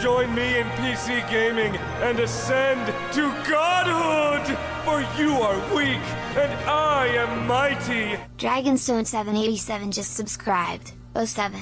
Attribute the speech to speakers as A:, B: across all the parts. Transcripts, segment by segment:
A: join me in PC gaming and ascend to godhood! For you are weak, and I am mighty!
B: Dragonstone787 just subscribed. 07.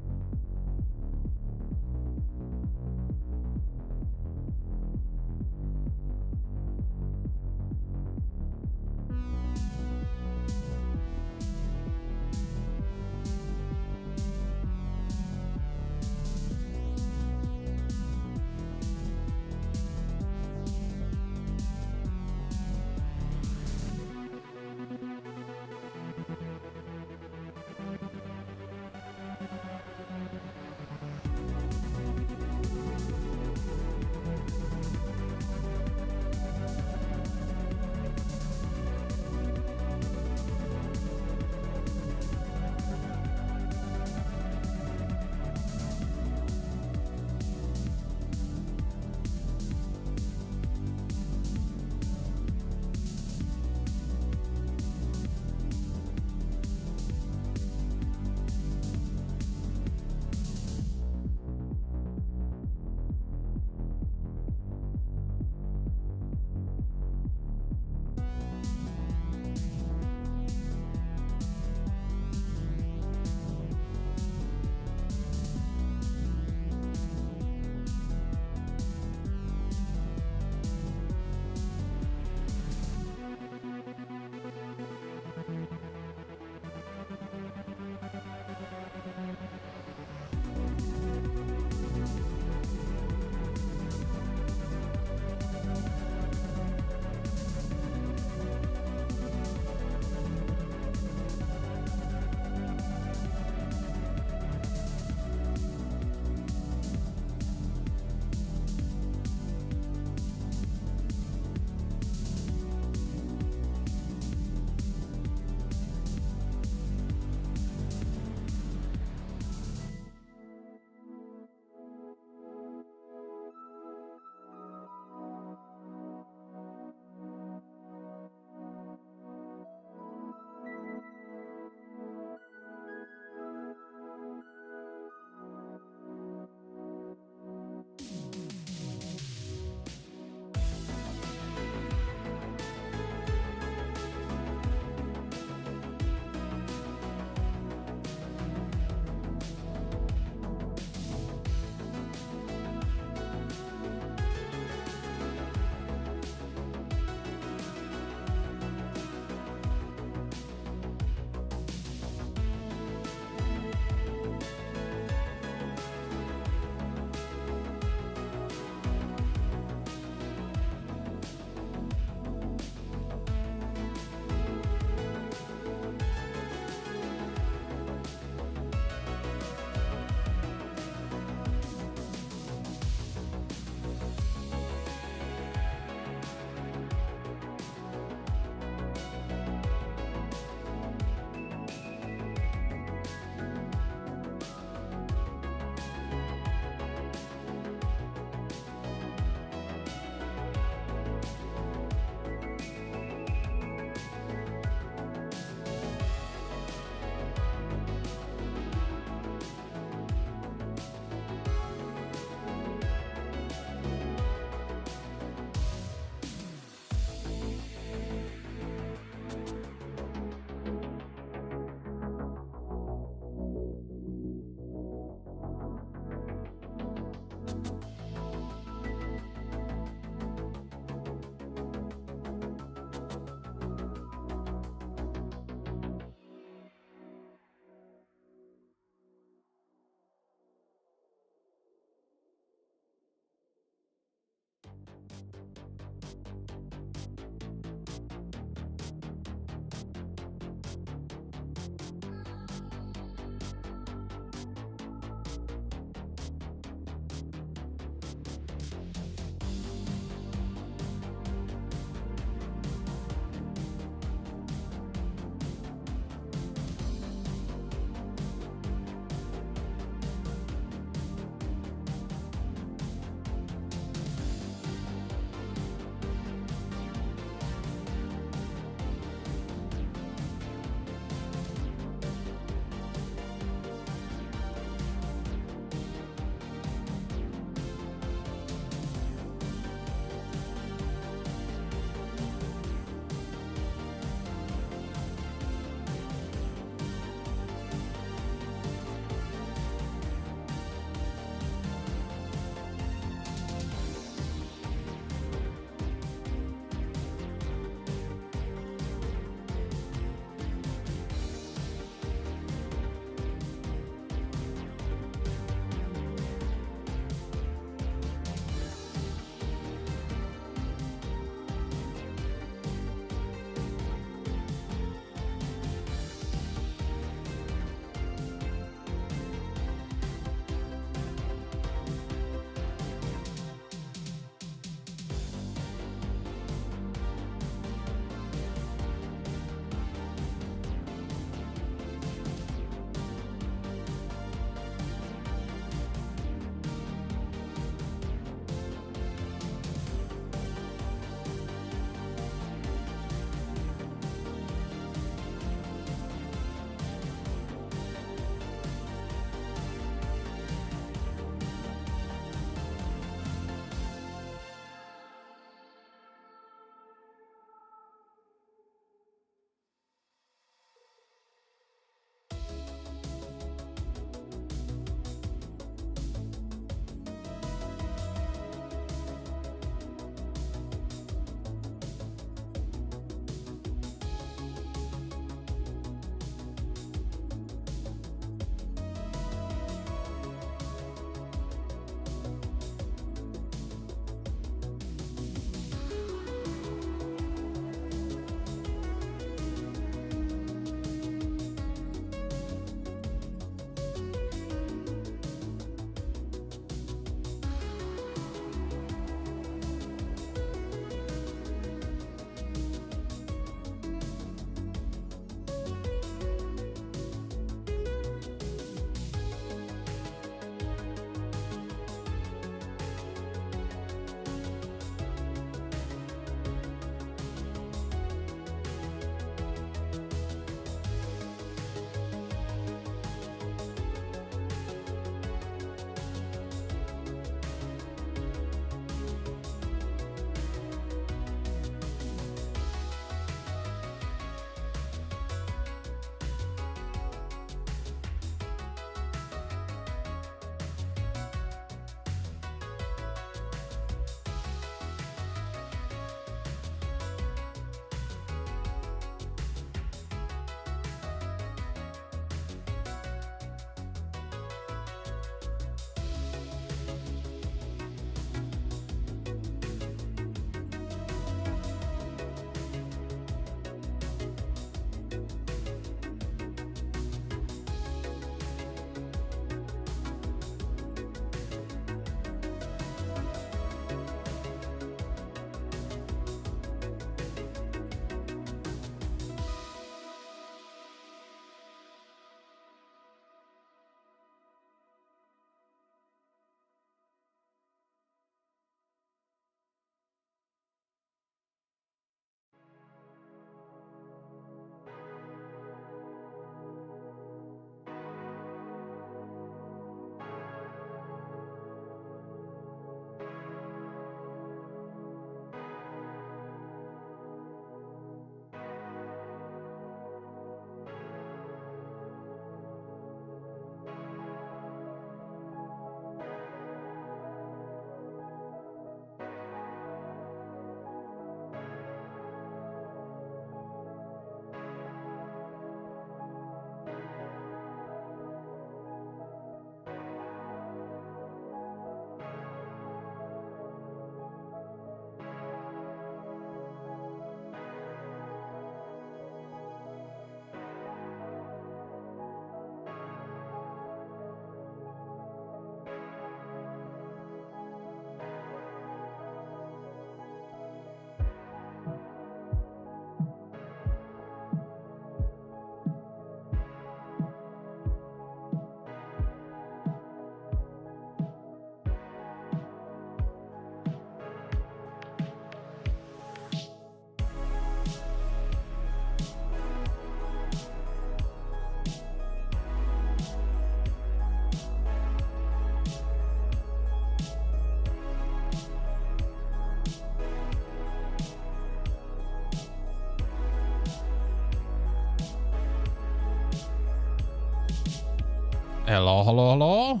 C: Hello.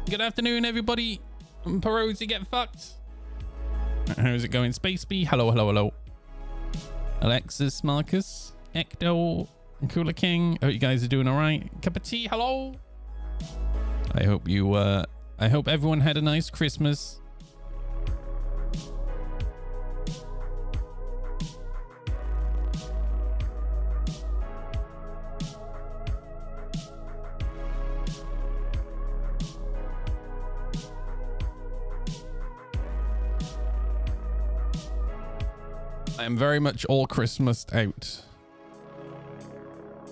C: Good afternoon, everybody. Perosi, get fucked. How's it going, Space Bee? Hello. Alexis, Marcus, Ecto, and Cooler King. Hope you guys are doing all right. Cup of tea. Hello. I hope everyone had a nice Christmas. I am very much all Christmased out.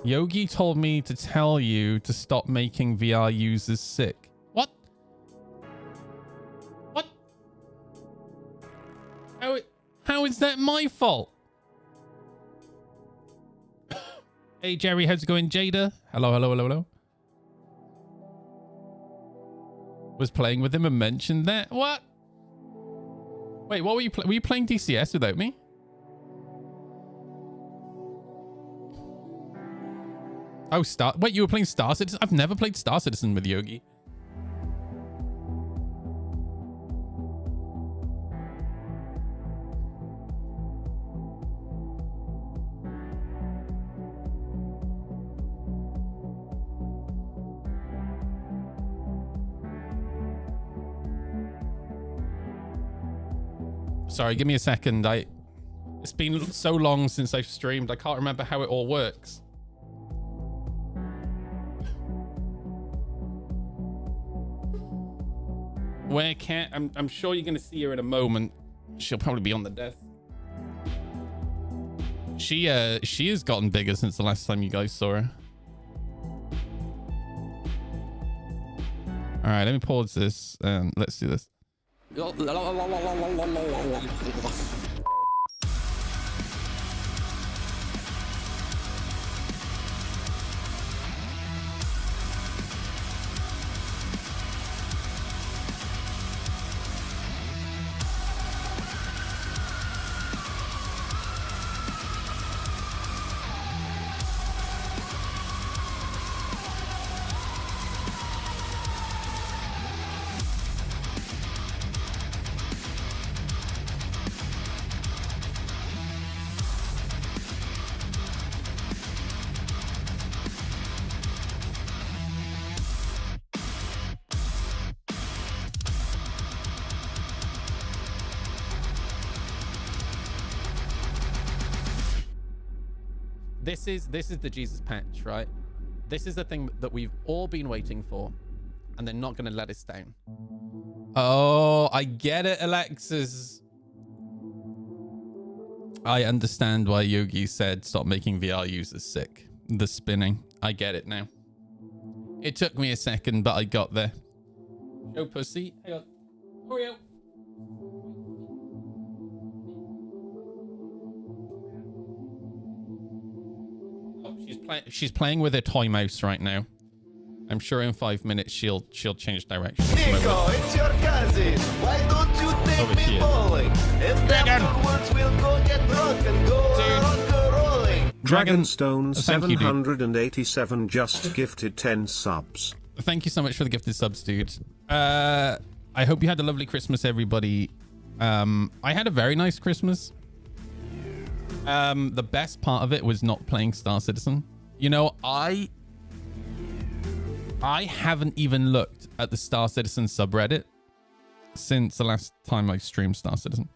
C: Yogi told me to tell you to stop making VR users sick. What? How is that my fault? Hey Jerry, how's it going? Jada? Hello. Was playing with him and mentioned that? What? Wait, what were you were you playing DCS without me? Oh, wait, you were playing Star Citizen? I've never played Star Citizen with Yogi. Sorry, give me a second. It's been so long since I've streamed. I can't remember how it all works. Where can I'm sure you're gonna see her in a moment. She'll probably be on the desk. She has gotten bigger since the last time you guys saw her. All right, let me pause this and let's do this. This is the Jesus patch, right? This is the thing that we've all been waiting for, and they're not going to let us down. Oh, I get it, Alexis. I understand why Yogi said stop making VR users sick. The spinning. I get it now. It took me a second, but I got there. Show pussy. Hang on. Hurry up. She's playing with a toy mouse right now. I'm sure in 5 minutes she'll change direction.
D: Nico, it's your cousin. Why don't you take me bowling? And afterwards we'll go get drunk and go rock rolling.
E: Dragonstone 787 just gifted 10 subs.
C: Thank you so much for the gifted subs, dude. I hope you had a lovely Christmas, everybody. I had a very nice Christmas. The best part of it was not playing Star Citizen. You know, I haven't even looked at the Star Citizen subreddit since the last time I streamed Star Citizen.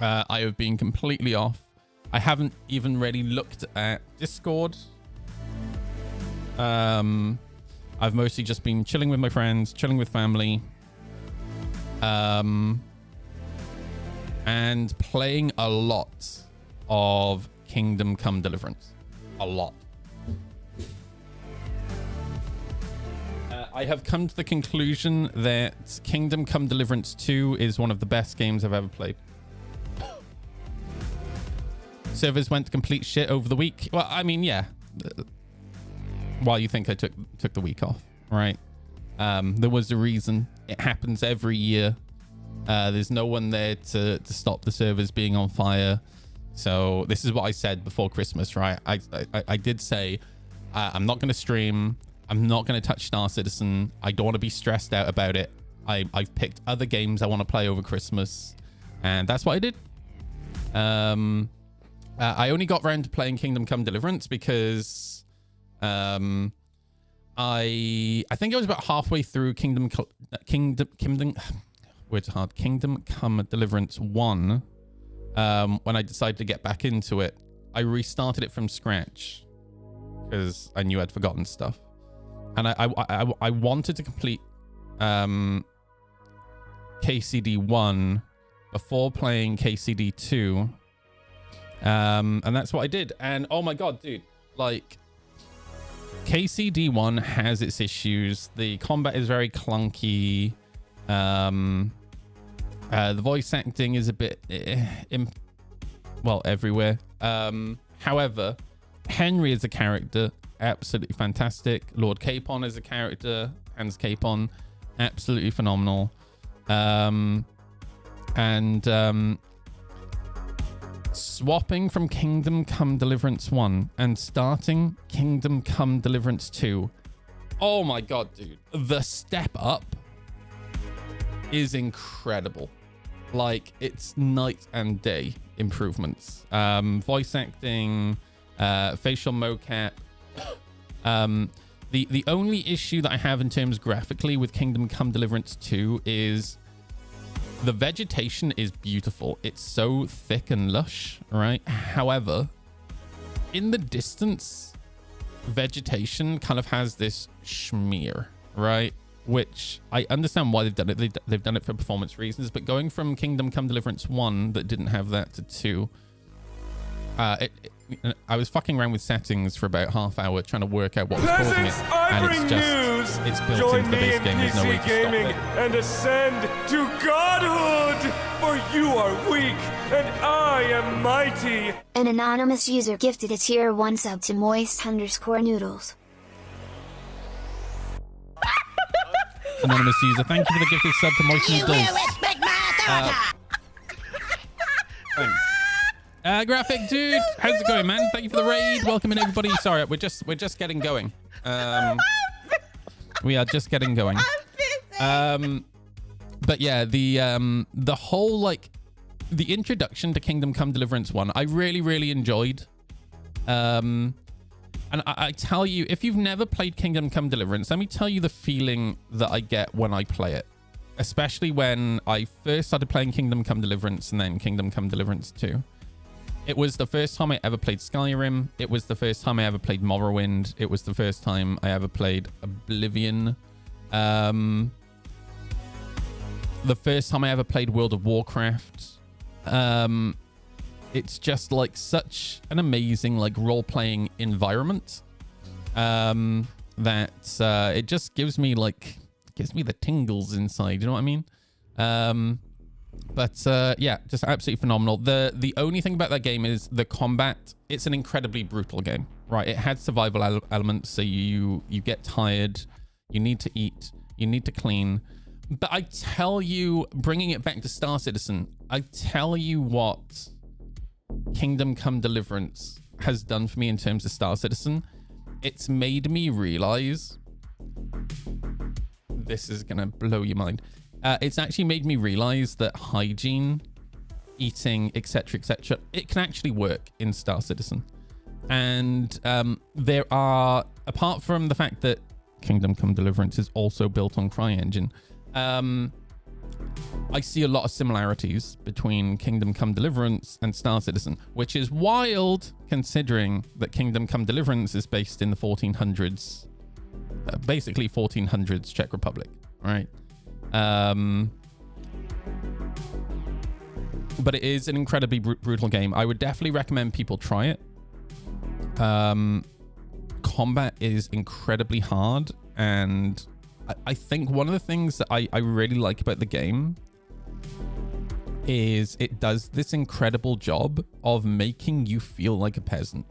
C: I have been completely off. I haven't even really looked at Discord. I've mostly just been chilling with my friends, chilling with family, and playing a lot of Kingdom Come Deliverance. A lot. I have come to the conclusion that Kingdom Come Deliverance 2 is one of the best games I've ever played. Servers went to complete shit over the week. Well, I mean, yeah. While you think I took the week off, right? There was a reason. It happens every year. There's no one there to stop the servers being on fire. So this is what I said before Christmas, right? I did say I'm not going to stream. I'm not going to touch Star Citizen. I don't want to be stressed out about it. I've picked other games I want to play over Christmas, and that's what I did. I only got around to playing Kingdom Come Deliverance because I think I was about halfway through Kingdom Come Deliverance 1 when I decided to get back into it. I restarted it from scratch because I knew I'd forgotten stuff, and I wanted to complete KCD 1 before playing KCD 2, and that's what I did. And oh my god, dude, like, KCD 1 has its issues. The combat is very clunky. The voice acting is a bit everywhere. However, Henry as a character, absolutely fantastic. Lord Capon as a character, Hans Capon, absolutely phenomenal. Swapping from Kingdom Come Deliverance 1 and starting Kingdom Come Deliverance 2. Oh my god, dude. The step up is incredible. Like, it's night and day improvements. Voice acting, facial mocap. The only issue that I have in terms graphically with Kingdom Come Deliverance 2 is the vegetation is beautiful. It's so thick and lush, right? However, in the distance, vegetation kind of has this schmear, right? Which I understand why they've done it. They've done it for performance reasons, but going from Kingdom Come Deliverance 1 that didn't have that to 2, I was fucking around with settings for about half hour trying to work out what was causing it, and it's built
A: Join
C: into the base game. There's no way to
A: Gaming
C: stop it.
A: and ascend to godhood, for you are weak and I am mighty.
B: An anonymous user gifted a tier 1 sub to moist_noodles.
C: Anonymous user, thank you for the gifted sub to Moist Noodles. Thanks. Graphic dude, how's it going, man? Thank you for the raid. Welcome in, everybody. Sorry, we're just getting going. We are just getting going. But yeah, the whole, like, the introduction to Kingdom Come Deliverance 1, I really enjoyed. And I tell you, if you've never played Kingdom Come Deliverance, let me tell you the feeling that I get when I play it. Especially when I first started playing Kingdom Come Deliverance and then Kingdom Come Deliverance 2. It was the first time I ever played Skyrim. It was the first time I ever played Morrowind. It was the first time I ever played Oblivion. The first time I ever played World of Warcraft. It's just like such an amazing, like, role-playing environment that it just gives me the tingles inside. You know what I mean? But yeah, just absolutely phenomenal. The only thing about that game is the combat. It's an incredibly brutal game, right? It had survival elements, so you get tired, you need to eat, you need to clean. But I tell you, bringing it back to Star Citizen, I tell you what Kingdom Come Deliverance has done for me in terms of Star Citizen. It's made me realize, this is gonna blow your mind. It's actually made me realize that hygiene, eating, etc., it can actually work in Star Citizen. And there are, apart from the fact that Kingdom Come Deliverance is also built on CryEngine, I see a lot of similarities between Kingdom Come Deliverance and Star Citizen, which is wild considering that Kingdom Come Deliverance is based in the 1400s, basically 1400s Czech Republic, right? But it is an incredibly brutal game. I would definitely recommend people try it. Combat is incredibly hard, and I think one of the things that I really like about the game is it does this incredible job of making you feel like a peasant.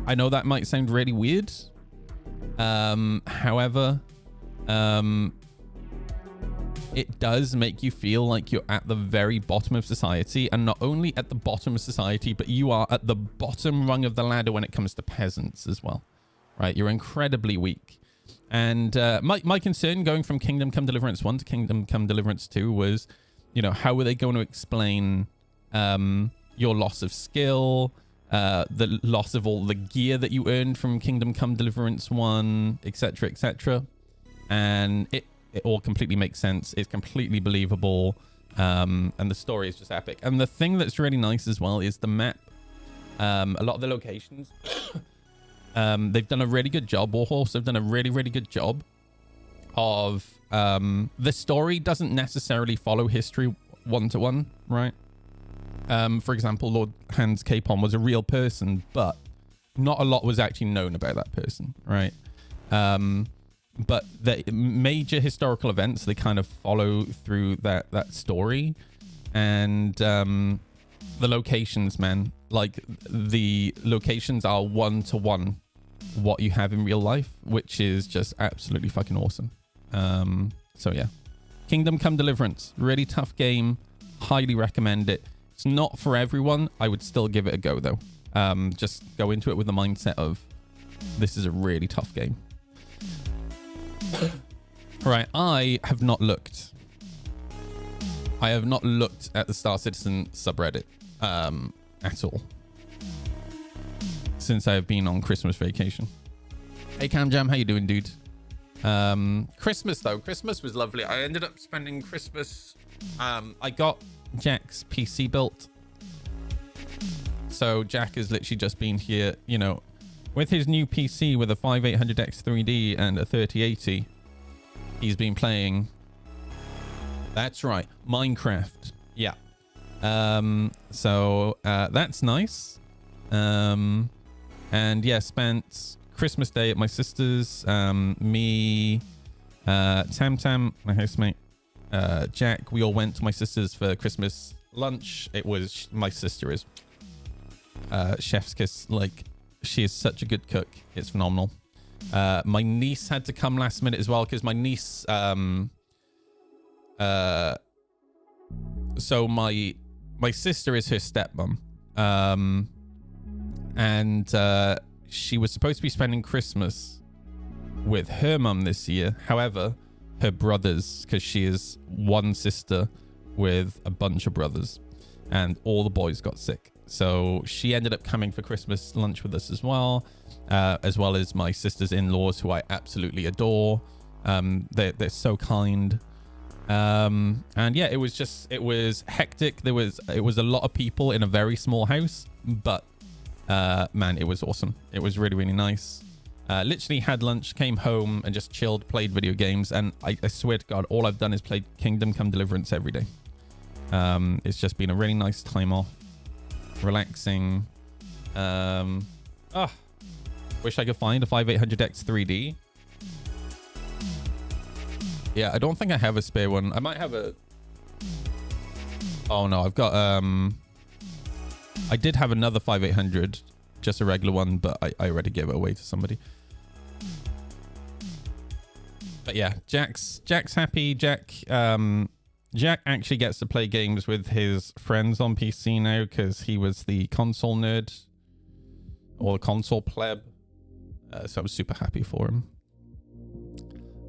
C: I know that might sound really weird. However, it does make you feel like you're at the very bottom of society, and not only at the bottom of society, but you are at the bottom rung of the ladder when it comes to peasants as well, right? You're incredibly weak. And my concern going from Kingdom Come Deliverance 1 to Kingdom Come Deliverance 2 was, you know, how were they going to explain your loss of skill, the loss of all the gear that you earned from Kingdom Come Deliverance 1, etc., etc. And it all completely makes sense. It's completely believable. And the story is just epic. And the thing that's really nice as well is the map. A lot of the locations, they've done a really good job. Warhorse have done a really, really good job of the story doesn't necessarily follow history one-to-one, right? For example, Lord Hans Capon was a real person, but not a lot was actually known about that person, right? But the major historical events, they kind of follow through that story. And the locations, man, like the locations are one-to-one what you have in real life, which is just absolutely fucking awesome. So yeah, Kingdom Come Deliverance, really tough game. Highly recommend it. It's not for everyone. I would still give it a go though. Just go into it with the mindset of this is a really tough game. Right, I have not looked at the Star Citizen subreddit at all since I've been on Christmas vacation. Hey Cam Jam, how you doing, dude? Christmas though, Christmas was lovely. I ended up spending Christmas, I got Jack's PC built, so Jack has literally just been here, you know, with his new PC with a 5800X 3D and a 3080. He's been playing, that's right, Minecraft. Yeah. So that's nice. And yeah, spent Christmas Day at my sister's. Me, Tam Tam, my housemate, Jack, we all went to my sister's for Christmas lunch. It was, my sister is chef's kiss. Like, she is such a good cook. It's phenomenal. My niece had to come last minute as well, because my niece, so my sister is her stepmom, and she was supposed to be spending Christmas with her mum this year. However, her brothers, because she is one sister with a bunch of brothers, and all the boys got sick, so she ended up coming for Christmas lunch with us as well as my sister's in-laws, who I absolutely adore. They're so kind. And yeah, it was hectic. It was a lot of people in a very small house, but man, it was awesome. It was really, really nice. Literally had lunch, came home and just chilled, played video games, and I swear to God, all I've done is played Kingdom Come Deliverance every day. It's just been a really nice time off, relaxing. Wish I could find a 5800X 3D. Yeah, I don't think I have a spare one. I might have a... Oh no, I've got... I did have another 5800, just a regular one, but I already gave it away to somebody. But yeah, Jack's happy. Jack actually gets to play games with his friends on PC now, because he was the console nerd or console pleb. So I'm super happy for him.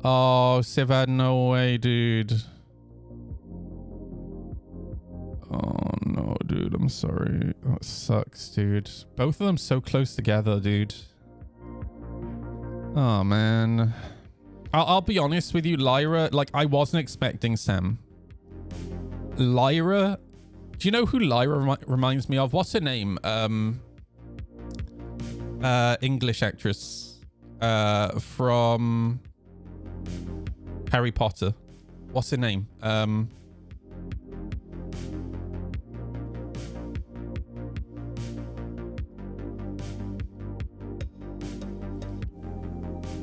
C: Oh, Sivad, no way, dude. Oh no, dude, I'm sorry. Oh, it sucks, dude. Both of them so close together, dude. Oh man. I'll be honest with you, Lyra, like, I wasn't expecting Sam. Lyra, do you know who Lyra reminds me of? What's her name? English actress from Harry Potter. What's her name?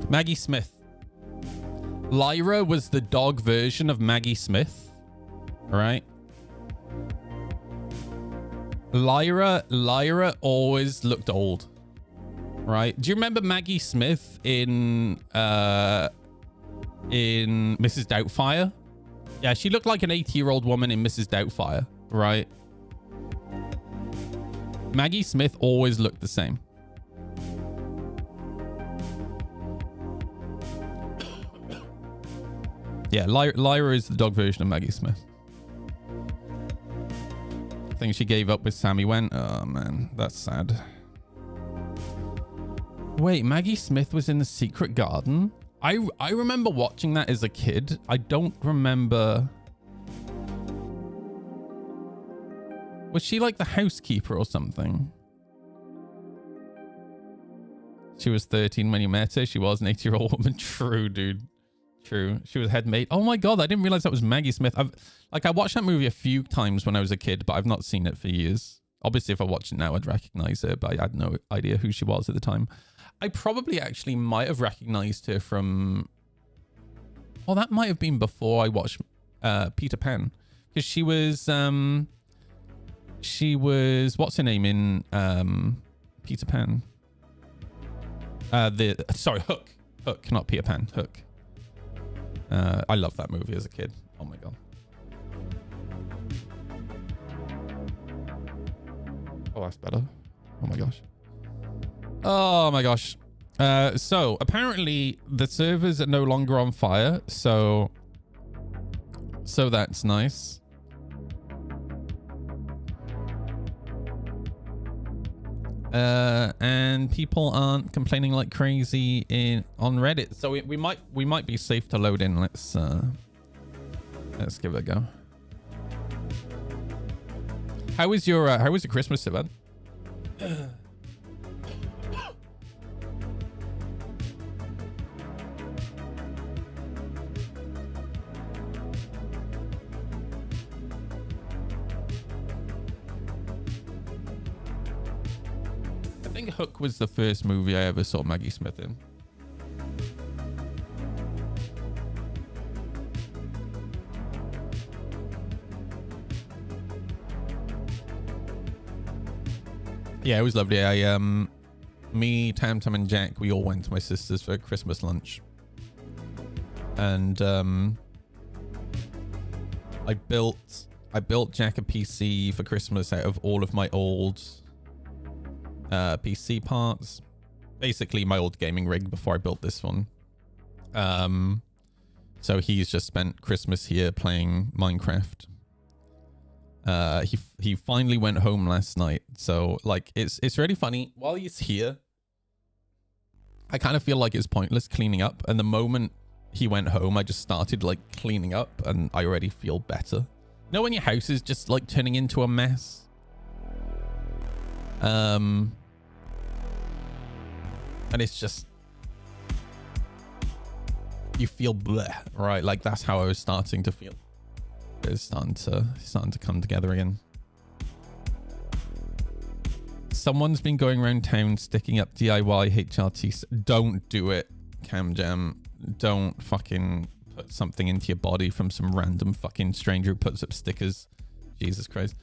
C: Maggie Smith. Lyra was the dog version of Maggie Smith, right? Lyra always looked old, right? Do you remember Maggie Smith in Mrs. Doubtfire? Yeah, she looked like an 80-year-old woman in Mrs. Doubtfire, right? Maggie Smith always looked the same. Yeah, Lyra is the dog version of Maggie Smith. I think she gave up with Sammy Went. Oh, man. That's sad. Wait, Maggie Smith was in The Secret Garden? I remember watching that as a kid. I don't remember... Was she like the housekeeper or something? She was 13 when you met her. She was an 8-year-old woman. True, dude. True. She was head maid. Oh my god, I didn't realize that was Maggie Smith. I watched that movie a few times when I was a kid, but I've not seen it for years. Obviously, if I watched it now, I'd recognize her, but I had no idea who she was at the time. I probably actually might have recognized her from... Oh, that might have been before I watched Peter Pan. Because she was... What's her name in Peter Pan? Sorry, Hook. Hook, not Peter Pan. Hook. I loved that movie as a kid. Oh my god. Oh, that's better. Oh my gosh. Oh my gosh. So apparently the servers are no longer on fire. So that's nice. And people aren't complaining like crazy on Reddit, so we might be safe to load in. Let's give it a go. How was your Christmas, Sivan? I think Hook was the first movie I ever saw Maggie Smith in. Yeah, it was lovely. Me, Tam Tam, and Jack, we all went to my sister's for Christmas lunch, and I built Jack a PC for Christmas out of all of my old PC parts, basically my old gaming rig before I built this one. So he's just spent Christmas here playing Minecraft. He finally went home last night, so like it's really funny. While he's here, I kind of feel like it's pointless cleaning up, and the moment he went home, I just started like cleaning up, and I already feel better. You know when your house is just like turning into a mess? And it's just, you feel bleh, right? Like that's how I was starting to feel. It's starting to come together again. Someone's been going around town sticking up DIY HRT. Don't do it, Cam Jam. Don't fucking put something into your body from some random fucking stranger who puts up stickers. Jesus Christ.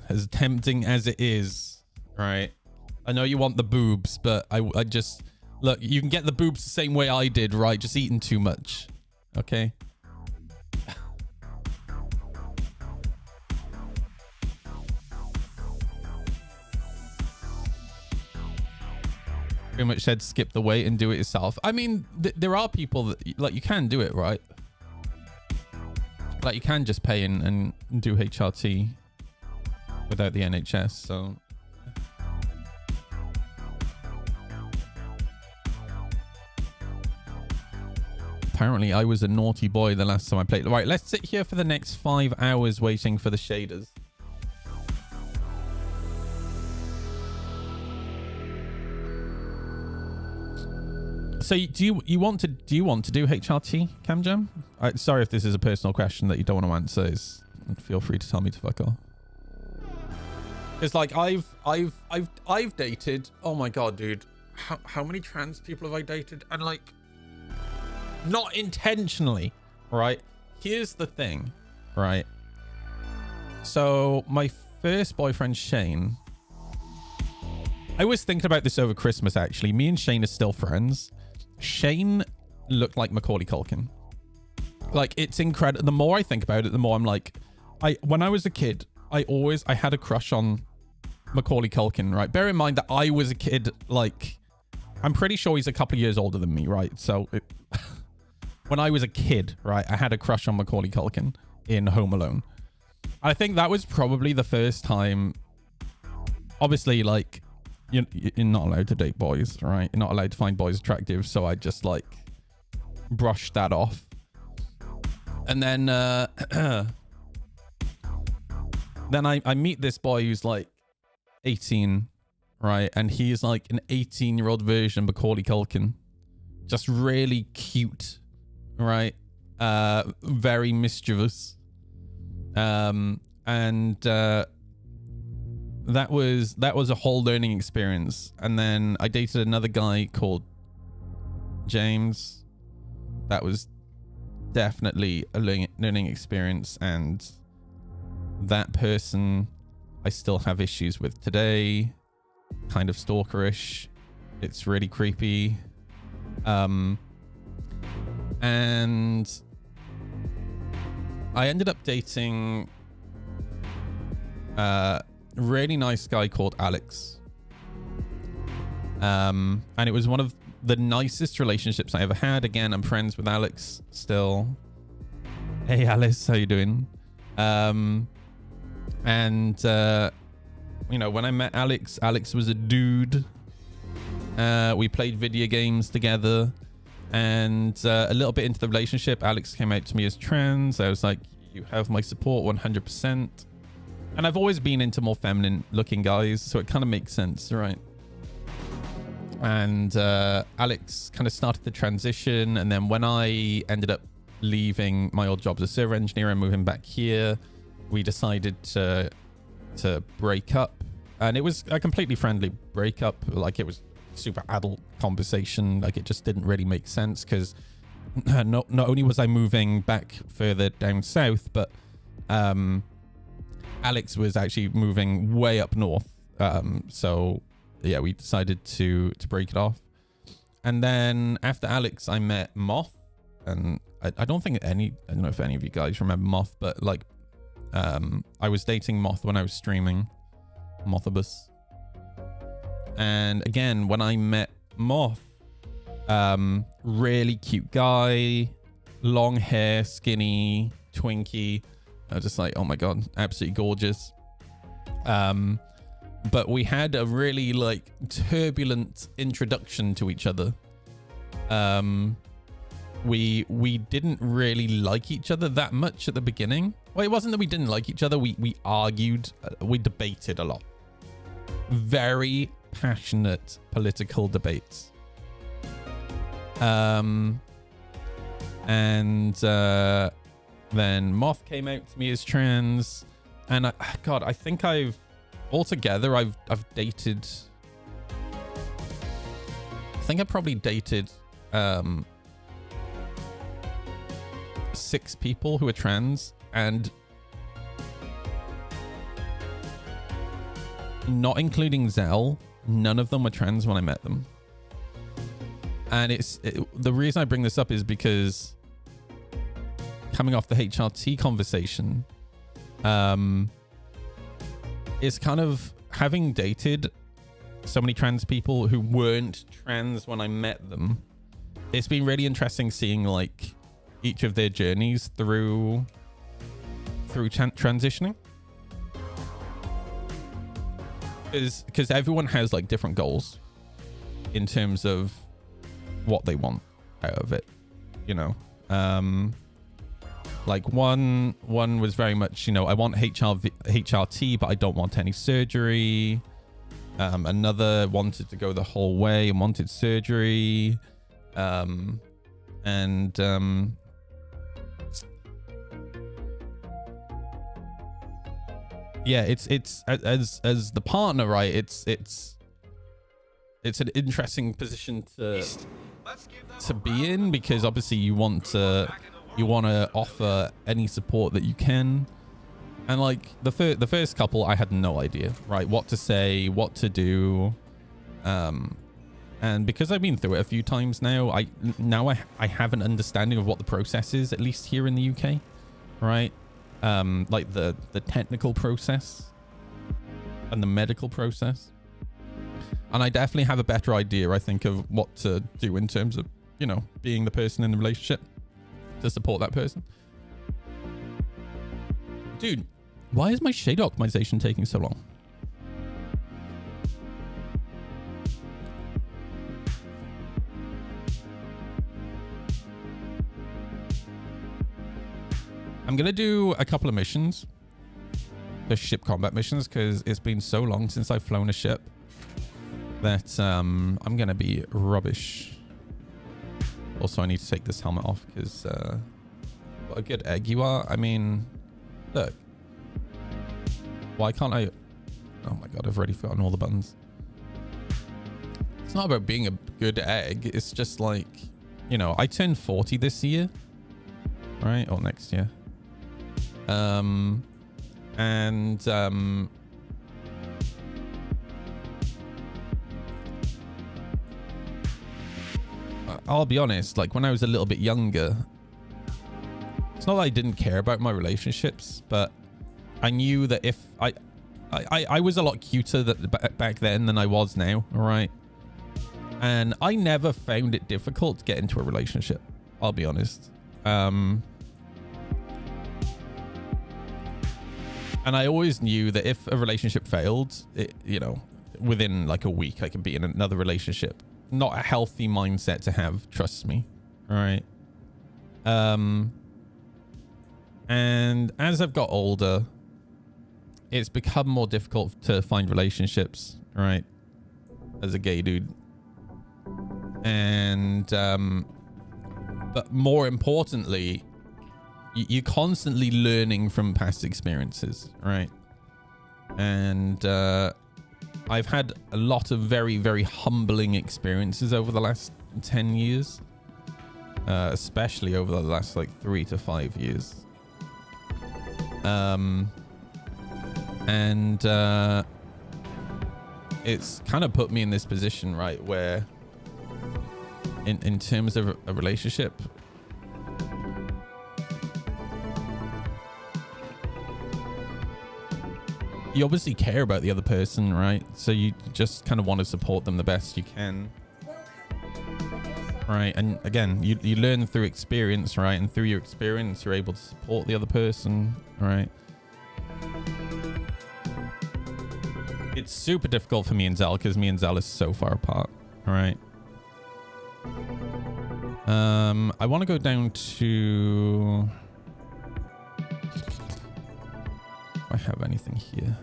C: As tempting as it is, right? I know you want the boobs, but I just... Look, you can get the boobs the same way I did, right? Just eating too much. Okay? Pretty much said skip the weight and do it yourself. I mean, there are people that... Like, you can do it, right? Like, you can just pay and do HRT without the NHS, so... Apparently, I was a naughty boy the last time I played. Right, let's sit here for the next 5 hours waiting for the shaders. So, do you want to do HRT, Camjam? Sorry if this is a personal question that you don't want to answer. Feel free to tell me to fuck off. It's like I've dated. Oh my god, dude! How many trans people have I dated? And like, not intentionally, right? Here's the thing, right? So my first boyfriend, Shane. I was thinking about this over Christmas. Actually, me and Shane are still friends. Shane looked like Macaulay Culkin. Like, it's incredible. The more I think about it, the more I'm like, when I was a kid, I had a crush on Macaulay Culkin, right? Bear in mind that I was a kid, like, I'm pretty sure he's a couple of years older than me, right? So when I was a kid, right, I had a crush on Macaulay Culkin in Home Alone. I think that was probably the first time. Obviously, like, you're not allowed to date boys, right? You're not allowed to find boys attractive. So I just, like, brushed that off. And then, then I meet this boy who's, like, 18, right? And he's, like, an 18-year-old version of Macaulay Culkin. Just really cute, right? Very mischievous. That was a whole learning experience. And then I dated another guy called James. That was definitely a learning experience, and that person I still have issues with today. Kind of stalkerish. It's really creepy. And I ended up dating really nice guy called Alex. And it was one of the nicest relationships I ever had. Again, I'm friends with Alex still. Hey Alice, how you doing? You know, when I met Alex was a dude. We played video games together, and a little bit into the relationship, Alex came out to me as trans. I was like, you have my support 100%. And I've always been into more feminine looking guys, so it kind of makes sense, right? And Alex kind of started the transition. And then when I ended up leaving my old job as a server engineer and moving back here, we decided to break up. And it was a completely friendly breakup. Like, it was super adult conversation. Like, it just didn't really make sense because not only was I moving back further down south, but Alex was actually moving way up north. So yeah, we decided to break it off. And then after Alex, I met Moth, and I don't know if any of you guys remember Moth, but like, I was dating Moth when I was streaming Mothabus. And again, when I met Moth, really cute guy, long hair, skinny, twinkie. I was just like, oh my God, absolutely gorgeous. But we had a really like turbulent introduction to each other. We didn't really like each other that much at the beginning. Well, it wasn't that we didn't like each other. We argued, we debated a lot. Very passionate political debates. Then Moth came out to me as trans, and I think I've dated. I think I probably dated 6 people who are trans, and not including Zell, none of them were trans when I met them. And the reason I bring this up is because coming off the HRT conversation, is kind of having dated so many trans people who weren't trans when I met them. It's been really interesting seeing like each of their journeys through transitioning, because everyone has like different goals in terms of what they want out of it, you know. Like one was very much, you know, I want HRT, but I don't want any surgery. Another wanted to go the whole way and wanted surgery. Yeah, it's as the partner, right? It's an interesting position to be in, because obviously you want to offer any support that you can. And like the first couple, I had no idea, right, what to say, what to do. And because I've been through it a few times now, I have an understanding of what the process is, at least here in the UK, right? Like the technical process and the medical process. And I definitely have a better idea, I think, of what to do in terms of, you know, being the person in the relationship to support that person. Dude, why is my shade optimization taking so long? I'm going to do a couple of missions. The ship combat missions, because it's been so long since I've flown a ship that I'm going to be rubbish. Also, I need to take this helmet off because what a good egg you are. I mean, look. Why can't I... Oh my god, I've already forgotten all the buttons. It's not about being a good egg. It's just like, you know, I turned 40 this year. Right? Or next year. I'll be honest, like when I was a little bit younger, it's not that I didn't care about my relationships, but I knew that if I was a lot cuter back then than I was now, all right? And I never found it difficult to get into a relationship, I'll be honest. And I always knew that if a relationship failed, you know, within like a week, I could be in another relationship. Not a healthy mindset to have, trust me. All right. And as I've got older, it's become more difficult to find relationships, right? As a gay dude. And, but more importantly, you're constantly learning from past experiences, right? And I've had a lot of very, very humbling experiences over the last 10 years, especially over the last like 3 to 5 years. It's kind of put me in this position, right, where in terms of a relationship, you obviously care about the other person, right? So you just kind of want to support them the best you can, right? And again, you learn through experience, right? And through your experience, you're able to support the other person, right? It's super difficult for me and Zell because me and Zell is so far apart, all right? I want to go down to... Do I have anything here?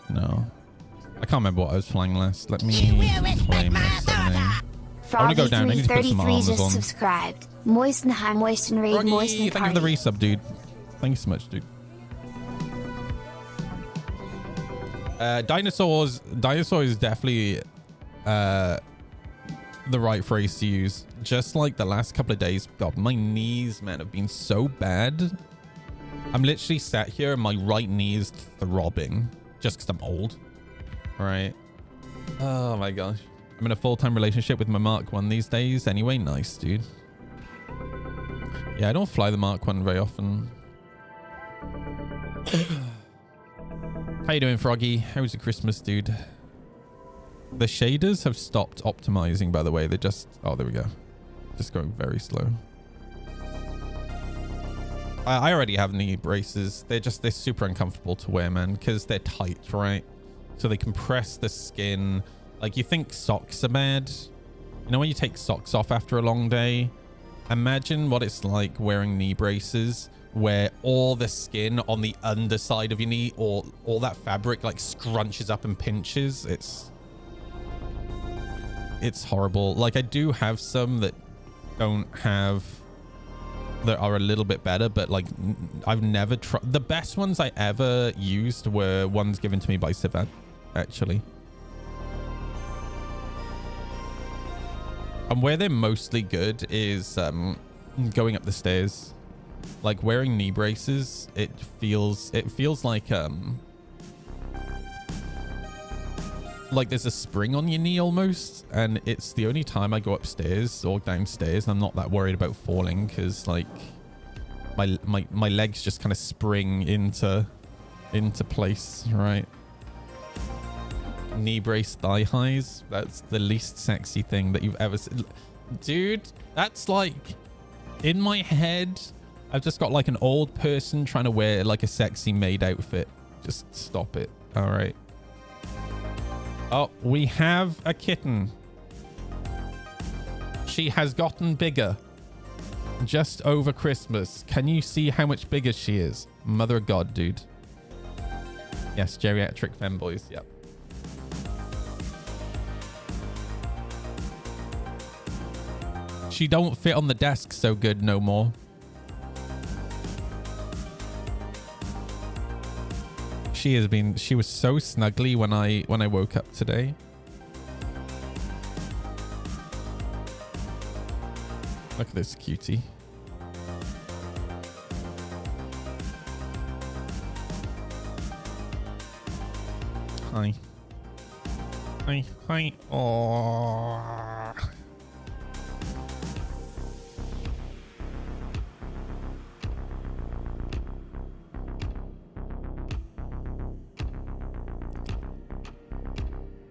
C: No. I can't remember what I was flying last. Let me claim this. I want to go down. I need to put some armors
B: just
C: on.
B: subscribed. Moisten high, moisten raid,
C: Froggy,
B: moisten
C: thank you for the resub, dude. Thank you so much, dude. Dinosaur is definitely the right phrase to use. Just like the last couple of days, God, my knees, man, have been so bad. I'm literally sat here and my right knee is throbbing just because I'm old. All right. Oh my gosh. I'm in a full-time relationship with my Mark 1 these days. Anyway, nice, dude. Yeah, I don't fly the Mark 1 very often. How you doing, Froggy? How's your Christmas, dude? The shaders have stopped optimizing, by the way. They're just... Oh, there we go. Just going very slow. I already have knee braces. They're super uncomfortable to wear, man, because they're tight, right? So they compress the skin. Like, you think socks are bad. You know when you take socks off after a long day? Imagine what it's like wearing knee braces where all the skin on the underside of your knee or all that fabric like scrunches up and pinches. It's horrible. Like, I do have some that are a little bit better, but like I've never tried. The best ones I ever used were ones given to me by Sivat, actually. And where they're mostly good is going up the stairs. Like wearing knee braces, it feels like there's a spring on your knee almost, and it's the only time I go upstairs or downstairs and I'm not that worried about falling because like my legs just kind of spring into place, right? knee brace thigh highs. That's the least sexy thing that you've ever seen. Dude, that's like, in my head, I've just got like an old person trying to wear like a sexy maid outfit. Just stop it. All right. Oh, we have a kitten. She has gotten bigger just over Christmas. Can you see how much bigger she is? Mother of God, dude. Yes, geriatric femboys. Yep. She don't fit on the desk so good no more. She was so snuggly when I woke up today. Look at this cutie. Hi. Hi. Hi. Oh.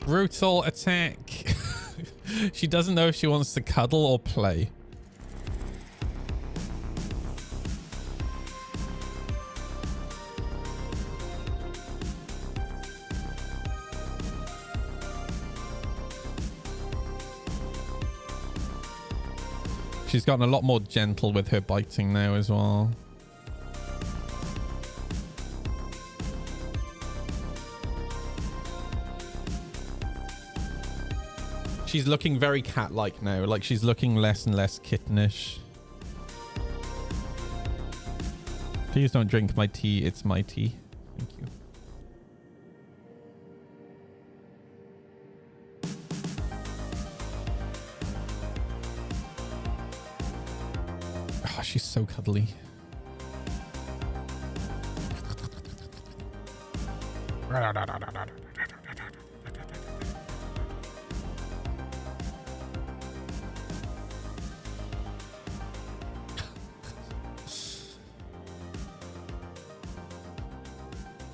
C: Brutal attack. She doesn't know if she wants to cuddle or play. She's gotten a lot more gentle with her biting now as well. She's looking very cat-like now. Like, she's looking less and less kittenish. Please don't drink my tea. It's my tea. Thank you. Oh, she's so cuddly.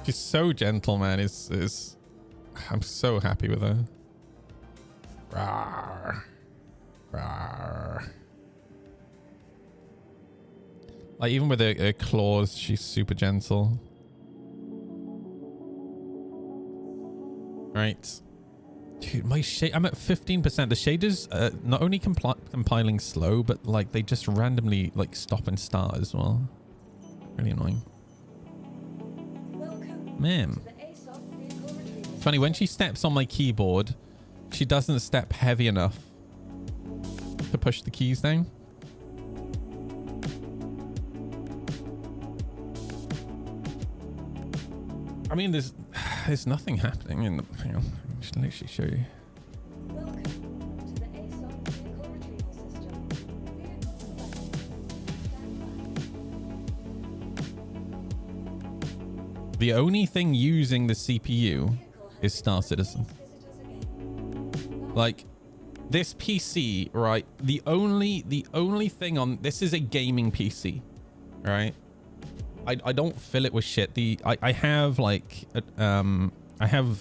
C: She's so gentle, man. I'm so happy with her. Rawr. Rawr. Like, even with her claws, she's super gentle. Right. Dude, my shade, I'm at 15%. The shaders not only compiling slow, but like they just randomly like stop and start as well. Really annoying. Man. It's funny, when she steps on my keyboard, she doesn't step heavy enough to push the keys down. I mean, there's nothing happening in the... Hang on, I should literally show you. The only thing using the CPU is Star Citizen. Like, this PC, right? The only thing on this is a gaming PC, right? I don't fill it with shit. I have like I have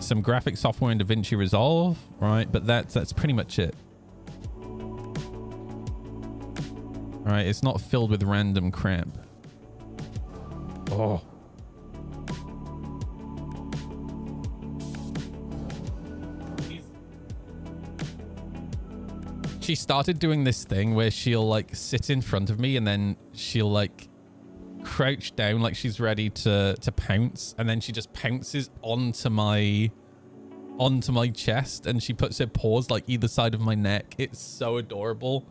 C: some graphic software in DaVinci Resolve, right? But that's pretty much it. All right, it's not filled with random crap. Oh. She started doing this thing where she'll like sit in front of me and then she'll like crouch down like she's ready to pounce, and then she just pounces onto my chest and she puts her paws like either side of my neck. It's so adorable.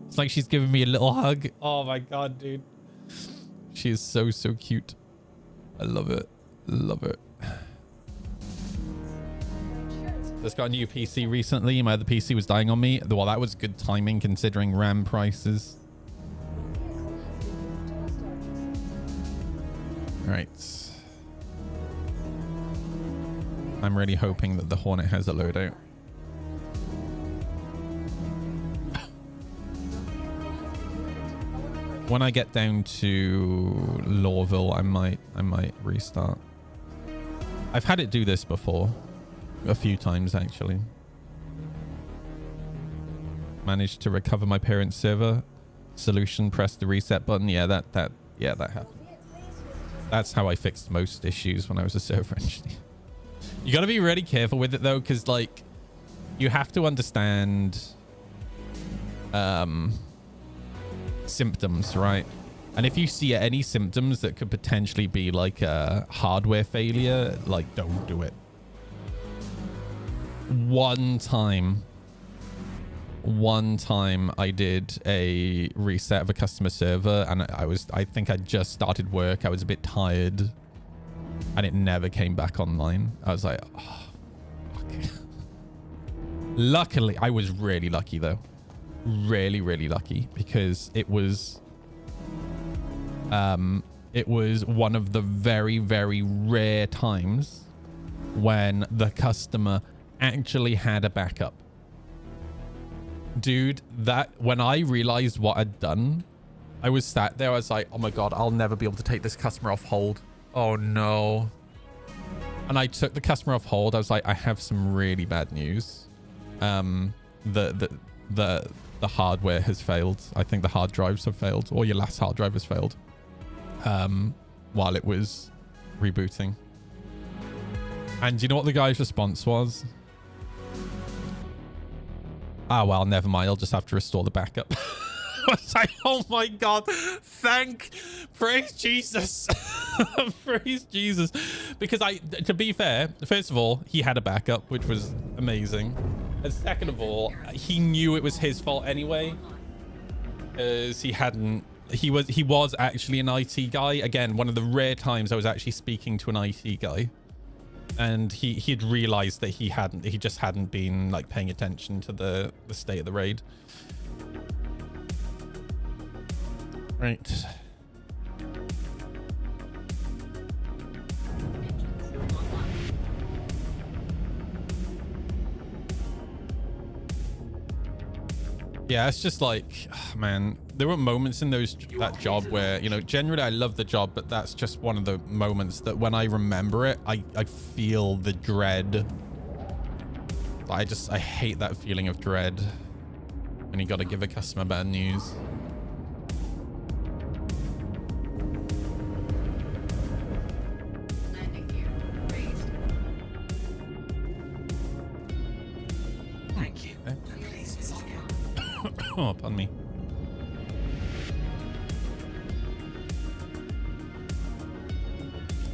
C: It's like she's giving me a little hug. Oh my god, dude. She is so cute. I love it. Love it. Just got a new PC recently. My other PC was dying on me. Well, that was good timing considering RAM prices. All right. I'm really hoping that the Hornet has a loadout. When I get down to Lawville, I might restart. I've had it do this before. A few times, actually. Managed to recover my parents' server. Solution, press the reset button. Yeah, that happened. That's how I fixed most issues when I was a server engineer. You got to be really careful with it, though, because, like, you have to understand symptoms, right? And if you see any symptoms that could potentially be like a hardware failure, like, don't do it. One time I did a reset of a customer server, and I think I just started work. I was a bit tired, and it never came back online. I was like, oh, fuck. Luckily, I was really lucky, though. Really, really lucky, because it was one of the very, very rare times when the customer actually had a backup. Dude, when I realized what I'd done, I was sat there. I was like, oh my God, I'll never be able to take this customer off hold. Oh no. And I took the customer off hold. I was like, I have some really bad news. The hardware has failed. I think the hard drives have failed, or your last hard drive has failed while it was rebooting. And you know what the guy's response was? Ah, well, never mind. I'll just have to restore the backup. I was like, oh my God, praise Jesus. Praise Jesus. Because to be fair, first of all, he had a backup, which was amazing. And second of all, he knew it was his fault anyway, because he was actually an IT guy. Again, one of the rare times I was actually speaking to an IT guy. And he had realized that he just hadn't been like paying attention to the state of the raid. Right. Yeah, it's just like, oh, man, there were moments in that job where, you know, generally I love the job, but that's just one of the moments that when I remember it, I feel the dread. I hate that feeling of dread when you got to give a customer bad news.
F: Thank you.
C: Okay. Oh, pardon me.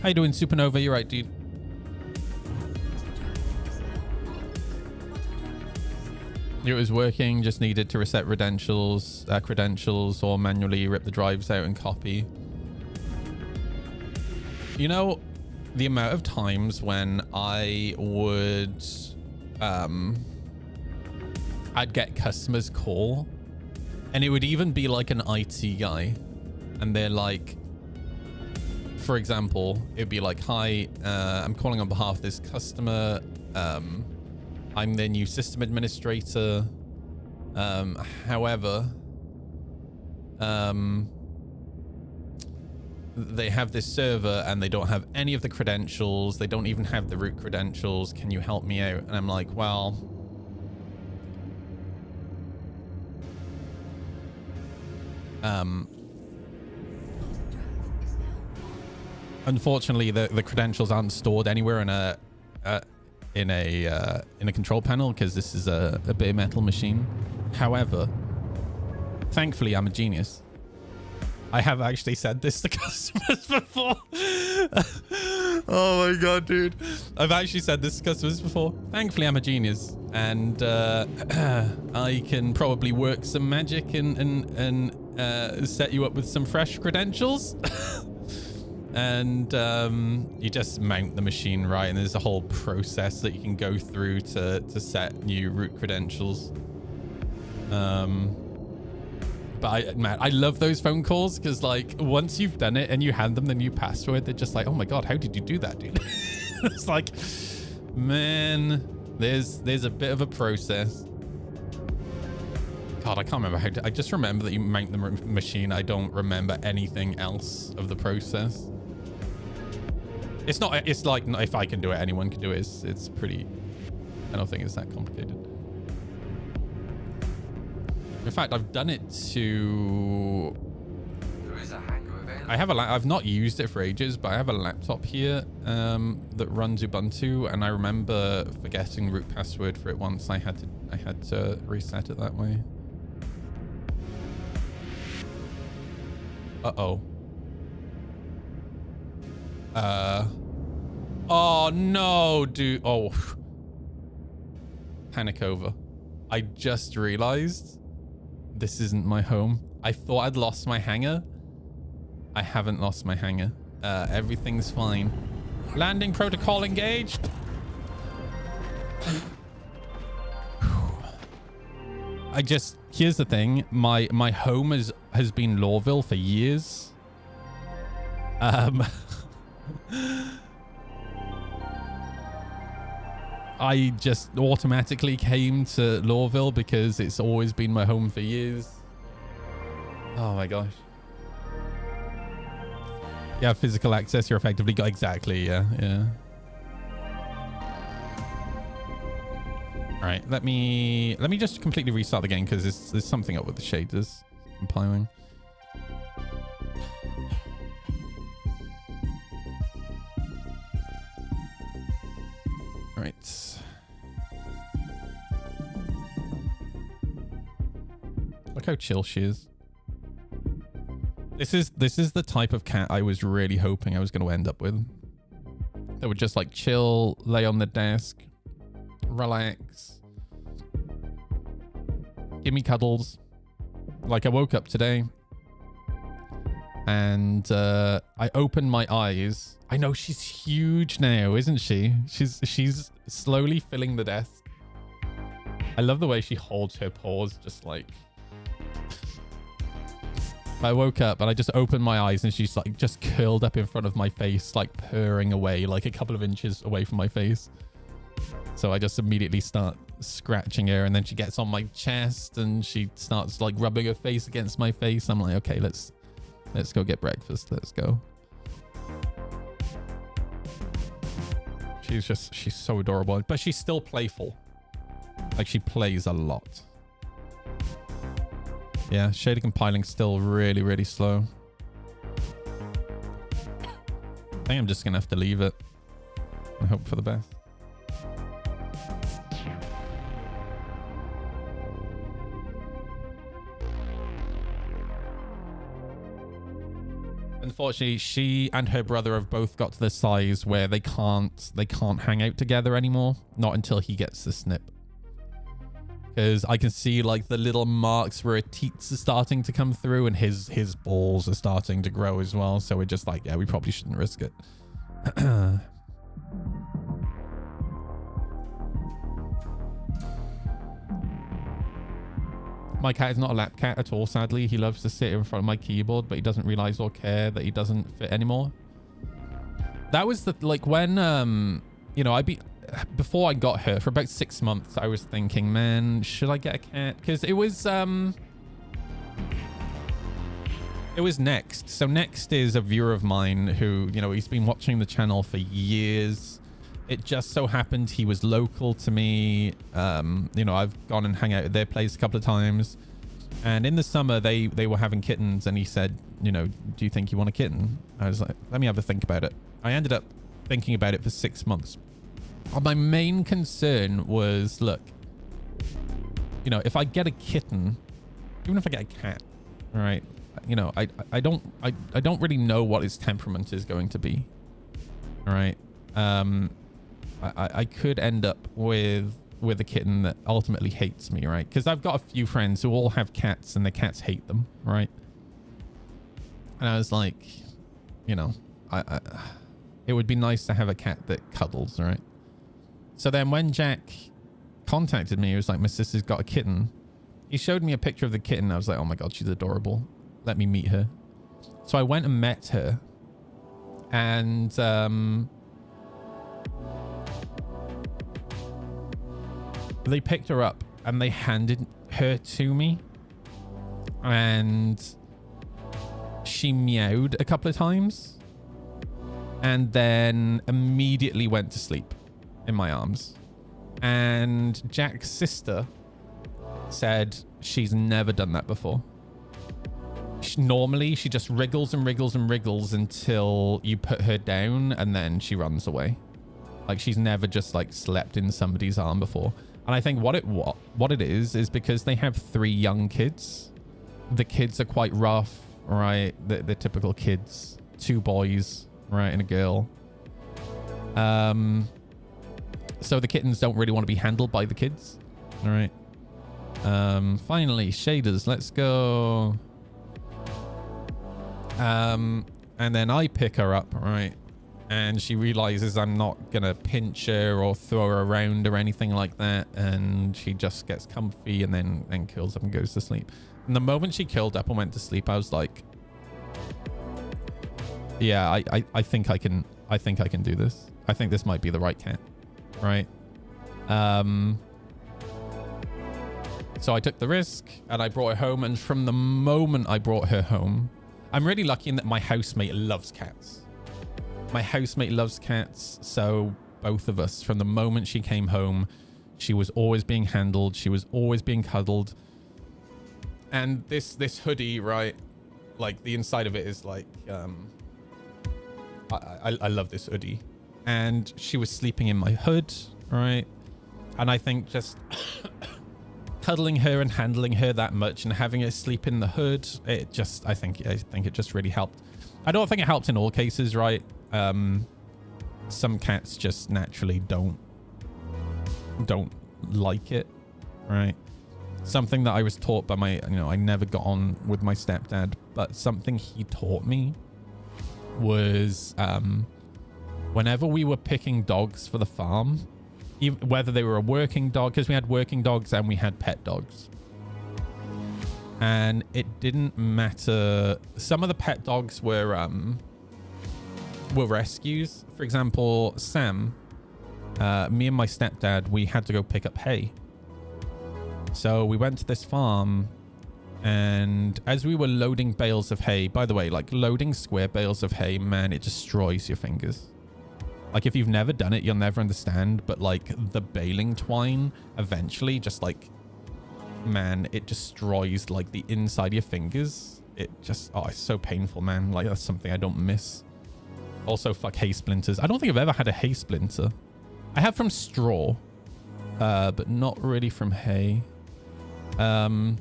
C: How you doing, Supernova? You're right, dude. It was working, just needed to reset credentials or manually rip the drives out and copy. You know, the amount of times when I would I'd get customers call, and it would even be like an IT guy, and they're like, for example, it'd be like, hi, I'm calling on behalf of this customer. I'm their new system administrator. However, they have this server and they don't have any of the credentials. They don't even have the root credentials. Can you help me out? And I'm like, well, unfortunately, the credentials aren't stored anywhere in a control panel, because this is a bare metal machine. However, thankfully, I'm a genius. I have actually said this to customers before. Oh my God, dude. I've actually said this to customers before. Thankfully, I'm a genius, and I can probably work some magic and set you up with some fresh credentials. And you just mount the machine right, and there's a whole process that you can go through to set new root credentials. But I love those phone calls, because like once you've done it and you hand them the new password, they're just like, oh my God, how did you do that, dude? It's like, man, there's a bit of a process. God, I can't remember how to, I just remember that you mount the machine. I don't remember anything else of the process. It's not, it's like, if I can do it, anyone can do it. It's pretty, I don't think it's that complicated. In fact, I've done it to,
F: There is a hangar available.
C: I have I've not used it for ages, but I have a laptop here that runs Ubuntu, and I remember forgetting root password for it once. I had to reset it that way. Uh-oh. Oh no, dude. Oh. Panic over. I just realized this isn't my home. I thought I'd lost my hangar. I haven't lost my hangar. Everything's fine. Landing protocol engaged. Here's the thing. My home has been Lawville for years. I just automatically came to Lawville because it's always been my home for years. Oh my gosh. Yeah, physical access, you're effectively got exactly, yeah. All right, let me just completely restart the game because there's something up with the shaders compiling. All right. Look how chill she is. This is the type of cat I was really hoping I was going to end up with. That would just like chill, lay on the desk, relax, give me cuddles. Like I woke up today and I opened my eyes. I know she's huge now, isn't she? She's slowly filling the desk. I love the way she holds her paws, just like. I woke up and I just opened my eyes and she's like just curled up in front of my face, like purring away, like a couple of inches away from my face. So I just immediately start scratching her, and then she gets on my chest and she starts like rubbing her face against my face. I'm like, okay, let's go get breakfast. Let's go. She's so adorable, but she's still playful. Like she plays a lot. Yeah, shader compiling still really, really slow. I think I'm just going to have to leave it and hope for the best. Unfortunately, she and her brother have both got to the size where they can't hang out together anymore. Not until he gets the snip. Because I can see like the little marks where her teats are starting to come through, and his balls are starting to grow as well. So we're just like, yeah, we probably shouldn't risk it. My cat is not a lap cat at all, sadly. He loves to sit in front of my keyboard, but he doesn't realize or care that he doesn't fit anymore. That was the, like when, you know, before I got her, for about 6 months, I was thinking, man, should I get a cat? Because it was Next. So Next is a viewer of mine who, you know, he's been watching the channel for years. It just so happened he was local to me. You know, I've gone and hung out at their place a couple of times. And in the summer, they were having kittens, and he said, you know, do you think you want a kitten? I was like, let me have a think about it. I ended up thinking about it for 6 months. My main concern was, look, you know, if I get a kitten, even if I get a cat, all right, you know, I don't really know what his temperament is going to be. All right. I could end up with a kitten that ultimately hates me, right? Because I've got a few friends who all have cats and the cats hate them, right? And I was like, you know, it would be nice to have a cat that cuddles, right? So then when Jack contacted me, he was like, my sister's got a kitten. He showed me a picture of the kitten. I was like, oh my God, she's adorable. Let me meet her. So I went and met her. And they picked her up and they handed her to me. And she meowed a couple of times. and then immediately went to sleep in my arms. And Jack's sister said she's never done that before. Normally, she just wriggles and wriggles and wriggles until you put her down, and then she runs away. Like, she's never just like slept in somebody's arm before. And I think what it is because they have 3 young kids. The kids are quite rough, right? The typical kids, 2 boys, right, and a girl. So the kittens don't really want to be handled by the kids. All right. Finally, shaders. Let's go. And then I pick her up, right? And she realizes I'm not going to pinch her or throw her around or anything like that. And she just gets comfy and then curls up and goes to sleep. And the moment she curled up and went to sleep, I was like, yeah, I think I can do this. I think this might be the right cat, right? So I took the risk and I brought her home. And from the moment I brought her home, I'm really lucky in that my housemate loves cats. My housemate loves cats. So both of us, from the moment she came home, she was always being handled. She was always being cuddled. And this hoodie, right? Like, the inside of it is like, I love this hoodie. And she was sleeping in my hood, right? And I think just cuddling her and handling her that much and having her sleep in the hood, it just, I think it just really helped. I don't think it helps in all cases, right? Some cats just naturally don't like it, right? Something that I was taught by my, I never got on with my stepdad, but something he taught me was, whenever we were picking dogs for the farm, even whether they were a working dog, because we had working dogs and we had pet dogs, and it didn't matter. Some of the pet dogs were rescues. For example, Sam, me and my stepdad, we had to go pick up hay. So we went to this farm, and as we were loading bales of hay, by the way, like, loading square bales of hay, man, it destroys your fingers. Like, if you've never done it, you'll never understand. But like, the baling twine eventually just like, man, it destroys like the inside of your fingers. It just, oh, it's so painful, man. Like, that's something I don't miss. Also, fuck hay splinters. I don't think I've ever had a hay splinter. I have from straw, but not really from hay. But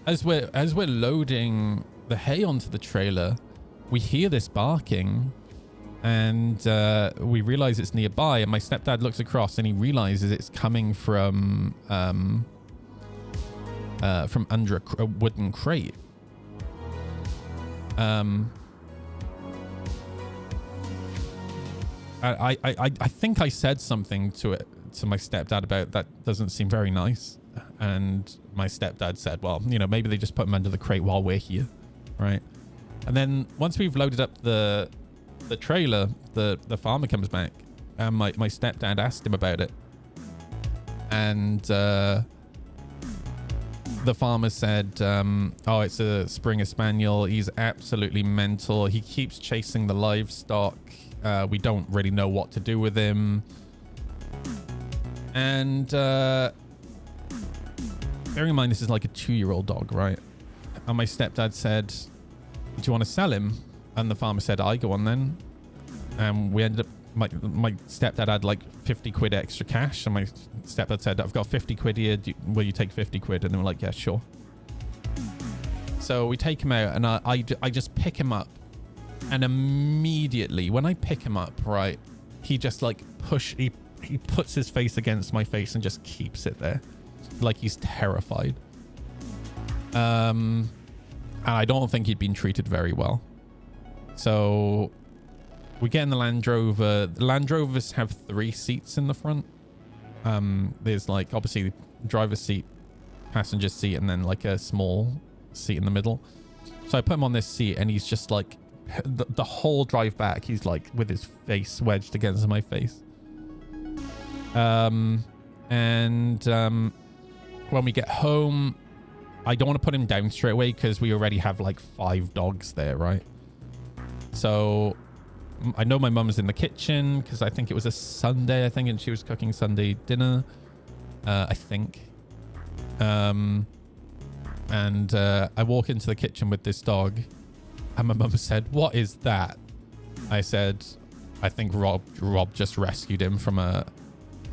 C: as we're loading the hay onto the trailer, we hear this barking, and we realize it's nearby. And my stepdad looks across, and he realizes it's coming from under a wooden crate. I think I said something to my stepdad about that doesn't seem very nice, and my stepdad said, well, maybe they just put him under the crate while we're here, right? And then once we've loaded up the trailer, the farmer comes back, and my stepdad asked him about it, and the farmer said, oh, it's a Springer Spaniel. He's absolutely mental. He keeps chasing the livestock. We don't really know what to do with him. And bearing in mind, this is like a 2-year-old dog, right? And my stepdad said, do you want to sell him? And the farmer said, I go on then. And we ended up, my stepdad had like 50 quid extra cash. And my stepdad said, I've got 50 quid here. Will you take 50 quid? And they were like, yeah, sure. So we take him out, and I just pick him up. And immediately when I pick him up, right, he just like he puts his face against my face and just keeps it there. Like he's terrified. And I don't think he'd been treated very well. So we get in the Land Rover. The Land Rovers have 3 seats in the front. There's like obviously driver's seat, passenger seat, and then like a small seat in the middle. So I put him on this seat, and he's just like, the whole drive back, he's like with his face wedged against my face. When we get home, I don't want to put him down straight away because we already have like 5 dogs there, right? So I know my mum's in the kitchen because I think it was a Sunday, and she was cooking Sunday dinner, I think. And I walk into the kitchen with this dog, and my mum said, "What is that?" I said, "I think Rob just rescued him from an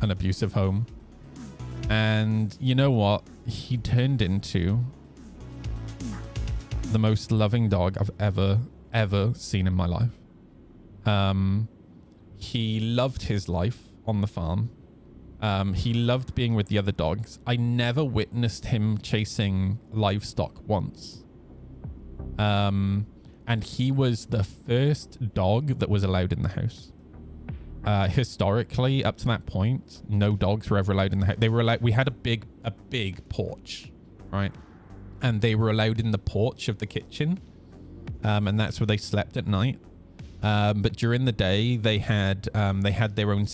C: abusive home." And you know what? He turned into the most loving dog I've ever seen in my life. He loved his life on the farm. He loved being with the other dogs. I never witnessed him chasing livestock once. And he was the first dog that was allowed in the house. Historically, up to that point, no dogs were ever allowed in the house. They were allowed. We had a big porch, right? And they were allowed in the porch of the kitchen, and that's where they slept at night. But during the day, they had their own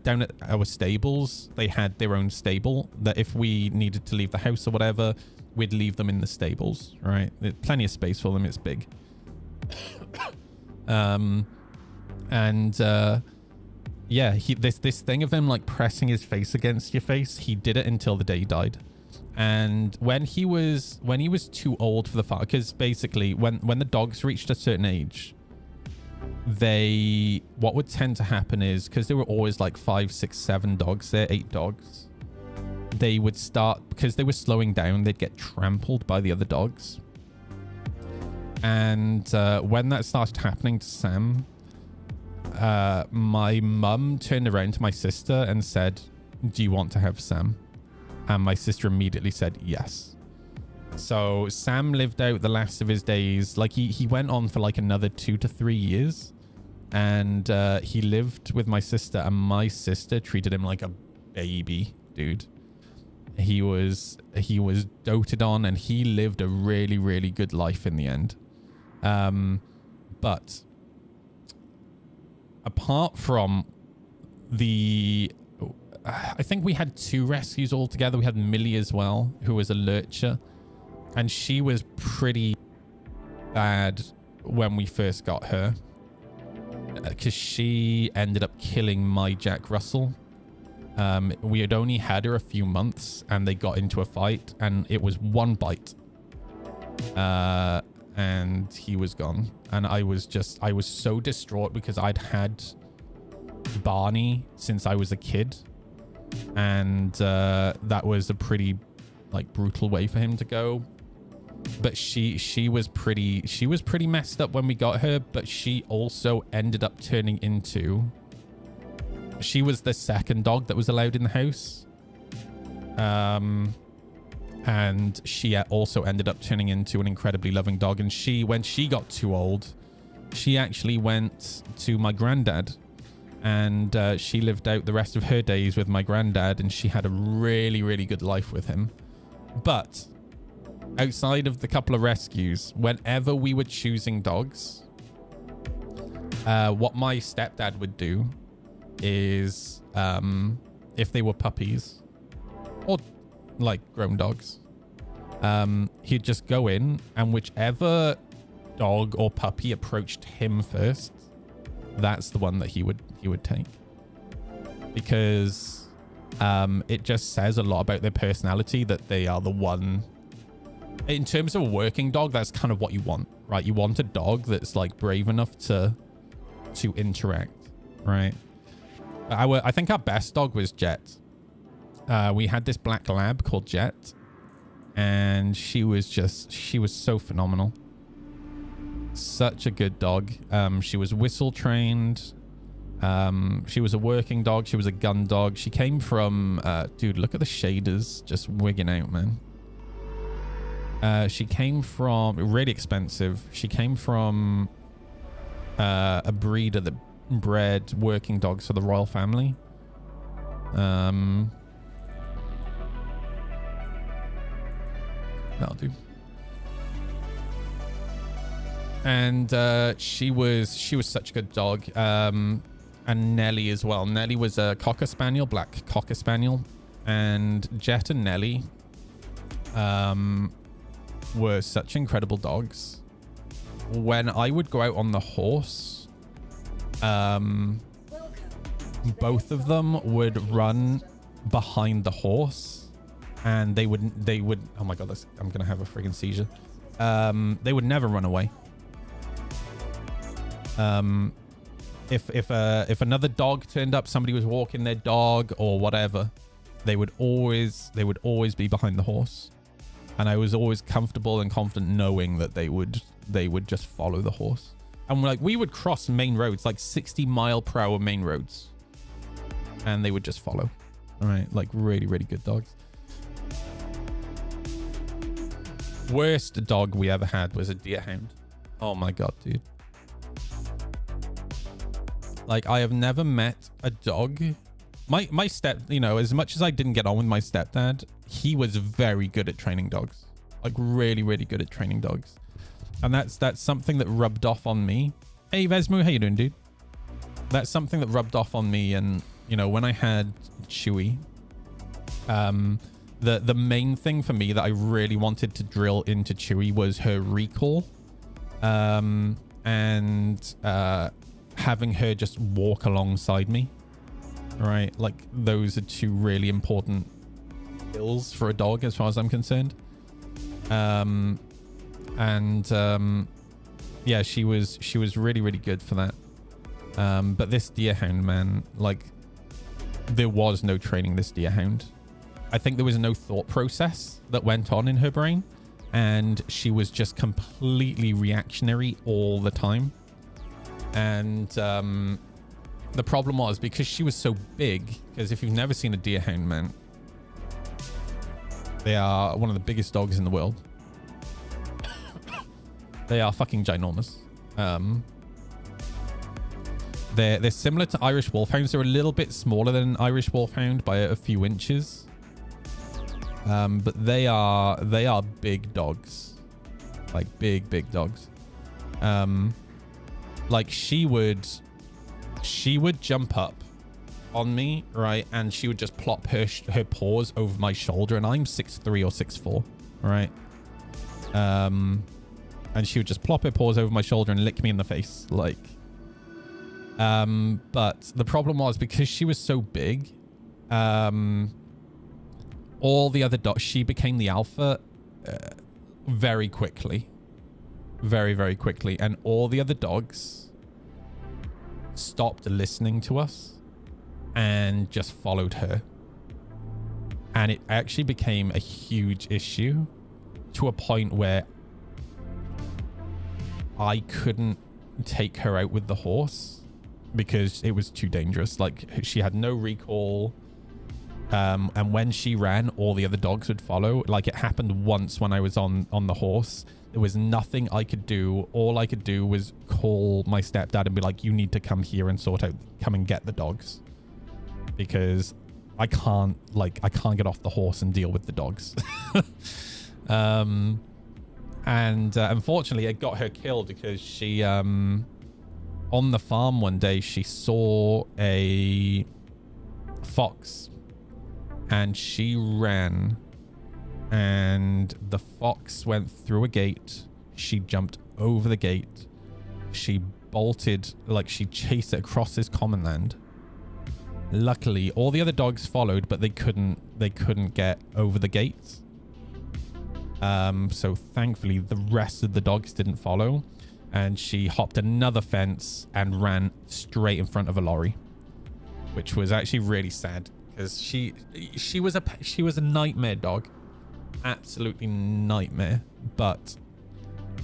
C: down at our stables. They had their own stable that if we needed to leave the house or whatever, we'd leave them in the stables. Right? There's plenty of space for them. It's big. Yeah, this thing of him like pressing his face against your face, he did it until the day he died. And when he was too old for the farm, because basically when the dogs reached a certain age, what would tend to happen is, because there were always like 5, 6, 7 dogs there, 8 dogs, they would start, because they were slowing down, they'd get trampled by the other dogs. And when that started happening to Sam, my mum turned around to my sister and said, "Do you want to have Sam?" And my sister immediately said yes. So Sam lived out the last of his days. Like he went on for like another 2 to 3 years, and he lived with my sister, and my sister treated him like a baby, dude. He was doted on, and he lived a really, really good life in the end. But apart from I think we had 2 rescues altogether. We had Millie as well, who was a lurcher, and she was pretty bad when we first got her, because she ended up killing my Jack Russell. We had only had her a few months, and they got into a fight, and it was 1 bite, and he was gone. And I was so distraught because I'd had Barney since I was a kid, and that was a pretty like brutal way for him to go. But she was pretty messed up when we got her, but she also ended up turning into, she was the second dog that was allowed in the house, and she also ended up turning into an incredibly loving dog. And when she got too old, she actually went to my granddad, and she lived out the rest of her days with my granddad, and she had a really, really good life with him. But outside of the couple of rescues, whenever we were choosing dogs, what my stepdad would do is, if they were puppies or like grown dogs, he'd just go in, and whichever dog or puppy approached him first, that's the one that he would take, because it just says a lot about their personality that they are the one. In terms of a working dog, that's kind of what you want, right? You want a dog that's like brave enough to interact, right? I think our best dog was Jet. We had this black lab called Jet, and she was so phenomenal. Such a good dog. She was whistle trained. She was a working dog. She was a gun dog. She came from, dude, look at the shaders just wigging out, man. She came from, really expensive. She came from a breeder that bred working dogs for the royal family. That'll do. And she was such a good dog. And Nellie as well. Nellie was a Cocker Spaniel, black Cocker Spaniel, and Jet and Nellie were such incredible dogs. when I would go out on the horse, both of them would run behind the horse, and they would oh my god, I'm gonna have a friggin' seizure. They would never run away. If another dog turned up, somebody was walking their dog or whatever, they would always be behind the horse, and I was always comfortable and confident knowing that they would just follow the horse. And like we would cross main roads, like 60-mile-per-hour main roads, and they would just follow. All right, like really, really good dogs. Worst dog we ever had was a deerhound. Oh my god, dude. Like, I have never met a dog. My you know, as much as I didn't get on with my stepdad, he was very good at training dogs. Like really, really good at training dogs. And that's something that rubbed off on me. Hey Vesmu, how you doing, dude? That's something that rubbed off on me. And you know, when I had Chewy, the main thing for me that I really wanted to drill into Chewy was her recall, and having her just walk alongside me. Right, like those are two really important skills for a dog as far as I'm concerned. Yeah, she was really, really good for that. But this deerhound, man, like there was no training this deerhound. I think there was no thought process that went on in her brain, and she was just completely reactionary all the time. And the problem was, because she was so big, because if you've never seen a deerhound, man, they are one of the biggest dogs in the world. They are fucking ginormous. They're similar to Irish Wolfhounds. They're a little bit smaller than Irish Wolfhound by a few inches. But they are big dogs. Like big dogs. Like she would jump up on me, right? And she would just plop her paws over my shoulder, and I'm 6'3" or 6'4", right? And she would just plop her paws over my shoulder and lick me in the face, like. But the problem was, because she was so big, all the other dogs, she became the alpha very quickly. Very, very quickly. And all the other dogs stopped listening to us and just followed her. And it actually became a huge issue, to a point where I couldn't take her out with the horse because it was too dangerous. Like, she had no recall. And when she ran, all the other dogs would follow. Like, it happened once when I was on the horse. There was nothing I could do. All I could do was call my stepdad and be like, you need to come here and come and get the dogs. Because I can't get off the horse and deal with the dogs. Unfortunately, it got her killed because she, on the farm one day, she saw a fox. And she ran, and the fox went through a gate. She jumped over the gate. She bolted, like she chased it across this common land. Luckily, all the other dogs followed, but they couldn't get over the gate. So thankfully, the rest of the dogs didn't follow, and she hopped another fence and ran straight in front of a lorry, which was actually really sad. Because she was a nightmare dog, absolutely nightmare. But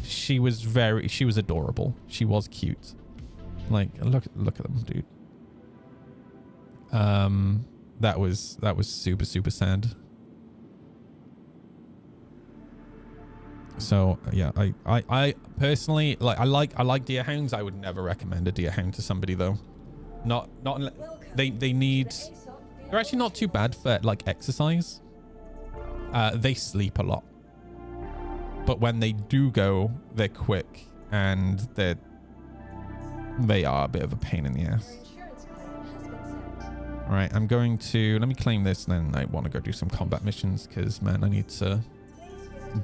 C: she was adorable. She was cute. Like, look at them, dude. That was super, super sad. So yeah, I personally like I like deerhounds. I would never recommend a deerhound to somebody though. Not they need. They're actually not too bad for like exercise. They sleep a lot, but when they do go, they're quick, and they are a bit of a pain in the ass. All right, I'm going to, let me claim this, then I want to go do some combat missions, because man, I need to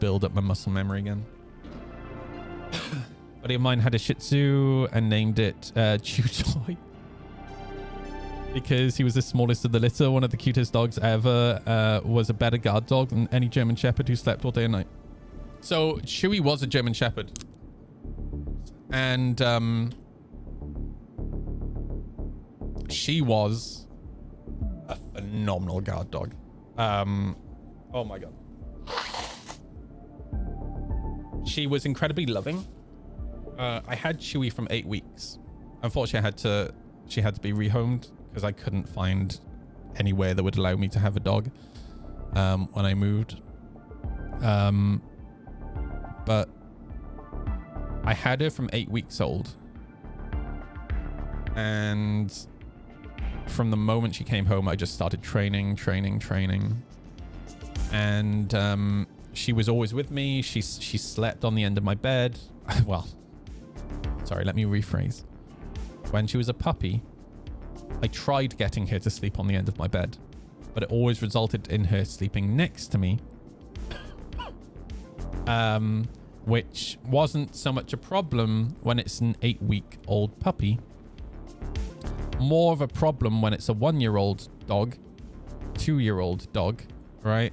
C: build up my muscle memory again. buddy of mine had a Shih Tzu and named it Chew Toy because he was the smallest of the litter. One of the cutest dogs ever. Was a better guard dog than any German Shepherd who slept all day and night. So Chewy was a German Shepherd, and she was a phenomenal guard dog. Oh my god, she was incredibly loving. I had Chewy from 8 weeks. Unfortunately, she had to be rehomed because I couldn't find anywhere that would allow me to have a dog when I moved. But I had her from 8 weeks old, and from the moment she came home, I just started training, and she was always with me. She slept on the end of my bed. Well, sorry, let me rephrase. When she was a puppy, I tried getting her to sleep on the end of my bed, but it always resulted in her sleeping next to me, which wasn't so much a problem when it's an 8-week-old puppy. More of a problem when it's a 1-year-old dog, 2-year-old dog, right?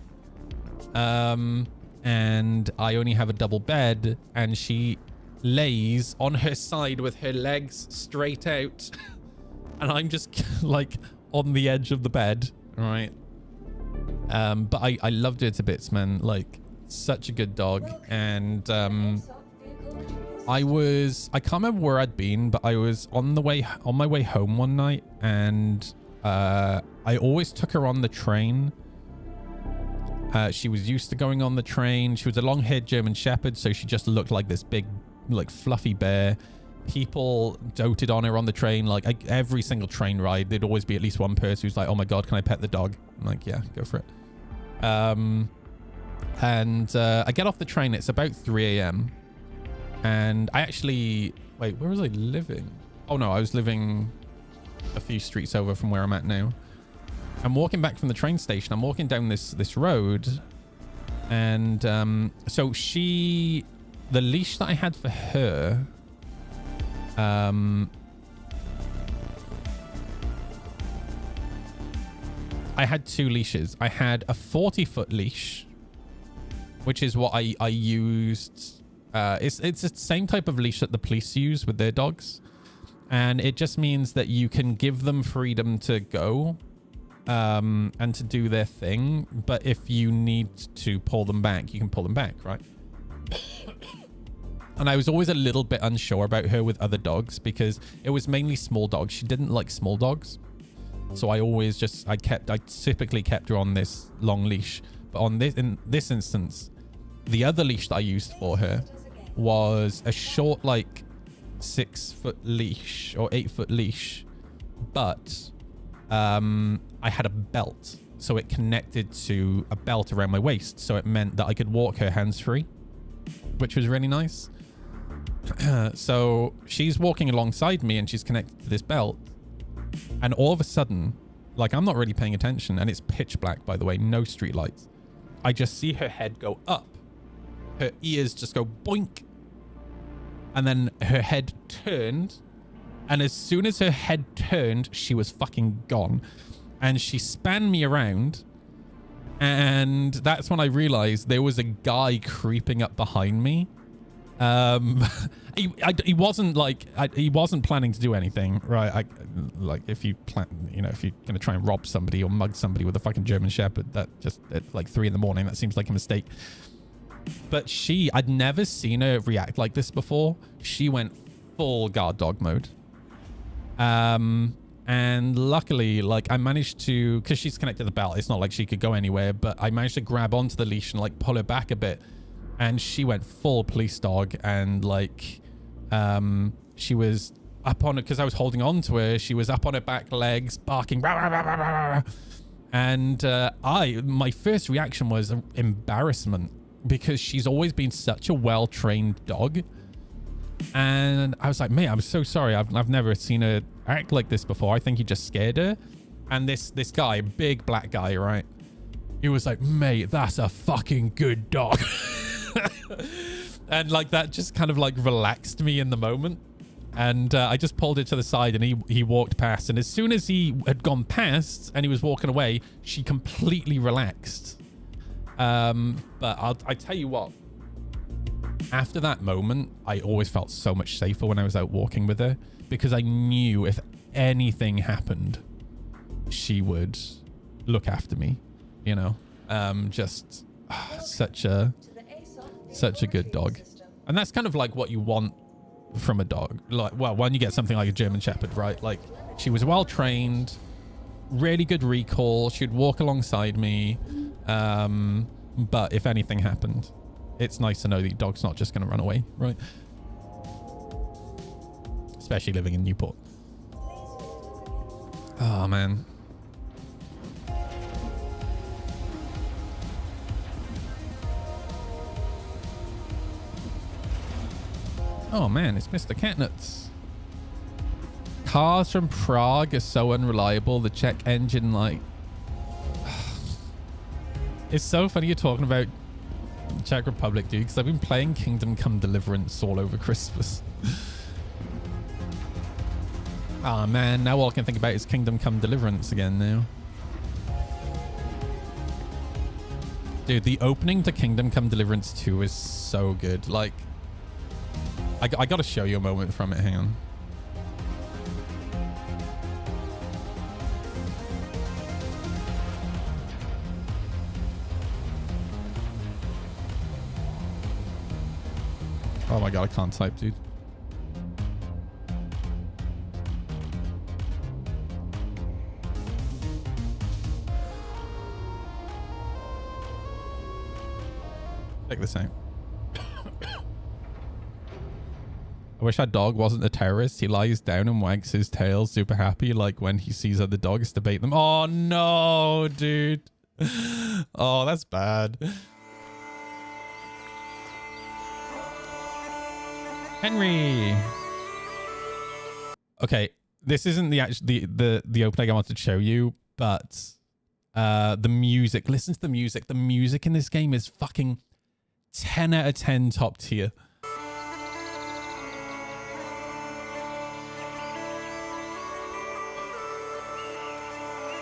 C: And I only have a double bed, and she lays on her side with her legs straight out, and I'm just like on the edge of the bed, right? But I loved her to bits, man. Like, such a good dog. And I can't remember where I'd been, but I was on my way home one night, and I always took her on the train. She was used to going on the train. She was a long-haired German Shepherd, so she just looked like this big, like, fluffy bear. People doted on her on the train. Like, every single train ride, there'd always be at least one person who's like, oh my god, can I pet the dog? I'm like, yeah, go for it. And I get off the train. It's about 3 a.m. And I actually... Wait, where was I living? Oh no, I was living a few streets over from where I'm at now. I'm walking back from the train station. I'm walking down this road. And so the leash that I had for her... I had 2 leashes. I had a 40-foot leash, which is what I used. It's the same type of leash that the police use with their dogs. And it just means that you can give them freedom to go and to do their thing. But if you need to pull them back, you can pull them back, right? And I was always a little bit unsure about her with other dogs because it was mainly small dogs. She didn't like small dogs. So I typically kept her on this long leash. But in this instance, the other leash that I used for her was a short, like 6-foot leash or 8-foot leash. But I had a belt. So it connected to a belt around my waist. So it meant that I could walk her hands-free, which was really nice. So she's walking alongside me and she's connected to this belt. And all of a sudden, like, I'm not really paying attention, and it's pitch black, by the way, no street lights. I just see her head go up. Her ears just go boink. And then her head turned. And as soon as her head turned, she was fucking gone. And she span me around. And that's when I realized there was a guy creeping up behind me. He wasn't like, he wasn't planning to do anything, right? Like if you're gonna try and rob somebody or mug somebody with a fucking German Shepherd, that just at like 3 a.m, that seems like a mistake. But I'd never seen her react like this before. She went full guard dog mode. And luckily, like, I managed to, because she's connected to the belt, it's not like she could go anywhere, but I managed to grab onto the leash and like pull her back a bit. And she went full police dog, and like, she was up on it because I was holding on to her. She was up on her back legs, barking. Rah, rah, rah, rah, rah. And my first reaction was embarrassment because she's always been such a well-trained dog. And I was like, mate, I'm so sorry. I've never seen her act like this before. I think he just scared her. And this guy, big black guy, right? He was like, mate, that's a fucking good dog. And like that just kind of like relaxed me in the moment. And I just pulled it to the side and he walked past. And as soon as he had gone past and he was walking away, she completely relaxed. But I tell you what, after that moment, I always felt so much safer when I was out walking with her, because I knew if anything happened, she would look after me, you know. Just such a good dog. And that's kind of like what you want from a dog. Like, well, when you get something like a German Shepherd, right? Like, she was well trained, really good recall, she'd walk alongside me. But if anything happened, it's nice to know that your dog's not just going to run away, right? Especially living in Newport. Oh, man. Oh, man, it's Mr. Catnuts. Cars from Prague are so unreliable. The Czech engine, like... It's so funny you're talking about Czech Republic, dude, because I've been playing Kingdom Come Deliverance all over Christmas. Oh man, now all I can think about is Kingdom Come Deliverance again now. Dude, the opening to Kingdom Come Deliverance 2 is so good. Like, I gotta show you a moment from it. Hang on. Oh my god, I can't type, dude. Check this out. I wish our dog wasn't a terrorist. He lies down and wags his tail super happy, like when he sees other dogs debate them. Oh no, dude. Oh, that's bad. Henry. Okay, this isn't the opening I wanted to show you, but the music. Listen to the music. The music in this game is fucking 10 out of 10 top tier.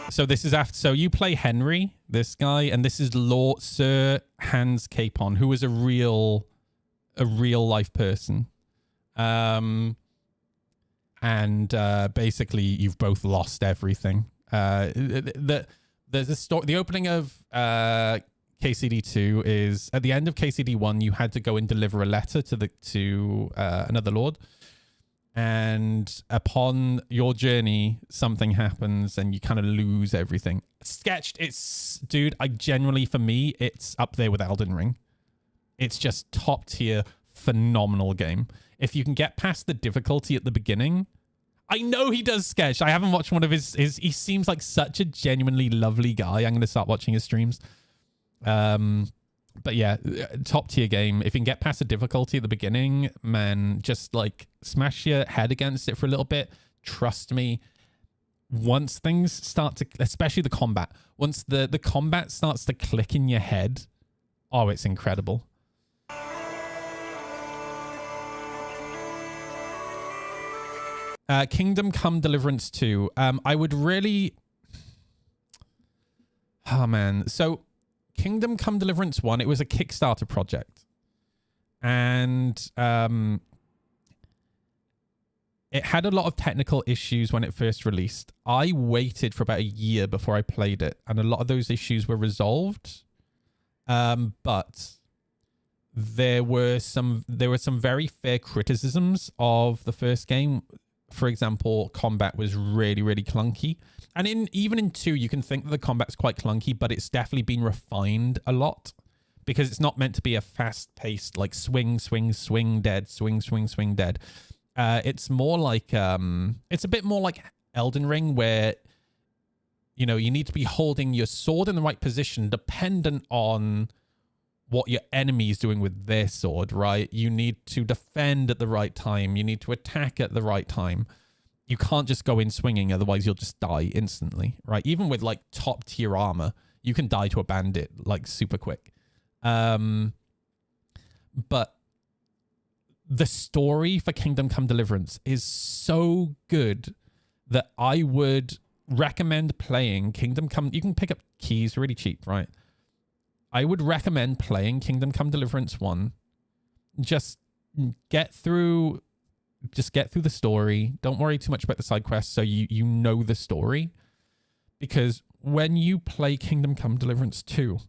C: So this is after. So you play Henry, this guy, and this is Lord Sir Hans Capon, who is a real life person. Basically you've both lost everything. There's a story. The opening of KCD2 is at the end of KCD1. You had to go and deliver a letter to another lord, and upon your journey, something happens and you kind of lose everything. Sketched. It's, dude, for me, it's up there with Elden Ring. It's just top tier, phenomenal game. If you can get past the difficulty at the beginning. I know he does sketch. I haven't watched one of his he seems like such a genuinely lovely guy. I'm going to start watching his streams. But yeah, top tier game. If you can get past the difficulty at the beginning, man, just like smash your head against it for a little bit. Trust me, once things start to, especially the combat, once the combat starts to click in your head, oh, it's incredible. Kingdom Come Deliverance 2. I would really... Oh, man. So, Kingdom Come Deliverance 1, it was a Kickstarter project. And it had a lot of technical issues when it first released. I waited for about a year before I played it, and a lot of those issues were resolved. But there were some very fair criticisms of the first game. For example, combat was really, really clunky. And even in 2, you can think that the combat's quite clunky, but it's definitely been refined a lot, because it's not meant to be a fast-paced, like, swing, swing, swing, dead, swing, swing, swing, dead. It's more like, it's a bit more like Elden Ring, where, you know, you need to be holding your sword in the right position, dependent on what your enemy is doing with their sword, right? You need to defend at the right time. You need to attack at the right time. You can't just go in swinging, otherwise you'll just die instantly, right? Even with like top tier armor, you can die to a bandit like super quick. But the story for Kingdom Come Deliverance is so good that I would recommend playing Kingdom Come. You can pick up keys really cheap, right? I would recommend playing Kingdom Come Deliverance 1. Just get through the story. Don't worry too much about the side quests, so you know the story. Because when you play Kingdom Come Deliverance 2,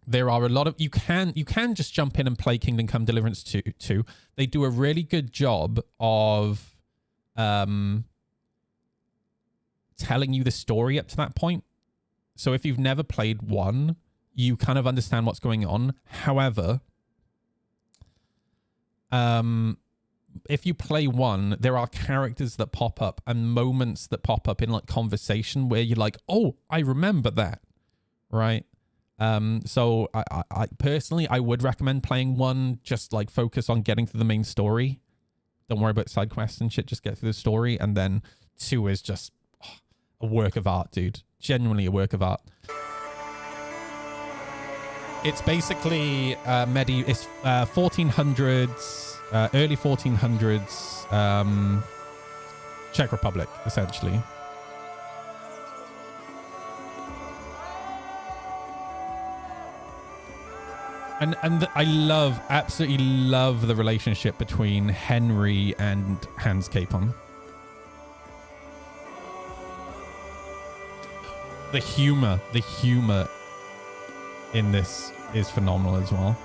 C: there are a lot of... You can just jump in and play Kingdom Come Deliverance 2. They do a really good job of telling you the story up to that point. So if you've never played 1, you kind of understand what's going on. However, if you play 1, there are characters that pop up and moments that pop up in like conversation where you're like, oh, I remember that, right? So I personally, I would recommend playing 1, just like focus on getting through the main story. Don't worry about side quests and shit, just get through the story. And then 2 is just a work of art, dude. Genuinely a work of art. It's basically it's 1400s, early 1400s, Czech Republic, essentially. And I absolutely love the relationship between Henry and Hans Capon. The humor in this is phenomenal as well.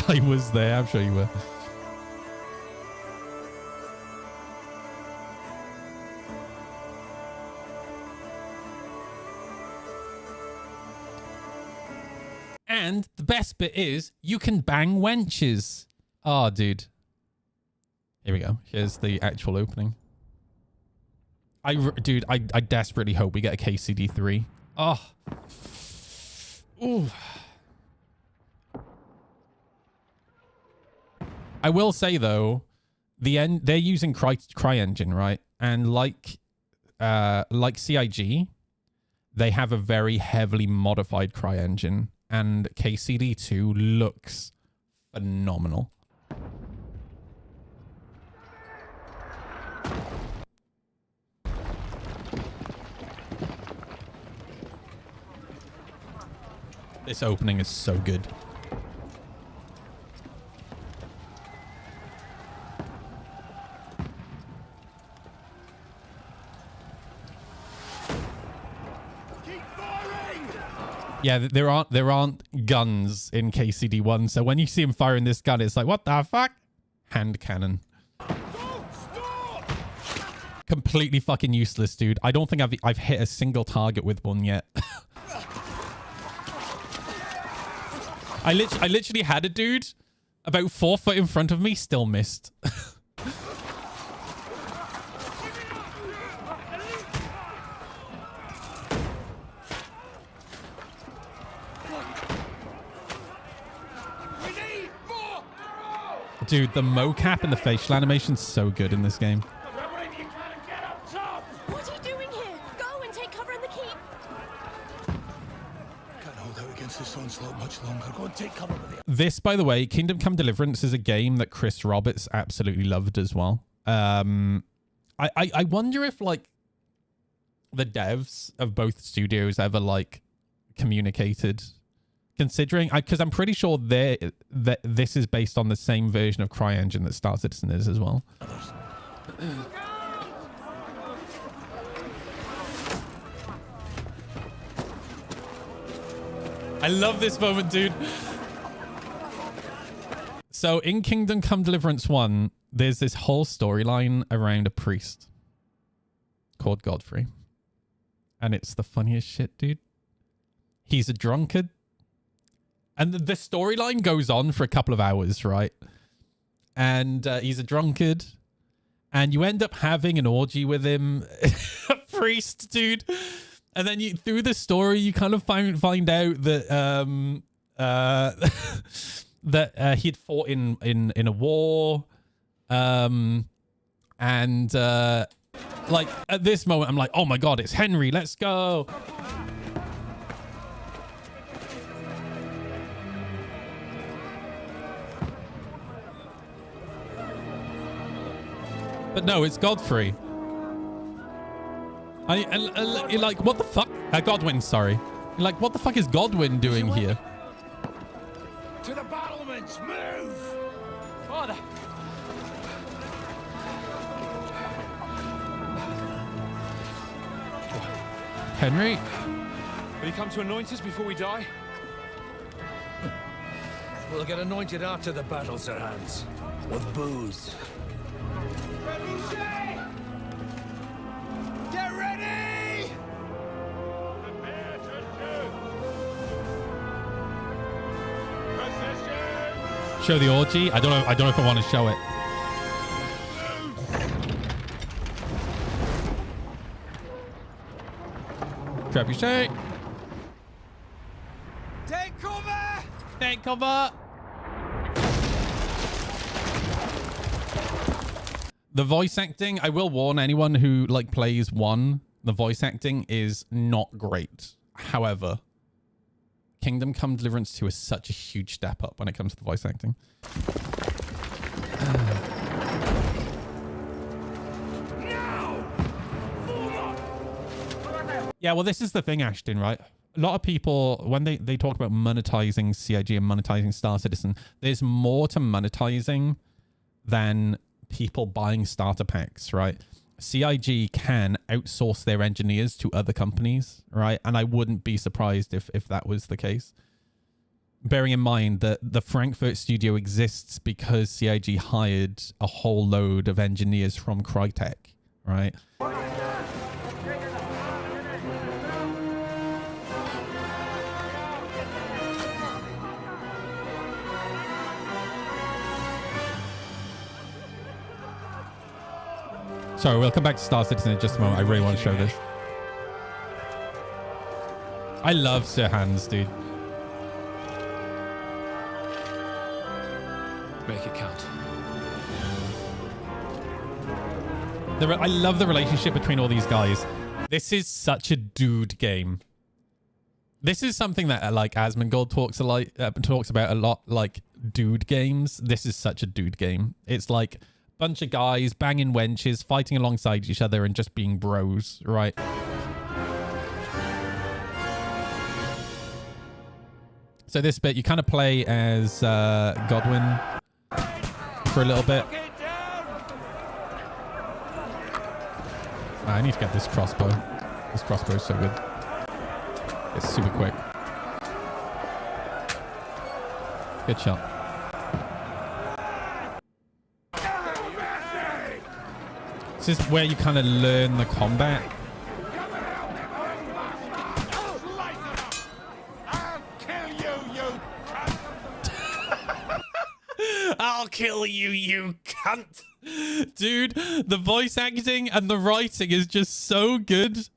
C: I was there, I'm sure you were. And the best bit is you can bang wenches. Oh, dude. Here we go. Here's the actual opening. Dude, I desperately hope we get a KCD3. Oh. Ooh. I will say though, they're using CryEngine, right? And like CIG, they have a very heavily modified CryEngine, and KCD2 looks phenomenal. This opening is so good. Yeah, there aren't guns in KCD1, so when you see him firing this gun, it's like, what the fuck? Hand cannon. Completely fucking useless, dude. I don't think I've hit a single target with one yet. I literally had a dude about 4 foot in front of me, still missed. Dude, the mocap and the facial animation's so good in this game.
G: What are you doing here? Go and take cover in the keep.
H: Can't hold out against this onslaught much longer. Go and take cover with it.
C: This, by the way, Kingdom Come Deliverance is a game that Chris Roberts absolutely loved as well. I wonder if like the devs of both studios ever like communicated. Considering, because I'm pretty sure that this is based on the same version of CryEngine that Star Citizen is as well. I love this moment, dude. So in Kingdom Come Deliverance 1, there's this whole storyline around a priest called Godfrey. And it's the funniest shit, dude. He's a drunkard. And the storyline goes on for a couple of hours, right? And he's a drunkard. And you end up having an orgy with him. A priest, dude. And then through the story, you kind of find out that that he'd fought in a war. And like at this moment, I'm like, oh my God, it's Henry. Let's go. But no, it's Godfrey. You're like, what the fuck? Godwin, sorry. You're like, what the fuck is Godwin doing here?
H: To the battlements, move! Father!
C: Henry?
A: Will you come to anoint us before we die?
H: We'll get anointed after the battle, Sir Hans. With booze. Get ready!
C: Show the orgy? I don't know if I want to show it. Trebuchet.
H: Take cover!
C: Take cover. The voice acting, I will warn anyone who like plays 1, the voice acting is not great. However, Kingdom Come Deliverance 2 is such a huge step up when it comes to the voice acting. Yeah, well, this is the thing, Ashton, right? A lot of people, when they talk about monetizing CIG and monetizing Star Citizen, there's more to monetizing than people buying starter packs, right? CIG can outsource their engineers to other companies, right? And I wouldn't be surprised if that was the case. Bearing in mind that the Frankfurt studio exists because CIG hired a whole load of engineers from Crytek, right? Sorry, we'll come back to Star Citizen in just a moment. I really want to show this. I love Sir Hans, dude.
A: Make it count.
C: I love the relationship between all these guys. This is such a dude game. This is something that like Asmongold talks about a lot, like dude games. This is such a dude game. It's like bunch of guys banging wenches, fighting alongside each other and just being bros, right? So this bit, you kind of play as Godwin for a little bit. I need to get this crossbow. This crossbow is so good. It's super quick. Good shot. This is where you kind of learn the combat. I'll kill you, you cunt. Dude, the voice acting and the writing is just so good.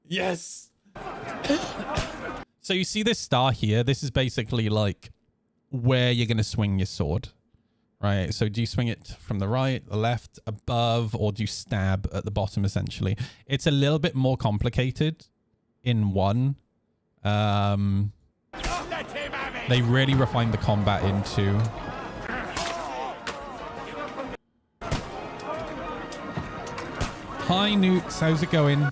C: Yes. So you see this star here? This is basically like where you're going to swing your sword. Right, so do you swing it from the right, the left, above, or do you stab at the bottom, essentially? It's a little bit more complicated in 1. They really refined the combat in 2. Hi, Nukes. How's it going?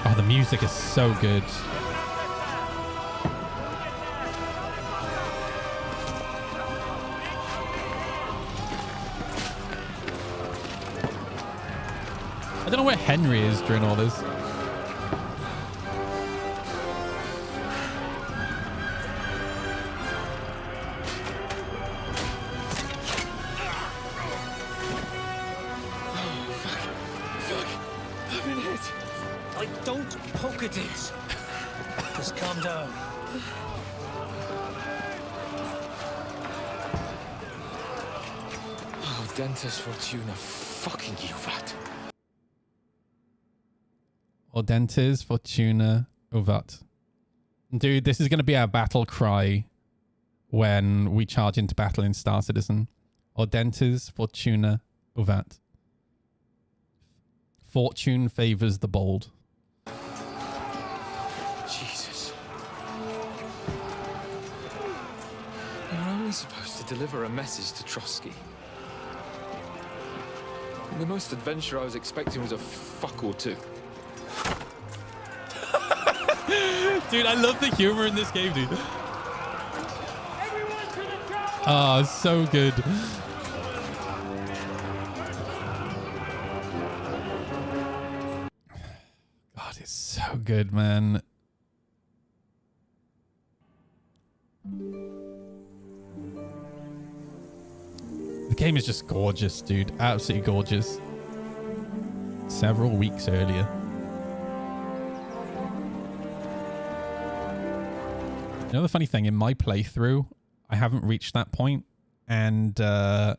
C: Oh, the music is so good. I don't know where Henry is during all this.
H: Poke at it. Just calm down.
F: Oh, Dentus Fortuna, fucking you, Vat.
C: Audentes Fortuna Uvat. Dude, this is going to be our battle cry when we charge into battle in Star Citizen. Audentes Fortuna Uvat. Fortune favors the bold.
F: Jesus. deliver a message to Trotsky. And the most adventure I was expecting was a fuck or two.
C: Dude, I love the humor in this game, dude. Oh, so good. God, it's so good, man. The game is just gorgeous, dude. Absolutely gorgeous. Several weeks earlier. You know the funny thing, in my playthrough, I haven't reached that point, and because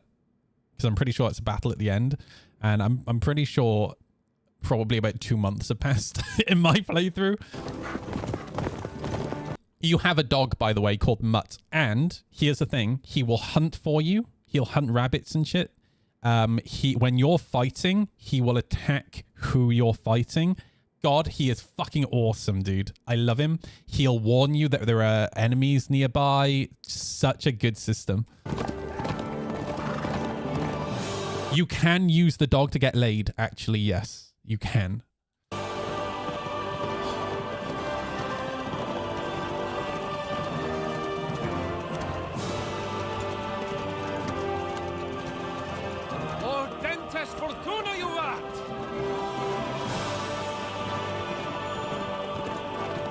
C: I'm pretty sure it's a battle at the end, and I'm pretty sure probably about 2 months have passed in my playthrough. You have a dog, by the way, called Mutt, and here's the thing: he will hunt for you. He'll hunt rabbits and shit. When you're fighting, he will attack who you're fighting. God, he is fucking awesome, dude. I love him. He'll warn you that there are enemies nearby. Such a good system. You can use the dog to get laid, actually, yes. You can.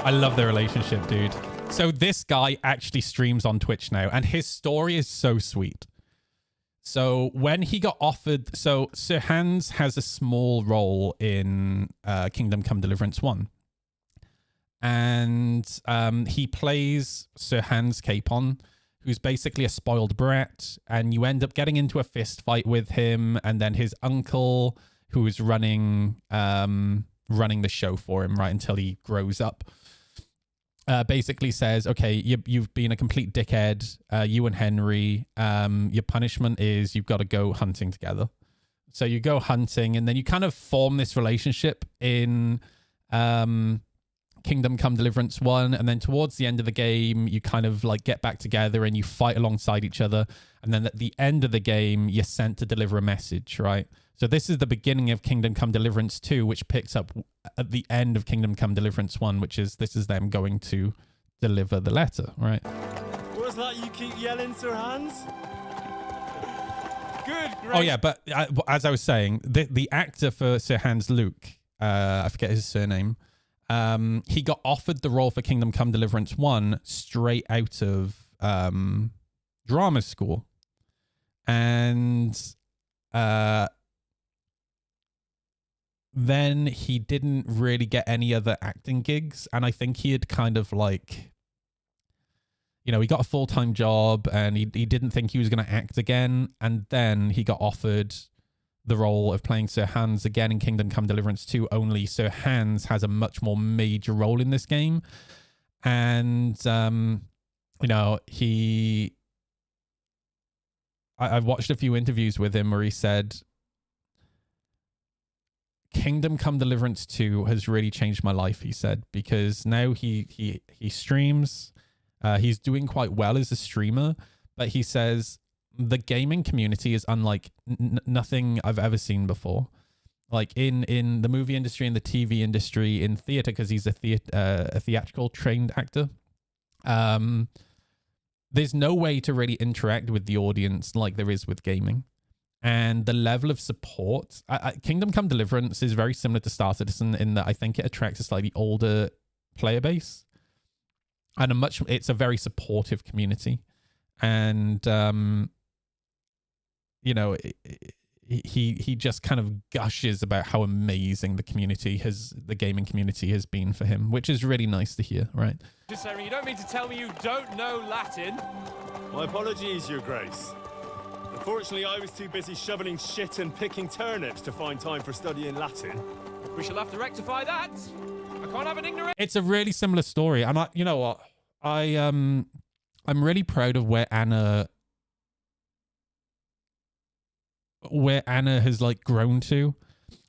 C: I love their relationship, dude. So this guy actually streams on Twitch now, and his story is so sweet. So when he got offered... So Sir Hans has a small role in Kingdom Come Deliverance 1. And he plays Sir Hans Capon, who's basically a spoiled brat. And you end up getting into a fist fight with him. And then his uncle, who is running the show for him, right, until he grows up, basically says, okay, you've been a complete dickhead, you and Henry. Your punishment is you've got to go hunting together. So you go hunting, and then you kind of form this relationship in Kingdom Come Deliverance 1. And then towards the end of the game, you kind of like get back together and you fight alongside each other. And then at the end of the game, you're sent to deliver a message, right? So this is the beginning of Kingdom Come Deliverance 2, which picks up at the end of Kingdom Come Deliverance 1, which is, this is them going to deliver the letter, right?
I: What's that you keep yelling, Sir Hans? Good, great.
C: Oh, yeah, but as I was saying, the actor for Sir Hans Luke, I forget his surname, he got offered the role for Kingdom Come Deliverance 1 straight out of drama school. And... then he didn't really get any other acting gigs. And I think he had kind of like, you know, he got a full-time job and he didn't think he was going to act again. And then he got offered the role of playing Sir Hans again in Kingdom Come Deliverance 2, only Sir Hans has a much more major role in this game. And, you know, I've watched a few interviews with him where he said, Kingdom Come Deliverance 2 has really changed my life, he said, because now he streams. He's doing quite well as a streamer, but he says the gaming community is unlike nothing I've ever seen before. Like in the movie industry, in the TV industry, in theater, because he's a theatrical trained actor. There's no way to really interact with the audience like there is with gaming. And the level of support, Kingdom Come Deliverance is very similar to Star Citizen in that I think it attracts a slightly older player base, and it's a very supportive community. And you know, he just kind of gushes about how amazing the gaming community has been for him, which is really nice to hear, right?
I: You don't mean to tell me you don't know Latin? My apologies, Your Grace. Unfortunately, I was too busy shoveling shit and picking turnips to find time for studying Latin. We shall have to rectify that. I can't have an ignorant... It's
C: a really similar story. And you know what? I'm really proud of where Anna has like grown to.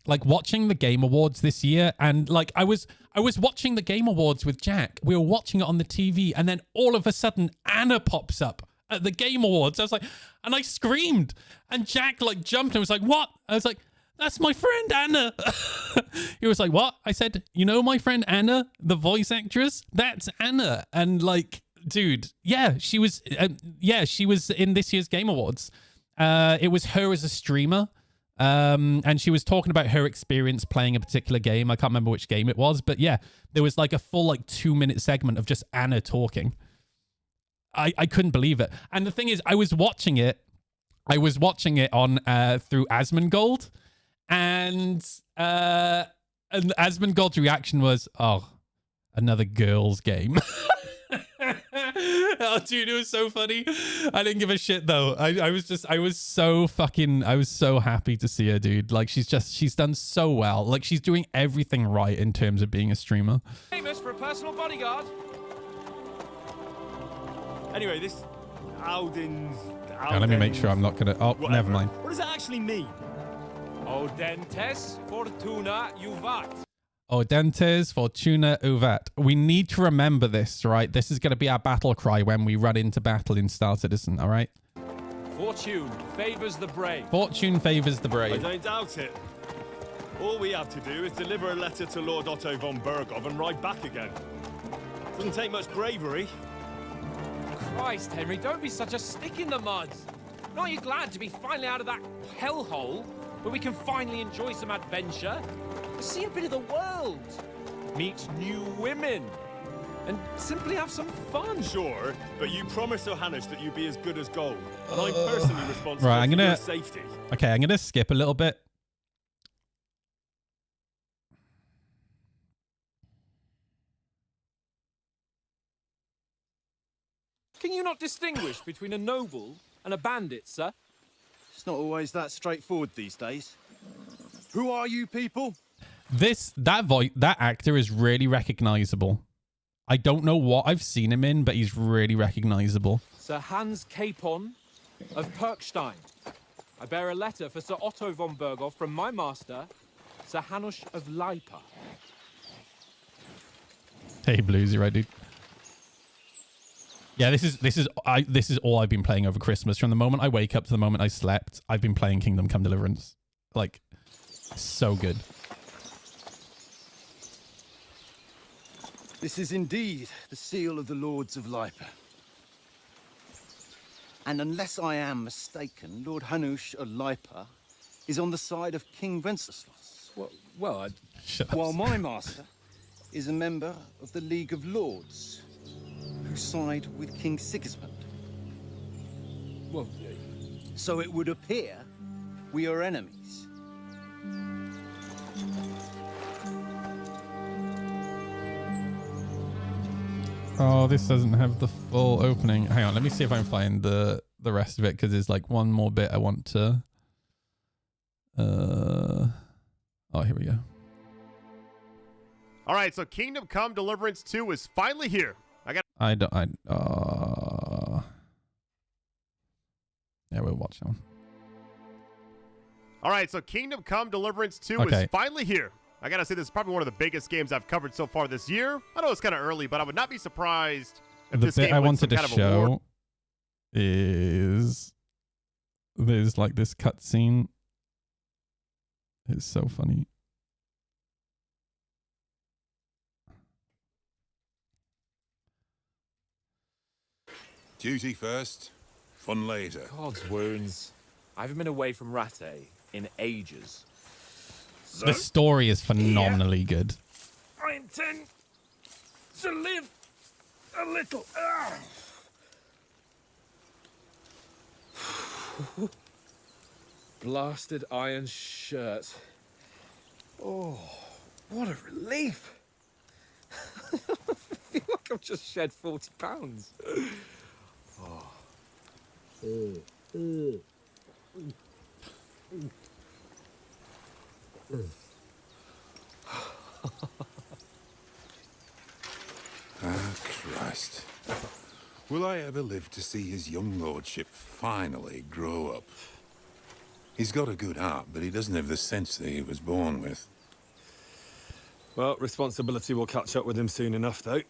C: Like watching the Game Awards this year, and like I was watching the Game Awards with Jack. We were watching it on the TV, and then all of a sudden Anna pops up at the Game Awards. I was like, and I screamed, and Jack like jumped and was like, what? I was like, that's my friend Anna. He was like, what? I said, you know my friend Anna, the voice actress? That's Anna. And like, dude, yeah, she was in this year's Game Awards. It was her as a streamer. And she was talking about her experience playing a particular game. I can't remember which game it was, but yeah, there was like a full like 2-minute segment of just Anna talking. I couldn't believe it. And the thing is, I was watching it on through Asmongold, and Asmongold's reaction was, "Oh, another girls' game." Oh, dude, it was so funny. I didn't give a shit though. I was so happy to see her, dude. Like she's done so well. Like she's doing everything right in terms of being a streamer.
I: Famous for a personal bodyguard. Anyway, this Aldens.
C: Let me make sure I'm not gonna. Oh,
I: whatever.
C: never mind.
I: What does that actually mean? Audentes Fortuna Juvat.
C: Audentes Fortuna Uvat. We need to remember this, right? This is going to be our battle cry when we run into battle in Star Citizen, all right?
I: Fortune favors the brave.
C: Fortune favors the brave.
I: I don't doubt it. All we have to do is deliver a letter to Lord Otto von Berghoff and ride back again. Doesn't take much bravery.
J: Christ, Henry, don't be such a stick in the mud. Aren't you glad to be finally out of that hellhole where we can finally enjoy some adventure? See a bit of the world, meet new women, and simply have some fun.
I: Sure, but you promised Johannes that you'd be as good as gold, and I'm personally responsible
C: right,
I: for your safety.
C: Okay, I'm gonna skip a little bit.
J: Can you not distinguish between a noble and a bandit, sir?
K: It's not always that straightforward these days. Who are you people?
C: That actor is really recognizable. I don't know what I've seen him in, but he's really recognizable.
J: Sir Hans Capon of Perkstein. I bear a letter for Sir Otto von Berghoff from my master, Sir Hanush of Leipa.
C: Hey, Bluesy, right, dude? Yeah, this is all I've been playing over Christmas. From the moment I wake up to the moment I slept, I've been playing Kingdom Come Deliverance. Like, so good.
K: This is indeed the seal of the Lords of Leipa. And unless I am mistaken, Lord Hanush of Leipa is on the side of King Wenceslas. While my master is a member of the League of Lords, who side with King Sigismund. So it would appear we are enemies.
C: Oh, this doesn't have the full opening. Hang on, let me see if I can find the rest of it, because there's like one more bit I want to... Oh, here we go.
L: All right, so Kingdom Come Deliverance 2 is finally here.
C: Yeah, we'll watch that one.
L: All right, so Kingdom Come Deliverance 2
C: Okay.
L: is finally here. I gotta say, this is probably one of the biggest games I've covered so far this year. I know it's kind of early, but I would not be surprised if
C: The
L: this
C: bit
L: game
C: I
L: wins
C: wanted
L: some
C: to
L: kind of award.
C: show is there's like this cutscene. It's so funny.
M: Duty first, fun later.
J: God's wounds. I haven't been away from Rattay in ages.
C: The story is phenomenally good.
J: I intend to live a little. Blasted iron shirt. Oh, what a relief. I feel like I've just shed 40 pounds.
M: Ah, Christ. Will I ever live to see his young lordship finally grow up? He's got a good heart, but he doesn't have the sense that he was born with.
I: Well, responsibility will catch up with him soon enough, though.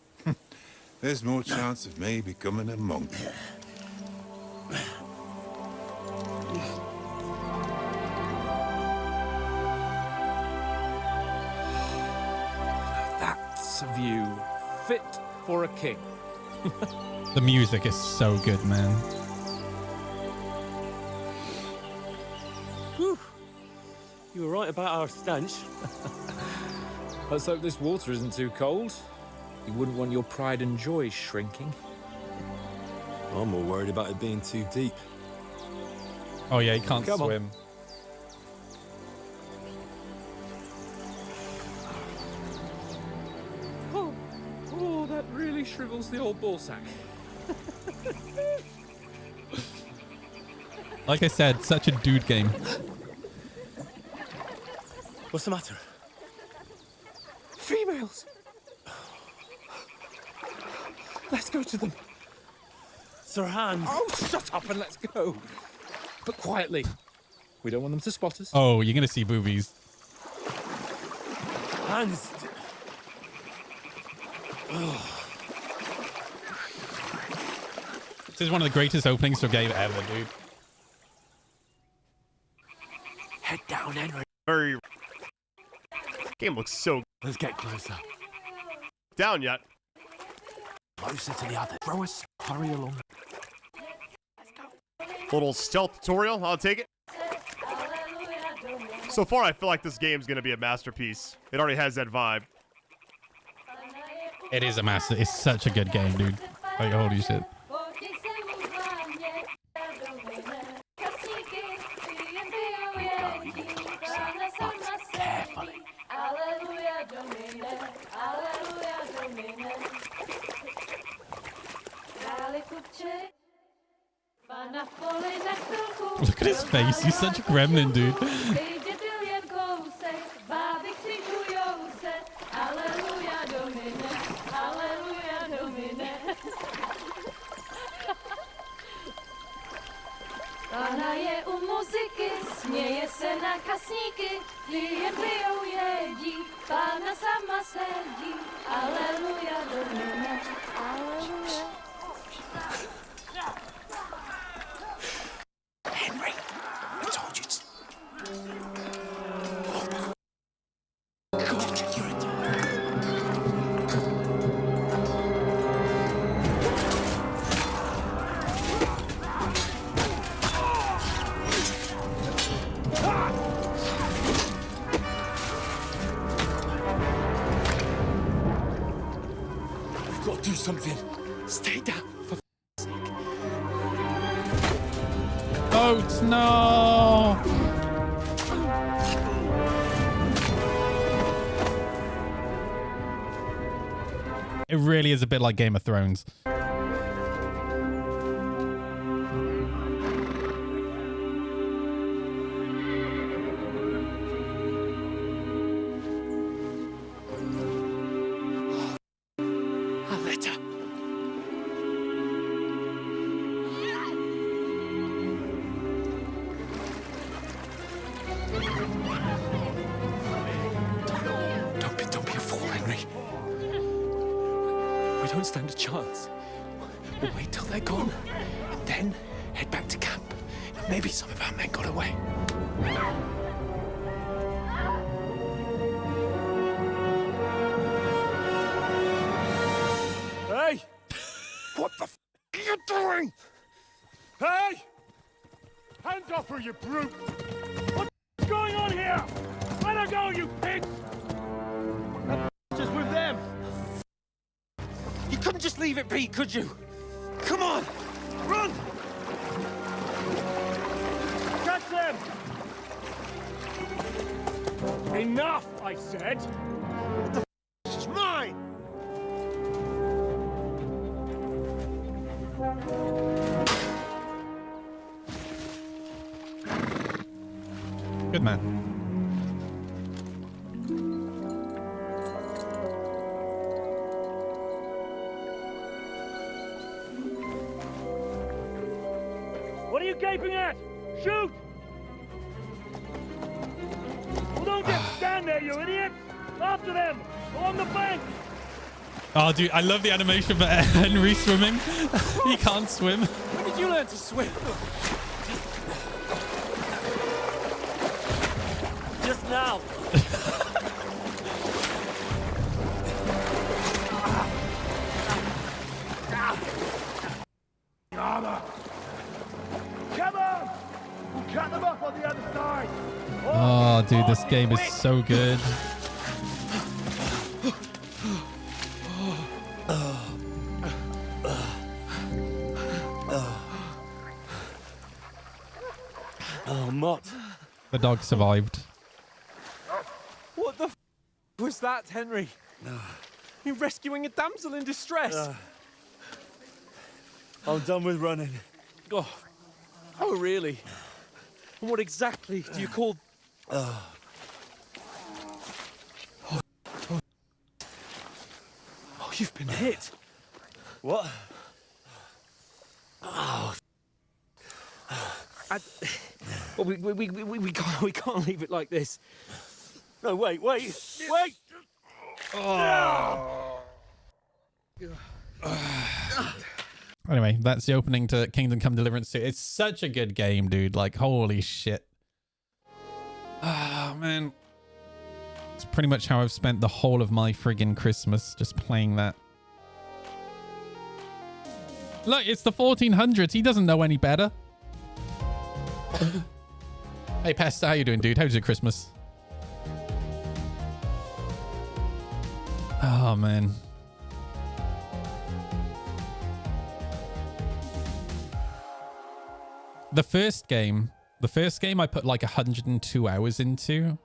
M: There's more chance of me becoming a monk.
J: glorious view, fit for a king.
C: The music is so good, man.
J: Whew. You were right about our stench. Let's hope this water isn't too cold. You wouldn't want your pride and joy shrinking.
F: I'm more worried about it being too deep.
C: Oh yeah, he can't
J: Come on.
C: swim.
J: Oh, that really shrivels the old ballsack.
C: Like I said, such a dude game.
J: What's the matter? Females! Let's go to them. Sir Hans. Oh, shut up and let's go. But quietly. We don't want them to spot us.
C: Oh, you're gonna see boobies.
J: Hans.
C: This is one of the greatest openings to a game ever, dude.
J: Head down, Henry.
L: Very. Game looks so.
J: Let's get closer.
L: Down yet?
J: Closer to the other. Throw us. Hurry along.
L: Little stealth tutorial. I'll take it. So far, I feel like this game's gonna be a masterpiece. It already has that vibe.
C: It is a master. It's such a good game, dude. Like, holy shit. Look at his face. He's such a gremlin, dude.
G: Pána je u muziky, směje se na kasníky, jen pijou jedí, Pána sama sedí, aleluja, domine, aleluja.
J: Henry, I told you. God, you're a... We've got to do something. Stay down, for sake.
C: Boats, no! It really is a bit like Game of Thrones.
J: Don't be a fool, Henry. We don't stand a chance. We'll wait till they're gone, and then head back to camp. Maybe some of our men got away.
I: Hey! What the f are you doing? Hey! Hands off her, you brute! What's going on here? Let her go, you pigs! That is with them!
J: You couldn't just leave it be, could you? Come on!
I: Run! Catch them! Enough, I said! What the f is mine?
C: Good man.
I: What are you gaping at? Shoot! Well, don't just stand there, you idiot! After them! Along the bank!
C: Oh, dude, I love the animation for Henry swimming. He can't swim.
J: When did you learn to swim?
I: Just now!
D: We'll cut them off on the other side.
C: Oh, dude, this game is so good.
J: Oh, Mott.
C: The dog survived.
J: What the was that, Henry? You rescuing a damsel in distress?
I: I'm done with running.
J: Oh, really? And what exactly do you call... Oh, you've been hit.
I: What?
J: Oh. Well, we can't leave it like this.
I: No, wait.
J: Oh.
C: Anyway, that's the opening to Kingdom Come Deliverance 2. It's such a good game, dude. Like, holy shit. Oh, man. It's pretty much how I've spent the whole of my friggin' Christmas, just playing that. Look, it's the 1400s. He doesn't know any better. Hey, Pesta, how you doing, dude? How's your Christmas? Oh, man. The first game I put like 102 hours into.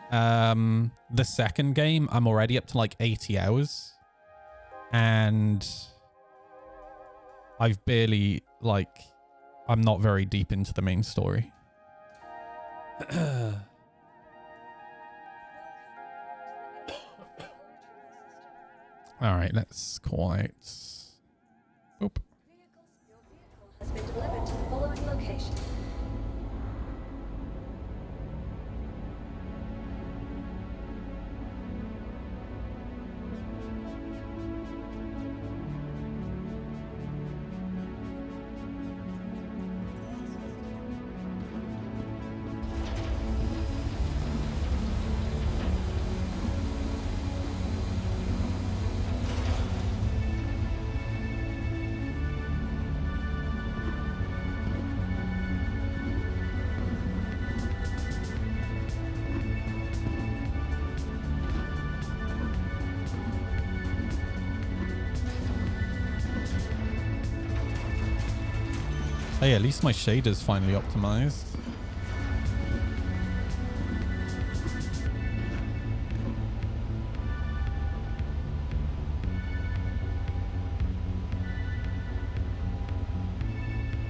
C: The second game, I'm already up to like 80 hours. And I've barely, like, I'm not very deep into the main story. All right, let's quiet. Oop.
G: Has been delivered to the following location.
C: Hey, at least my shader's finally optimized.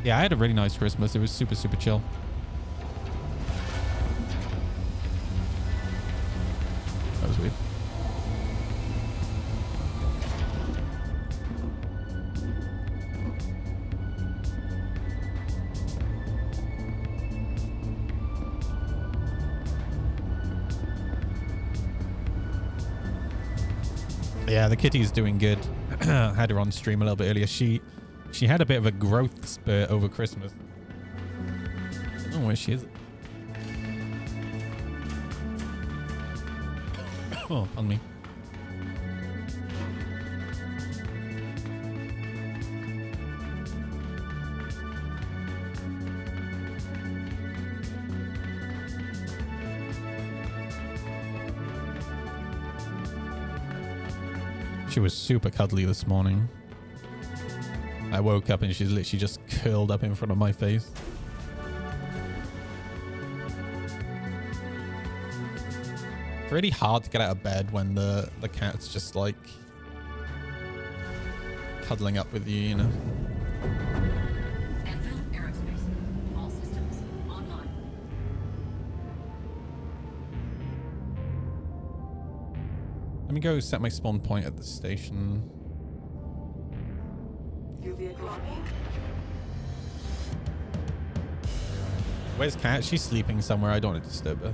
C: Yeah, I had a really nice Christmas. It was super, super chill. That was weird. Yeah, the kitty's doing good. I had her on stream a little bit earlier. She had a bit of a growth spurt over Christmas. I don't know where she is. Oh, on me. She was super cuddly this morning. I woke up and she's literally just curled up in front of my face. It's really hard to get out of bed when the cat's just like cuddling up with you, you know.
N: All systems online.
C: Let me go set my spawn point at the station. Where's Kat? She's sleeping somewhere. I don't want to disturb her.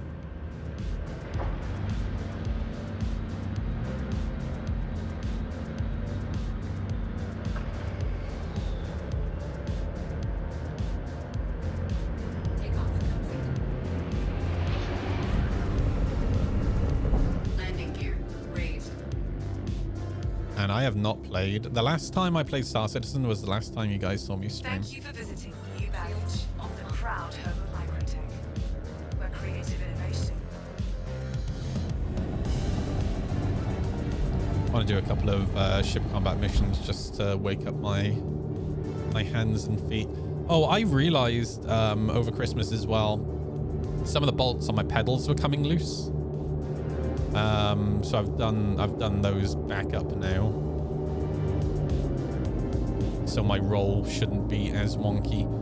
N: Landing gear raised.
C: And I have not played. The last time I played Star Citizen was the last time you guys saw me stream.
N: Thank you for visiting New Badge of the proud home of
C: want to do a couple of ship combat missions just to wake up my hands and feet. Oh, I realized over Christmas as well, some of the bolts on my pedals were coming loose. So I've done those back up now. So my roll shouldn't be as wonky.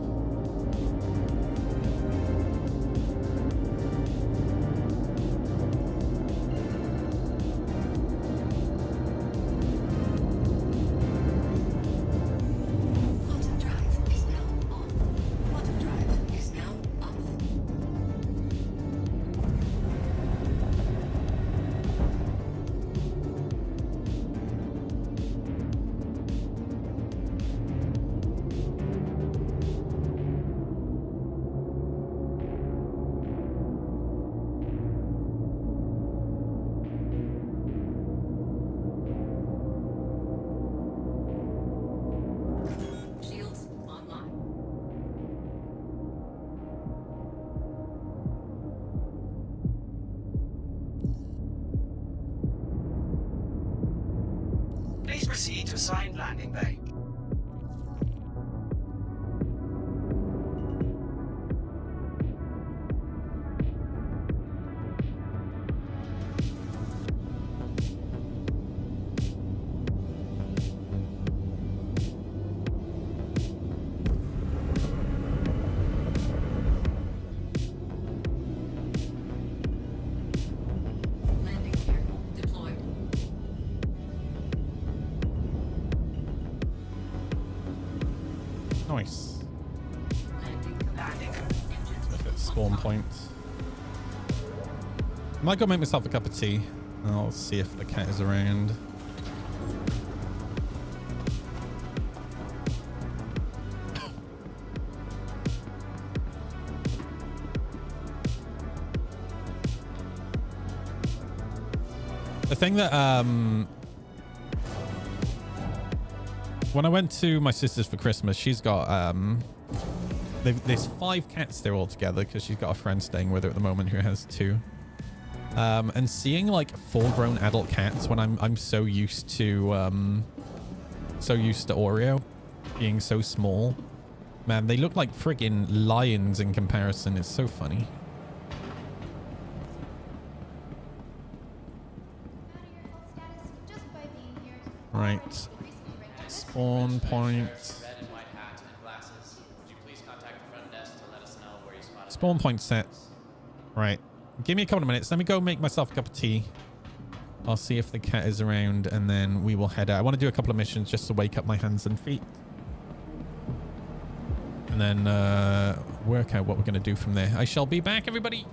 O: Please proceed to assigned landing bay.
C: Nice. Look at spawn point. I might go make myself a cup of tea. I'll see if the cat is around. The thing that when I went to my sister's for Christmas, she's got there's 5 cats there all together because she's got a friend staying with her at the moment who has 2. And seeing like full-grown adult cats when I'm so used to Oreo being so small, man, they look like friggin' lions in comparison. It's so funny. Right. Spawn point. Spawn point set. Right. Give me a couple of minutes. Let me go make myself a cup of tea. I'll see if the cat is around and then we will head out. I want to do a couple of missions just to wake up my hands and feet. And then work out what we're going to do from there. I shall be back, everybody.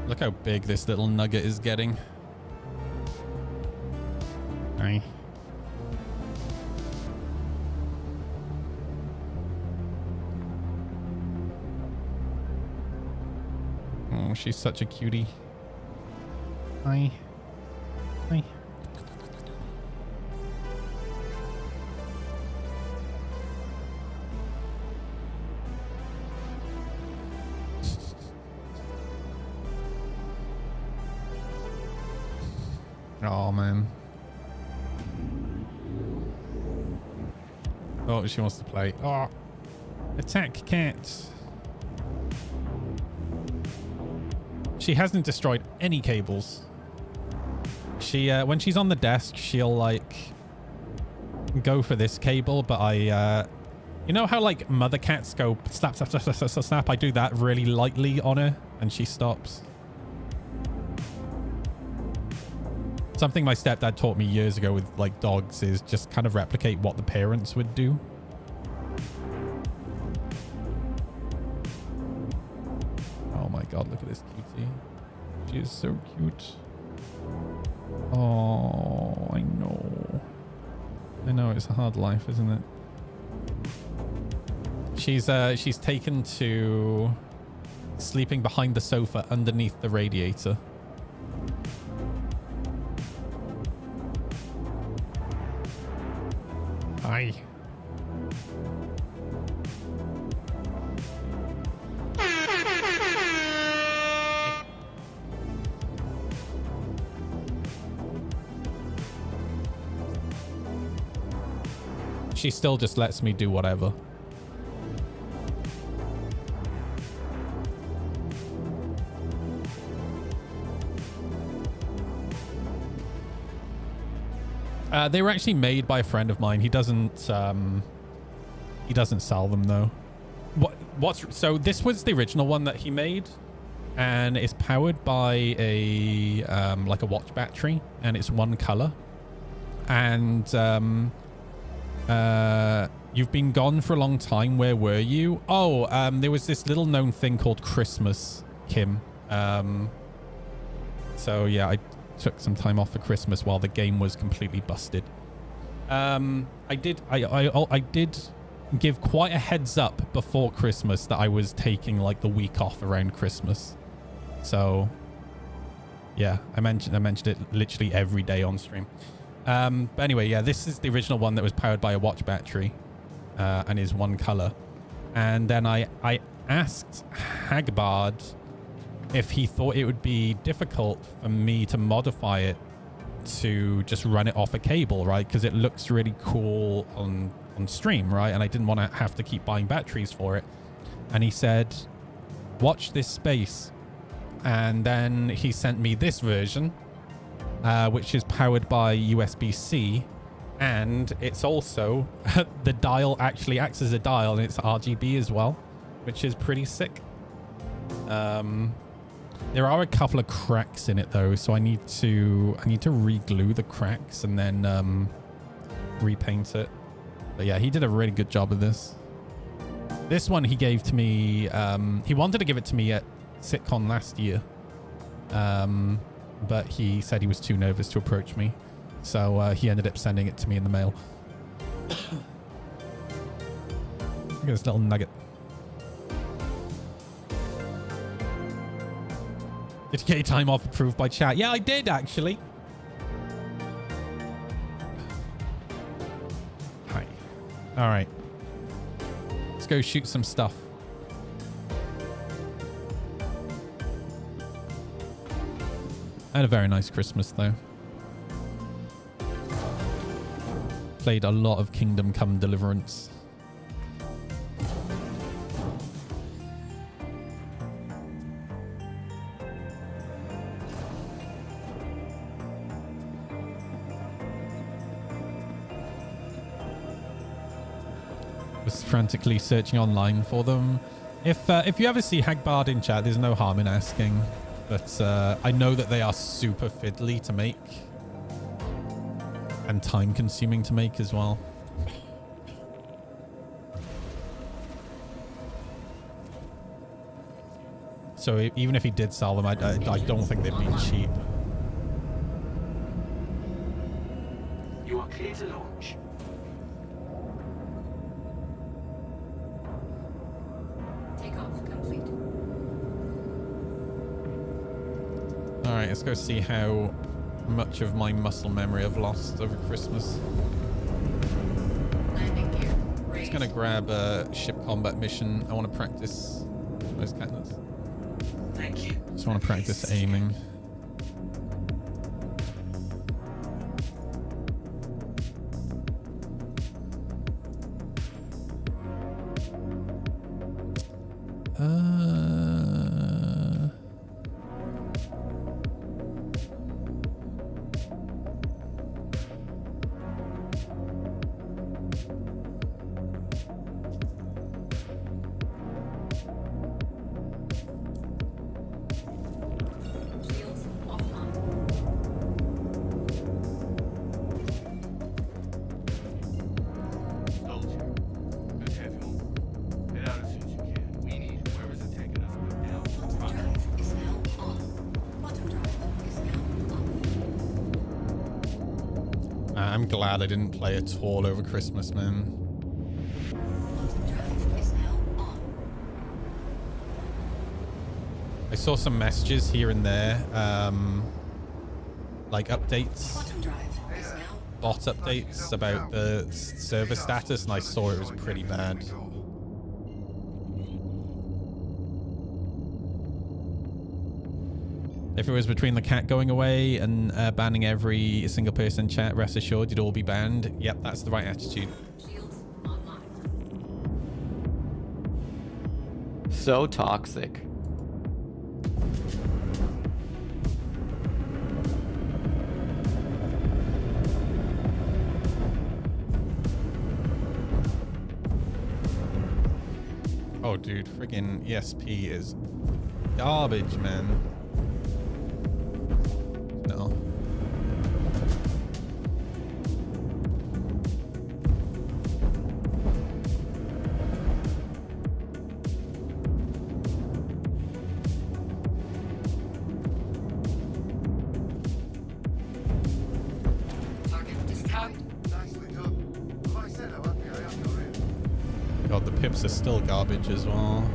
C: Look how big this little nugget is getting. Aye. Oh, she's such a cutie. Hi. Hi. Oh, man. Oh, she wants to play. Oh. Attack cat. She hasn't destroyed any cables. She, when she's on the desk, she'll, like, go for this cable, but I, you know how, like, mother cats go snap, snap, snap, snap, snap, snap, snap? I do that really lightly on her, and she stops. Something my stepdad taught me years ago with, like, dogs is just kind of replicate what the parents would do. Oh my god, look at this cutie. She is so cute. Oh, I know. I know, it's a hard life, isn't it? She's taken to sleeping behind the sofa underneath the radiator. Hi. She still just lets me do whatever. They were actually made by a friend of mine. He doesn't sell them though. So this was the original one that he made, and it's powered by a like a watch battery, and it's one color. And you've been gone for a long time. Where were you? Oh, there was this little known thing called Christmas, Kim. So yeah, I took some time off for Christmas while the game was completely busted. I did give quite a heads up before Christmas that I was taking like the week off around Christmas. So yeah, I mentioned it literally every day on stream. But anyway, yeah, this is the original one that was powered by a watch battery, and is one color. And then I asked Hagbard if he thought it would be difficult for me to modify it to just run it off a cable, right? Because it looks really cool on stream, right? And I didn't want to have to keep buying batteries for it. And he said, watch this space. And then he sent me this version, which is powered by USB-C. And it's also, the dial actually acts as a dial, and it's RGB as well, which is pretty sick. There are a couple of cracks in it though, so I need to re-glue the cracks and then repaint it. But yeah, he did a really good job of this. This one he gave to me, he wanted to give it to me at SitCon last year, but he said he was too nervous to approach me, so he ended up sending it to me in the mail. Look at this little nugget. Did you get your time off approved by chat? Yeah, I did actually. Hi. All right. Let's go shoot some stuff. I had a very nice Christmas though. Played a lot of Kingdom Come Deliverance. Was frantically searching online for them. If you ever see Hagbard in chat, there's no harm in asking. But I know that they are super fiddly to make. And time consuming to make as well. So even if he did sell them, I don't think they'd be cheap.
O: You are clear to launch.
N: Takeoff complete.
C: Alright, let's go see how much of my muscle memory I've lost over Christmas.
N: Landing gear.
C: Just gonna grab a ship combat mission. I want to practice those cannons.
O: Thank you.
C: Just want to practice aiming.
N: Shields offline.
D: Soldier, good heaven. Get out as soon as you can. We need whoever's taking us now.
N: Drive is now on. Quantum drive is now on.
C: I'm glad I didn't play at all over Christmas, man.
N: Quantum drive is now on.
C: I saw some messages here and there, like updates,
N: Quantum drive is now
C: bot updates about the server status, and I saw it was pretty bad. If it was between the cat going away and banning every single person in chat, rest assured you'd all be banned. Yep, that's the right attitude.
N: shields online.
P: So toxic.
C: Oh, dude, friggin' ESP is garbage, man. No.
N: Target destroyed.
D: Nicely done. As I said, I won't be out your rear.
C: God, the pips are still garbage as well.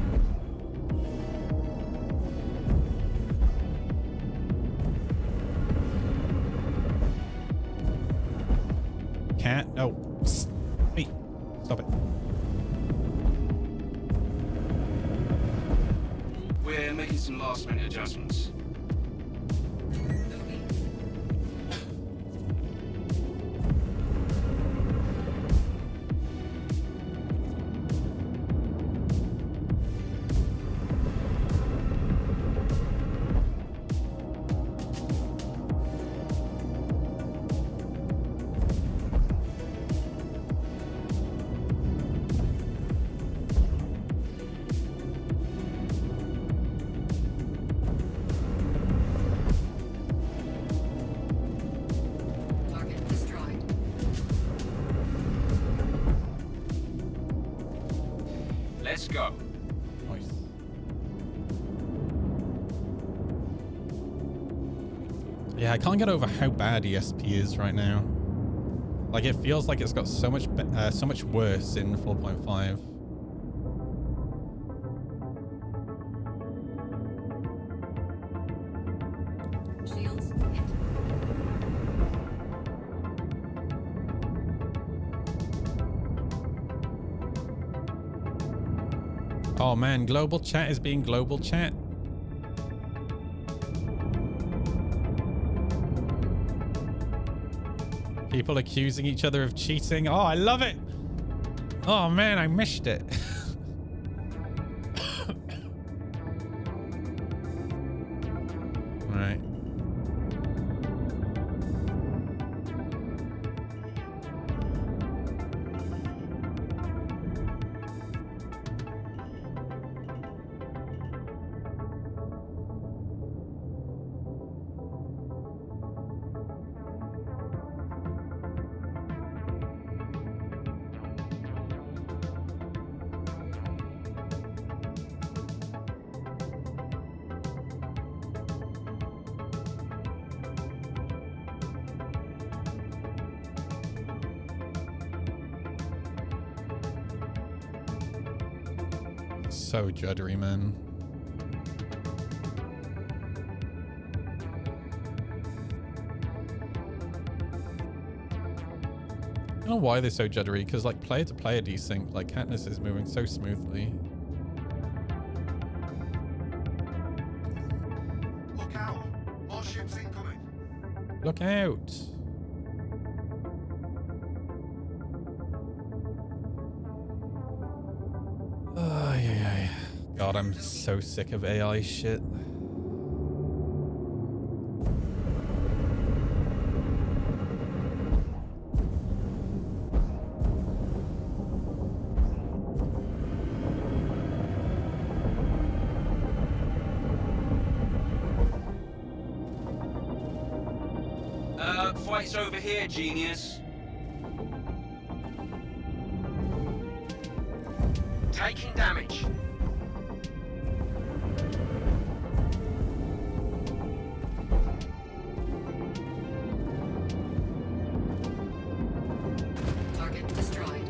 C: Cat? No. Psst. Hey, stop it.
O: We're making some last-minute adjustments.
N: Target destroyed.
O: Let's go.
C: Nice. Yeah, I can't get over how bad ESP is right now. Like, it feels like it's got so much worse in 4.5.
N: Shields hit.
C: Oh man, global chat is being global chat. People accusing each other of cheating. Oh, I love it. Oh man, I missed it. All right. So juddery, man. I don't know why they're so juddery, because like player to player desync, like Katniss is moving so smoothly.
D: Look out! More ships incoming.
C: Look out! Oh, yeah. God, I'm so sick of AI shit.
O: Fight's over here, genius. Taking damage.
N: Target destroyed.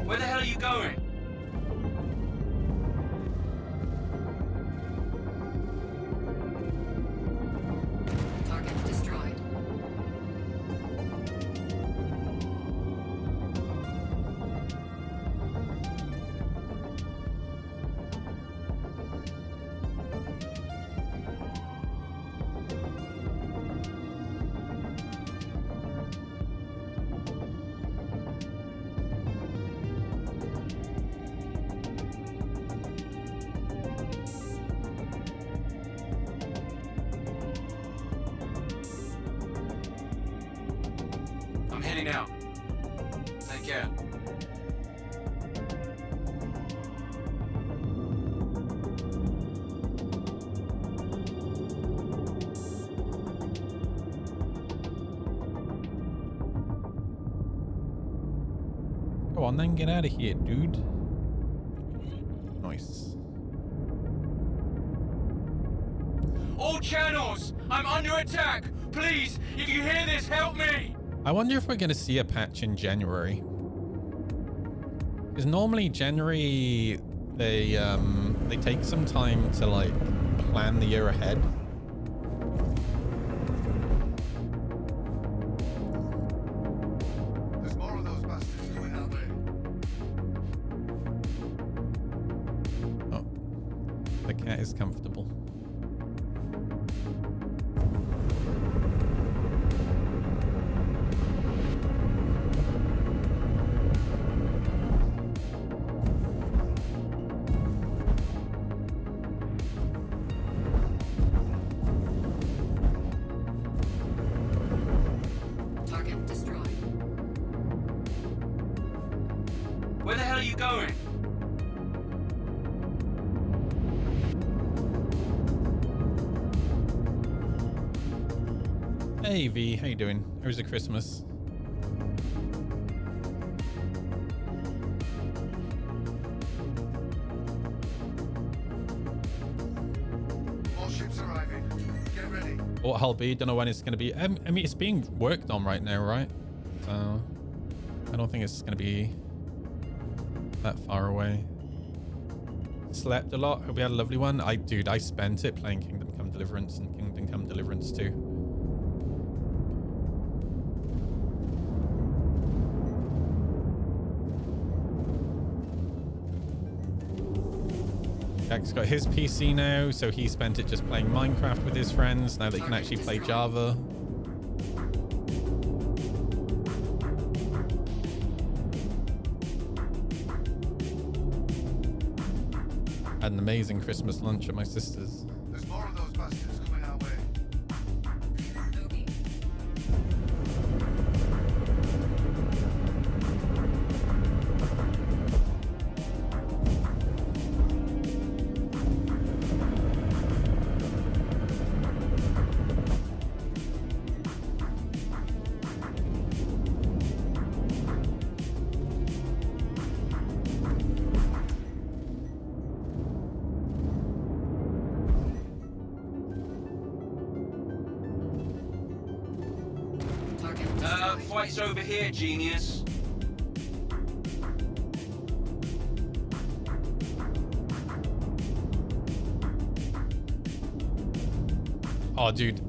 O: Where the hell are you going?
N: Target destroyed.
O: I'm heading out. Take care.
C: Go on then, get out of here, dude. Nice.
O: All channels! I'm under attack! Please, if you hear this, help me!
C: I wonder if we're going to see a patch in January. Because normally January, they take some time to like plan the year ahead.
D: There's more of those bastards coming our way.
C: Oh, the cat is comfortable.
N: Target destroyed.
O: Where the hell are you going?
C: Hey V, how you doing? How was your Christmas?
D: More ships arriving. Get ready.
C: What Hull B? Don't know when it's going to be. I mean, it's being worked on right now, right? So I don't think it's going to be that far away. Slept a lot. Hope we had a lovely one. Dude, I spent it playing Kingdom Come Deliverance and Kingdom Come Deliverance 2. Jack's got his PC now, so he spent it just playing Minecraft with his friends. Now they can actually play Java. Had an amazing Christmas lunch at my sister's.
D: There's more of those bastards coming our way.
O: What's over here, genius?
C: Oh, dude.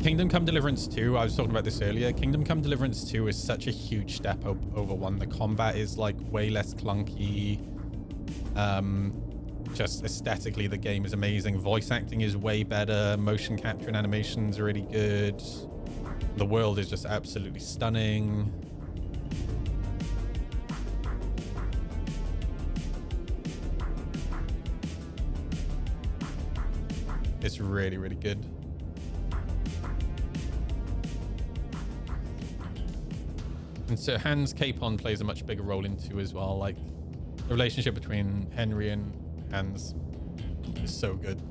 C: Kingdom Come Deliverance 2, I was talking about this earlier. Kingdom Come Deliverance 2 is such a huge step up over 1. The combat is like way less clunky. Just aesthetically, the game is amazing. Voice acting is way better. Motion capture and animation is really good. The world is just absolutely stunning. It's really, really good. And so Hans Capon plays a much bigger role in 2 as well. Like, the relationship between Henry and Hans is so good.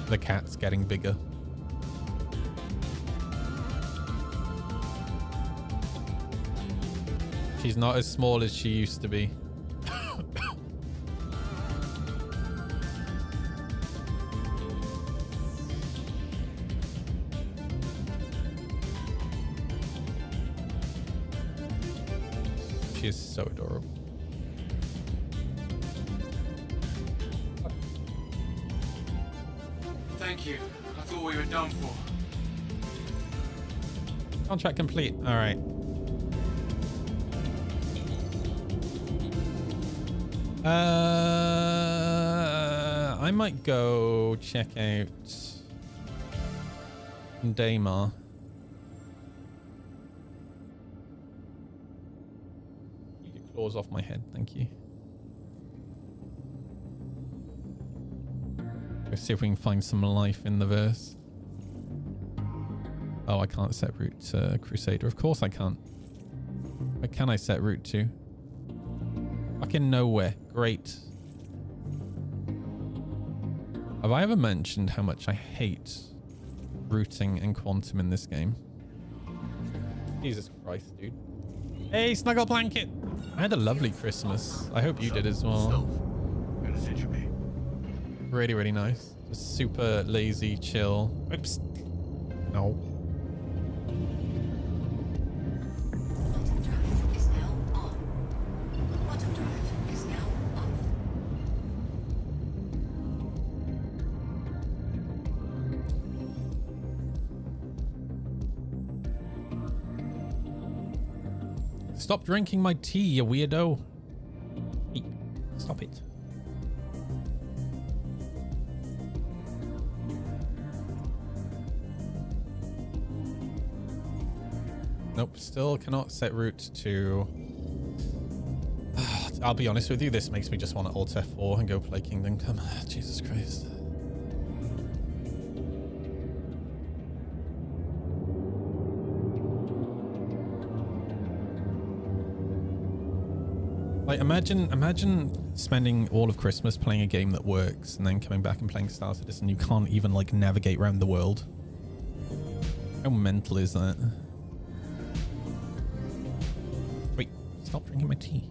C: The cat's getting bigger. She's not as small as she used to be. She is so adorable.
O: Thank you. I thought we were done for.
C: Contract complete. All right. I might go check out Daymar. You get claws off my head, thank you. Let's see if we can find some life in the verse. Oh, I can't set route to Crusader. Of course I can't. Where can I set route to? Fucking nowhere. Great. Have I ever mentioned how much I hate routing and quantum in this game? Jesus Christ, dude. Hey, Snuggle Blanket. I had a lovely Christmas. I hope you did as well. Really, really nice. Just super lazy, chill. Oops. No. Stop drinking my tea, you weirdo. Hey, stop it. Nope, still cannot set route to... I'll be honest with you, this makes me just want to Alt F4 and go play Kingdom Come. Jesus Christ. Like, imagine spending all of Christmas playing a game that works and then coming back and playing Star Citizen and you can't even, like, navigate around the world. How mental is that? Wait, stop drinking my tea.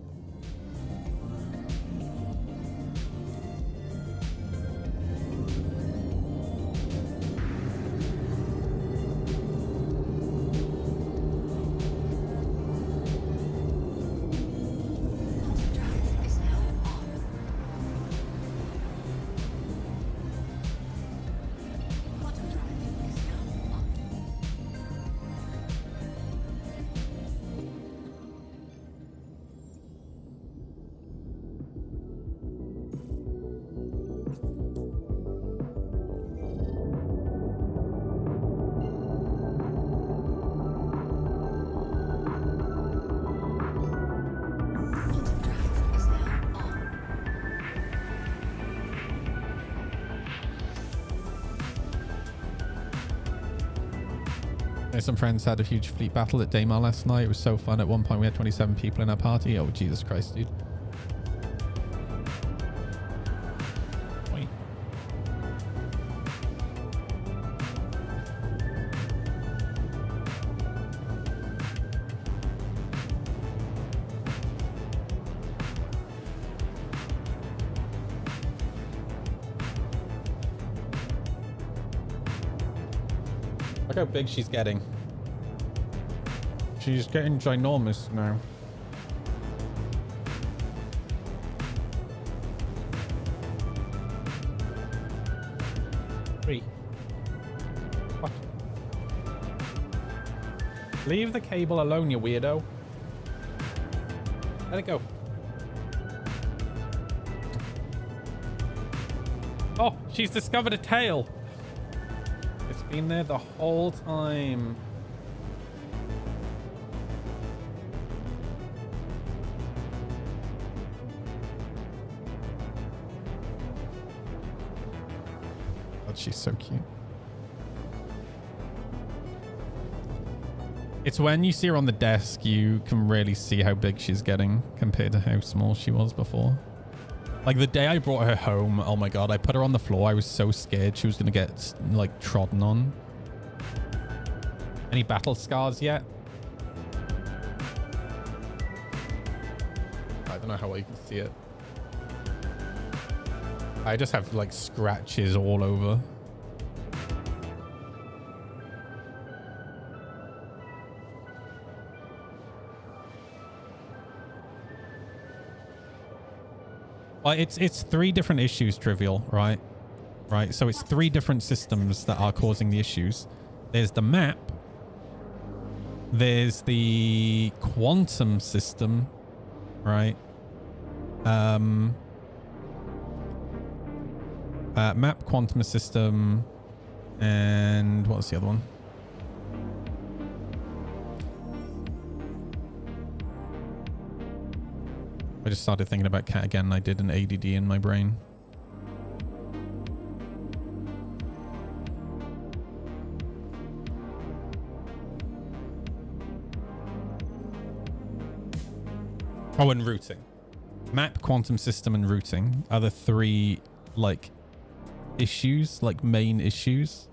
C: Some friends had a huge fleet battle at Daymar last night. It was so fun. At one point, we had 27 people in our party. Oh, Jesus Christ, dude. Wait. Look how big she's getting. She's getting ginormous now. Three. What? Leave the cable alone, you weirdo. Let it go. Oh, she's discovered a tail. It's been there the whole time. God, she's so cute. It's when you see her on the desk, you can really see how big she's getting compared to how small she was before. Like the day I brought her home, oh my God, I put her on the floor. I was so scared she was going to get like trodden on. Any battle scars yet? I don't know how well you can see it. I just have like scratches all over. Well, it's 3 different issues, Trivial, right? Right, so it's 3 different systems that are causing the issues. There's the map. There's the quantum system, right? Map, quantum system, and what was the other one? I just started thinking about Cat again and I did an ADD in my brain. Oh, and routing. Map, quantum system, and routing are the 3, like, issues, like main issues.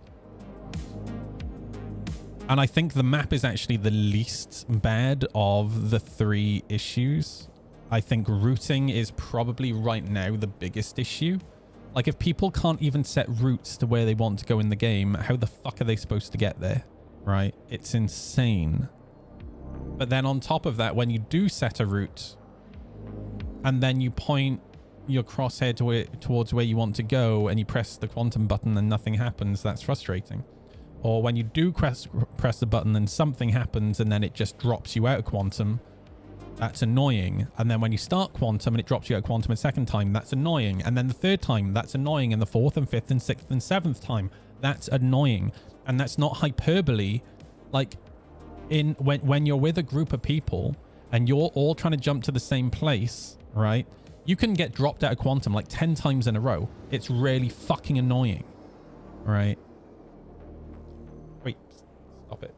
C: And I think the map is actually the least bad of the 3 issues. I think routing is probably right now the biggest issue. Like if people can't even set routes to where they want to go in the game, how the fuck are they supposed to get there? Right? It's insane. But then on top of that, when you do set a route and then you point your crosshair towards where you want to go and you press the quantum button and nothing happens, that's frustrating. Or when you do press the button and something happens and then it just drops you out of quantum, that's annoying. And then when you start quantum and it drops you out of quantum a second time, that's annoying. And then the third time, that's annoying. And the 4th and 5th and 6th and 7th time, that's annoying. And that's not hyperbole. Like when you're with a group of people and you're all trying to jump to the same place, right? You can get dropped out of quantum like 10 times in a row. It's really fucking annoying, right? Wait, stop it.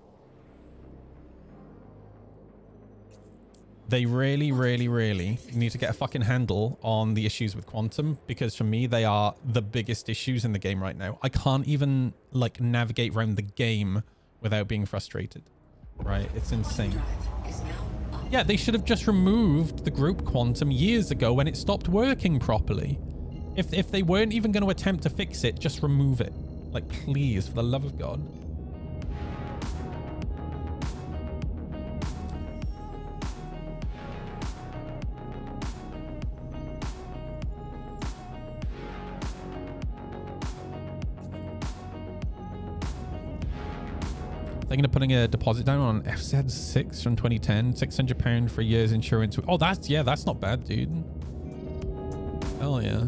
C: They really, really, really need to get a fucking handle on the issues with quantum, because for me, they are the biggest issues in the game right now. I can't even like navigate around the game without being frustrated, right? It's insane. Yeah, they should have just removed the group quantum years ago when it stopped working properly. If they weren't even going to attempt to fix it, just remove it. Like, please, for the love of God. Thinking of putting a deposit down on FZ6 from 2010, £600 for a year's insurance. Oh, that's not bad, dude. Hell yeah.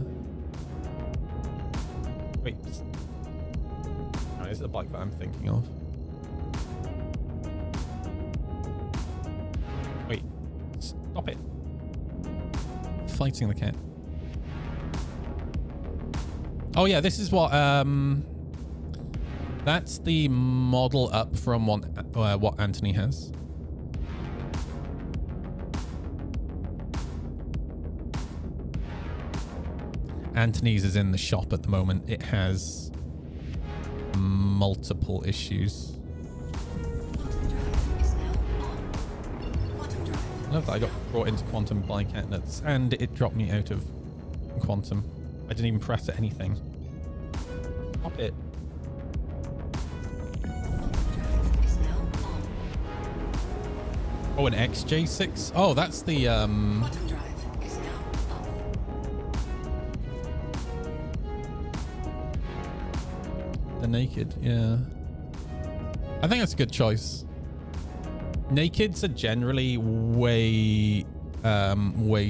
C: Wait. Oh, this is the bike that I'm thinking of. Wait. Stop it. Fighting the cat. That's the model up from what Anthony has. Anthony's is in the shop at the moment. It has multiple issues. I love that I got brought into Quantum by Catnuts and it dropped me out of Quantum. I didn't even press anything. Stop it. Oh, an XJ6? Oh, that's the the Naked, yeah. I think that's a good choice. Nakeds are generally way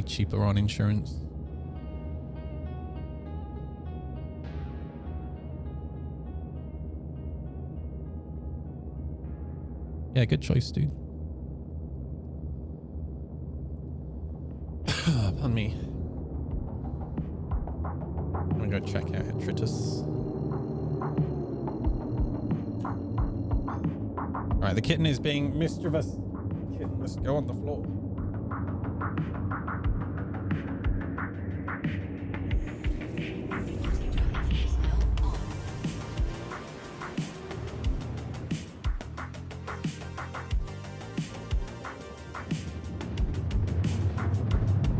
C: cheaper on insurance. Yeah, good choice, dude. Pardon me. I'm gonna go check out Entritus. Alright, the kitten is being mischievous. Kitten must go on the floor.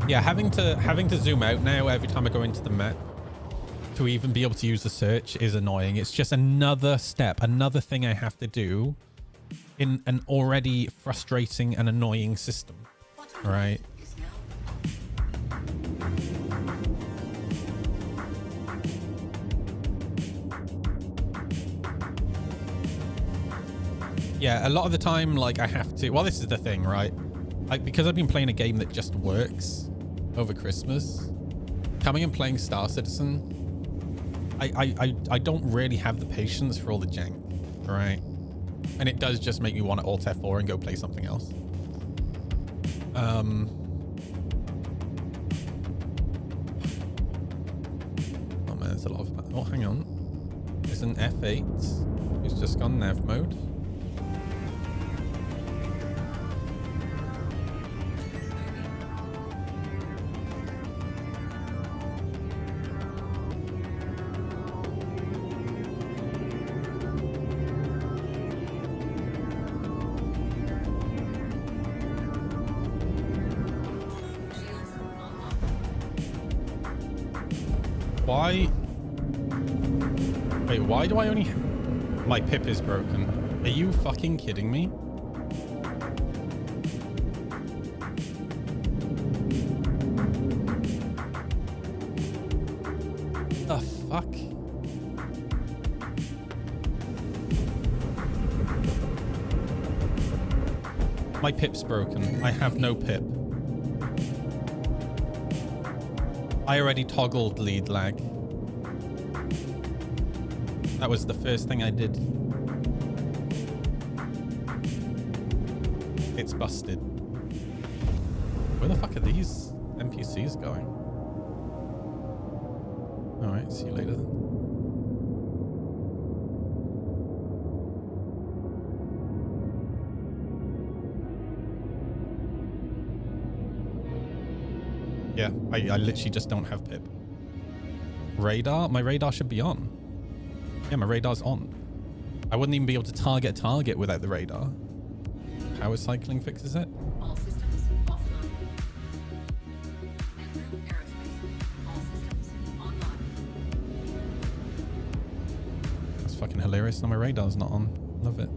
C: Yeah, having to zoom out now every time I go into the map to even be able to use the search is annoying. It's just another step, another thing I have to do in an already frustrating and annoying system. All right. Yeah, a lot of the time, like, I have to... Well, this is the thing, right? Like, because I've been playing a game that just works over Christmas, coming and playing Star Citizen, I don't really have the patience for all the jank, right? And it does just make me want to Alt F4 and go play something else. Oh man, there's a lot of... Oh, hang on. There's an F8 who's just gone nav mode. Why? Wait, why do I only... My pip is broken. Are you fucking kidding me? The fuck? My pip's broken. I have no pip. I already toggled lead lag. That was the first thing I did. It's busted. Where the fuck are these NPCs going? Alright, see you later then. Yeah, I literally just don't have pip. Radar? My radar should be on. Yeah, my radar's on. I wouldn't even be able to target a target without the radar. Power cycling fixes it.
N: All systems offline. Enroute aerospace. All systems online.
C: That's fucking hilarious. Now my radar's not on. Love it.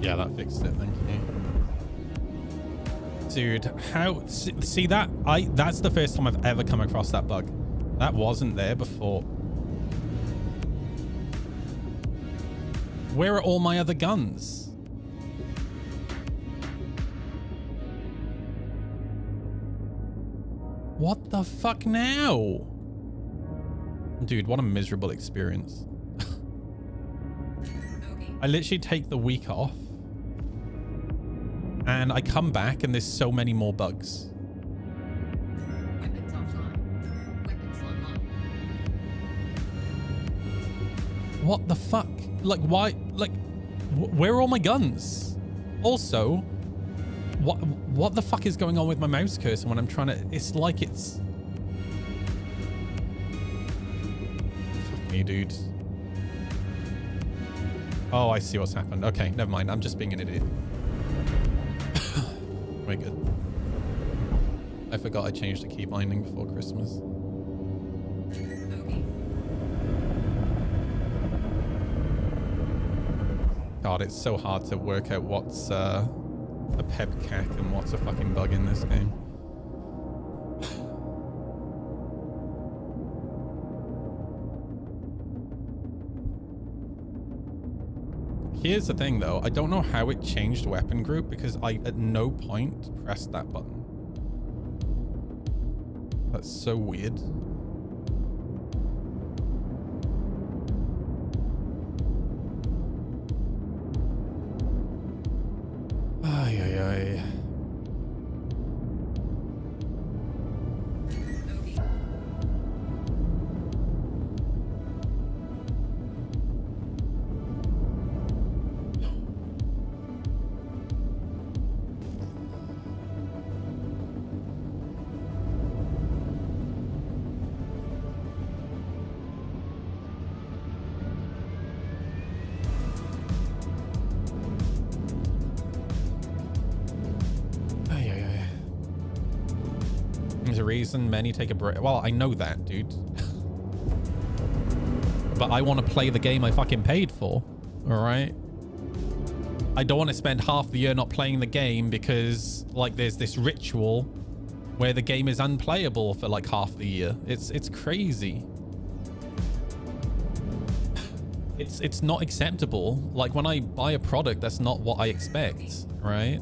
C: Yeah, that fixed it, thank you. Dude, how... See that? That's the first time I've ever come across that bug. That wasn't there before. Where are all my other guns? What the fuck now? Dude, what a miserable experience. I literally take the week off. And I come back and there's so many more bugs. What the fuck? Like, why? Like, where are all my guns? Also, what the fuck is going on with my mouse cursor when I'm trying to... It's like it's... Fuck me, dude. Oh, I see what's happened. Okay, never mind. I'm just being an idiot. We're good. I forgot I changed the key binding before Christmas. God, it's so hard to work out what's a pebcac and what's a fucking bug in this game. Here's the thing though, I don't know how it changed weapon group because I at no point pressed that button. That's so weird. Ay, ay, ay. Reason many take a break. Well, I know that, dude. But I want to play the game I fucking paid for. All right. I don't want to spend half the year not playing the game because like there's this ritual where the game is unplayable for like half the year. It's crazy. It's not acceptable. Like when I buy a product, that's not what I expect, right?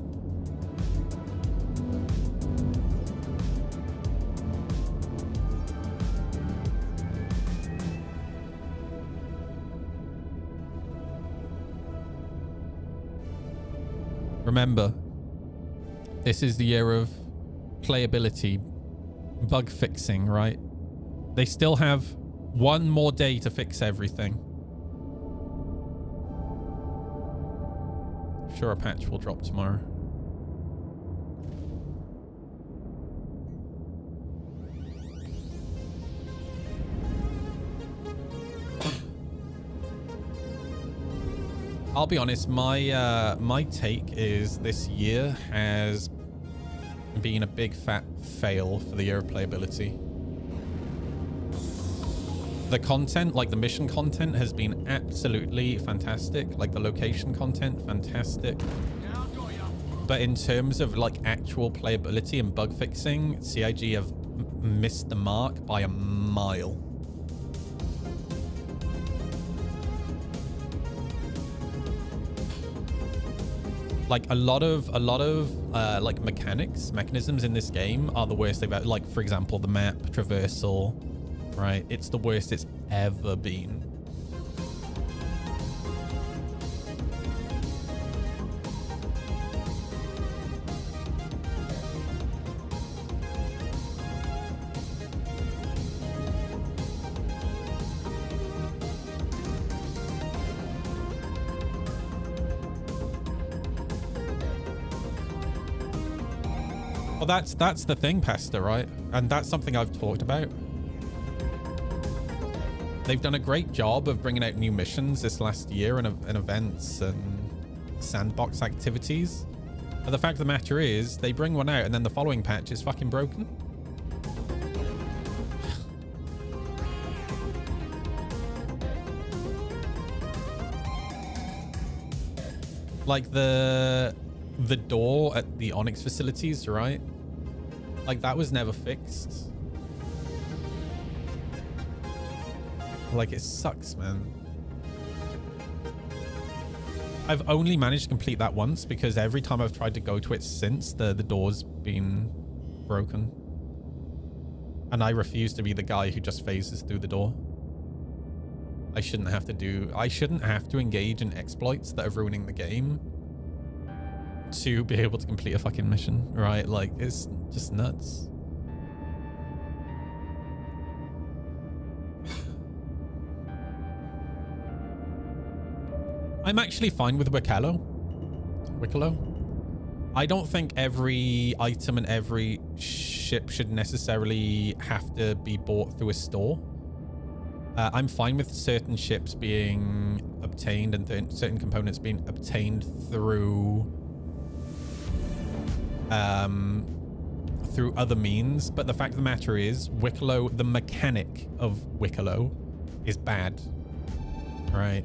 C: Remember, this is the year of playability, bug fixing, right? They still have one more day to fix everything. I'm sure a patch will drop tomorrow. I'll be honest, my take is this year has been a big fat fail for the year of playability. The content, like the mission content, has been absolutely fantastic. Like the location content, fantastic. But in terms of like actual playability and bug fixing, CIG have missed the mark by a mile. Like a lot of like mechanisms in this game are the worst they've ever, like for example the map traversal, right? It's the worst it's ever been. Well, that's the thing, Pasta, right? And that's something I've talked about. They've done a great job of bringing out new missions this last year and events and sandbox activities. But the fact of the matter is, they bring one out and then the following patch is fucking broken. Like the door at the Onyx facilities, right? Like that was never fixed. Like it sucks, man. I've only managed to complete that once because every time I've tried to go to it since, the door's been broken. And I refuse to be the guy who just phases through the door. I shouldn't have to engage in exploits that are ruining the game to be able to complete a fucking mission, right? Like, it's just nuts. I'm actually fine with Wicklow. I don't think every item and every ship should necessarily have to be bought through a store. I'm fine with certain ships being obtained and certain components being obtained through other means. But the fact of the matter is, Wicklow, the mechanic of Wicklow, is bad, right?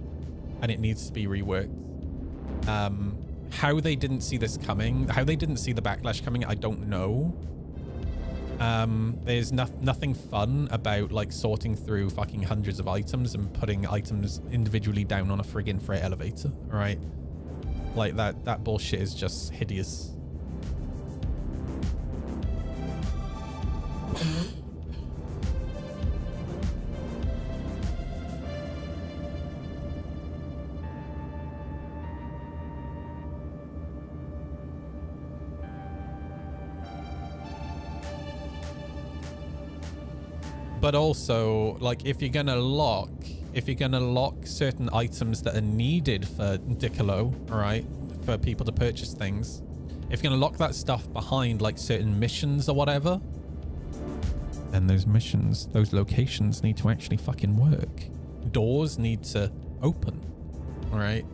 C: And it needs to be reworked. How they didn't see this coming, how they didn't see the backlash coming, I don't know. There's nothing fun about like sorting through fucking hundreds of items and putting items individually down on a friggin' freight elevator, right? Like that bullshit is just hideous. But also, like, if you're gonna lock certain items that are needed for Dicolo, right, for people to purchase things, if you're gonna lock that stuff behind like certain missions or whatever, then those missions, those locations need to actually fucking work. Doors need to open, all right?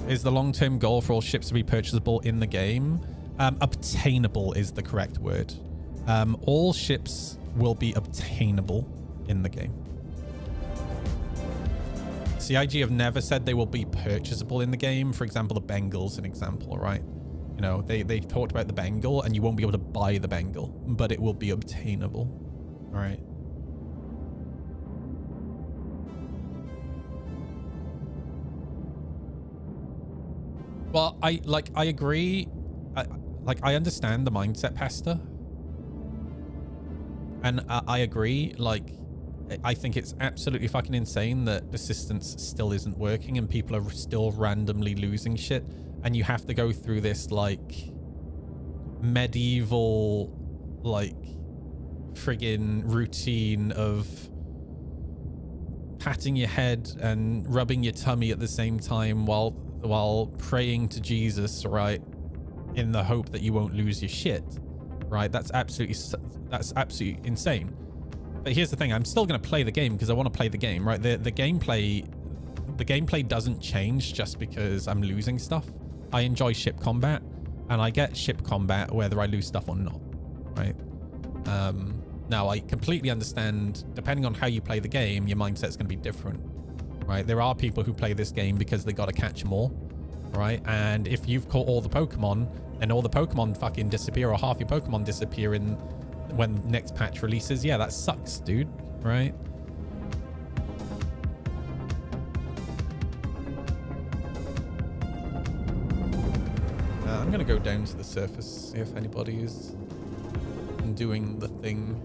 C: Is the long-term goal for all ships to be purchasable in the game? Obtainable is the correct word. All ships will be obtainable in the game. CIG have never said they will be purchasable in the game. For example, the Bengals, an example, right? You know, they talked about the Bengal, and you won't be able to buy the Bengal, but it will be obtainable, all right? Well, I agree. I understand the mindset, Pasta. And I agree. Like, I think it's absolutely fucking insane that persistence still isn't working and people are still randomly losing shit. And you have to go through this, like, medieval, like, friggin' routine of patting your head and rubbing your tummy at the same time while praying to Jesus, right, in the hope that you won't lose your shit, right? That's absolutely insane. But here's the thing, I'm still going to play the game because I want to play the game, right? The gameplay doesn't change just because I'm losing stuff. I enjoy ship combat, and I get ship combat whether I lose stuff or not, right? Now I completely understand, depending on how you play the game, your mindset's going to be different. Right, there are people who play this game because they gotta catch them all, right? And if you've caught all the Pokemon, and all the Pokemon fucking disappear, or half your Pokemon disappear when next patch releases, yeah, that sucks, dude, right? I'm gonna go down to the surface, see if anybody is doing the thing.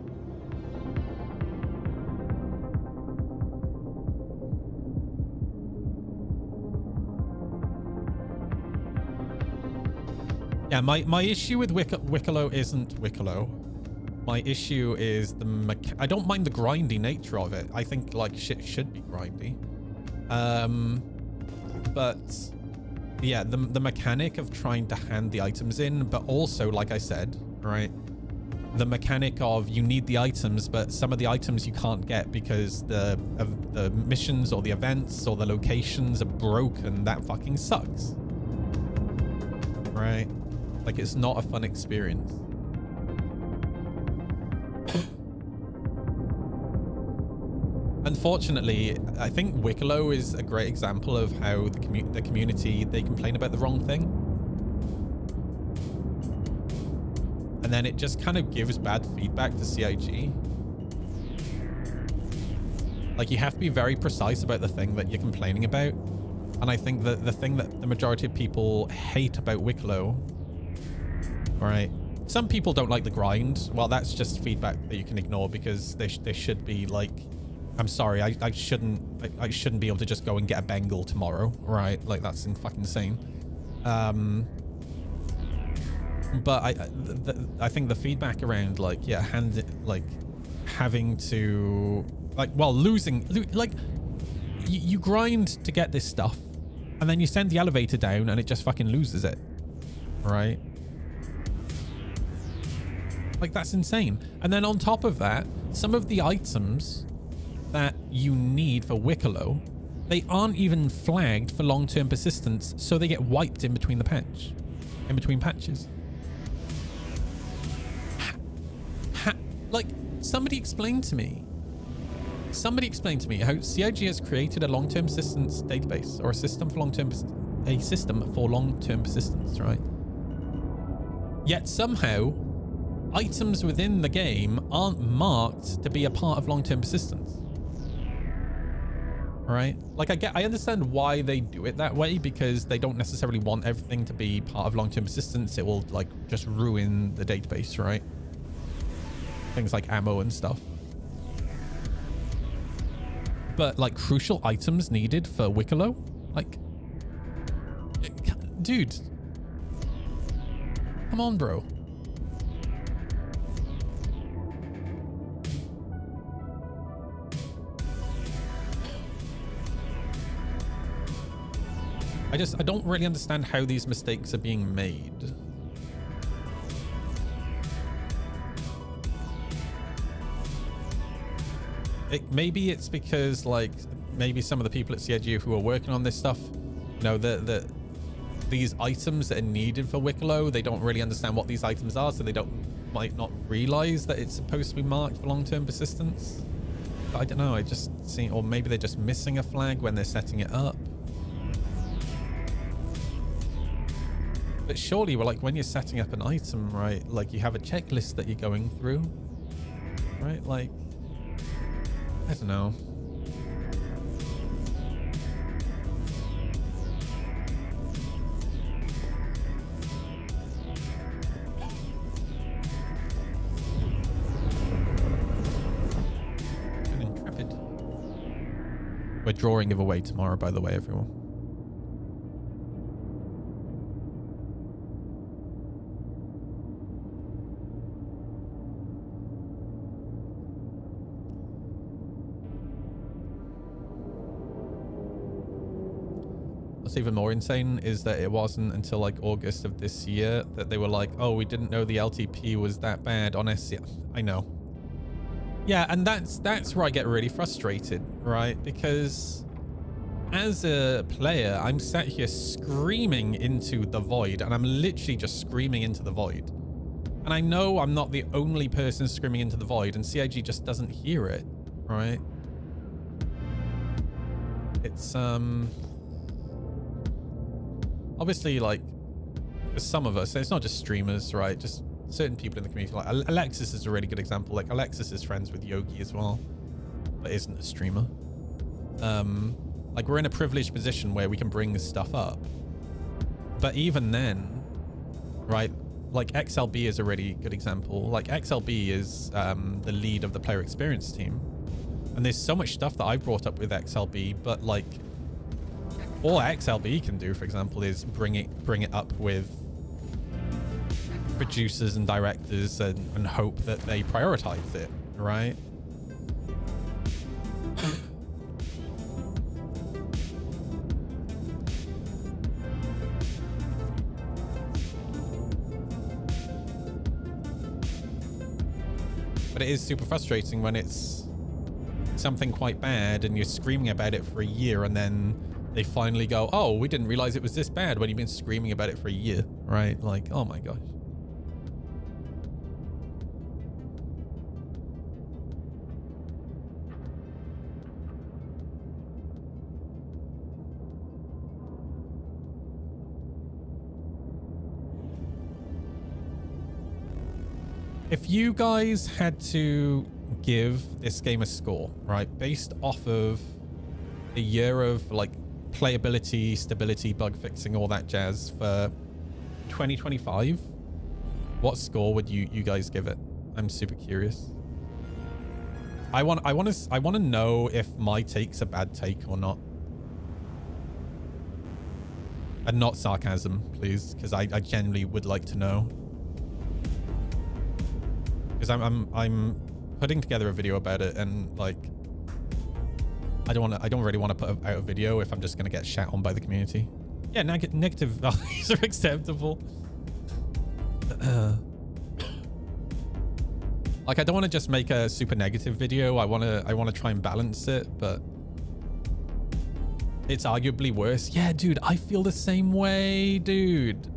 C: Yeah, my issue with Wicklow isn't Wicklow. My issue is I don't mind the grindy nature of it. I think like shit should be grindy. But yeah, the mechanic of trying to hand the items in, but also, like I said, right, the mechanic of you need the items, but some of the items you can't get because the missions or the events or the locations are broken. That fucking sucks, right? Like, it's not a fun experience. Unfortunately, I think Wicklow is a great example of how the community, they complain about the wrong thing. And then it just kind of gives bad feedback to CIG. Like, you have to be very precise about the thing that you're complaining about. And I think that the thing that the majority of people hate about Wicklow, right, some people don't like the grind. Well, that's just feedback that you can ignore because they should be like, I'm sorry, I shouldn't be able to just go and get a Bengal tomorrow, right? Like that's fucking insane. But I think the feedback around like, yeah, having to losing, like you grind to get this stuff and then you send the elevator down and it just fucking loses it, right? Like that's insane. And then on top of that, some of the items that you need for Wicklow, they aren't even flagged for long-term persistence, so they get wiped in between patches. Like somebody explained to me how CIG has created a long-term persistence database, or a system for long-term persistence, right? Yet somehow items within the game aren't marked to be a part of long-term persistence. Right? Like I understand why they do it that way, because they don't necessarily want everything to be part of long-term persistence. It will like just ruin the database, right? Things like ammo and stuff. But like crucial items needed for Wicklow, like, dude, come on, bro. I don't really understand how these mistakes are being made. Maybe it's because like maybe some of the people at CIG who are working on this stuff, you know, these items that are needed for Wicklow, they don't really understand what these items are, so they might not realize that it's supposed to be marked for long-term persistence. But I don't know, I just see, or maybe they're just missing a flag when they're setting it up. But surely, well, like when you're setting up an item, right, like you have a checklist that you're going through, right? Like, I don't know. An Intrepid. We're drawing giveaway tomorrow, by the way, everyone. What's even more insane is that it wasn't until like August of this year that they were like, oh, we didn't know the LTP was that bad on SC. I know. Yeah, and that's where I get really frustrated, right? Because as a player, I'm sat here screaming into the void, and I'm literally just screaming into the void. And I know I'm not the only person screaming into the void, and CIG just doesn't hear it, right? It's obviously, like, for some of us, it's not just streamers, right? Just certain people in the community. Like Alexis is a really good example. Like Alexis is friends with Yogi as well, but isn't a streamer. Like we're in a privileged position where we can bring this stuff up. But even then, right? Like XLB is a really good example. Like XLB is the lead of the player experience team. And there's so much stuff that I've brought up with XLB, but like, all XLB can do, for example, is bring it up with producers and directors and hope that they prioritize it, right? But it is super frustrating when it's something quite bad and you're screaming about it for a year and then they finally go, oh, we didn't realize it was this bad, when you've been screaming about it for a year, right? Like, oh my gosh. If you guys had to give this game a score, right, based off of a year of like playability, stability, bug fixing, all that jazz for 2025, What score would you guys give it? I'm super curious. I want to know if my take's a bad take or not. And not sarcasm, please, because I genuinely would like to know. Because I'm putting together a video about it, and like I don't really want to put out a video if I'm just gonna get shat on by the community. Yeah, negative values are acceptable. Like, I don't want to just make a super negative video. I want to try and balance it, but it's arguably worse. Yeah, dude, I feel the same way, dude.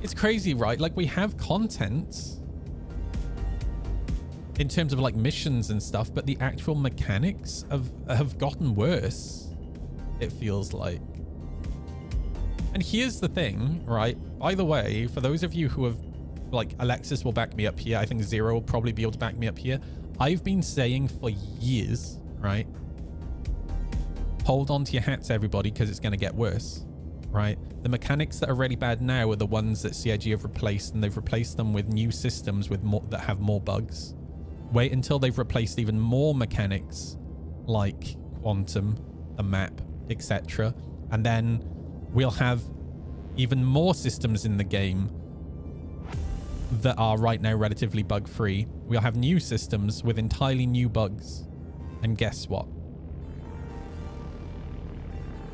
C: It's crazy, right? Like, we have content in terms of like missions and stuff, but the actual mechanics have gotten worse, it feels like. And here's the thing, right? By the way, for those of you who have, like, Alexis will back me up here. I think Zero will probably be able to back me up here. I've been saying for years, right? Hold on to your hats, everybody, because it's going to get worse, right? The mechanics that are really bad now are the ones that CIG have replaced, and they've replaced them with new systems with more that have more bugs. Wait until they've replaced even more mechanics like quantum, the map, etc. And then we'll have even more systems in the game that are right now relatively bug-free. We'll have new systems with entirely new bugs. And guess what?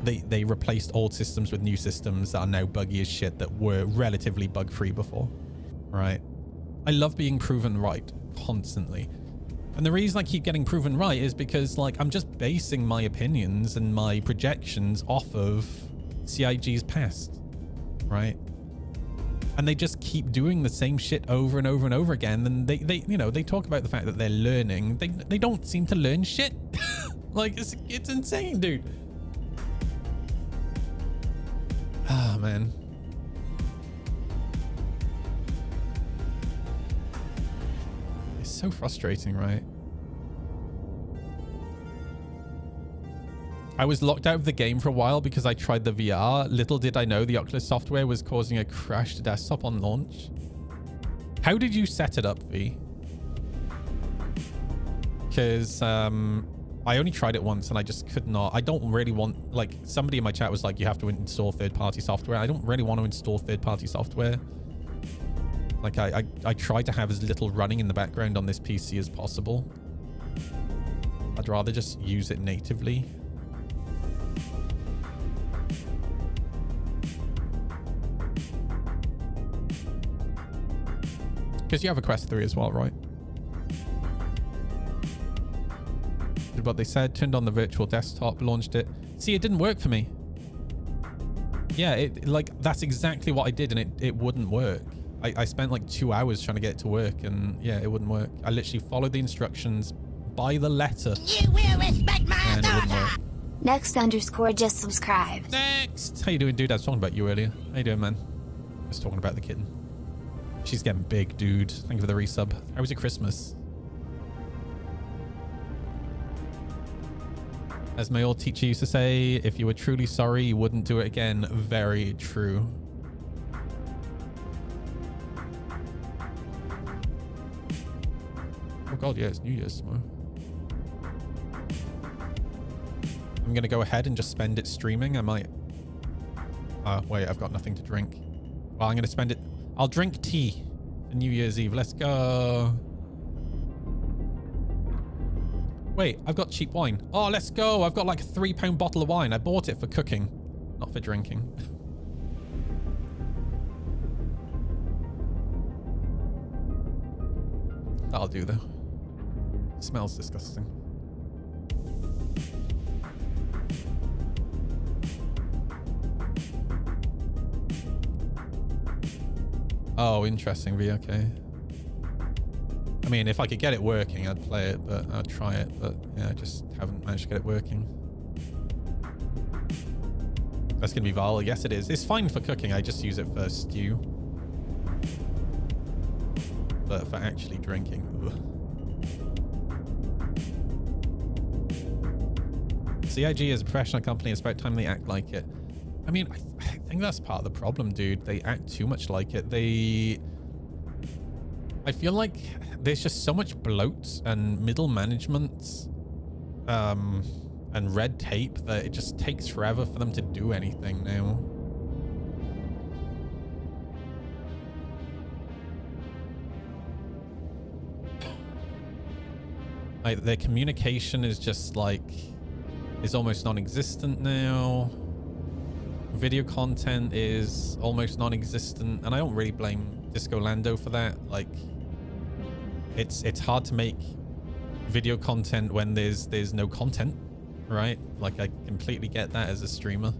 C: They replaced old systems with new systems that are now buggy as shit that were relatively bug-free before. Right? I love being proven right constantly. And the reason I keep getting proven right is because, like, I'm just basing my opinions and my projections off of CIG's past. Right? And they just keep doing the same shit over and over and over again. And they you know, they talk about the fact that they're learning. They don't seem to learn shit. Like, it's insane, dude. Ah, man. It's so frustrating, right? I was locked out of the game for a while because I tried the VR. Little did I know the Oculus software was causing a crash to desktop on launch. How did you set it up, V? Because I only tried it once and I just could not. I don't really want, like, somebody in my chat was like, you have to install third-party software. I don't really want to install third-party software. Like, I try to have as little running in the background on this PC as possible. I'd rather just use it natively. Because you have a Quest 3 as well, right? Did what they said, turned on the virtual desktop, launched it. See, it didn't work for me. Yeah, that's exactly what I did, and it wouldn't work. I spent like 2 hours trying to get it to work, and yeah, it wouldn't work. I literally followed the instructions by the letter. You will respect my daughter.
B: Next _ just subscribed.
C: Next. How you doing, dude? I was talking about you earlier. How you doing, man? I was talking about the kitten. She's getting big, dude. Thank you for the resub. How was your Christmas? As my old teacher used to say, if you were truly sorry, you wouldn't do it again. Very true. Oh god, yeah, it's New Year's tomorrow. I'm gonna go ahead and just spend it streaming. I might... wait, I've got nothing to drink. Well, I'm gonna spend it... I'll drink tea for New Year's Eve. Let's go. Wait, I've got cheap wine. Oh, let's go. I've got like a £3 bottle of wine. I bought it for cooking, not for drinking. That'll do though. It smells disgusting. Oh, interesting, V. Okay. I mean, if I could get it working, I'd play it, but I'd try it. But yeah, I just haven't managed to get it working. That's gonna be Val. Yes, it is. It's fine for cooking. I just use it for stew. But for actually drinking, ugh. CIG is a professional company. It's about time they act like it. I mean, I think that's part of the problem, dude. They act too much like it. I feel like there's just so much bloat and middle management and red tape that it just takes forever for them to do anything now. Like their communication is just like is almost non-existent now. Video content is almost non-existent, and I don't really blame Disco Lando for that. Like it's hard to make video content when there's no content, right? Like I completely get that as a streamer.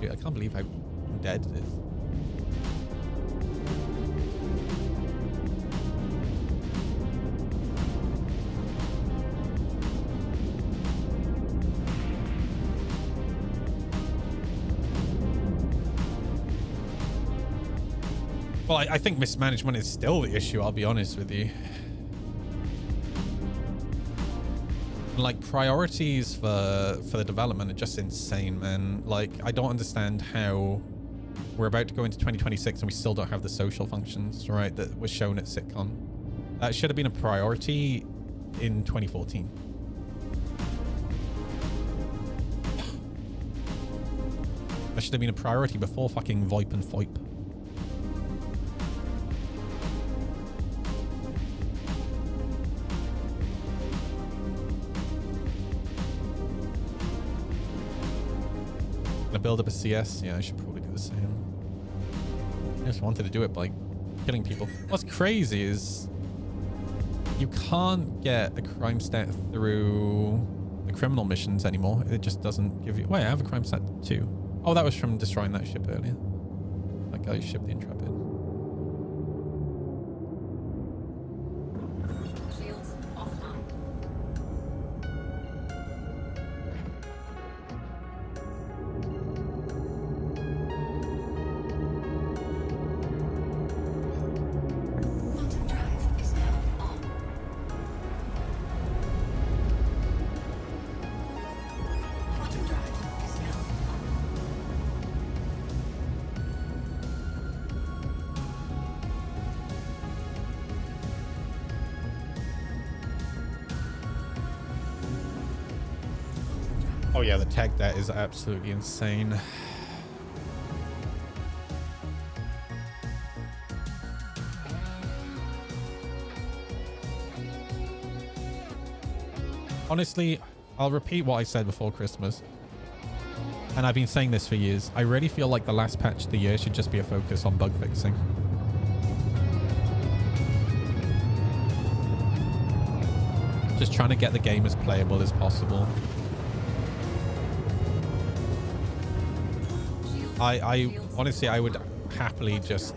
C: Dude, I can't believe how dead it is. Well, I think mismanagement is still the issue, I'll be honest with you. Like, priorities for the development are just insane, man. Like, I don't understand how we're about to go into 2026 and we still don't have the social functions, right, that was shown at SitCon. That should have been a priority in 2014. That should have been a priority before fucking VoIP and FOIP. Build up a CS. Yeah, I should probably do the same. I just wanted to do it by killing people. What's crazy is you can't get a crime stat through the criminal missions anymore. It just doesn't give you... Wait, I have a crime stat too. Oh, that was from destroying that ship earlier. That guy shipped the Intrepid.
N: Shields offline. Quantum drive is now on. Quantum drive is now on.
C: Oh yeah, the tech debt is absolutely insane. Honestly, I'll repeat what I said before Christmas. And I've been saying this for years. I really feel like the last patch of the year should just be a focus on bug fixing. Just trying to get the game as playable as possible. I honestly, I would happily just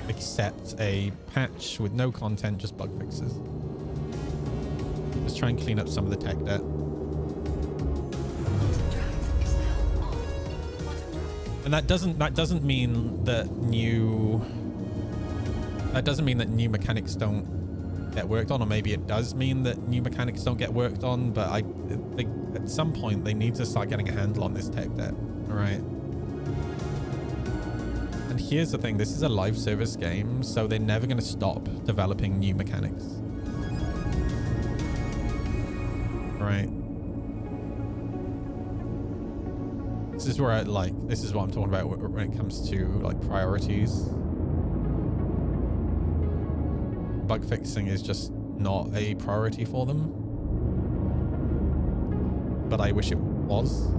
C: accept a patch with no content, just bug fixes. Just try and clean up some of the tech debt. And that doesn't mean that new mechanics don't get worked on, or maybe it does mean that new mechanics don't get worked on, but I think at some point they need to start getting a handle on this tech debt. All right. And here's the thing, this is a live service game, so they're never going to stop developing new mechanics. Right. This is where this is what I'm talking about when it comes to like priorities. Bug fixing is just not a priority for them. But I wish it was.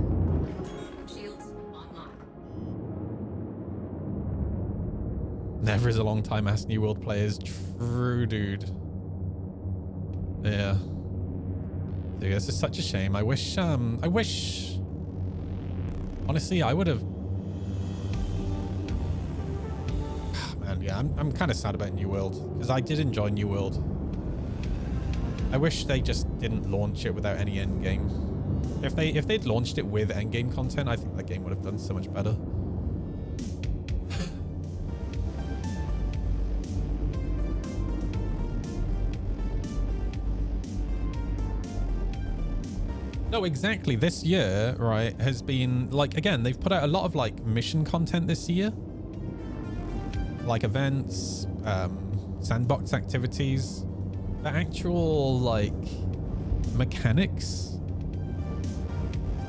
C: Never is a long time, ask New World players. True, dude. Yeah. Dude, this is such a shame. I wish, honestly, I would have... Man, yeah, I'm kind of sad about New World, because I did enjoy New World. I wish they just didn't launch it without any endgame. If they'd launched it with endgame content, I think that game would have done so much better. No, exactly. This year, right, has been like, again, they've put out a lot of like mission content this year, like events, sandbox activities, the actual like mechanics,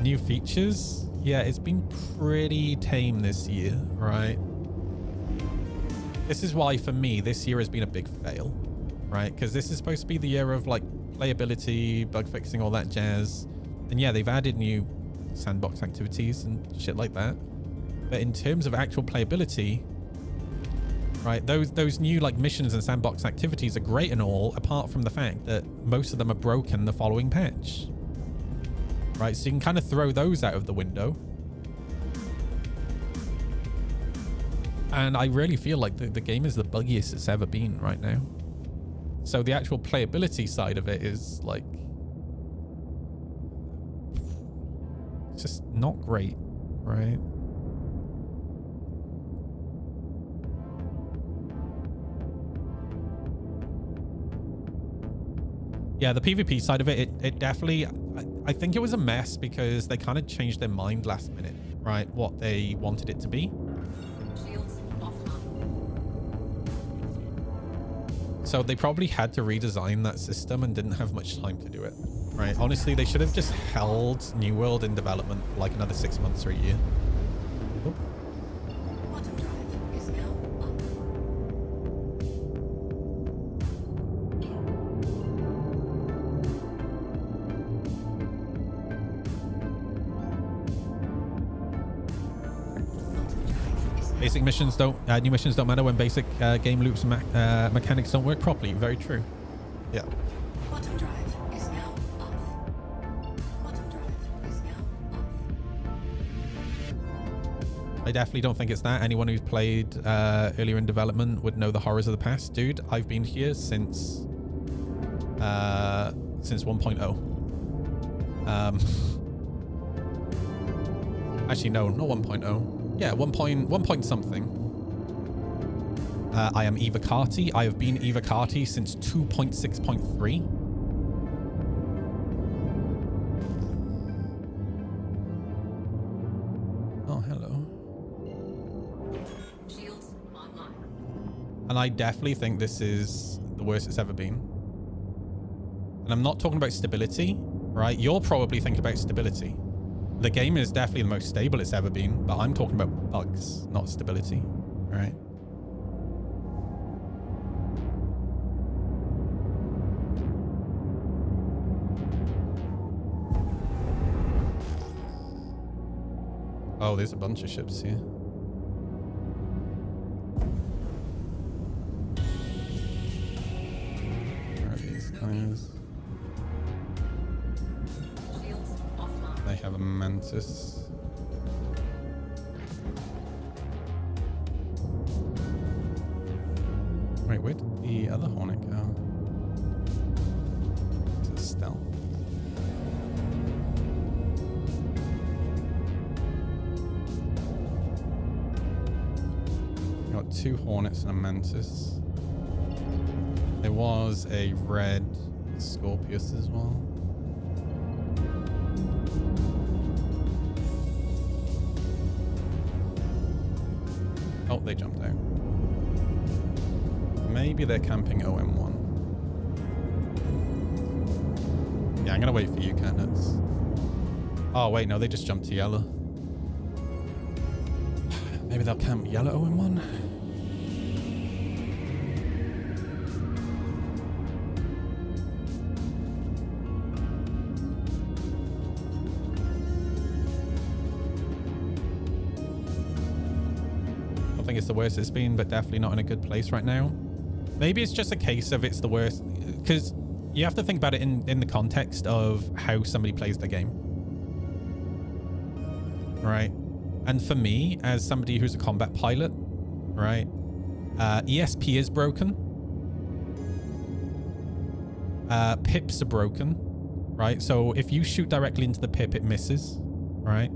C: new features, yeah, it's been pretty tame this year, right? This is why for me this year has been a big fail, right? Because this is supposed to be the year of like playability, bug fixing, all that jazz. And yeah, they've added new sandbox activities and shit like that. But in terms of actual playability, right, those new like missions and sandbox activities are great and all, apart from the fact that most of them are broken the following patch. Right, so you can kind of throw those out of the window. And I really feel like the game is the buggiest it's ever been right now. So the actual playability side of it is like, it's just not great, right? Yeah, the PvP side of it definitely, I think it was a mess because they kind of changed their mind last minute, right? What they wanted it to be. So they probably had to redesign that system and didn't have much time to do it, right? Honestly, they should have just held New World in development for like another 6 months or a year. Basic missions don't, new missions don't matter when basic game loops and mechanics don't work properly. Very true. Yeah.
N: Quantum drive is now off. Quantum drive is now off.
C: I definitely don't think it's that. Anyone who's played earlier in development would know the horrors of the past. Dude, I've been here since 1.0. Actually, no, not 1.0. Yeah, 1 point something. I am Eva Carty. I have been Eva Carty since 2.6.3. Oh, hello.
N: Shields online.
C: And I definitely think this is the worst it's ever been. And I'm not talking about stability, right? You're probably thinking about stability. The game is definitely the most stable it's ever been, but I'm talking about bugs, not stability, right? Oh, there's a bunch of ships here. Where are these guys? They have a Mantis. Wait, where did the other Hornet go? It's a stealth. Got 2 Hornets and a Mantis. There was a red Scorpius as well. Oh, they jumped out. Maybe they're camping OM1. Yeah, I'm gonna wait for you, Cannons. Oh, wait, no, they just jumped to yellow. Maybe they'll camp yellow OM1. I think it's the worst it's been, but definitely not in a good place right now. Maybe it's just a case of it's the worst, because you have to think about it in the context of how somebody plays the game, right? And for me, as somebody who's a combat pilot, right, ESP is broken, pips are broken, right? So if you shoot directly into the pip, it misses, right?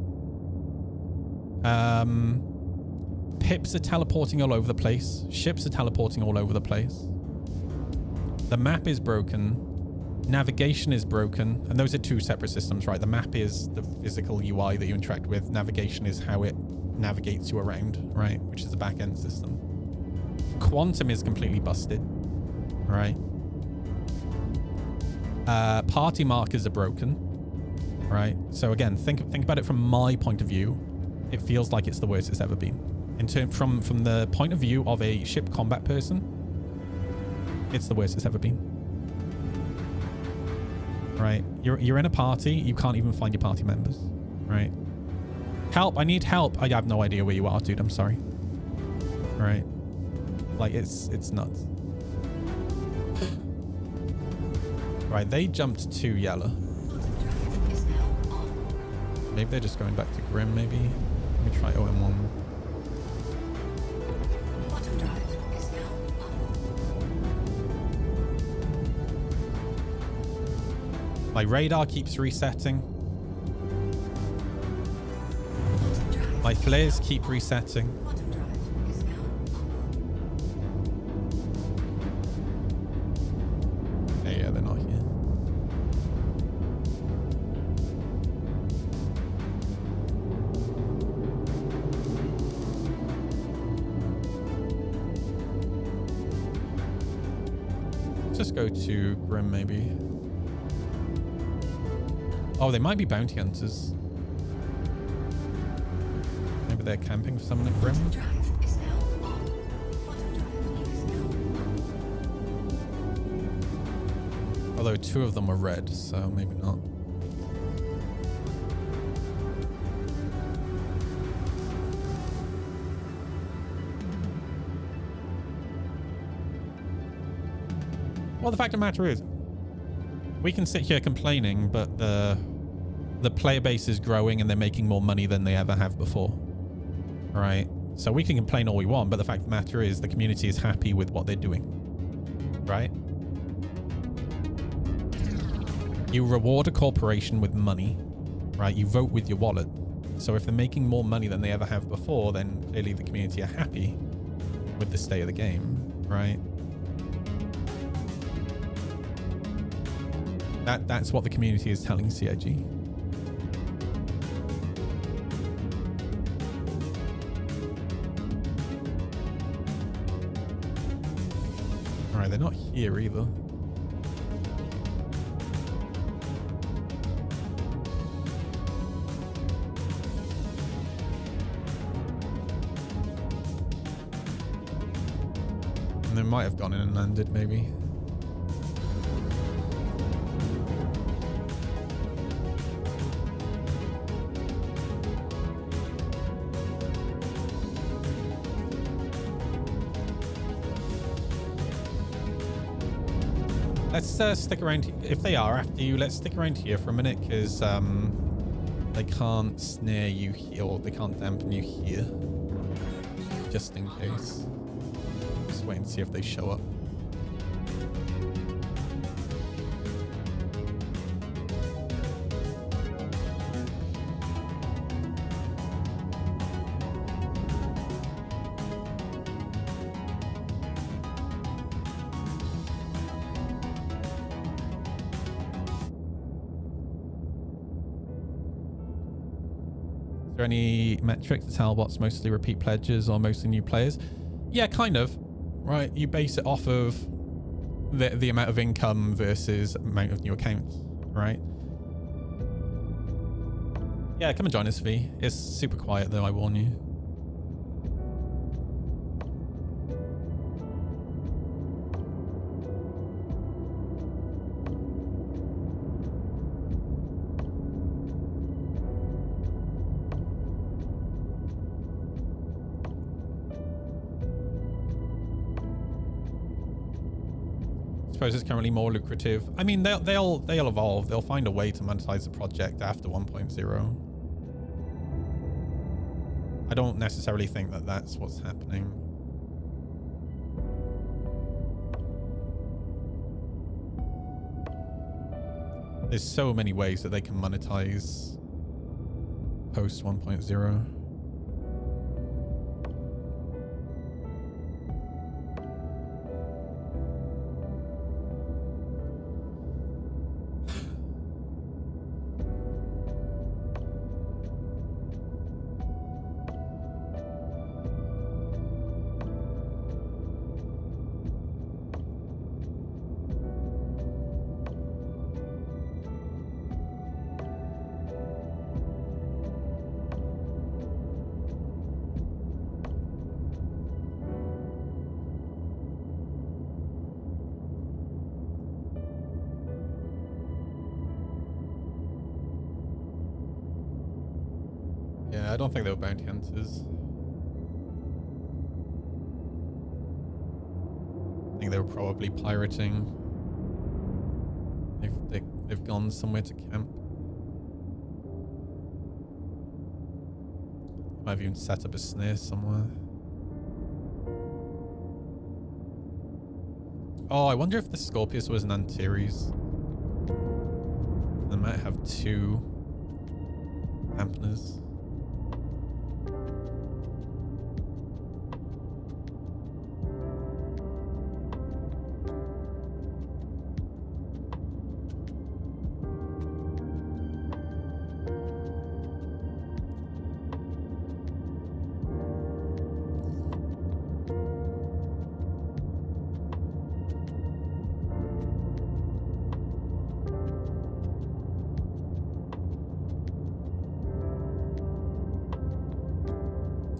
C: Pips are teleporting all over the place. Ships are teleporting all over the place. The map is broken. Navigation is broken. And those are 2 separate systems, right? The map is the physical UI that you interact with. Navigation is how it navigates you around, right? Which is the back-end system. Quantum is completely busted. right? Party markers are broken, right? So again, think about it from my point of view. It feels like it's the worst it's ever been. From the point of view of a ship combat person, it's the worst it's ever been. Right? You're in a party, you can't even find your party members, right? Help, I need help. I have no idea where you are, dude. I'm sorry. Right? Like, it's nuts. Right, they jumped to Yella. Maybe they're just going back to Grim, maybe. Let me try OM1. My radar keeps resetting. My flares keep resetting. Yeah, they're not here. Let's just go to Grim, maybe. Oh, they might be bounty hunters. Maybe they're camping for someone at Grim. Although 2 of them were red, so maybe not. Well, the fact of the matter is, we can sit here complaining, but the player base is growing and they're making more money than they ever have before. All right? So we can complain all we want, but the fact of the matter is the community is happy with what they're doing. Right? You reward a corporation with money, right? You vote with your wallet. So if they're making more money than they ever have before, then clearly the community are happy with the state of the game, right? That's what the community is telling CIG. All right, they're not here either. And they might have gone in and landed, maybe. Let's stick around. If they are after you, let's stick around here for a minute, because they can't snare you here, or they can't dampen you here. Just in case. Just wait and see if they show up. Is there any metric to tell what's mostly repeat pledges or mostly new players? Yeah, kind of. Right, you base it off of the amount of income versus amount of new accounts, right? Yeah, come and join us, V. It's super quiet though, I warn you. I suppose it's currently more lucrative. I mean, they'll evolve. They'll find a way to monetize the project after 1.0. I don't necessarily think that that's what's happening. There's so many ways that they can monetize post 1.0. Yeah, I don't think they were bounty hunters. I think they were probably pirating. They've gone somewhere to camp. Might have even set up a snare somewhere. Oh, I wonder if the Scorpius was an Antares. They might have 2 dampeners.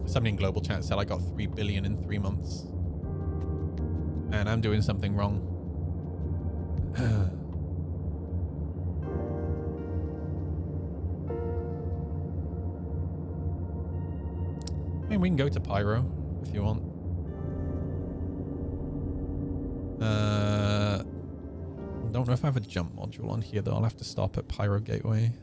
C: Somebody in global chat said I got 3 billion in 3 months. And I'm doing something wrong. I mean, we can go to Pyro if you want. Don't know if I have a jump module on here though. I'll have to stop at Pyro Gateway.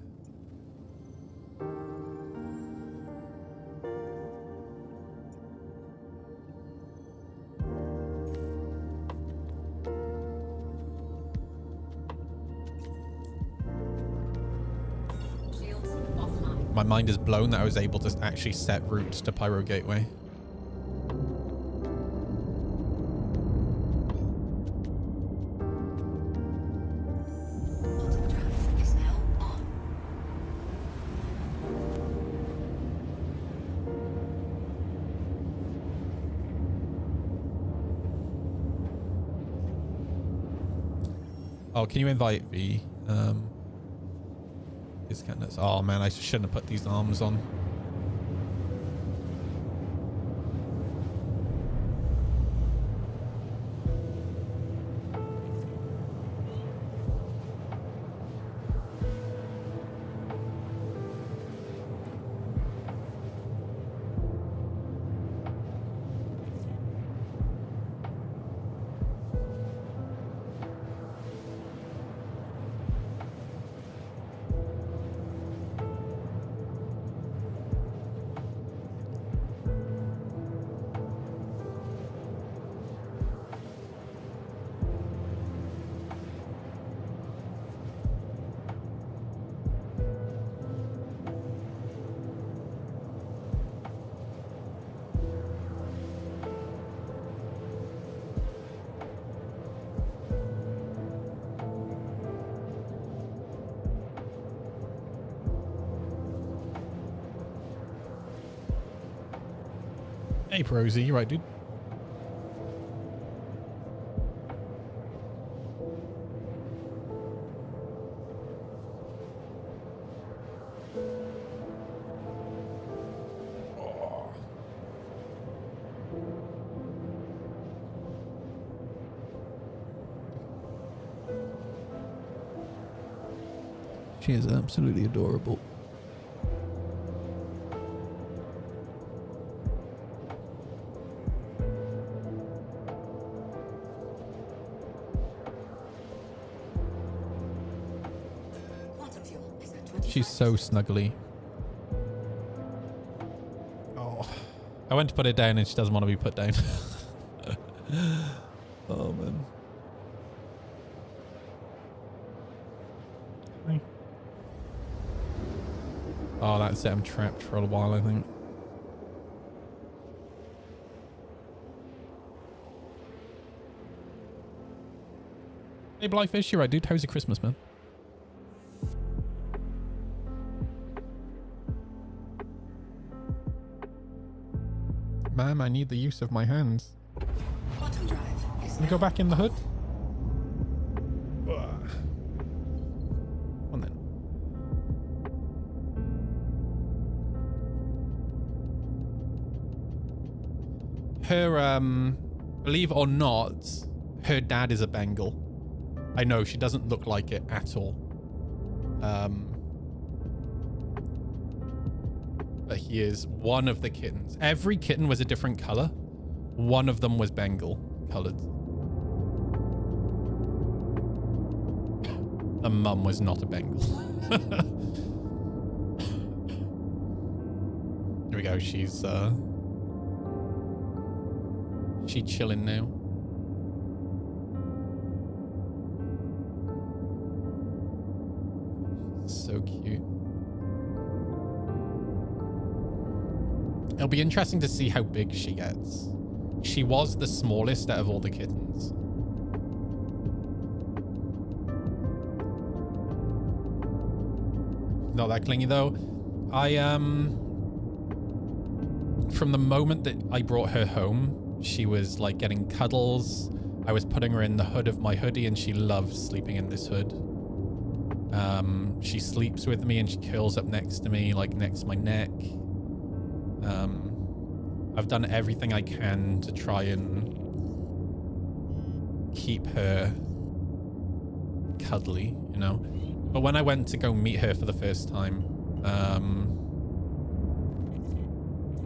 C: My mind is blown that I was able to actually set routes to Pyro Gateway. Oh, can you invite V? Oh man, I shouldn't have put these arms on. Hey, Prosy, you right, dude? She is absolutely adorable. She's so snuggly. Oh, I went to put it down and she doesn't want to be put down. Oh man. Hi. Oh, that's it. I'm trapped for a while, I think. Hey, Blyfish, you're right, dude. How's your Christmas, man? Ma'am, I need the use of my hands. Can we go back in the hood? On then. Her, believe it or not, her dad is a Bengal. I know, she doesn't look like it at all. but he is one of the kittens. Every kitten was a different color. One of them was Bengal colored. The mum was not a Bengal. Here we go. She's she chilling now. So cute. It'll be interesting to see how big she gets. She was the smallest out of all the kittens. Not that clingy though. From the moment that I brought her home, she was like getting cuddles. I was putting her in the hood of my hoodie and she loves sleeping in this hood. She sleeps with me and she curls up next to me, like next to my neck. I've done everything I can to try and keep her cuddly, you know. But when I went to go meet her for the first time,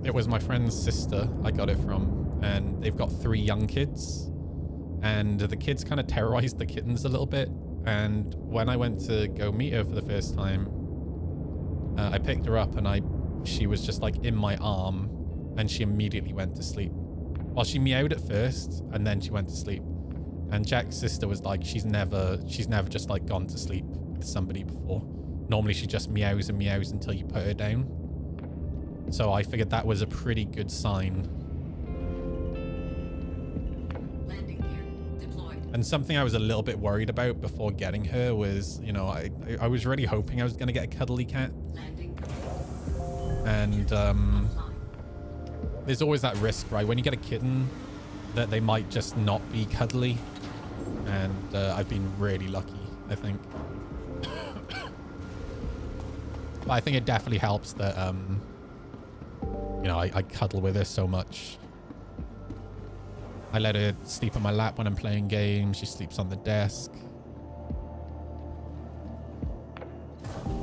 C: it was my friend's sister I got it from, and they've got 3 young kids, and the kids kind of terrorized the kittens a little bit. And when I went to go meet her for the first time, I picked her up and she was just like in my arm, and she immediately went to sleep. Well, she meowed at first and then she went to sleep. And Jack's sister was like, she's never just like gone to sleep with somebody before. Normally she just meows and meows until you put her down. So I figured that was a pretty good sign.
N: Landing gear deployed.
C: And something I was a little bit worried about before getting her was, you know, I was really hoping I was going to get a cuddly cat. And there's always that risk, right? When you get a kitten, that they might just not be cuddly. And I've been really lucky, I think. But I think it definitely helps that, you know, I cuddle with her so much. I let her sleep on my lap when I'm playing games. She sleeps on the desk.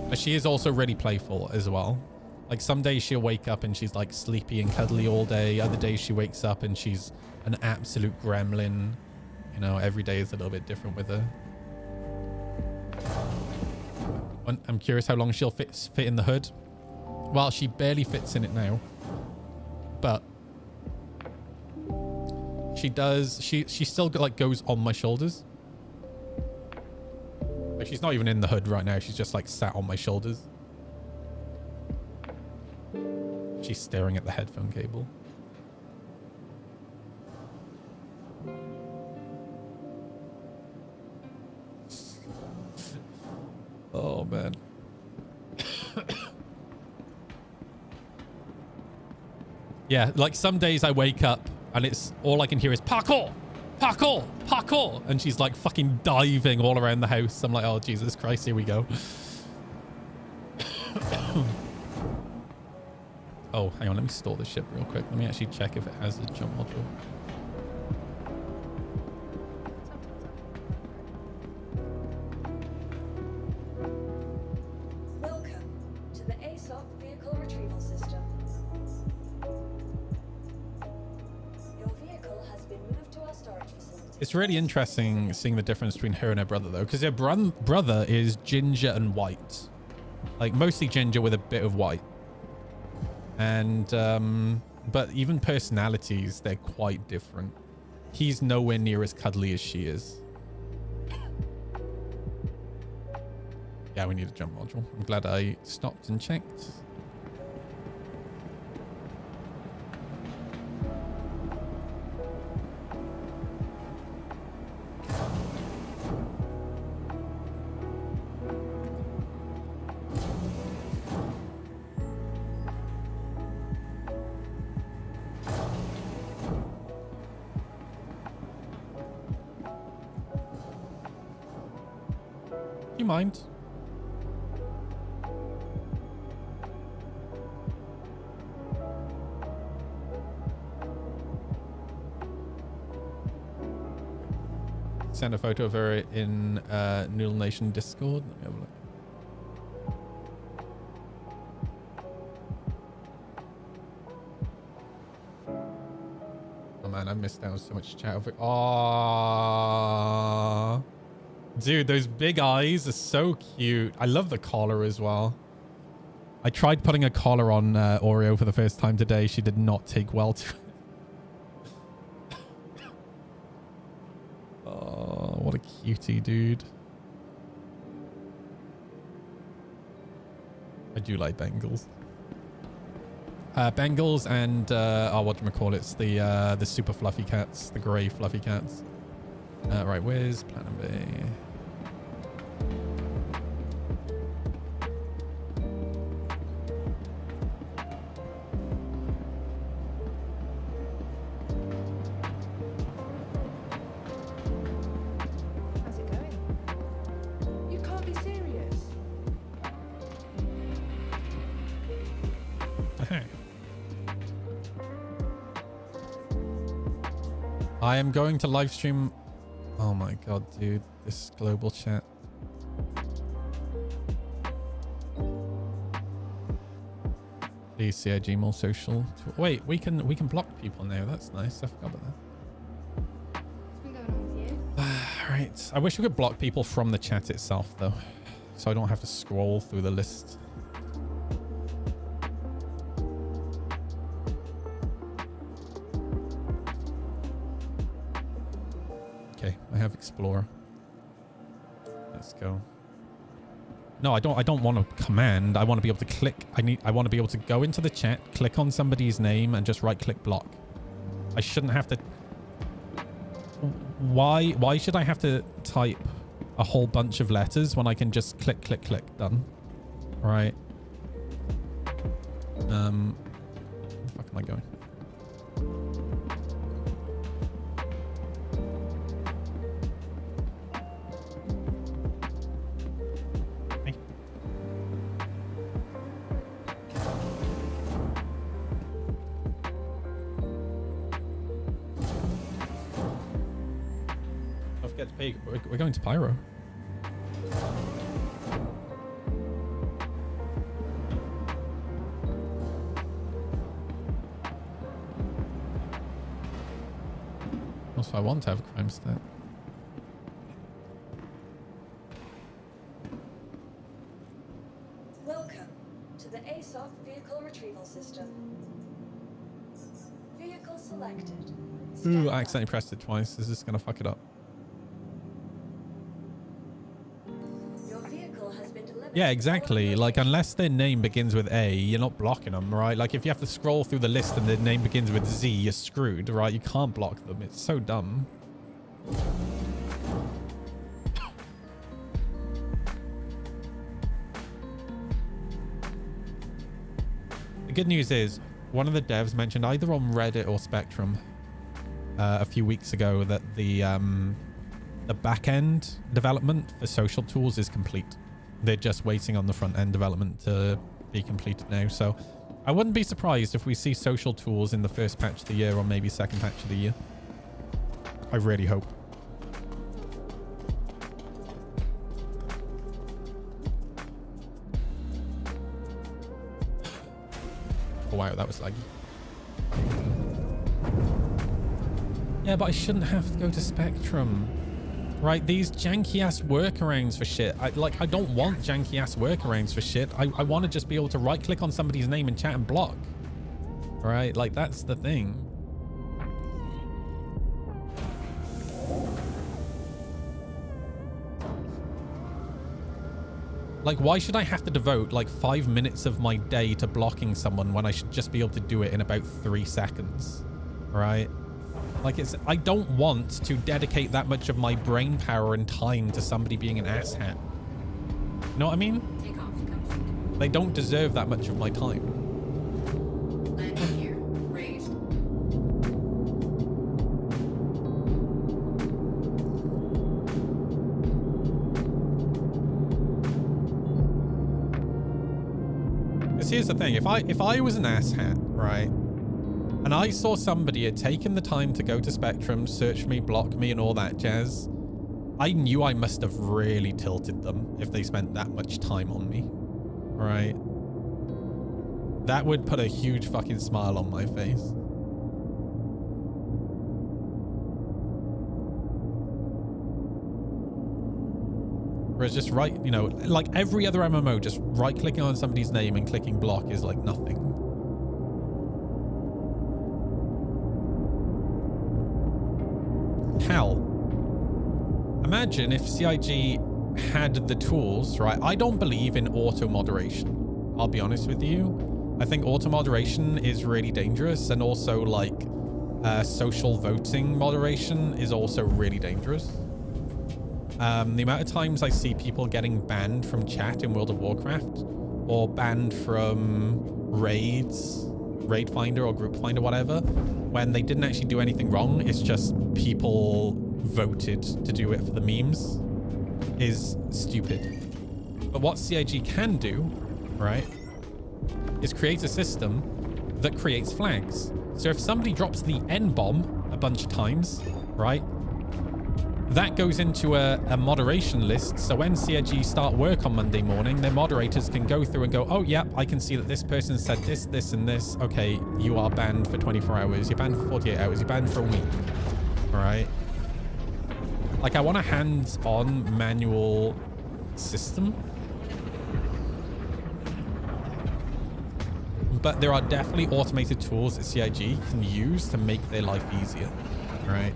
C: But she is also really playful as well. Like some days she'll wake up and she's like sleepy and cuddly all day. Other days she wakes up and she's an absolute gremlin. You know, every day is a little bit different with her. I'm curious how long she'll fit in the hood. Well, she barely fits in it now. But she does, she still like goes on my shoulders. Like she's not even in the hood right now. She's just like sat on my shoulders. She's staring at the headphone cable. Oh man. Yeah, like some days I wake up and it's all I can hear is parkour, parkour, parkour, and she's like fucking diving all around the house. I'm like, oh Jesus Christ, here we go. Oh, hang on, let me store this ship real quick. Let me actually check if it has a jump module.
G: Welcome to the ASOP Vehicle Retrieval System. Your vehicle has been moved to our storage facility.
C: It's really interesting seeing the difference between her and her brother, though, because her brother is ginger and white. Like, mostly ginger with a bit of white. And, but even personalities, they're quite different. He's nowhere near as cuddly as she is. Yeah, we need a jump module. I'm glad I stopped and checked. You mind? Send a photo of her in Noodle Nation Discord. Let me have a look. man, I missed out on so much chat over. Oh, dude, those big eyes are so cute. I love the collar as well. I tried putting a collar on Oreo for the first time today. She did not take well to it. Oh, what a cutie, dude. I do like Bengals. Bengals and whatchamacallits, the super fluffy cats, the grey fluffy cats. Right, where's Platinum Bay?
G: How's it going? You can't be serious.
C: Hey. I am going to live stream. Oh my god, dude, this global chat. Please CIG more social. Wait, we can block people now. That's nice. I forgot about that.
G: What's been going on with you?
C: Right. I wish we could block people from the chat itself though, so I don't have to scroll through the list. Okay, I have Explorer. Let's go. No, I don't want to command. I want to be able to click. I want to be able to go into the chat, click on somebody's name, and just right-click block. I shouldn't have to. Why should I have to type a whole bunch of letters when I can just click, click, click, done? All right. Where the fuck am I going? Get to pay. We're going to Pyro. Also, I want to have a crime stat.
G: Welcome to the ASOC Vehicle Retrieval System. Vehicle selected.
C: Ooh, I accidentally pressed it twice. Is this gonna fuck it up?
G: Your vehicle has been delivered.
C: Yeah, exactly. Like, unless their name begins with A, you're not blocking them, right? Like, if you have to scroll through the list and their name begins with Z, you're screwed, right? You can't block them. It's so dumb. The good news is, one of the devs mentioned either on Reddit or Spectrum a few weeks ago that the back-end development for social tools is complete. They're just waiting on the front-end development to be completed now. So I wouldn't be surprised if we see social tools in the first patch of the year or maybe second patch of the year. I really hope. Oh, wow, that was laggy. Yeah, but I shouldn't have to go to Spectrum. Right, these janky-ass workarounds for shit. I don't want janky-ass workarounds for shit. I want to just be able to right-click on somebody's name and chat and block. Right, like, that's the thing. Like, why should I have to devote, like, 5 minutes of my day to blocking someone when I should just be able to do it in about 3 seconds? Right? Like, I don't want to dedicate that much of my brain power and time to somebody being an asshat. You know what I mean? They don't deserve that much of my time.
N: Landing gear raised.
C: Because here's the thing, if I was an asshat, right? And I saw somebody had taken the time to go to Spectrum, search me, block me, and all that jazz, I knew I must have really tilted them if they spent that much time on me. Right? That would put a huge fucking smile on my face. Whereas just you know, like every other MMO, just right-clicking on somebody's name and clicking block is like nothing. Hell, imagine if CIG had the tools, right? I don't believe in auto moderation. I'll be honest with you. I think auto moderation is really dangerous, and also like social voting moderation is also really dangerous. The amount of times I see people getting banned from chat in World of Warcraft, or banned from raids, raid finder or group finder, whatever, when they didn't actually do anything wrong, it's just people voted to do it for the memes, is stupid. But what CIG can do, right, is create a system that creates flags. So if somebody drops the N-bomb a bunch of times, right, that goes into a moderation list. So when CIG start work on Monday morning, their moderators can go through and go, oh, yep, I can see that this person said this, this, and this. Okay, you are banned for 24 hours. You're banned for 48 hours. You're banned for a week. All right. Like, I want a hands-on manual system. But there are definitely automated tools that CIG can use to make their life easier. All right.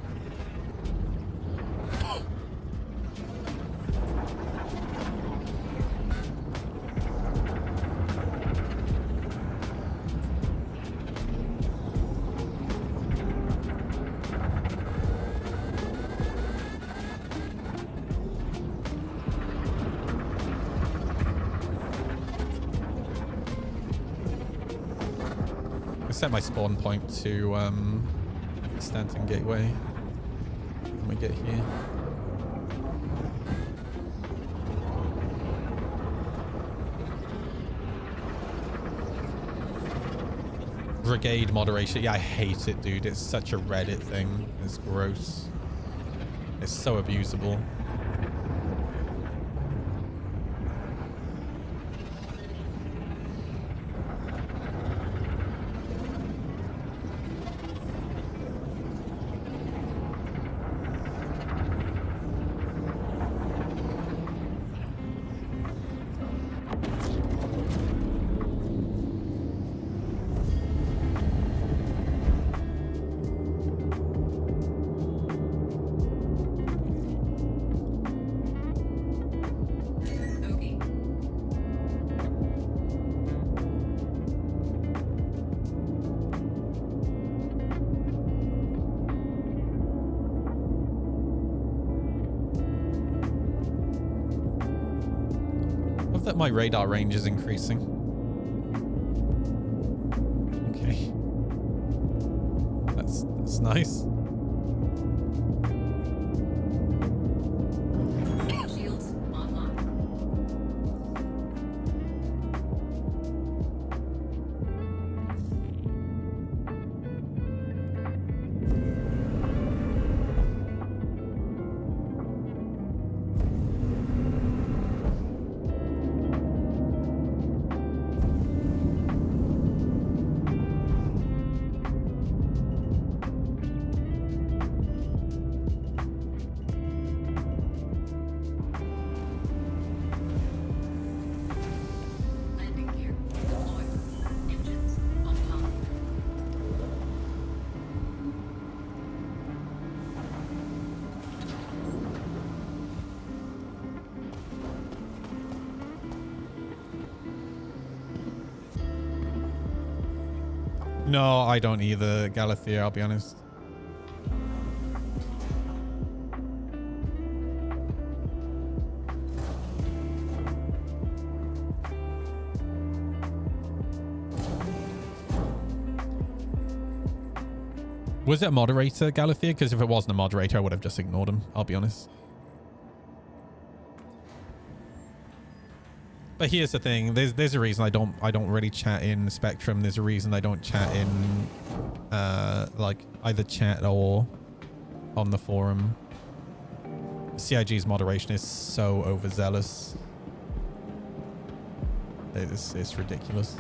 C: Set my spawn point to Stanton Gateway when we get here. Brigade moderation. Yeah, I hate it, dude. It's such a Reddit thing. It's gross. It's so abusable. That my radar range is increasing. Okay. That's nice.
N: Shields online.
C: No, I don't either, Galathea, I'll be honest. Was it a moderator, Galathea? Because if it wasn't a moderator, I would have just ignored him, I'll be honest. But here's the thing, there's a reason I don't really chat in Spectrum. There's a reason I don't chat in like either chat or on the forum. CIG's moderation is so overzealous. It's ridiculous.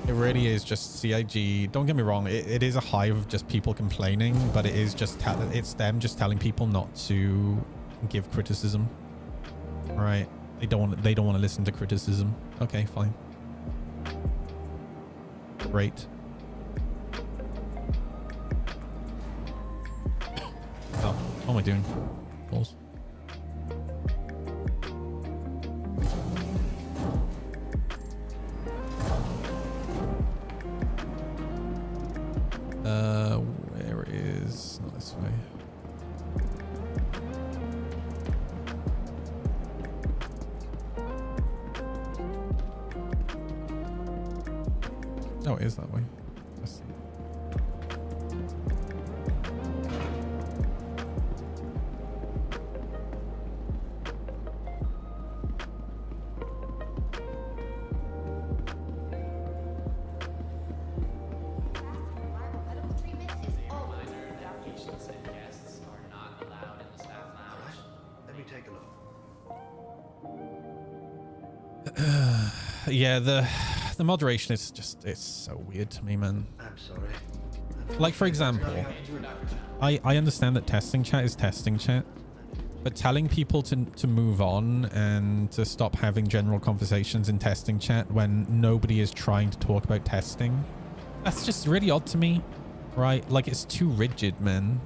Q: It really is just CIG. Don't get me wrong. It is a hive of just people complaining, but it is just it's them just telling people not to give criticism. Right? They don't want to listen to criticism. Okay, fine. Great. Oh, what am I doing? Balls. Where is... Not this way. Oh, it is that way. Let's see. Yeah, the moderation is just, it's so weird to me, man.
R: I'm sorry.
Q: Like, for example, I understand that testing chat is testing chat, but telling people to move on and to stop having general conversations in testing chat when nobody is trying to talk about testing, that's just really odd to me, right? Like, it's too rigid, man.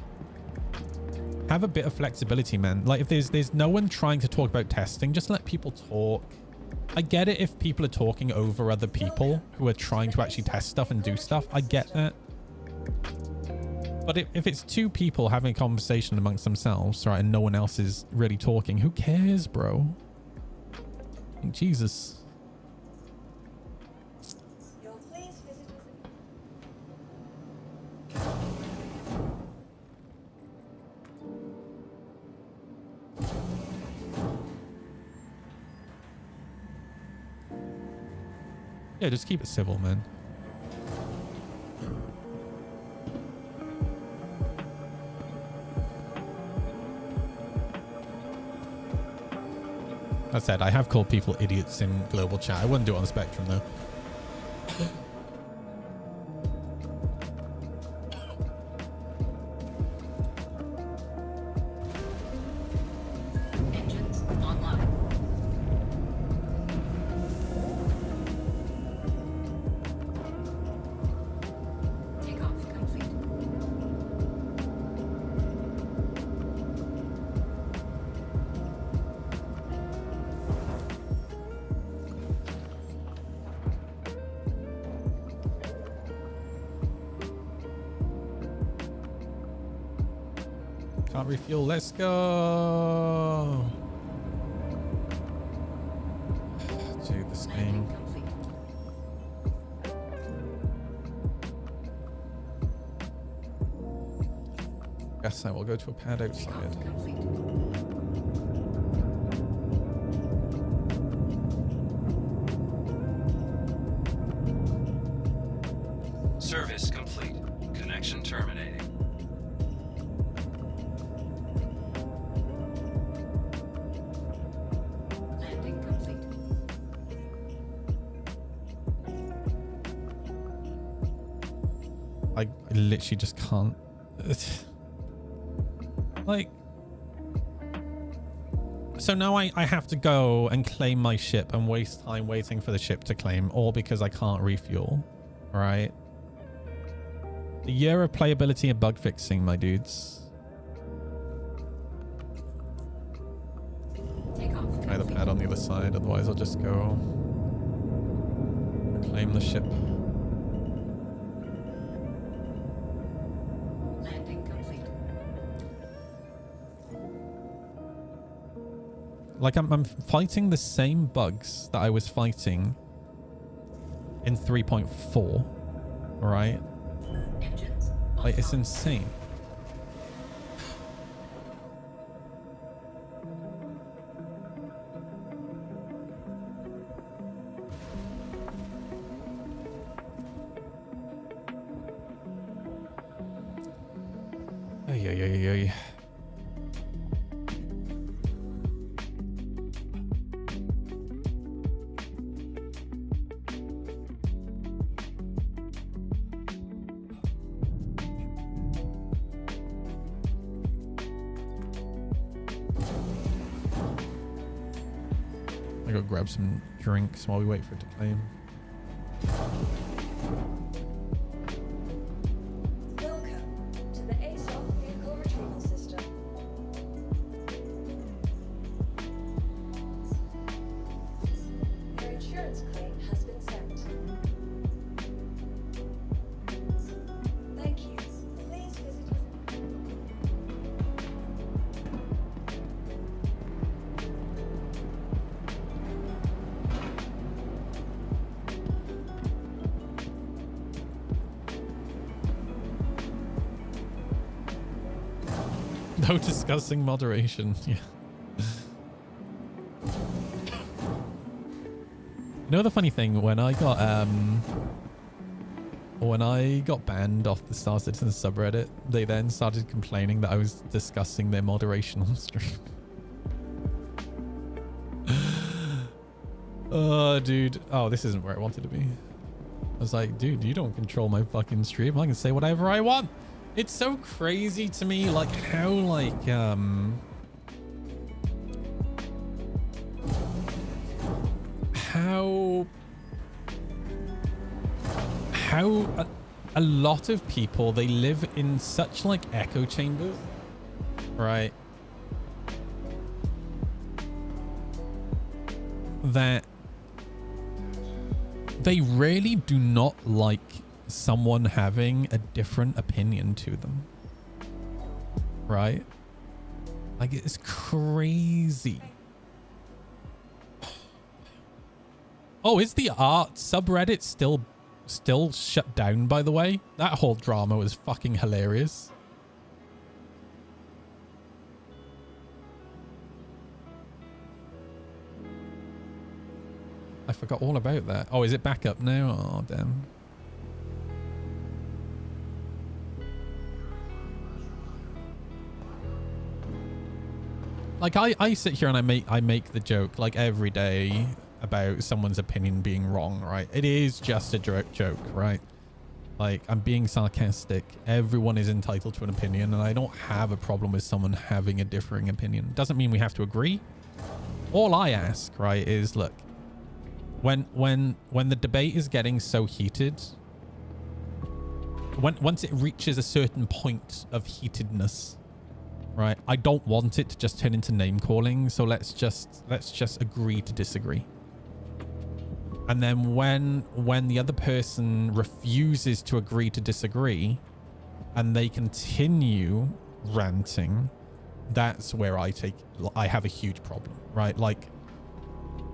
Q: Have a bit of flexibility, man. Like, if there's no one trying to talk about testing, just let people talk. I get it if people are talking over other people who are trying to actually test stuff and do stuff. I get that. But if it's two people having a conversation amongst themselves, right, and no one else is really talking, who cares, bro? Like, Jesus. Yeah, just keep it civil, man. That said, I have called people idiots in global chat. I wouldn't do it on the Spectrum, though.
N: Engines online. Takeoff complete.
Q: Can't refuel. Let's go. Do this thing. Guess I will go to a pad outside.
S: Service complete. Connection terminating.
N: Landing complete.
Q: I literally just can't. Like, so now I have to go and claim my ship and waste time waiting for the ship to claim, all because I can't refuel. All right. The year of playability and bug fixing, my dudes. Try the pad on the other side, otherwise I'll just go claim the ship.
N: Landing complete.
Q: Like, I'm fighting the same bugs that I was fighting in 3.4. All right.
N: Engines.
Q: Like, it's insane. Ay, ay, ay, ay. I go grab some drinks while we wait for it to claim.
G: Welcome to the ASOP vehicle retrieval system. Your insurance claim has been sent. Thank you. Please visit.
Q: No discussing moderation. Yeah. You know the funny thing, when I got banned off the Star Citizen subreddit, they then started complaining that I was discussing their moderation on stream. Oh, dude. Oh, this isn't where I wanted to be. I was like, dude, you don't control my fucking stream. I can say whatever I want. It's so crazy to me, like, how, like, how a lot of people, they live in such, like, echo chambers, right? That they really do not like someone having a different opinion to them, right? Like, it's crazy. Oh, is the art subreddit still shut down, by the way? That whole drama was fucking hilarious. I forgot all about that. Oh, is it back up now? Oh, damn. Like, I sit here and I make the joke, like, every day about someone's opinion being wrong, right? It is just a joke, right? Like, I'm being sarcastic. Everyone is entitled to an opinion, and I don't have a problem with someone having a differing opinion. Doesn't mean we have to agree. All I ask, right, is, look, when the debate is getting so heated, once it reaches a certain point of heatedness, right, I don't want it to just turn into name calling. So let's just agree to disagree. And then when the other person refuses to agree to disagree and they continue ranting, that's where I have a huge problem, right? Like,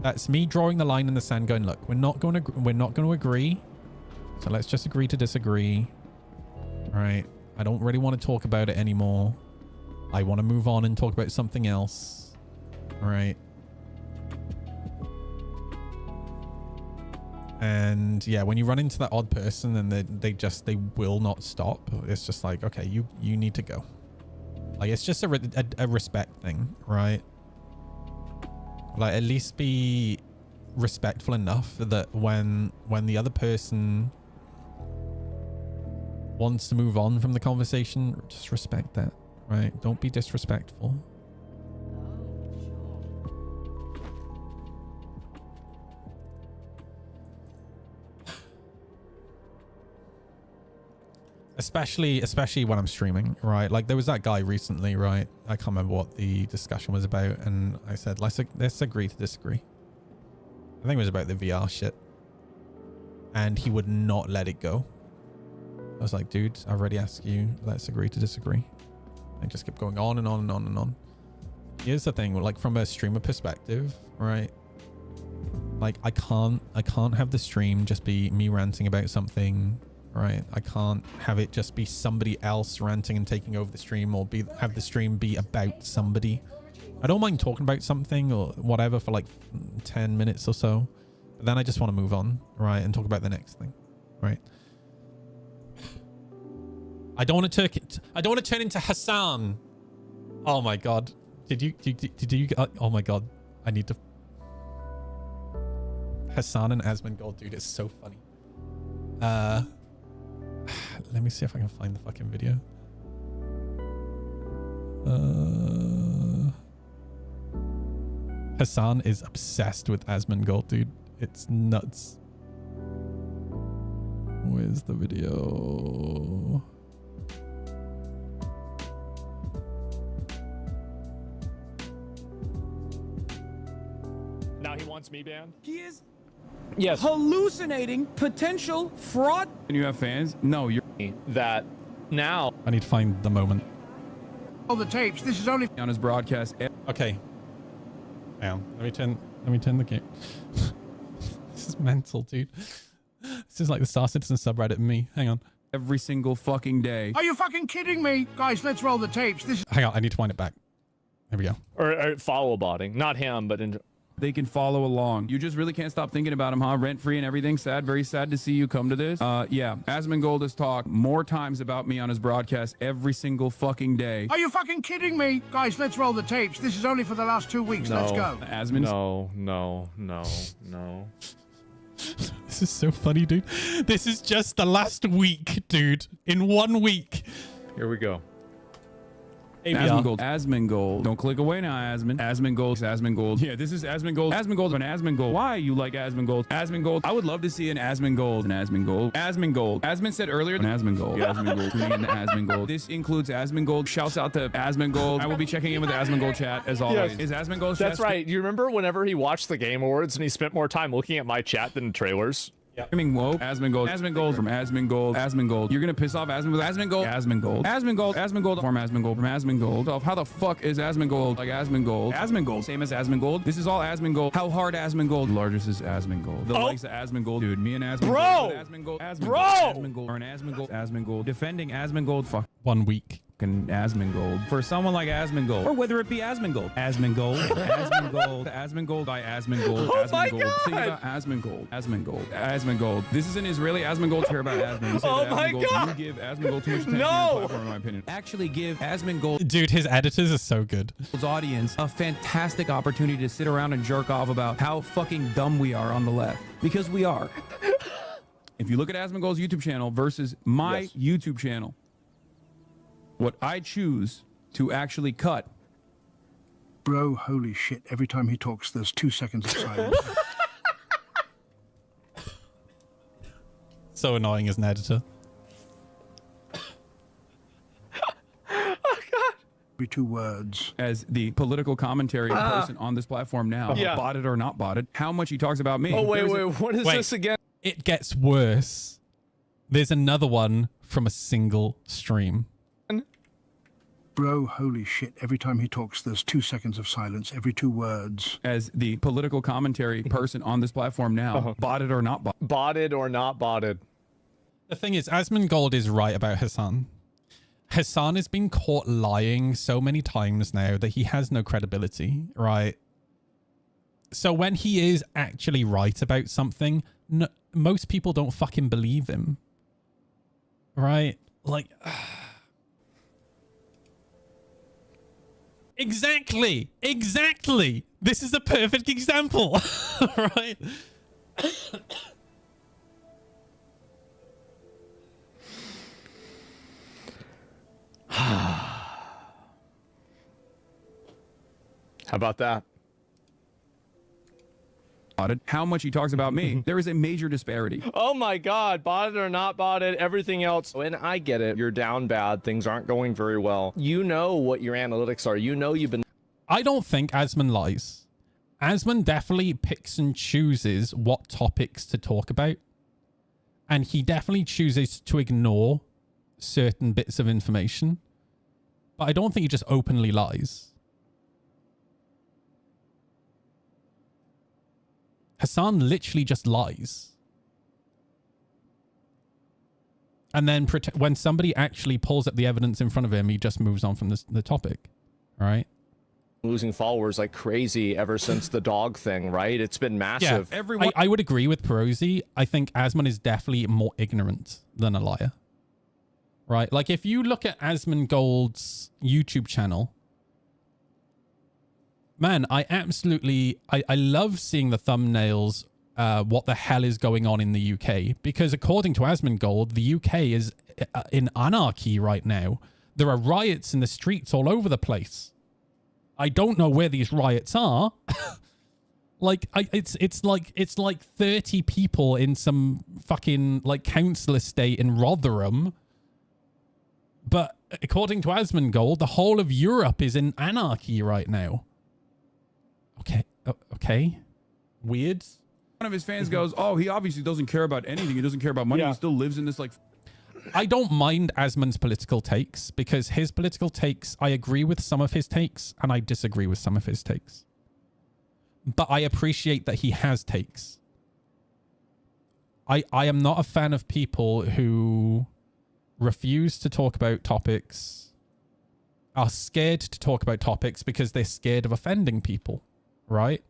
Q: that's me drawing the line in the sand going, look, we're not going to agree. So let's just agree to disagree. Right? I don't really want to talk about it anymore. I want to move on and talk about something else. All right. And yeah, when you run into that odd person and they will not stop, it's just like, okay, you need to go. Like, it's just a respect thing, right? Like, at least be respectful enough that when the other person wants to move on from the conversation, just respect that, right? Don't be disrespectful. Especially when I'm streaming, right? Like, there was that guy recently, right? I can't remember what the discussion was about, and I said, let's agree to disagree. I think it was about the VR shit, and he would not let it go. I was like, dude, I already asked you, let's agree to disagree. And just kept going on and on and on and on. Here's the thing, like, from a streamer perspective, right? Like, I can't have the stream just be me ranting about something, right? I can't have it just be somebody else ranting and taking over the stream, or have the stream be about somebody. I don't mind talking about something or whatever for like 10 minutes or so, but then I just want to move on, right, and talk about the next thing, right? I don't want to turn into Hassan. Oh my god. Did you oh my god. I need to Hassan and Asmongold, dude, it's so funny. Let me see if I can find the fucking video. Hassan is obsessed with Asmongold, dude. It's nuts. Where's the video?
R: Now he wants me banned?
T: He is
R: Yes.
T: hallucinating potential fraud.
R: And you have fans? No, you're that now
Q: I need to find the moment.
T: All the tapes. This is only
R: on his broadcast.
Q: Okay. Hang on. Let me turn the game. This is mental, dude. This is like the Star Citizen subreddit me. Hang on.
R: Every single fucking day.
T: Are you fucking kidding me? Guys, let's roll the tapes. This is
Q: Hang on. I need to wind it back. There we go.
R: Or follow botting. Not him, but they can follow along. You just really can't stop thinking about him, huh? Rent free and everything. Sad, very sad to see you come to this. Yeah. Asmongold has talked more times about me on his broadcast every single fucking day.
T: Are you fucking kidding me? Guys, let's roll the tapes. This is only for the last 2 weeks. Let's go.
R: No.
Q: This is so funny, dude. This is just the last week, dude. In 1 week.
R: Here we go.
Q: ABR.
R: Asmongold. Don't click away now, Asmongold. Yeah, this is Asmongold. Asmongold. Why you like Asmongold? Asmongold. I would love to see an Asmongold. Asmongold said earlier, an Asmongold. Tuning in to Asmongold. This includes Asmongold. Shouts out to Asmongold. I will be checking in with the Asmongold chat as always.
U: Yes.
R: Is Asmongold
U: That's right. You remember whenever he watched the Game Awards and he spent more time looking at my chat than trailers?
R: Screaming woke. Asmongold from Asmongold. You're gonna piss off Asmongold. From Asmongold. How the fuck is Asmongold like Asmongold? Same as Asmongold. This is all Asmongold. How hard Asmongold? Largest is Asmongold. The likes of Asmongold. Dude, me and Asmongold. Asmongold. Defending Asmongold. Fuck.
Q: 1 week.
R: Asmongold. For someone like Asmongold, or whether it be Asmongold by Asmongold.
U: Oh my God.
R: Think about Asmongold. This is an Israeli Asmongold. Care about Asmongold.
U: Oh my God.
R: You give Asmongold too much attention. No. In my opinion, actually give Asmongold,
Q: Dude, his editors are so good.
R: Audience, a fantastic opportunity to sit around and jerk off about how fucking dumb we are on the left, because we are. If you look at Asmongold's YouTube channel versus my YouTube channel, what I choose to actually cut.
T: Bro, holy shit. Every time he talks, there's 2 seconds of silence.
Q: So annoying as an editor.
T: Every 2 words.
R: As the political commentary person on this platform now, botted or not botted, how much he talks about me.
U: Oh, wait. What is this again?
Q: It gets worse. There's another one from a single stream.
T: Bro, holy shit. Every time he talks, there's 2 seconds of silence. Every 2 words.
R: As the political commentary person on this platform now, botted or not botted.
U: Botted or not botted.
Q: The thing is, Asmongold is right about Hassan. Hassan has been caught lying so many times now that he has no credibility, right? So when he is actually right about something, most people don't fucking believe him. Right? Like... Exactly. This is a perfect example, right?
U: How about that?
R: How much he talks about me. There is a major disparity.
U: Oh my God, botted or not botted, everything else. And I get it. You're down bad. Things aren't going very well. You know what your analytics are. You know you've been...
Q: I don't think Asmon lies. Asmon definitely picks and chooses what topics to talk about. And he definitely chooses to ignore certain bits of information. But I don't think he just openly lies. Hassan literally just lies. And then when somebody actually pulls up the evidence in front of him, he just moves on from the topic. Right?
U: Losing followers like crazy ever since the dog thing, right? It's been massive.
Q: Yeah, I would agree with Perosi. I think Asmon is definitely more ignorant than a liar. Right? Like if you look at Asmongold's YouTube channel, man, I love seeing the thumbnails, what the hell is going on in the UK. Because according to Asmongold, the UK is in anarchy right now. There are riots in the streets all over the place. I don't know where these riots are, Like, it's like 30 people in some fucking like council estate in Rotherham. But according to Asmongold, the whole of Europe is in anarchy right now. Okay. Okay. Weird.
R: One of his fans goes, "Oh, he obviously doesn't care about anything. He doesn't care about money. He still lives in this like."
Q: I don't mind Asmund's political takes because his political takes, I agree with some of his takes and I disagree with some of his takes. But I appreciate that he has takes. I am not a fan of people who refuse to talk about topics, are scared to talk about topics because they're scared of offending people, right?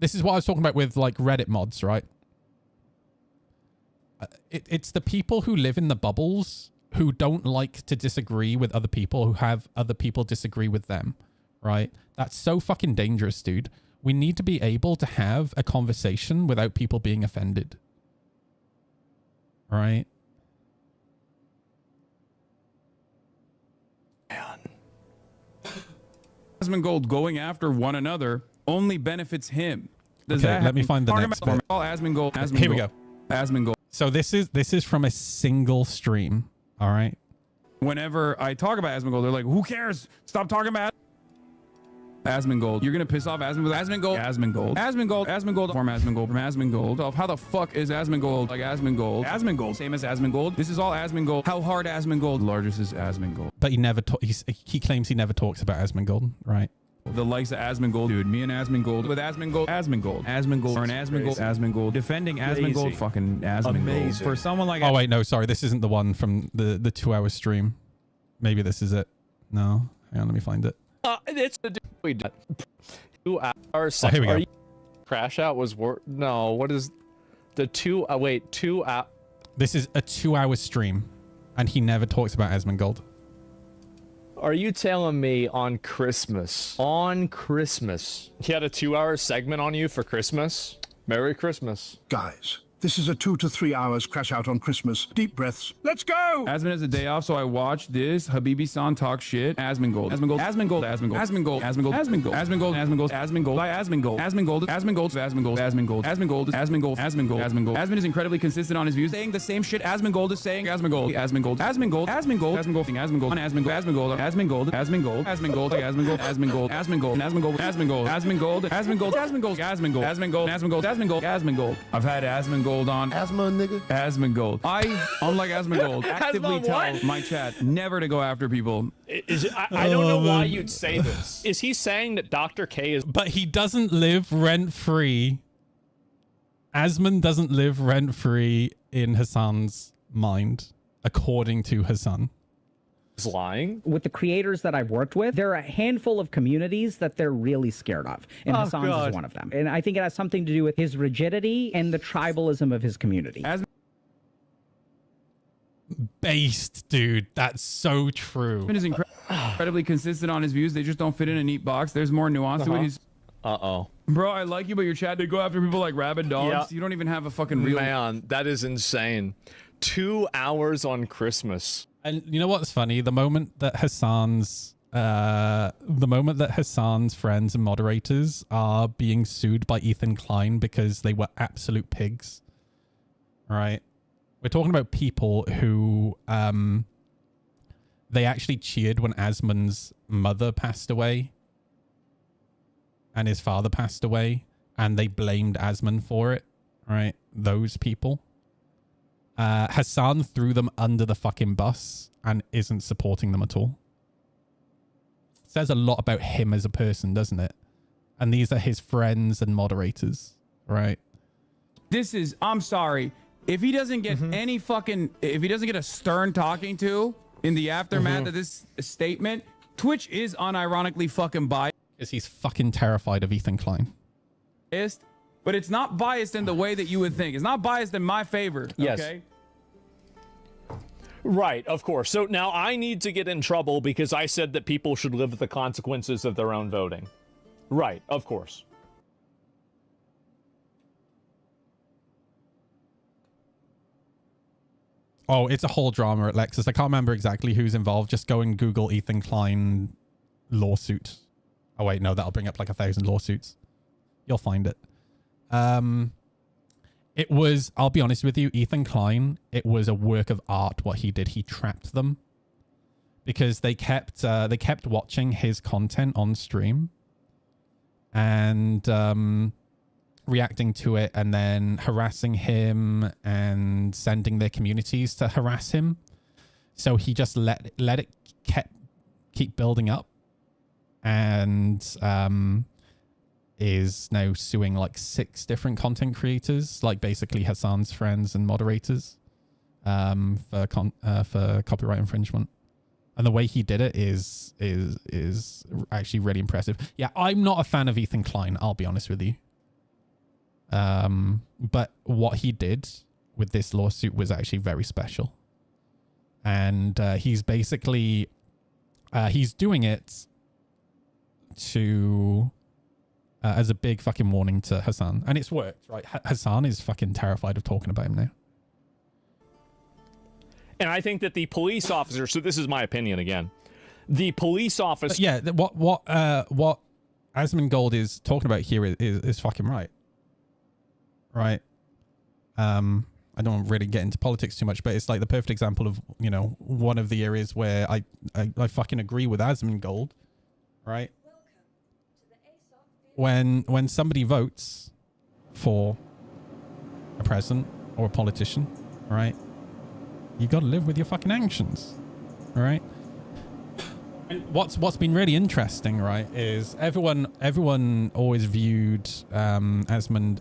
Q: This is what I was talking about with like Reddit mods, right? It's the people who live in the bubbles who don't like to disagree with other people, who have other people disagree with them, right? That's so fucking dangerous, dude. We need to be able to have a conversation without people being offended. Right?
R: Asmongold going after one another only benefits him. Does
Q: okay, let me find the next bit.
R: Asmongold.
Q: Here we go.
R: Asmongold.
Q: So this is from a single stream. All right.
R: Whenever I talk about Asmongold, they're like, "Who cares? Stop talking about Asmongold. You're gonna piss off Asmongold. Asmongold from Asmongold. How the fuck is Asmongold like Asmongold? Asmongold, same as Asmongold. This is all Asmongold. How hard Asmongold? Largest is Asmongold.
Q: But he claims he never talks about Asmongold, right?
R: The likes of Asmongold, dude. Me and Asmongold with Asmongold, or an Asmongold, defending Asmongold, fucking Asmongold.
Q: Amazing.
R: For someone like
Q: oh wait, no, sorry, this isn't the one from the 2-hour stream. Maybe this is it. No, hang on, let me find it.
U: It's the 2 hours.
Q: Oh, here we go.
U: Crash out was no. What is the 2? Wait, 2 hours.
Q: This is a 2-hour stream, and he never talks about Asmongold.
U: Are you telling me on Christmas? On Christmas, he had a 2-hour segment on you for Christmas? Merry Christmas,
T: guys. This is a 2 to 3 hours crash out on Christmas. Deep breaths. Let's go!
R: Asmon has a day off, so I watched this Habibi-san talk shit. Asmongold. By Asmongold. Asmon is incredibly consistent on his views, saying the same shit Asmongold is saying. Asmongold. I've had Asmongold on. Asmongold. I, unlike Asmongold, actively tell my chat never to go after people.
U: I don't know why you'd say this. Is he saying that Dr. K is...
Q: But he doesn't live rent-free. Asmon doesn't live rent-free in Hassan's mind, according to Hassan.
U: Lying?
E: With the creators that I've worked with, there are a handful of communities that they're really scared of, and Hassan's is one of them. And I think it has something to do with his rigidity and the tribalism of his community.
Q: Based, dude. That's so true.
R: Asmon is incredibly consistent on his views. They just don't fit in a neat box. There's more nuance to it. He's bro, I like you, but your chat, they go after people like rabid dogs.
U: Yeah.
R: You don't even have a fucking real...
U: Man, that is insane. 2 hours on Christmas.
Q: And you know what's funny? The moment that Hassan's friends and moderators are being sued by Ethan Klein because they were absolute pigs, right? We're talking about people who they actually cheered when Asmon's mother passed away and his father passed away, and they blamed Asmon for it, right? Those people. Hassan threw them under the fucking bus and isn't supporting them at all. Says a lot about him as a person, doesn't it? And these are his friends and moderators, right?
R: This is, I'm sorry, if he doesn't get any fucking, if he doesn't get a stern talking to in the aftermath of this statement, Twitch is unironically fucking biased.
Q: Because he's fucking terrified of Ethan Klein.
R: But it's not biased in the way that you would think. It's not biased in my favor.
U: Yes.
R: Okay?
U: Right, of course. So now I need to get in trouble because I said that people should live with the consequences of their own voting. Right, of course.
Q: Oh, it's a whole drama at Lexus. I can't remember exactly who's involved. Just go and Google Ethan Klein lawsuit. Oh, wait, no, that'll bring up like 1,000 lawsuits. You'll find it. It was, I'll be honest with you, Ethan Klein, it was a work of art what he did. He trapped them because they kept watching his content on stream and reacting to it and then harassing him and sending their communities to harass him. So he just let it keep building up and is now suing like 6 different content creators, like basically Hassan's friends and moderators, for copyright infringement. And the way he did it is actually really impressive. Yeah, I'm not a fan of Ethan Klein, I'll be honest with you. But what he did with this lawsuit was actually very special. And he's basically he's doing it to as a big fucking warning to Hassan, and it's worked, right? Hassan is fucking terrified of talking about him now.
U: And I think that the police officer, so this is my opinion again, the police officer...
Q: Yeah, what Asmongold is talking about here is fucking right. Right? I don't really get into politics too much, but it's like the perfect example of, you know, one of the areas where I fucking agree with Asmongold, right? When somebody votes for a president or a politician, right? You got to live with your fucking actions, all right? And what's been really interesting, right, is everyone always viewed Asmongold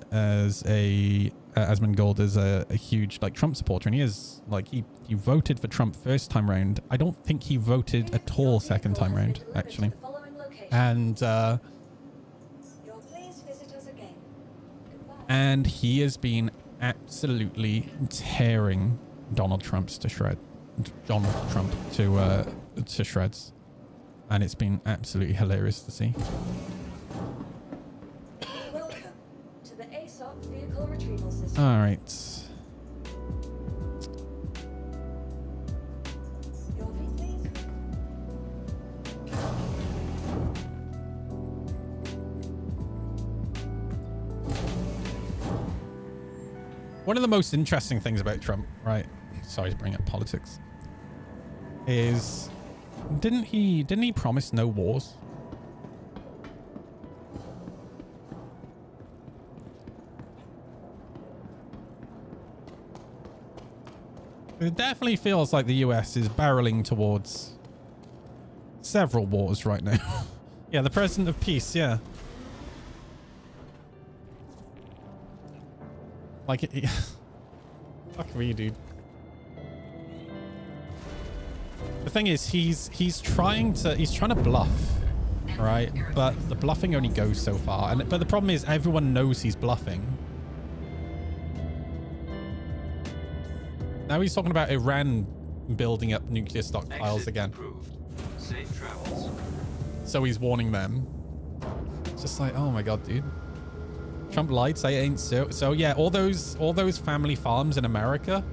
Q: as a huge like Trump supporter, and he is like he voted for Trump first time round. I don't think he voted at all second time round, actually, and he has been absolutely tearing Donald Trump to shreds, and it's been absolutely hilarious to see.
G: Welcome to the ASOP vehicle retrieval system.
Q: All right.
G: Your feet, please.
Q: One of the most interesting things about Trump, right? Sorry to bring up politics. Is didn't he promise no wars? It definitely feels like the US is barreling towards several wars right now. Yeah, the president of peace, yeah. Like it fuck me, dude. The thing is, he's trying to bluff, right? But the bluffing only goes so far. But the problem is, everyone knows he's bluffing. Now he's talking about Iran building up nuclear stockpiles again.
S: Safe travels.
Q: So he's warning them. It's just like, oh my god, dude. Trump lied, say it ain't so. So yeah, all those family farms in America,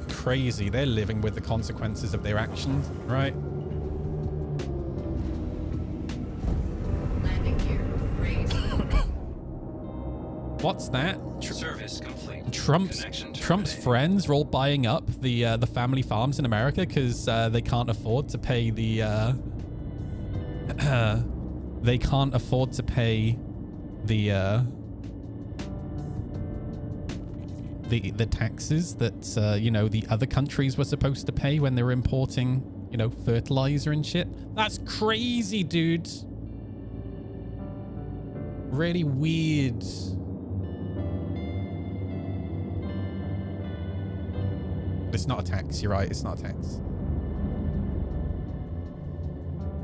Q: crazy. They're living with the consequences of their actions, right?
N: Landing gear raised.
Q: What's that?
S: Service complete.
Q: Trump's friends are all buying up the family farms in America because they can't afford to pay the the taxes that you know, the other countries were supposed to pay when they were importing, you know, fertilizer and shit. That's crazy, dude. Really weird. It's not a tax. You're right. It's not a tax.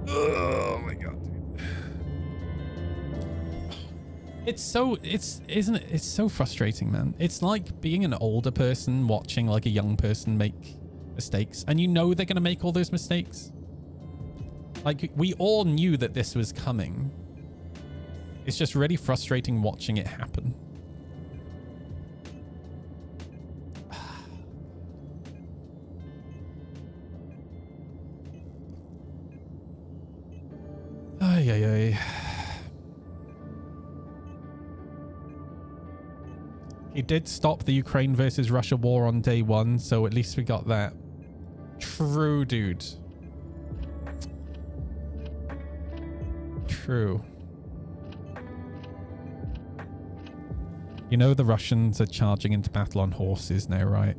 Q: Oh my god, dude. It's so frustrating, man. It's like being an older person watching like a young person make mistakes, and you know they're gonna make all those mistakes. Like, we all knew that this was coming. It's just really frustrating watching it happen. Ay, ay, ay. He did stop the Ukraine versus Russia war on day 1, so at least we got that. True, dude. True. You know the Russians are charging into battle on horses now, right?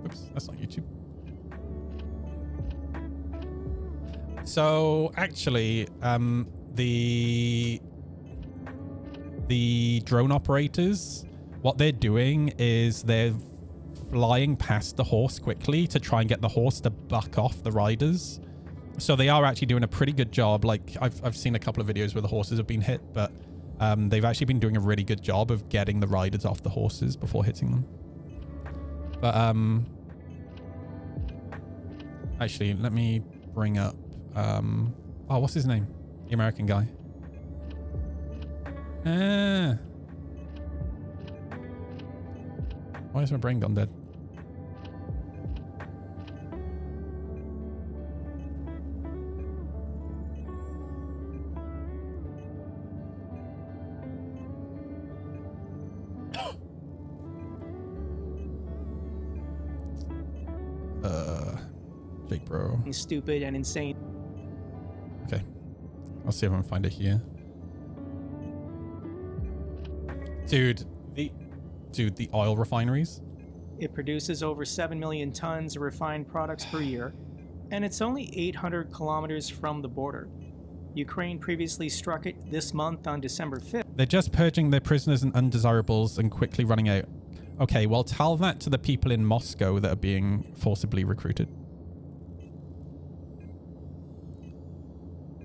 Q: Oops, that's not YouTube. So actually, the drone operators, what they're doing is they're flying past the horse quickly to try and get the horse to buck off the riders. So they are actually doing a pretty good job. Like I've seen a couple of videos where the horses have been hit, but they've actually been doing a really good job of getting the riders off the horses before hitting them. But actually, let me bring up oh, what's his name? The American guy. Why is my brain gone dead? Jake Bro.
A: Stupid and insane.
Q: Okay. I'll see if I can find it here. Dude, the oil refineries.
A: It produces over 7 million tons of refined products per year, and it's only 800 kilometers from the border. Ukraine previously struck it this month on December 5th.
Q: They're just purging their prisoners and undesirables and quickly running out. Okay, well, tell that to the people in Moscow that are being forcibly recruited.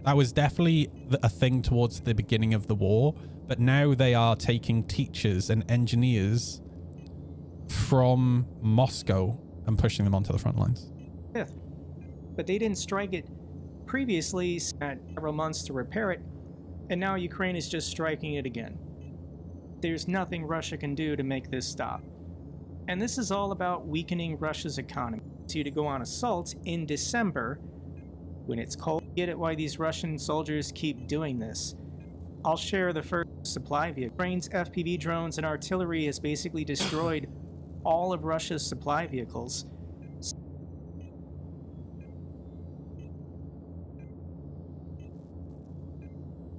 Q: That was definitely a thing towards the beginning of the war, but now they are taking teachers and engineers from Moscow and pushing them onto the front lines.
A: But they didn't strike it previously, had several months to repair it, and now Ukraine is just striking it again. There's nothing Russia can do to make this stop. And this is all about weakening Russia's economy. So to go on assault in December, when it's cold. Get it why these Russian soldiers keep doing this. I'll share the first supply vehicle. Ukraine's FPV drones and artillery has basically destroyed all of Russia's supply vehicles.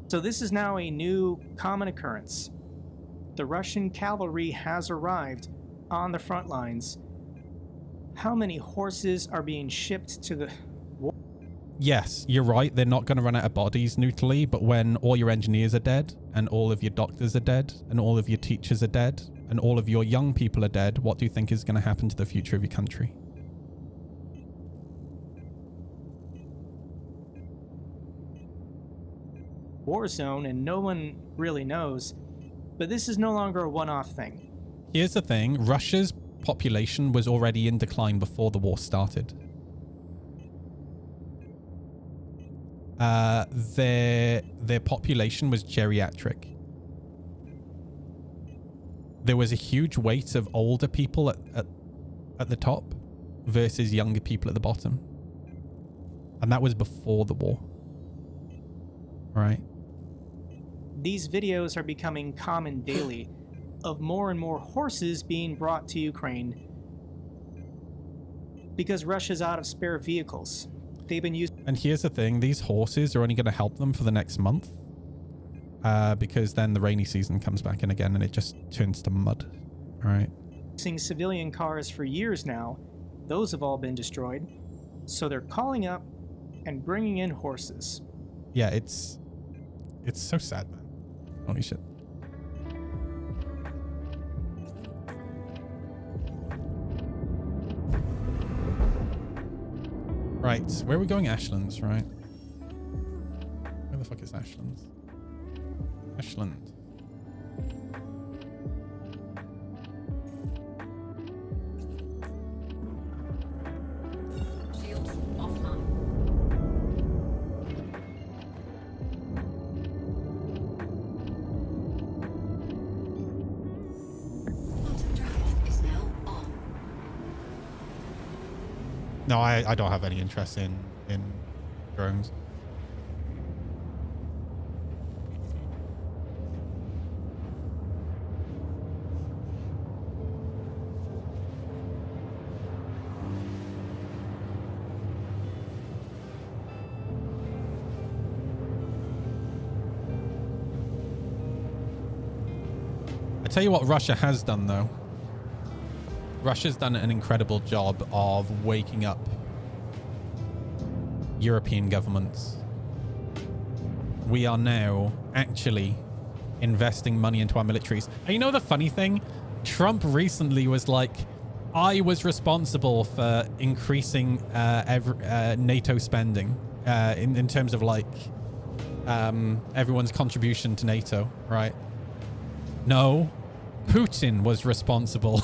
A: So this is now a new common occurrence. The Russian cavalry has arrived on the front lines. How many horses are being shipped to the war?
Q: Yes, you're right. They're not going to run out of bodies neutrally, but when all your engineers are dead and all of your doctors are dead and all of your teachers are dead and all of your young people are dead, what do you think is going to happen to the future of your country?
A: War zone, and no one really knows, but this is no longer a one-off thing.
Q: Here's the thing. Russia's population was already in decline before the war started. Their population was geriatric. There was a huge weight of older people at the top versus younger people at the bottom. And that was before the war. All right.
A: These videos are becoming common daily of more and more horses being brought to Ukraine because Russia's out of spare vehicles. They've been using.
Q: And here's the thing, these horses are only going to help them for the next month because then the rainy season comes back in again and it just turns to mud. All right.
A: Using civilian cars for years now. Those have all been destroyed. So they're calling up and bringing in horses.
Q: Yeah, it's so sad, man. Holy shit. Right, where are we going? Ashlands, right? Where the fuck is Ashlands? Ashland.
N: Shields offline.
Q: No, I don't have any interest in drones. I tell you what Russia has done, though. Russia's done an incredible job of waking up European governments. We are now actually investing money into our militaries. And you know the funny thing? Trump recently was like, I was responsible for increasing NATO spending in terms of like everyone's contribution to NATO, right? No, Putin was responsible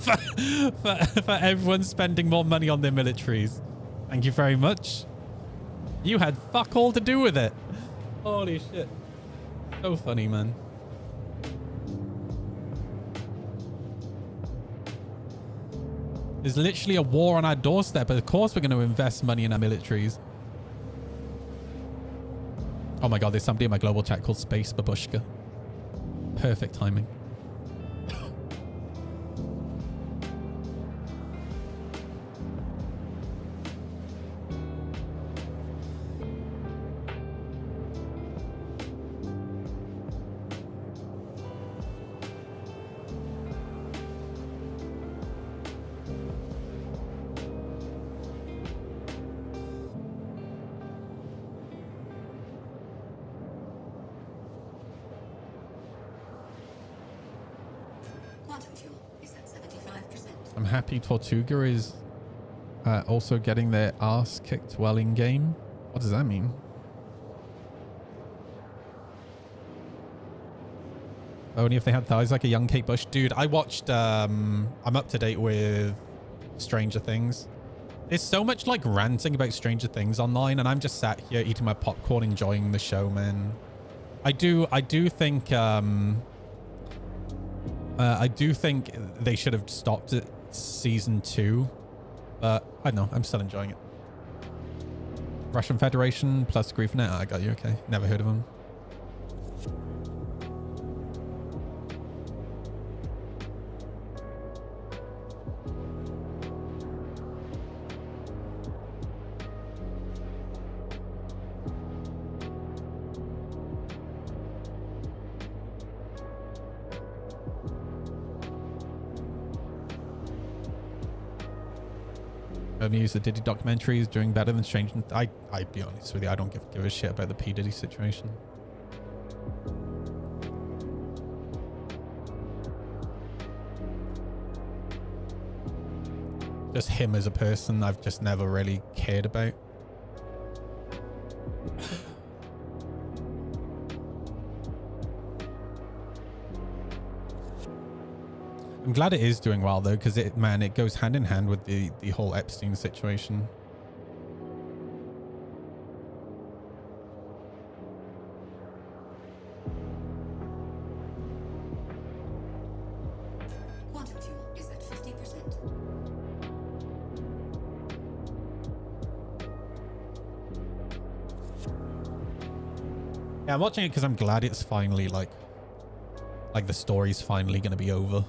Q: for everyone spending more money on their militaries. Thank you very much. You had fuck all to do with it. Holy shit. So funny, man. There's literally a war on our doorstep. Of course we're going to invest money in our militaries. Oh my god, there's somebody in my global chat called Space Babushka. Perfect timing. I'm happy Tortuga is also getting their ass kicked well in game. What does that mean? Only if they had thighs like a young Kate Bush. Dude, I watched, I'm up to date with Stranger Things. There's so much like ranting about Stranger Things online, and I'm just sat here eating my popcorn, enjoying the show, man. I do think they should have stopped at season 2, but I don't know. I'm still enjoying it. Russian Federation plus GriefNet. I got you. Okay. Never heard of them. Use the Diddy documentaries doing better than Strange. I'd be honest with you, I don't give a shit about the P Diddy situation. Just him as a person, I've just never really cared about. I'm glad it is doing well though, because it goes hand in hand with the whole Epstein situation.
N: Quantum fuel is at 50%.
Q: Yeah, I'm watching it because I'm glad it's finally like the story's finally going to be over.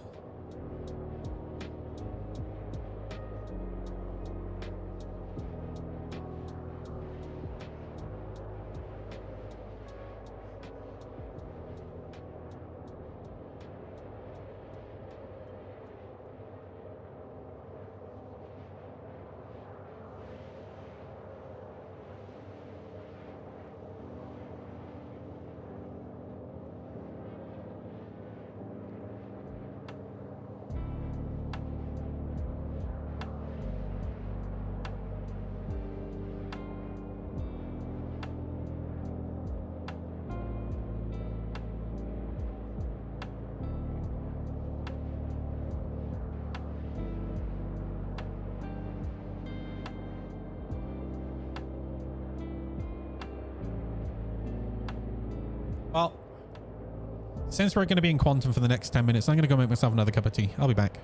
Q: Well, since we're going to be in quantum for the next 10 minutes, I'm going to go make myself another cup of tea. I'll be back.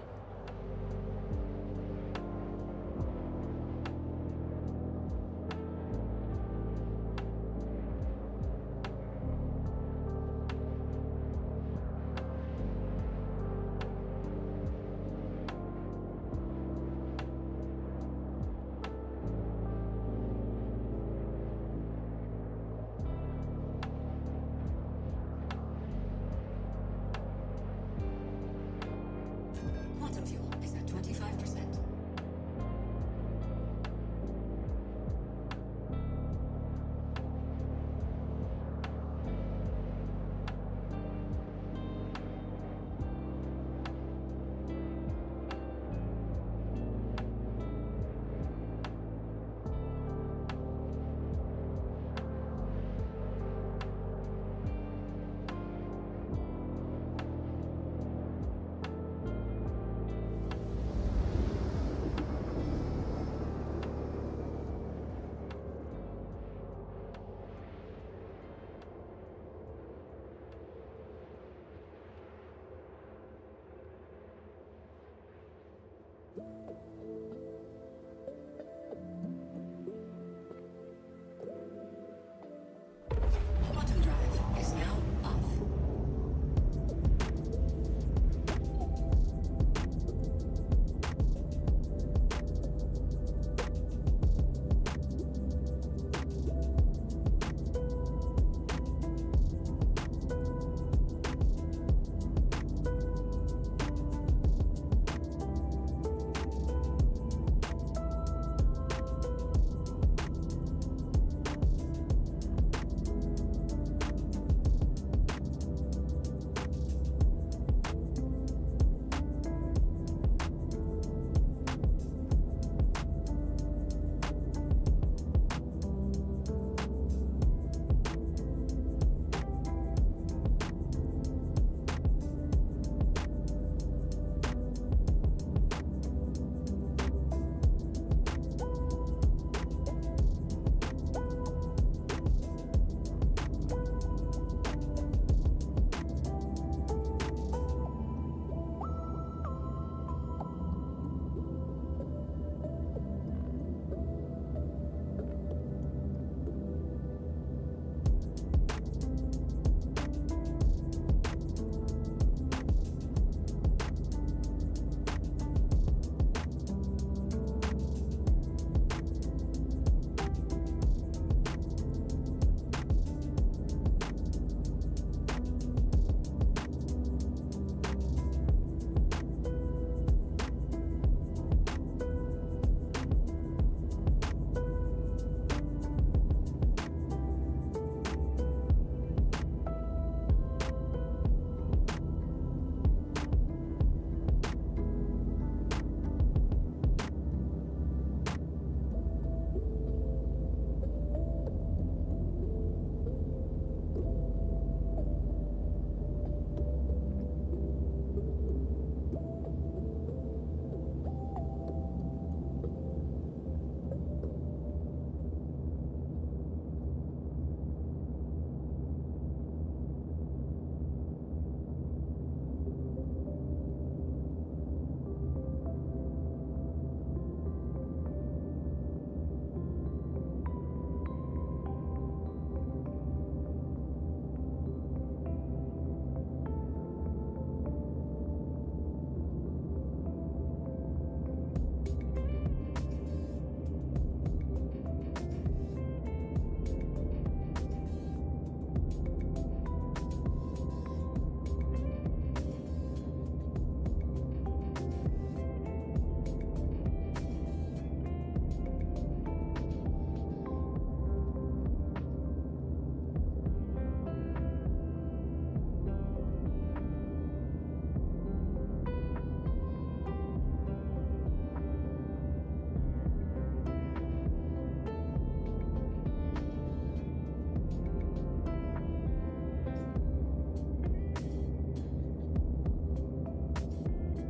N: Quantum drive is now off.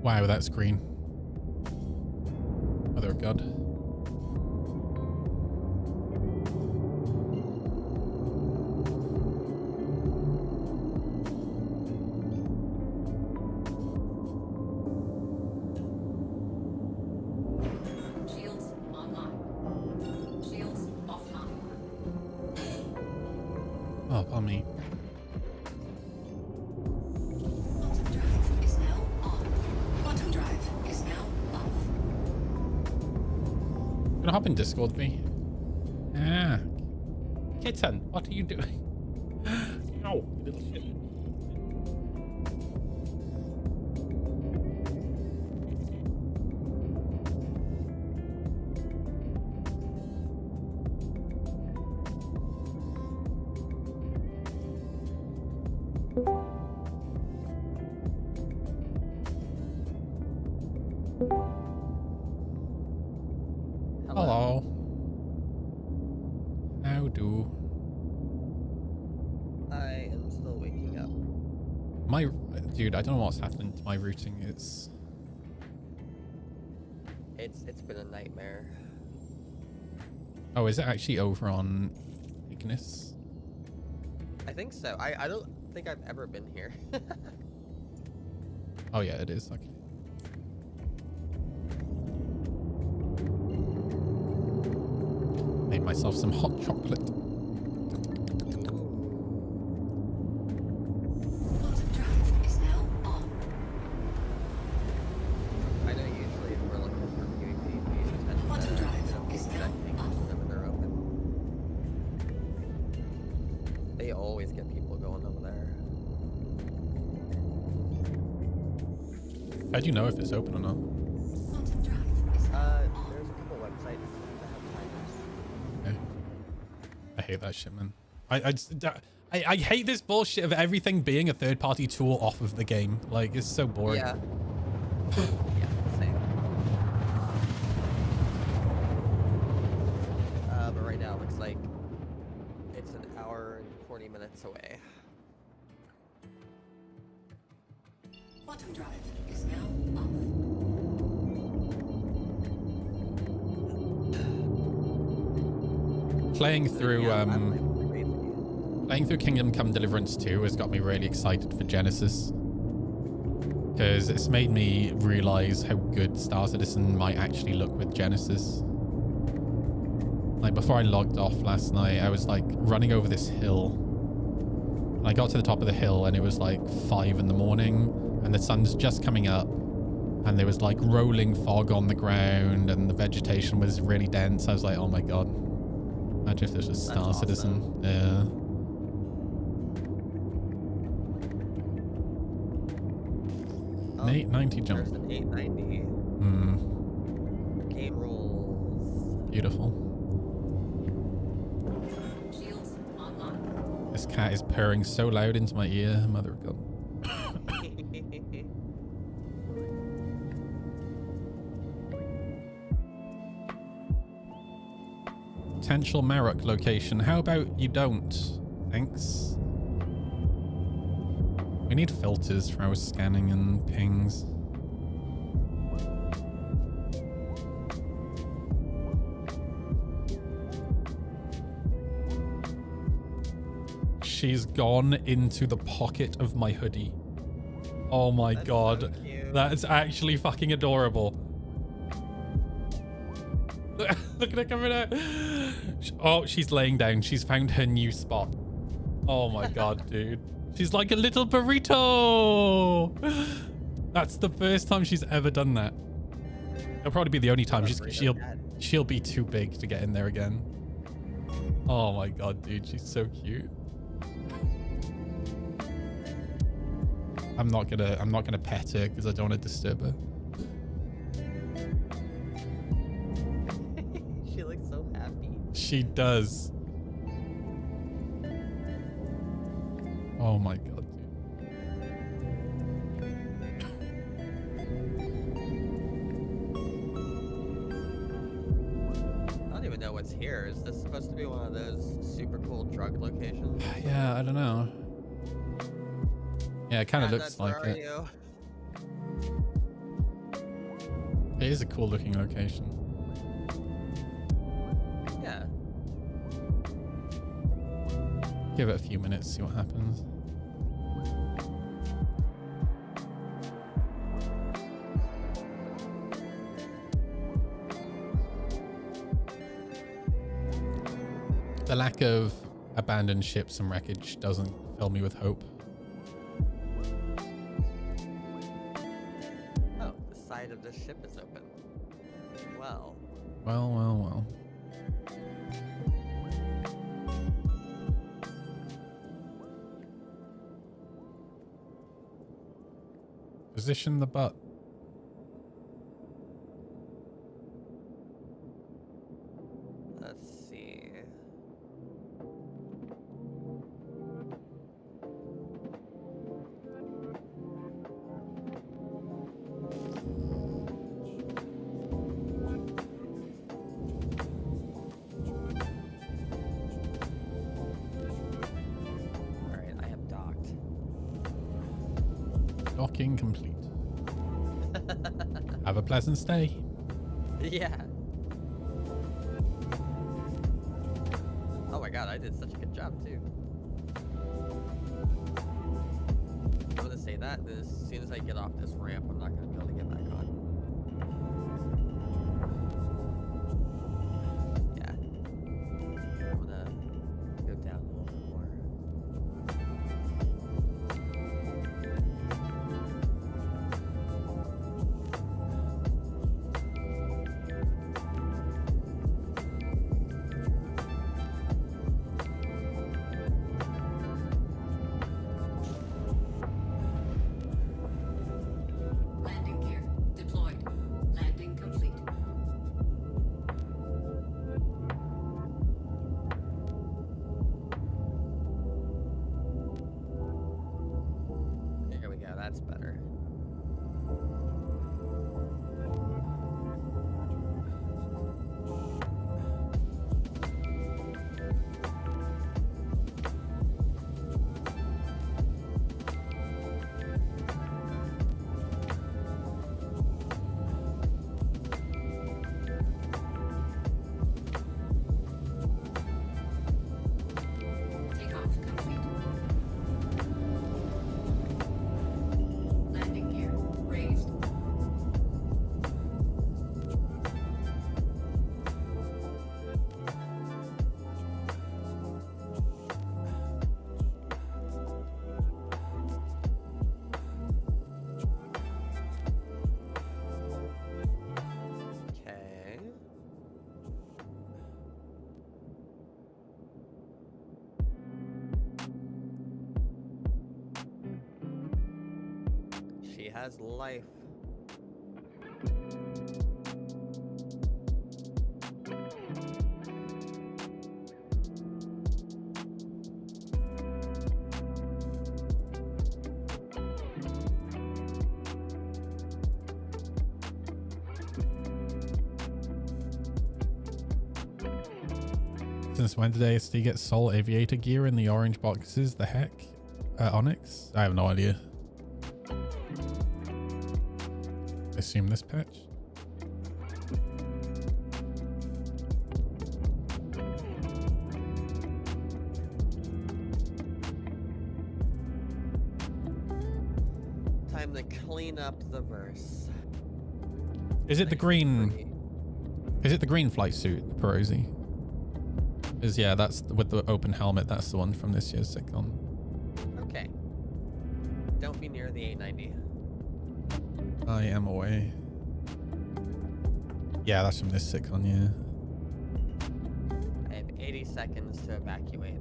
Q: Wow, that's green. Mother of God.
N: Shields online. Shields offline.
Q: Oh, pardon me.
N: Quantum drive is now on. Quantum drive is now off.
Q: Gonna hop in Discord with me. Ah. Kitten, what are you doing? Ow, you little shit. Hello. How do?
H: I am still waking up.
Q: My dude, I don't know what's happened to my routing.
H: It's been a nightmare.
Q: Oh, is it actually over on Ignis?
H: I think so. I don't think I've ever been here.
Q: Oh yeah, it is. Okay. myself some hot chocolate.
H: I know usually if we're looking for PvP, we tend to set things whenever they're open. They always get people going over there.
Q: How do you know if it's open or not?
H: There's a couple websites that have timers.
Q: Okay. I hate that shit, man. I hate this bullshit of everything being a third-party tool off of the game. Like, it's so boring.
H: Yeah. Yeah, same. But right now it looks like it's an hour and 40 minutes away.
N: Quantum drive is now off.
Q: Playing through Kingdom Come Deliverance 2 has got me really excited for Genesis. Because it's made me realize how good Star Citizen might actually look with Genesis. Like, before I logged off last night, I was like running over this hill. And I got to the top of the hill and it was like 5 in the morning and the sun's just coming up. And there was like rolling fog on the ground and the vegetation was really dense. I was like, oh my God. Imagine if this was Star Citizen. Yeah. An 890 jump.
H: There's an 890. Game rules.
Q: Beautiful.
N: Shields online.
Q: This cat is purring so loud into my ear. Mother of God. Potential Marok location. How about you don't? Thanks. We need filters for our scanning and pings. She's gone into the pocket of my hoodie. Oh my God. So that's actually fucking adorable. Look at her coming out. Oh, she's laying down. She's found her new spot. Oh my God, dude. She's like a little burrito. That's the first time she's ever done that. It'll probably be the only time. She'll be too big to get in there again. Oh my God, dude. She's so cute. I'm not gonna pet her because I don't want to disturb her.
H: She looks so happy.
Q: She does. Oh my God, dude.
H: I don't even know what's here. Is this supposed to be one of those super cool drug locations?
Q: Yeah, I don't know. Yeah, it kind of looks like it. It is a cool looking location.
H: Yeah.
Q: Give it a few minutes, see what happens. The lack of abandoned ships and wreckage doesn't fill me with hope.
H: Oh, the side of the ship is open. Well.
Q: Well, well, well. Position the butt.
H: Let's see. Alright, I am docked.
Q: Docking complete. Have a pleasant stay.
H: Yeah. Oh my God, I did such a good job too. I'm gonna say that as soon as I get off this ramp, I'm not gonna be able to get back on. Yeah. that's better.
N: Takeoff complete. Landing gear raised.
H: Okay. She has life.
C: Since when did ASD get Soul Aviator gear in the orange boxes? The heck? Onyx? I have no idea. I assume this patch.
H: Time to clean up the verse.
C: Is it the green? Is it the green flight suit, Perosi? Is yeah, that's with the open helmet. That's the one from this year's SitCon.
H: Okay. Don't be near the 890.
C: I am away. Yeah, that's from this SitCon. Yeah.
H: I have 80 seconds to evacuate.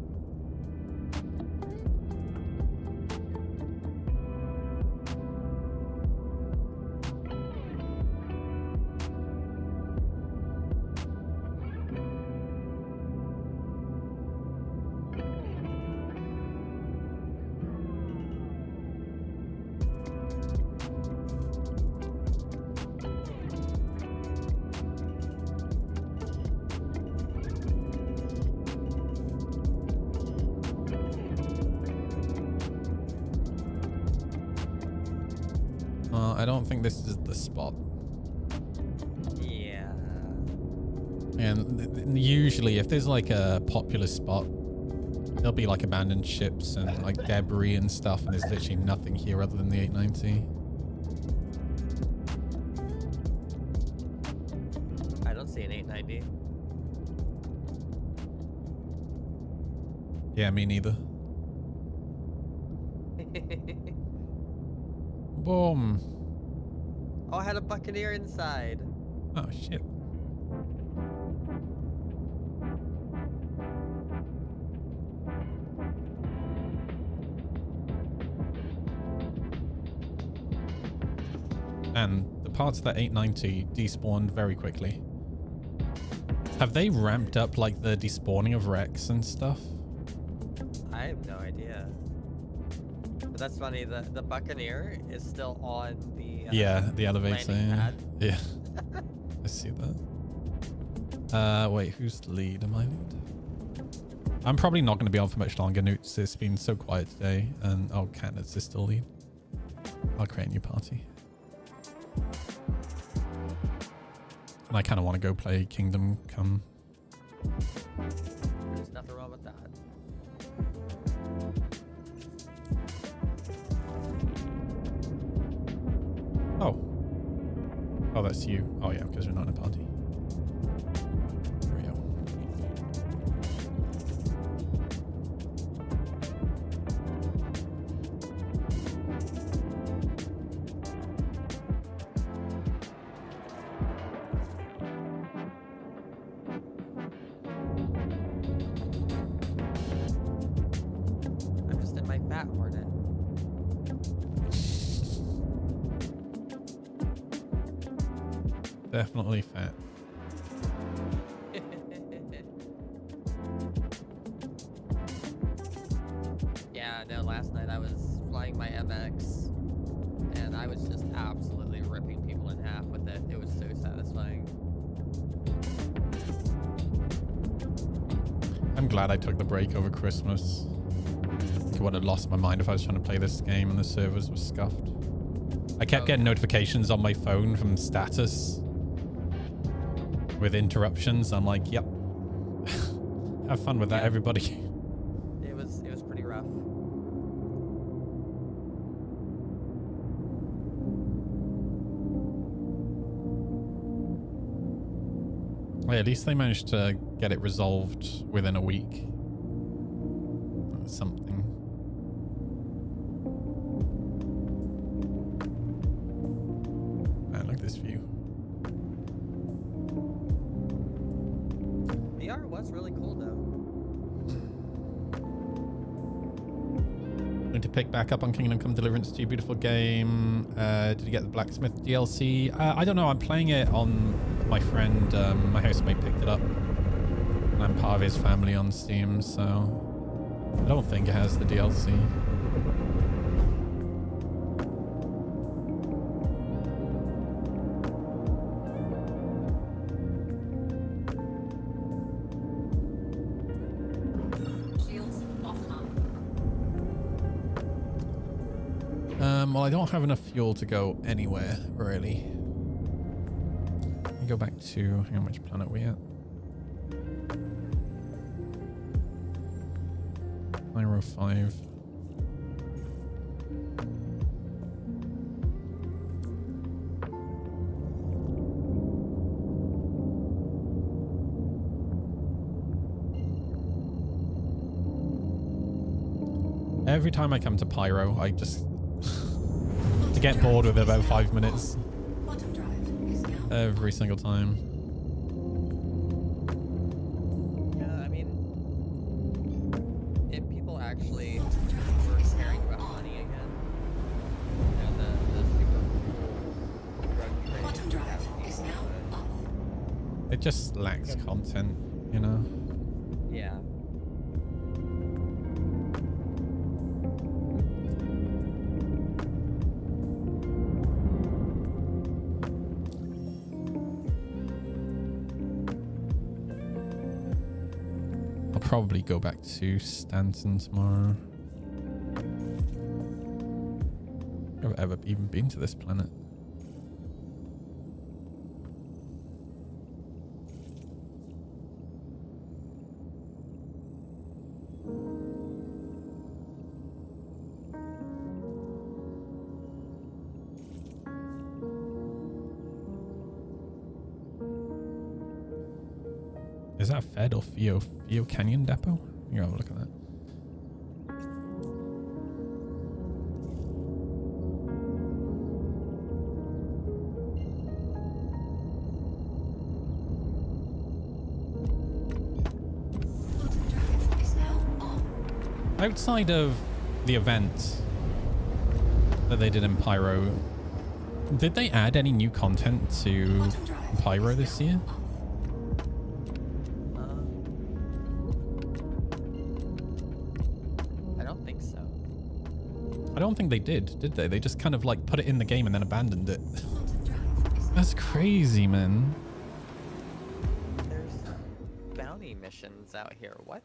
C: I don't think this is the spot.
H: Yeah.
C: And usually, if there's like a popular spot, there'll be like abandoned ships and like debris and stuff, and there's literally nothing here other than the 890.
H: I don't see an 890.
C: Yeah, me neither. Boom.
H: Oh, I had a Buccaneer inside.
C: Oh, shit. And the parts of that 890 despawned very quickly. Have they ramped up like the despawning of wrecks and stuff?
H: I have no idea. But that's funny, the Buccaneer is still on the
C: Yeah, the elevator.
H: landing
C: Yeah.
H: pad.
C: Yeah. I see that. Wait, who's the lead? Am I lead? I'm probably not going to be on for much longer, Newts. It's been so quiet today. And oh, Candace is still lead. I'll create a new party. And I kind of want to go play Kingdom Come.
H: There's nothing wrong with that.
C: Oh. Oh, that's you. Oh, yeah, because we're not in a party. There we go.
H: I'm just in my fat hornet.
C: Definitely fat.
H: Yeah, no, last night I was flying my MX I was just absolutely ripping people in half with it. It was so satisfying.
Q: I'm glad I took the break over Christmas. I would have lost my mind if I was trying to play this game and the servers were scuffed. I kept getting notifications on my phone from status with interruptions. I'm like, yep. Have fun with that, everybody.
H: It was pretty rough.
Q: Well, at least they managed to get it resolved within a week. That's something. Man, look at this view.
H: VR was really cool though.
Q: Going to pick back up on Kingdom Come Deliverance 2. Beautiful game. Did you get the Blacksmith DLC? I don't know. I'm playing it on my friend. My housemate picked it up. And I'm part of his family on Steam, so I don't think it has the DLC. Well, I don't have enough fuel to go anywhere, really. Let me go back to... Hang on, which planet are we at? Pyro 5. Every time I come to Pyro, I just... I get bored with it about 5 minutes. Every single time.
H: Yeah, I mean, if people actually were caring about money again, you know, the super cool drug trade would have people,
Q: It just lacks content, you know?
H: yeah.
Q: Probably go back to Stanton tomorrow. I've ever even been to this planet. Is that Fed or Fio Canyon Depot? You have a look at that. Outside of the event that they did in Pyro, did they add any new content to Pyro this year? I don't think they did they? They just kind of like put it in the game and then abandoned it. That's crazy, man.
H: There's bounty missions out here. What?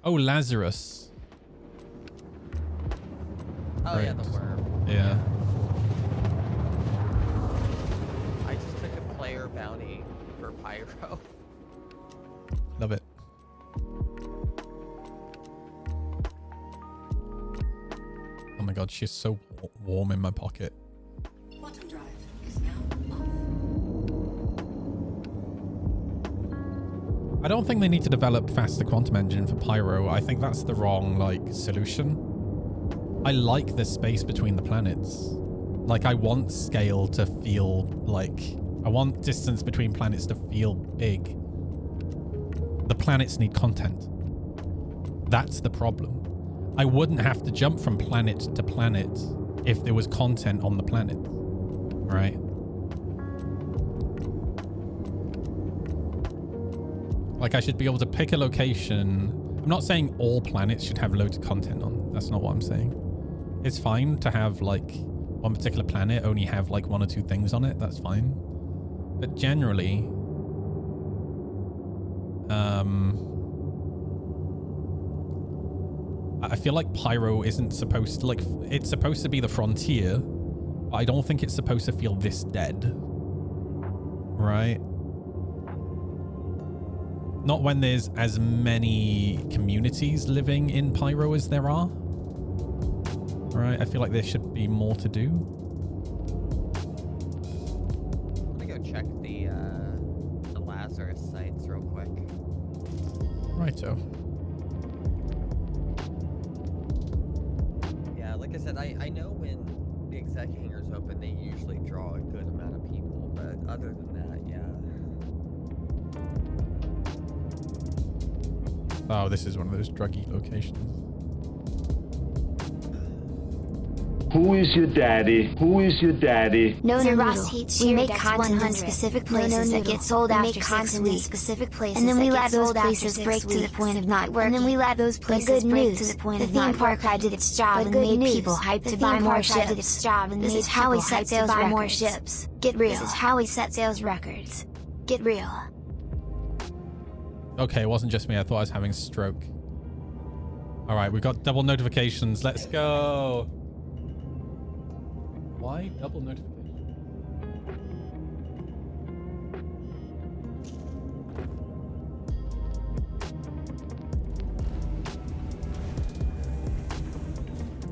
Q: Oh, Lazarus.
H: Oh,
Q: right.
H: yeah, the worm.
Q: Yeah.
H: I just took a player bounty for Pyro.
Q: Love it. Oh my god, she's so warm in my pocket.
N: Quantum drive is now off.
Q: I don't think they need to develop faster quantum engine for Pyro. I think that's the wrong, like, solution. I like the space between the planets. Like, I want scale to feel like... I want distance between planets to feel big. The planets need content. That's the problem. I wouldn't have to jump from planet to planet if there was content on the planet, right? Like, I should be able to pick a location. I'm not saying all planets should have loads of content on. That's not what I'm saying. It's fine to have, like, one particular planet only have like 1 or 2 things on it, that's fine. But generally, I feel like Pyro isn't supposed to, like, it's supposed to be the frontier, but I don't think it's supposed to feel this dead. Right? Not when there's as many communities living in Pyro as there are. Right? I feel like there should be more to do.
H: Let me go check the Lazarus sites real quick.
Q: Righto.
H: Yeah, like I said, I know when the exec hangars open, they usually draw a good amount of people, but other than that, yeah.
Q: Oh, this is one of those druggy locations.
K: Who is your daddy? Who is your daddy?
B: No,
K: no,
B: Ross hates we make content in specific places that get sold after 6 weeks. Specific places, and then we let those places break to the point of not working. And then we let those places break to the point of not working. The theme park did its job and made people hyped to buy more ships. Did its job and this is how we set sales records. More ships. Get real. This is how we set sales records. Get real.
Q: Okay, it wasn't just me. I thought I was having a stroke. All right, we got double notifications. Let's go. Why double notification?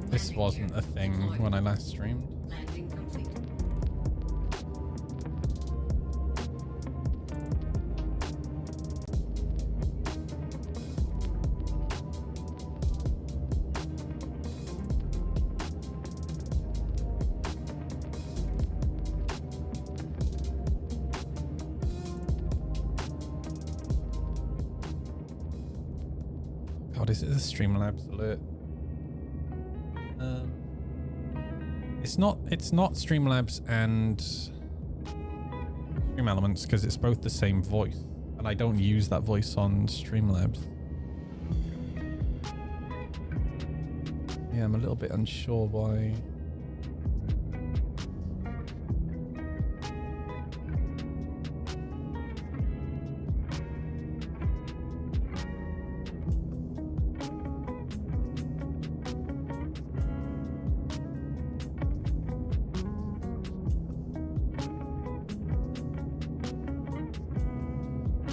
Q: This wasn't a thing when I last streamed.
N: Landing complete.
Q: God, is it the Streamlabs alert? It's not Streamlabs and Stream Elements because it's both the same voice, and I don't use that voice on Streamlabs. Yeah, I'm a little bit unsure why.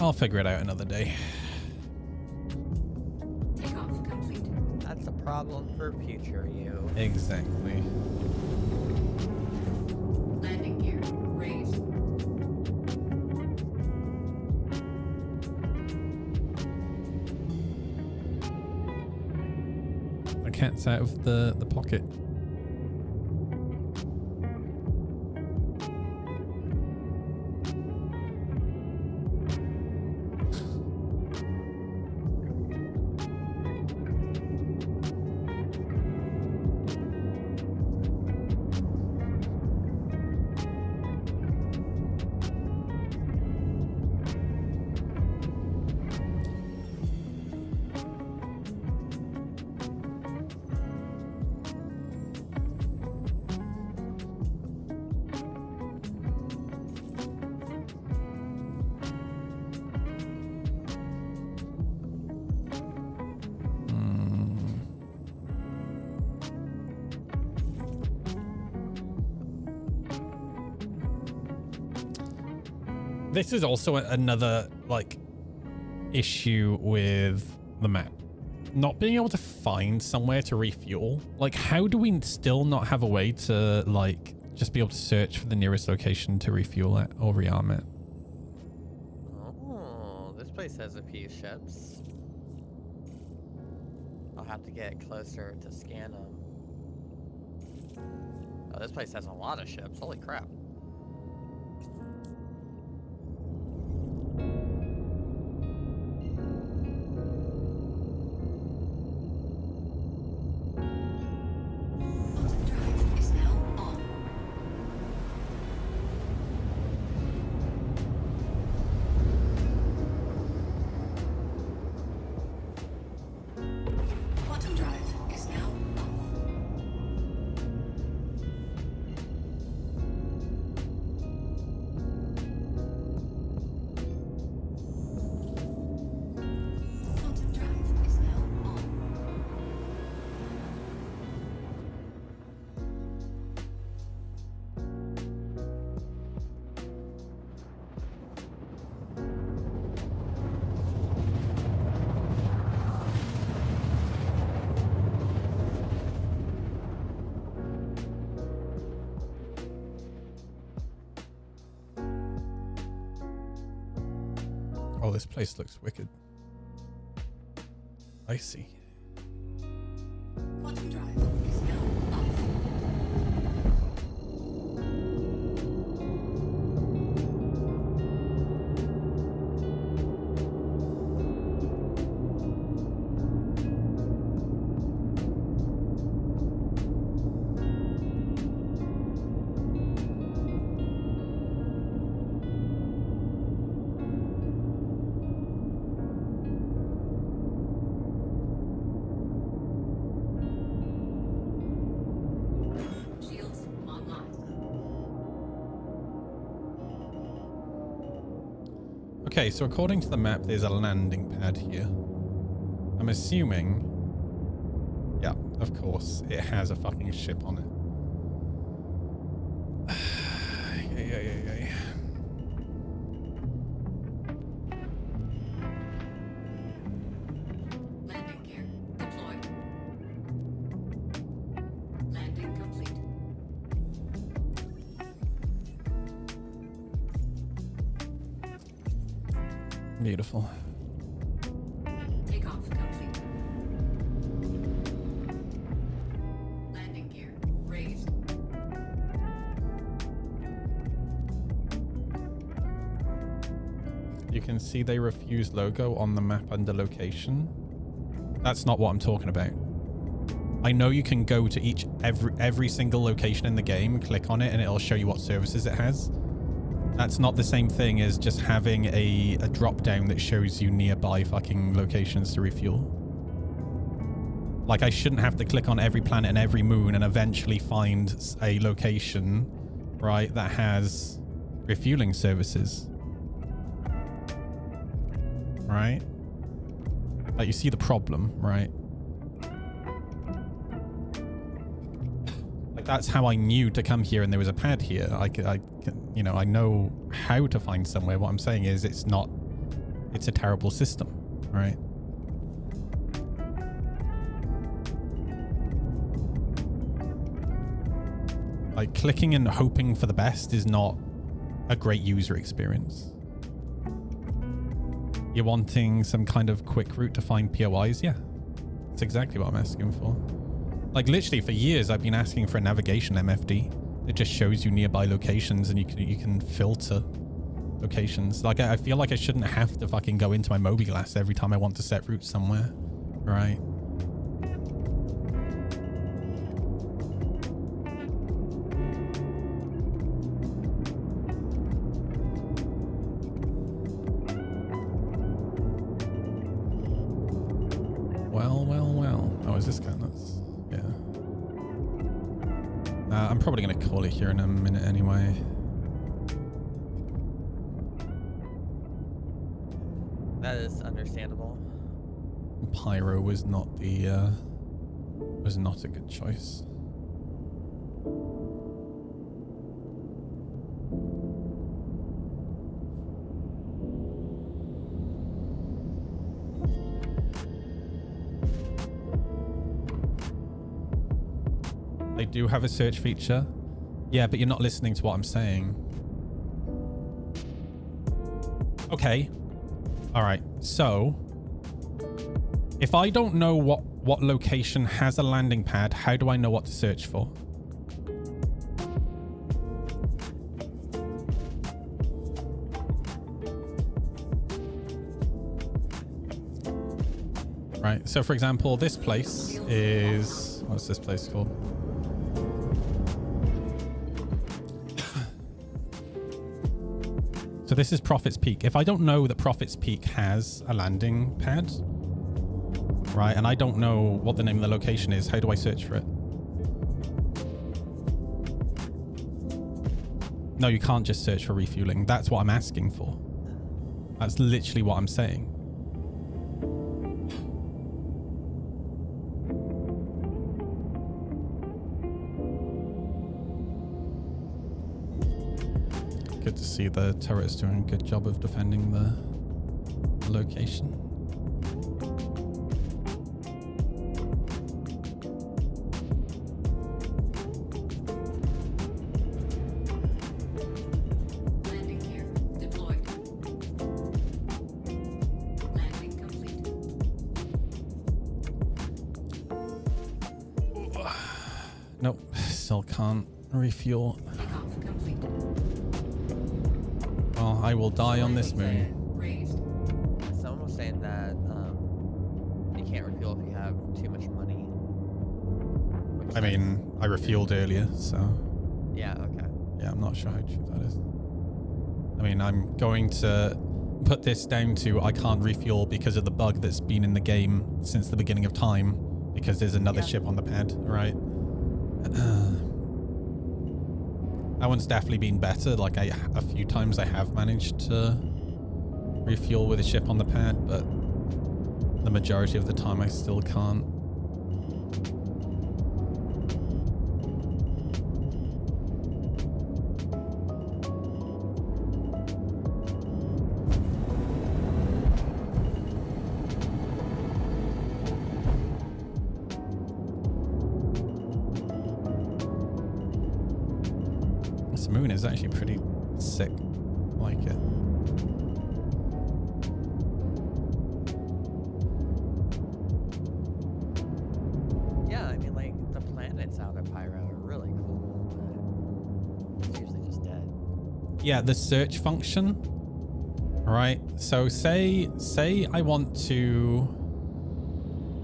Q: I'll figure it out another day.
N: Takeoff complete.
H: That's a problem for future you.
Q: Exactly.
N: Landing gear raised.
Q: The cat's out of the pocket. This is also another, like, issue with the map. Not being able to find somewhere to refuel. Like, how do we still not have a way to, like, just be able to search for the nearest location to refuel it or rearm it?
H: Oh, this place has a few ships. I'll have to get closer to scan them. Oh, this place has a lot of ships. Holy crap.
N: Drive is now on. Quantum drive is now up.
Q: Oh, this place looks wicked. I see.
N: Quantum drive is now off. Shields online.
Q: Okay, so according to the map, there's a landing pad here. I'm assuming... Yeah, of course, it has a fucking ship on it. Yeah.
N: Landing gear deployed. Landing complete.
Q: Beautiful.
N: Takeoff complete. Landing gear raised.
Q: You can see they refuse logo on the map under location. That's not what I'm talking about. I know you can go to every single location in the game, click on it, and it'll show you what services it has. That's not the same thing as just having a drop down that shows you nearby fucking locations to refuel. Like, I shouldn't have to click on every planet and every moon and eventually find a location, right, that has refueling services. Right? Like, you see the problem, right? Like, that's how I knew to come here and there was a pad here. You know, I know how to find somewhere. What I'm saying is it's a terrible system, right? Like, clicking and hoping for the best is not a great user experience. You're wanting some kind of quick route to find POIs? Yeah, that's exactly what I'm asking for. Like, literally for years, I've been asking for a navigation MFD. It just shows you nearby locations and you can filter locations. Like, I feel like I shouldn't have to fucking go into my Mobiglass every time I want to set route somewhere, right? Well. Oh, is this guy nuts? Yeah. I'm probably going to call it here in a minute anyway.
H: That is understandable.
Q: Pyro was not a good choice. They do have a search feature. Yeah, but you're not listening to what I'm saying. Okay. All right. So, if I don't know what location has a landing pad, how do I know what to search for? Right. So, for example, this place is... What's this place called? So this is Prophet's Peak. If I don't know that Prophet's Peak has a landing pad, right, and I don't know what the name of the location is, how do I search for it? No, you can't just search for refueling. That's what I'm asking for. That's literally what I'm saying. Good to see the turret's doing a good job of defending the location.
N: Landing gear deployed.
Q: still can't refuel. Well, I will die on this moon.
H: Someone was saying that you can't refuel if you have too much money.
Q: I mean, I refueled earlier, so...
H: Yeah, okay.
Q: Yeah, I'm not sure how true that is. I mean, I'm going to put this down to I can't refuel because of the bug that's been in the game since the beginning of time, because there's another ship on the pad, right? That one's definitely been better. Like, a few times I have managed to refuel with a ship on the pad, but the majority of the time I still can't. This moon is actually pretty sick. I like it.
H: Yeah, I mean, like, the planets out of Pyro are really cool, but it's usually just dead.
Q: Yeah, the search function. Right. So say I want to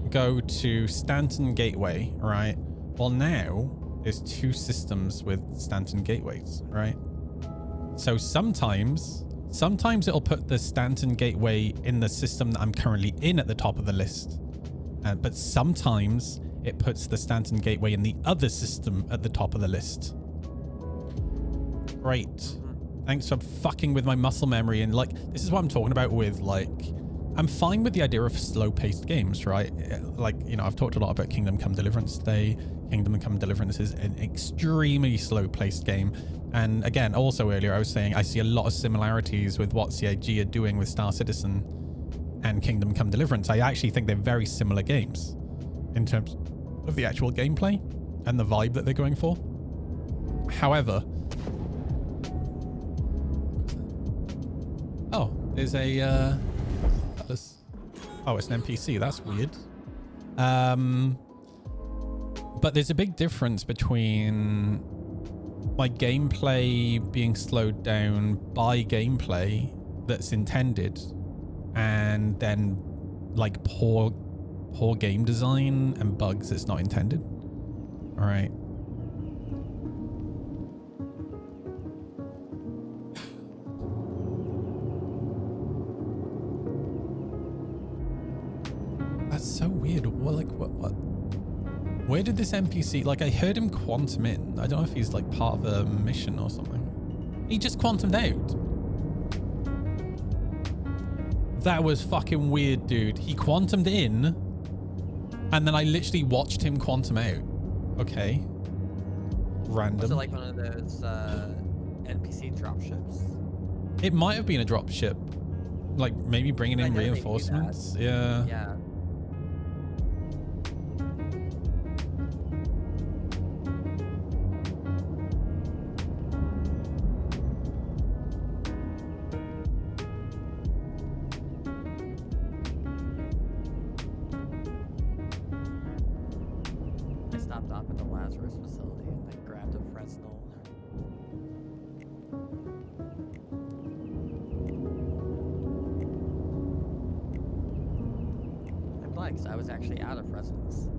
Q: go to Stanton Gateway, right? Well, now there's 2 systems with Stanton gateways, right? So sometimes it'll put the Stanton Gateway in the system that I'm currently in at the top of the list. But sometimes it puts the Stanton Gateway in the other system at the top of the list. Great. Thanks for fucking with my muscle memory. And like, this is what I'm talking about with, like, I'm fine with the idea of slow-paced games, right? Like, you know, I've talked a lot about Kingdom Come Deliverance today. Kingdom Come Deliverance is an extremely slow-paced game. And again, also earlier, I was saying I see a lot of similarities with what CIG are doing with Star Citizen and Kingdom Come Deliverance. I actually think they're very similar games in terms of the actual gameplay and the vibe that they're going for. However... Oh, there's a... Oh, it's an NPC. That's weird. But there's a big difference between my gameplay being slowed down by gameplay that's intended and then like poor game design and bugs that's not intended. All right. That's so weird. What? Where did this NPC... Like, I heard him quantum in. I don't know if he's, like, part of a mission or something. He just quantumed out. That was fucking weird, dude. He quantumed in, and then I literally watched him quantum out. Okay. Random.
H: Was it like one of those NPC dropships?
Q: It might have been a dropship. Like, maybe bringing in reinforcements. Yeah.
H: Yeah. I was actually out of Fresno's.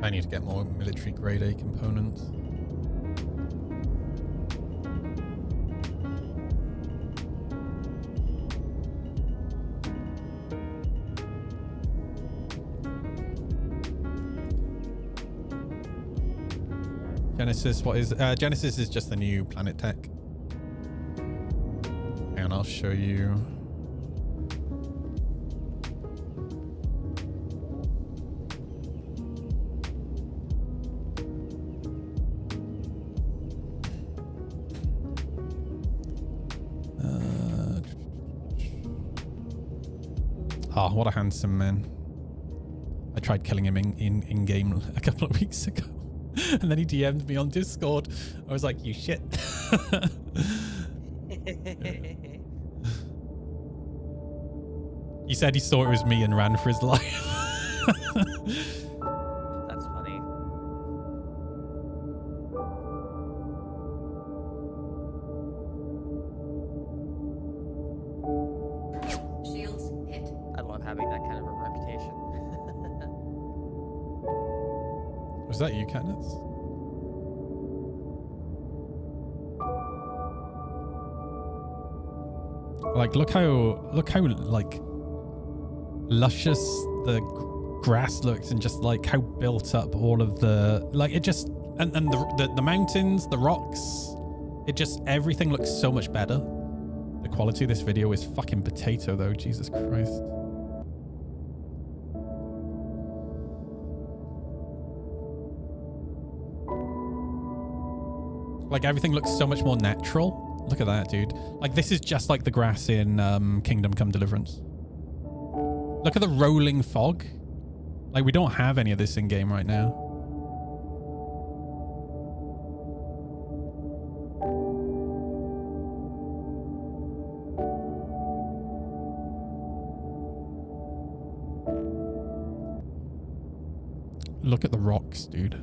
Q: I need to get more military grade A components. Genesis, what is Genesis is just the new Planet Tech. And I'll show you. Oh, what a handsome man. I tried killing him in game a couple of weeks ago. And then he DM'd me on Discord. I was like, you shit. He said he saw it was me and ran for his life.
H: That's funny.
N: Shields hit.
H: I love having that kind of a reputation.
Q: Was that you, Katniss? Like, look how like luscious the grass looks, and just like how built up all of the, like, it just, and the mountains, the rocks, it just, everything looks so much better. The quality of this video is fucking potato though, Jesus Christ. Like, everything looks so much more natural. Look at that, dude. Like, this is just like the grass in Kingdom Come Deliverance. Look at the rolling fog. Like, we don't have any of this in game right now. Look at the rocks, dude.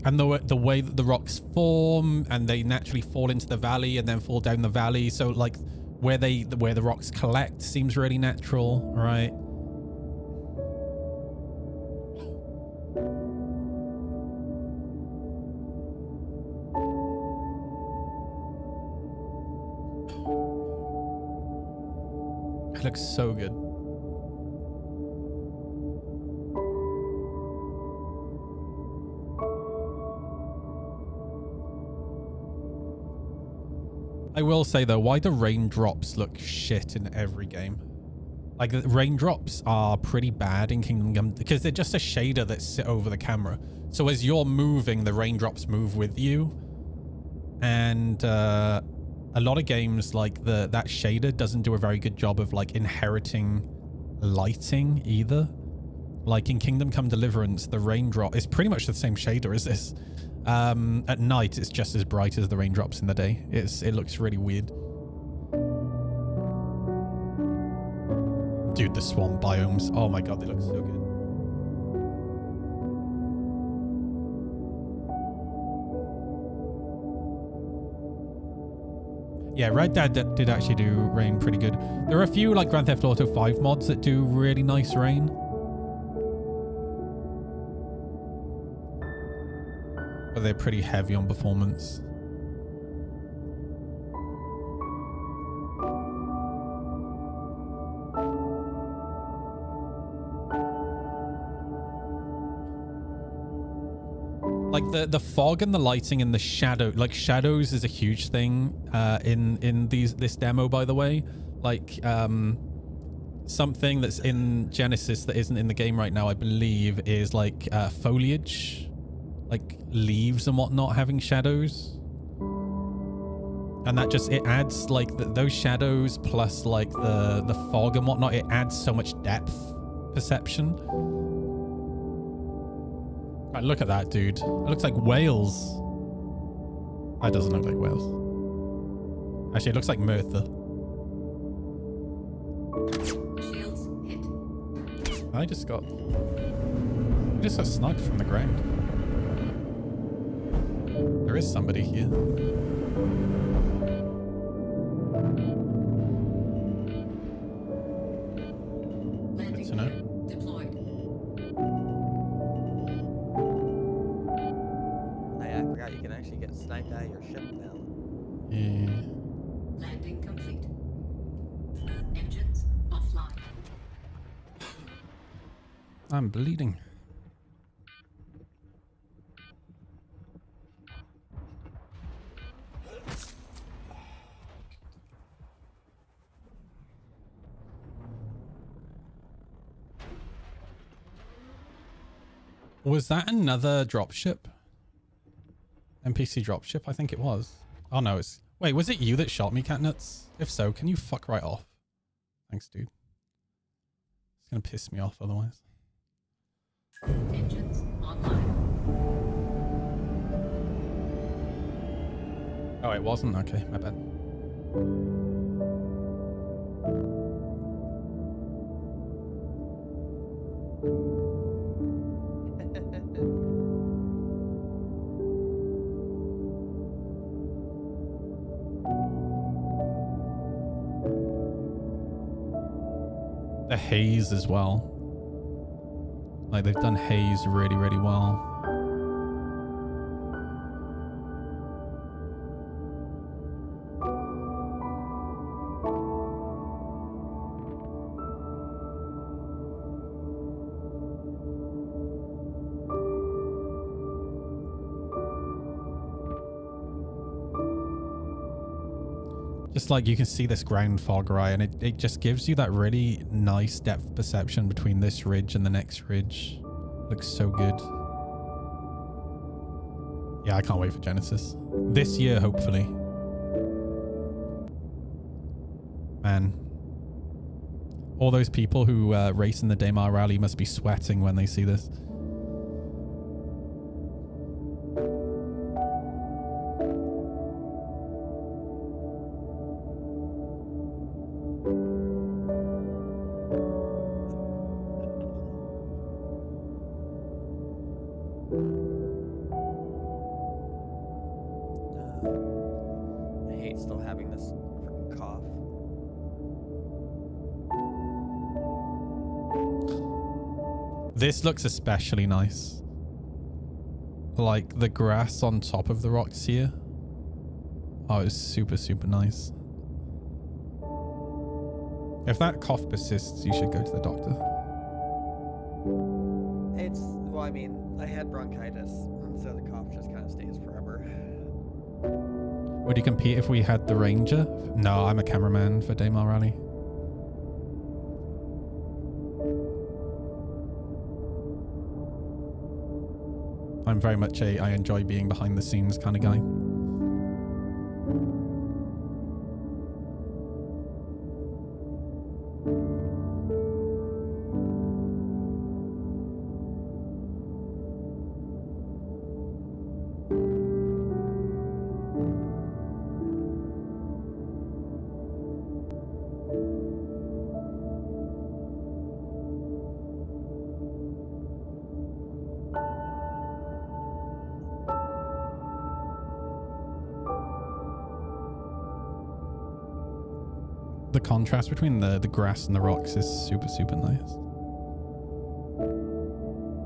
Q: And the way that the rocks form, and they naturally fall into the valley and then fall down the valley. So like where the rocks collect seems really natural, right? It looks so good. I will say though, why do raindrops look shit in every game? Like, the raindrops are pretty bad in Kingdom Come because they're just a shader that sit over the camera. So as you're moving, the raindrops move with you. And a lot of games, like that shader doesn't do a very good job of like inheriting lighting either. Like in Kingdom Come Deliverance, the raindrop is pretty much the same shader as this. At night, it's just as bright as the raindrops in the day. It looks really weird. Dude, the swamp biomes. Oh my god, they look so good. Yeah, Red Dead did actually do rain pretty good. There are a few like Grand Theft Auto 5 mods that do really nice rain. But they're pretty heavy on performance. Like the fog and the lighting and the shadow, like shadows is a huge thing in this demo, by the way. Like something that's in Genesis that isn't in the game right now, I believe, is like foliage. Like leaves and whatnot having shadows, and that just, it adds like those shadows plus like the fog and whatnot, it adds so much depth perception. Right, look at that, dude. It looks like whales. That doesn't look like whales. Actually, it looks like Merthyr.
N: Shields hit.
Q: I just got sniped from the ground. There is somebody here. Good to know.
N: Deployed.
H: Hey, I forgot you can actually get sniped out of your ship now.
Q: Yeah.
N: Landing complete. Engines offline.
Q: I'm bleeding. Was that another dropship? NPC dropship? I think it was. Oh no, it's... Wait, was it you that shot me, Catnuts? If so, can you fuck right off? Thanks, dude. It's gonna piss me off otherwise.
N: Engines online.
Q: Oh, it wasn't? Okay, my bad. The haze as well. Like they've done haze really, really well. Just like you can see this ground fog, right? And it just gives you that really nice depth perception between this ridge and the next ridge. Looks so good. Yeah, I can't wait for Genesis. This year, hopefully. Man. All those people who race in the Daymar Rally must be sweating when they see this.
H: I hate still having this freaking cough.
Q: This looks especially nice. Like the grass on top of the rocks here. Oh, it's super, super nice. If that cough persists, you should go to the doctor.
H: It's, well, I mean, I had bronchitis, and so the cough just kind of stays forever.
Q: Would you compete if we had the Ranger? No, I'm a cameraman for Daymar Rally. I'm very much I enjoy being behind the scenes kind of guy. The contrast between the grass and the rocks is super, super nice.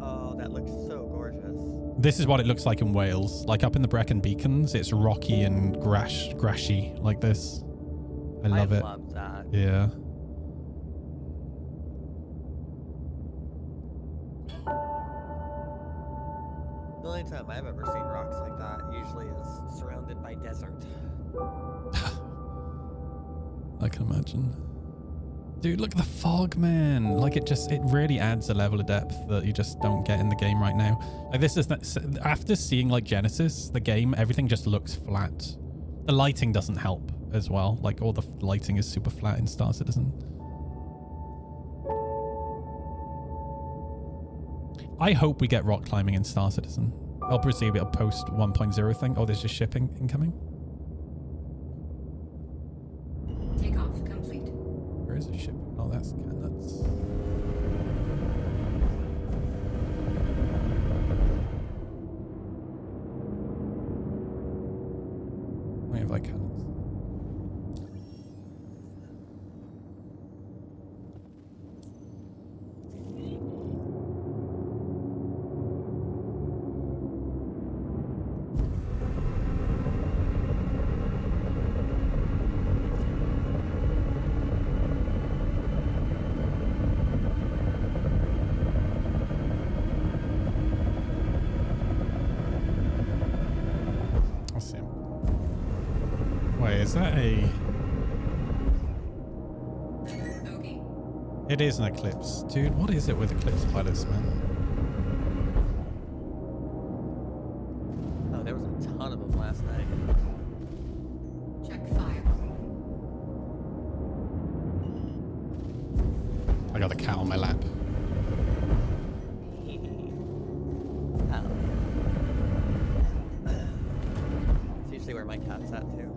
H: Oh, that looks so gorgeous.
Q: This is what it looks like in Wales. Like up in the Brecon Beacons, it's rocky and grassy like this. I love it.
H: I love that.
Q: Yeah.
H: The only time I've ever seen rocks like that usually is surrounded by desert.
Q: I can imagine. Dude, look at the fog, man. Like it really adds a level of depth that you just don't get in the game right now. Like this is after seeing like Genesis, the game, everything just looks flat. The lighting doesn't help as well. Like all the lighting is super flat in Star Citizen. I hope we get rock climbing in Star Citizen. I'll proceed with a post 1.0 thing. Oh, there's just shipping incoming.
N: Takeoff complete.
Q: Where is the ship? Oh, that's kind of nuts. We have like cannons. Is that a...
N: Okay.
Q: It is an Eclipse. Dude, what is it with Eclipse pilots, man?
H: Oh, there was a ton of them last night.
N: Check fire.
Q: I got the cat on my lap.
H: It's usually where my cat's at too.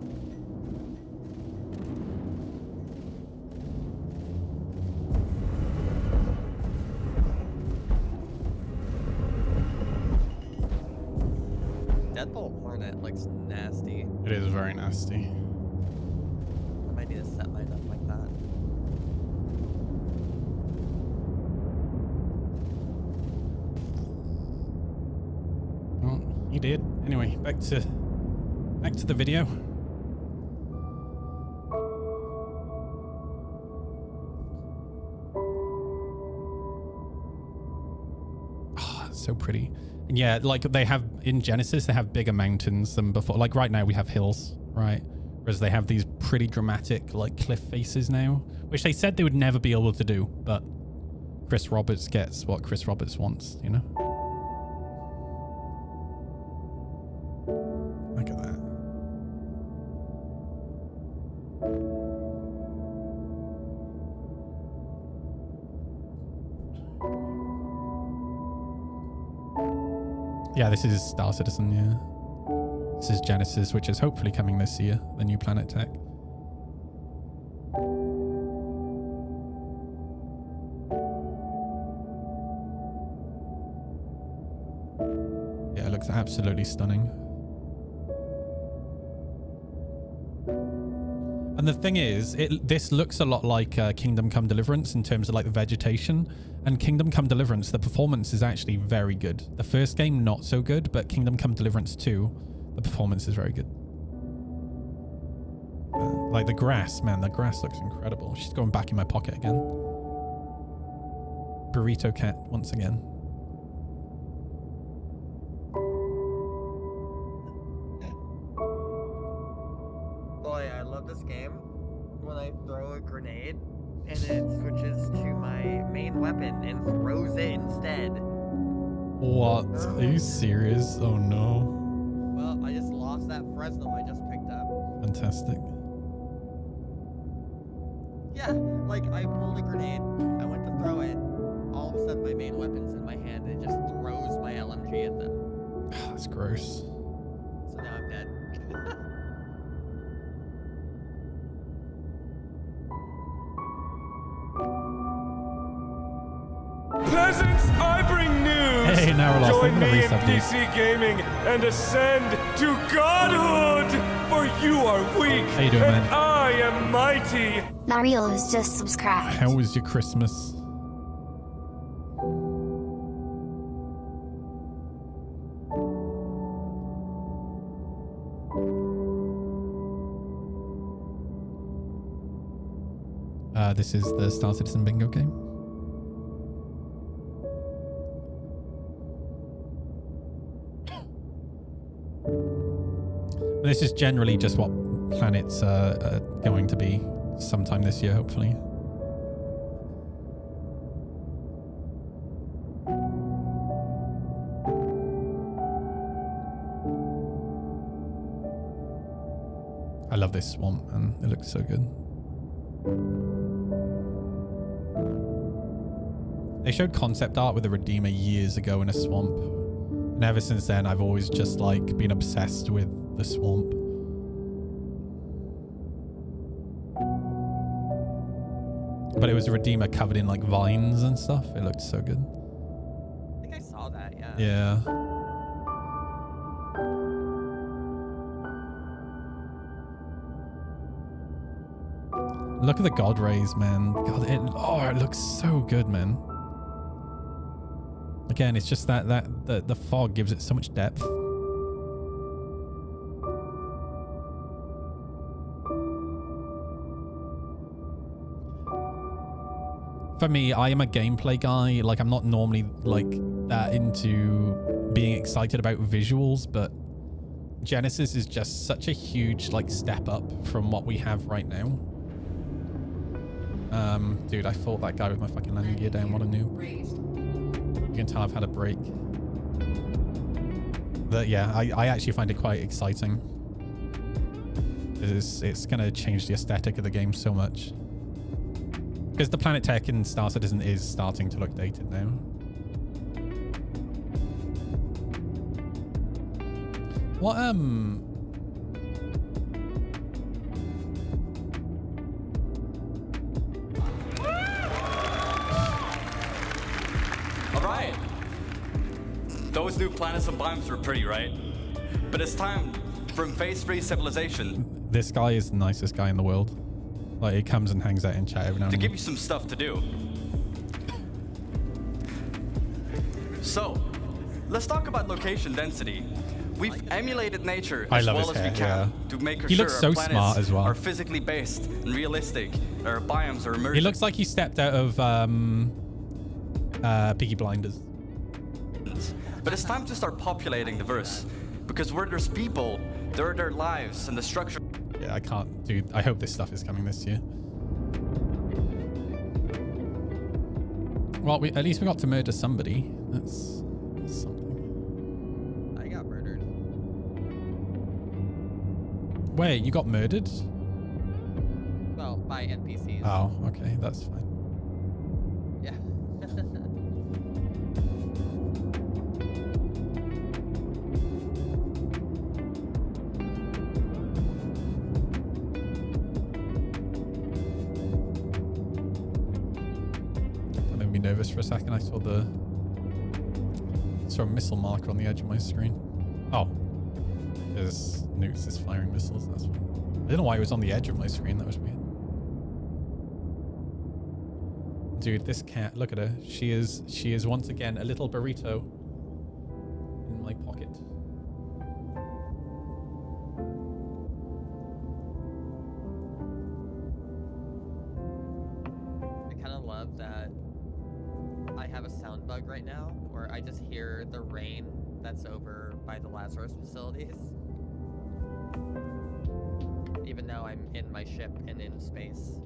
H: it. Looks nasty.
Q: It is very nasty.
H: I might need to set mine up like that.
Q: Well, he did. Anyway, back to the video. Oh, so pretty. And yeah, like they have in Genesis, they have bigger mountains than before. Like right now we have hills, right? Whereas they have these pretty dramatic like cliff faces now, which they said they would never be able to do, but Chris Roberts gets what Chris Roberts wants, you know? Look at that. Yeah, this is Star Citizen, yeah. This is Genesis, which is hopefully coming this year, the new Planet Tech. Yeah, it looks absolutely stunning. And the thing is, this looks a lot like Kingdom Come Deliverance in terms of like the vegetation. And Kingdom Come Deliverance, the performance is actually very good. The first game, not so good, but Kingdom Come Deliverance 2, the performance is very good. Like the grass, man, the grass looks incredible. She's going back in my pocket again. Burrito Cat once again.
H: Boy, I love this game when I throw a grenade and it switches to my main weapon and throws it instead.
Q: What? Are you serious? Oh no.
H: Well, I just lost that Fresno I just picked up.
Q: Fantastic.
H: Yeah, like I pulled a grenade, I went to throw it, all of a sudden my main weapon's in my hand and it just throws my LMG at them.
Q: That's gross.
H: So now I'm dead.
I: Peasants, I bring news!
Q: Hey, now we're lost.
I: Join
Q: I'm gonna
I: me in
Q: reset these.
I: PC Gaming and ascend to godhood! For you are weak,
Q: How you doing,
I: and
Q: man?
I: I am mighty!
B: Nariel is just subscribed.
Q: How was your Christmas? This is the Star Citizen bingo game. This is generally just what planets are going to be sometime this year, hopefully. I love this swamp, man. It looks so good. They showed concept art with a Redeemer years ago in a swamp. And ever since then, I've always just like been obsessed with the swamp. But it was a Redeemer covered in like vines and stuff. It looked so good.
H: I think I saw that, yeah.
Q: Yeah. Look at the God rays, man. God, it looks so good, man. Again, it's just that the fog gives it so much depth. For me, I am a gameplay guy. Like, I'm not normally like that into being excited about visuals, but Genesis is just such a huge like step up from what we have right now. Dude, I fought that guy with my fucking landing gear down. What a noob. You can tell I've had a break. But yeah, I actually find it quite exciting. It's going to change the aesthetic of the game so much. Because the Planet Tech in Star Citizen is starting to look dated now. What,
M: All right. Those new planets and biomes were pretty, right? But it's time from phase-free civilization
Q: This guy is the nicest guy in the world. Like, he comes and hangs out in chat every now and
M: to
Q: then.
M: give you some stuff to do. So, let's talk about location density. We've emulated nature
Q: I
M: as
Q: love
M: well
Q: his
M: as we
Q: hair,
M: can
Q: yeah.
M: to make
Q: He
M: sure
Q: looks
M: our
Q: so
M: planets
Q: smart as well.
M: are physically based and realistic. Our biomes are emergent.
Q: He looks like he stepped out of Peaky Blinders.
M: But it's time to start populating the verse, because where there's people, there are their lives and the structure.
Q: Yeah, I can't, dude. I hope this stuff is coming this year. Well, at least we got to murder somebody. That's something.
H: I got murdered.
Q: Wait, you got murdered?
H: Well, by NPCs.
Q: Oh, okay, that's fine.
H: Yeah.
Q: That made me nervous for a second. I saw a missile marker on the edge of my screen. Oh, there's nukes is firing missiles. That's fine. I don't know why it was on the edge of my screen. That was weird. Dude, this cat, look at her. She is once again a little burrito in my pocket.
H: I kind of love that I have a sound bug right now where I just hear the rain that's over by the Lazarus facilities. Even though I'm in my ship and in space.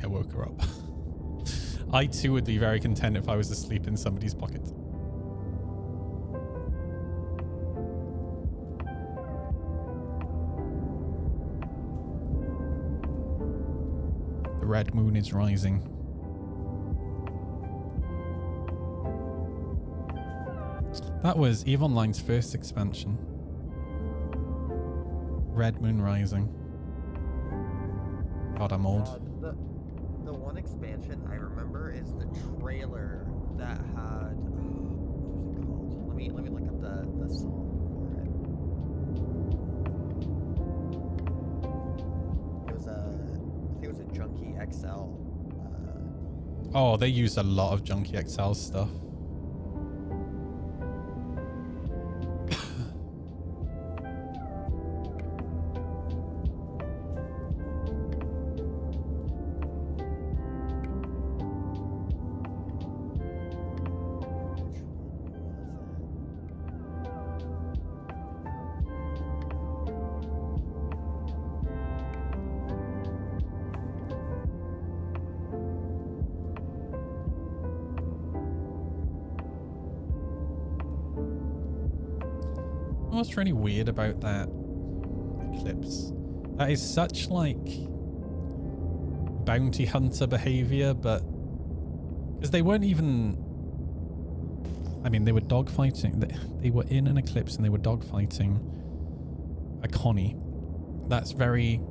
Q: I woke her up. I too would be very content if I was asleep in somebody's pocket. The red moon is rising. That was EVE Online's first expansion. Red Moon Rising. God, I'm old.
H: The one expansion I remember is the trailer that had what was it called? Let me look up the song for it. It was I think it was a Junkie XL.
Q: Oh, they used a lot of Junkie XL stuff. What's really weird about that eclipse? That is such like bounty hunter behavior, but because they weren't even. I mean, they were dogfighting. They were in an eclipse and they were dogfighting a Connie. That's very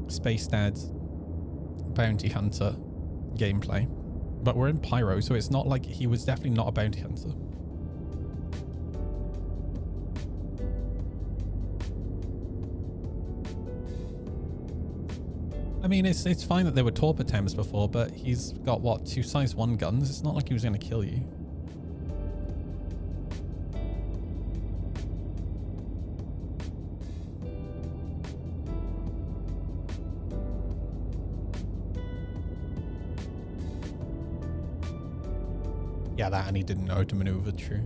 Q: Space Dad bounty hunter gameplay. But we're in Pyro, so it's not like he was definitely not a bounty hunter. I mean, it's fine that there were torp attempts before, but he's got, what, 2 size 1 guns? It's not like he was going to kill you. Yeah, that, and he didn't know how to maneuver, true.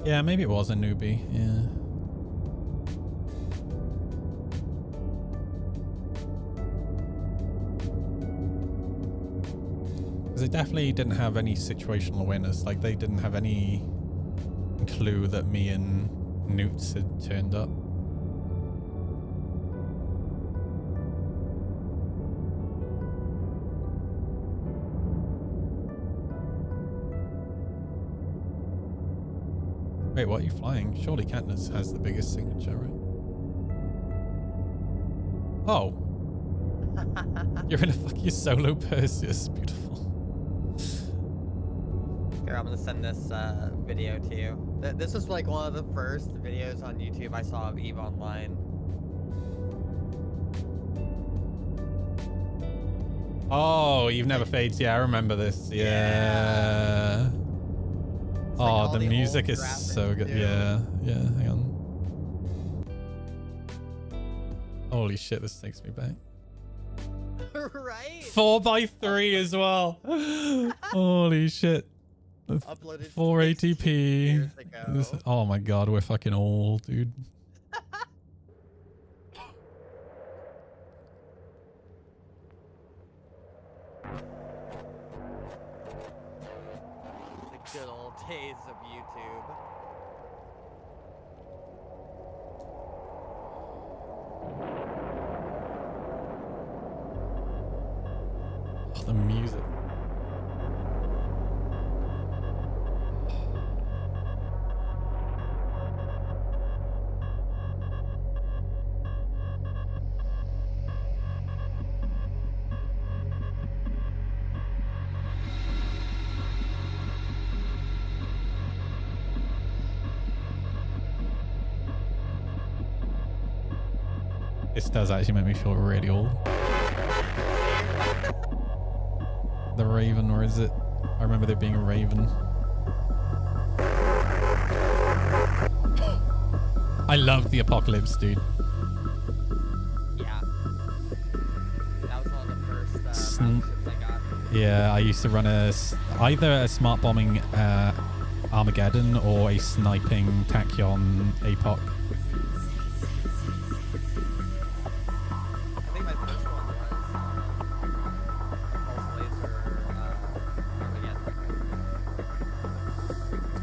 Q: Yeah, maybe it was a newbie, yeah. They definitely didn't have any situational awareness. Like, they didn't have any clue that me and Newts had turned up. Wait, what are you flying? Surely Katniss has the biggest signature, right? Oh. You're in a fucking solo Perseus. Beautiful.
H: Here, I'm gonna send this video to you. This is like one of the first videos on YouTube I saw of EVE Online.
Q: Oh, Eve Never Fades. Yeah, I remember this. Yeah. Oh, the music is so good. Yeah, yeah, hang on. Holy shit, this takes me back.
H: Right?
Q: 4x3 as well. Holy shit.
H: Uploaded
Q: 480p. Oh my god, we're fucking old, dude.
H: The good old days of YouTube.
Q: Oh, the music. This does actually make me feel really old. The Raven, or is it? I remember there being a Raven. I love the Apocalypse, dude.
H: Yeah. That was one of the first battleships I got.
Q: Yeah, I used to run either a smart bombing Armageddon or a sniping Tachyon Apoc.
H: I think my first one was Pulse Laser Armageddon.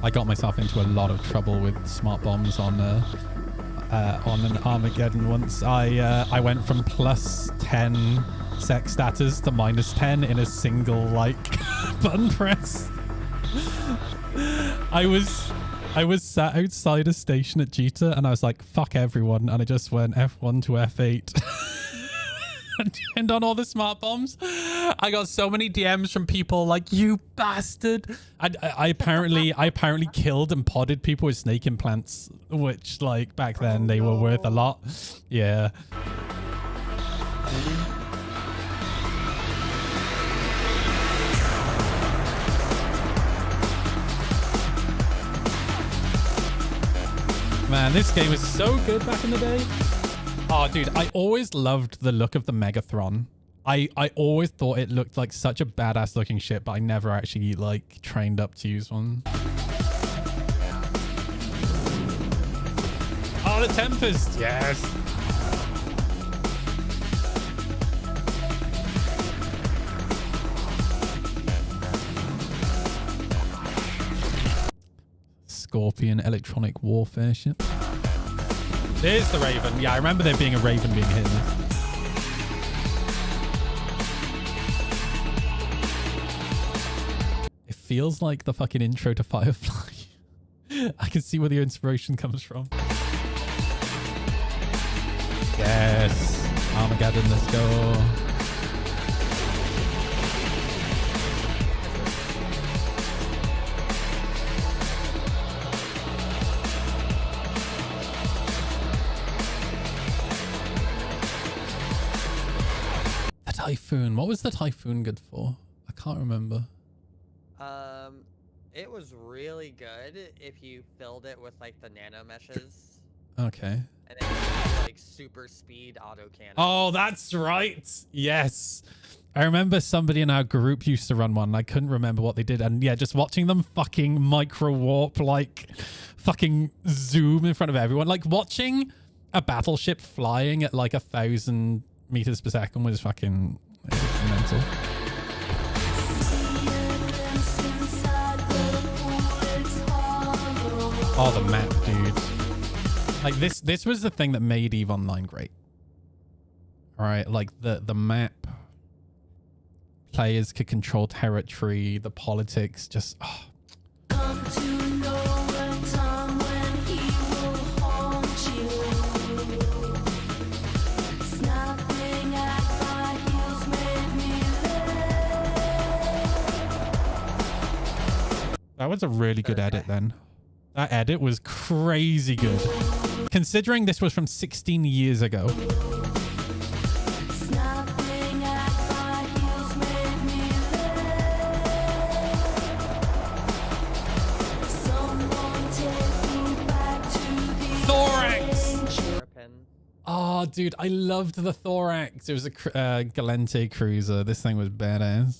Q: I got myself into a lot of trouble with smart bombs on an Armageddon once. I went from +10 sex status to -10 in a single button press. I was sat outside a station at Jita and I was like, fuck everyone, and I just went F1 to F8 and turned on all the smart bombs. I got so many DMs from people like, you bastard. I apparently killed and podded people with snake implants, which back then they were worth a lot. Yeah. Man, this game was so good back in the day. Oh, dude, I always loved the look of the Megathron. I always thought it looked like such a badass looking ship, but I never actually trained up to use one. Oh, the Tempest, yes. Scorpion electronic warfare ship. There's the Raven. Yeah, I remember there being a Raven being hit. It feels like the fucking intro to Firefly. I can see where the inspiration comes from. Yes. Armageddon, let's go. Typhoon. What was the Typhoon good for? I can't remember.
H: It was really good if you filled it with the nano meshes.
Q: Okay.
H: And then you had, super speed autocannon.
Q: Oh, that's right. Yes. I remember somebody in our group used to run one. I couldn't remember what they did. And yeah, just watching them fucking micro warp, fucking zoom in front of everyone. Watching a battleship flying at 1,000 meters per second was fucking mental. Oh, the map, dude. This was the thing that made EVE Online great. All right, the map. Players could control territory, the politics, just... Oh. That was a really good edit then. That edit was crazy good. Considering this was from 16 years ago. Thorax! Oh, dude, I loved the Thorax. It was a Galente cruiser. This thing was badass.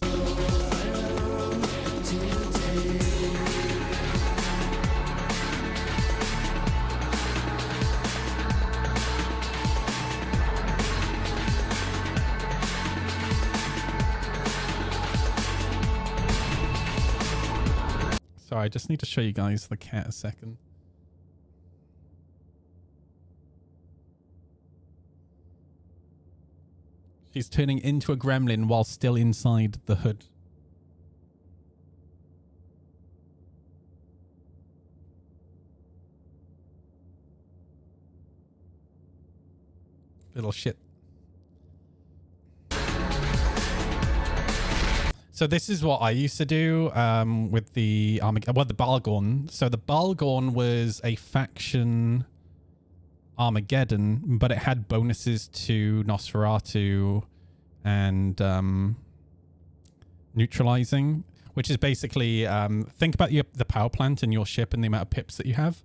Q: Sorry, I just need to show you guys the cat a second. She's turning into a gremlin while still inside the hood. Little shit. So this is what I used to do with the the Balgorn. So the Balgorn was a faction Armageddon, but it had bonuses to Nosferatu and neutralizing, which is basically think about the power plant in your ship and the amount of pips that you have.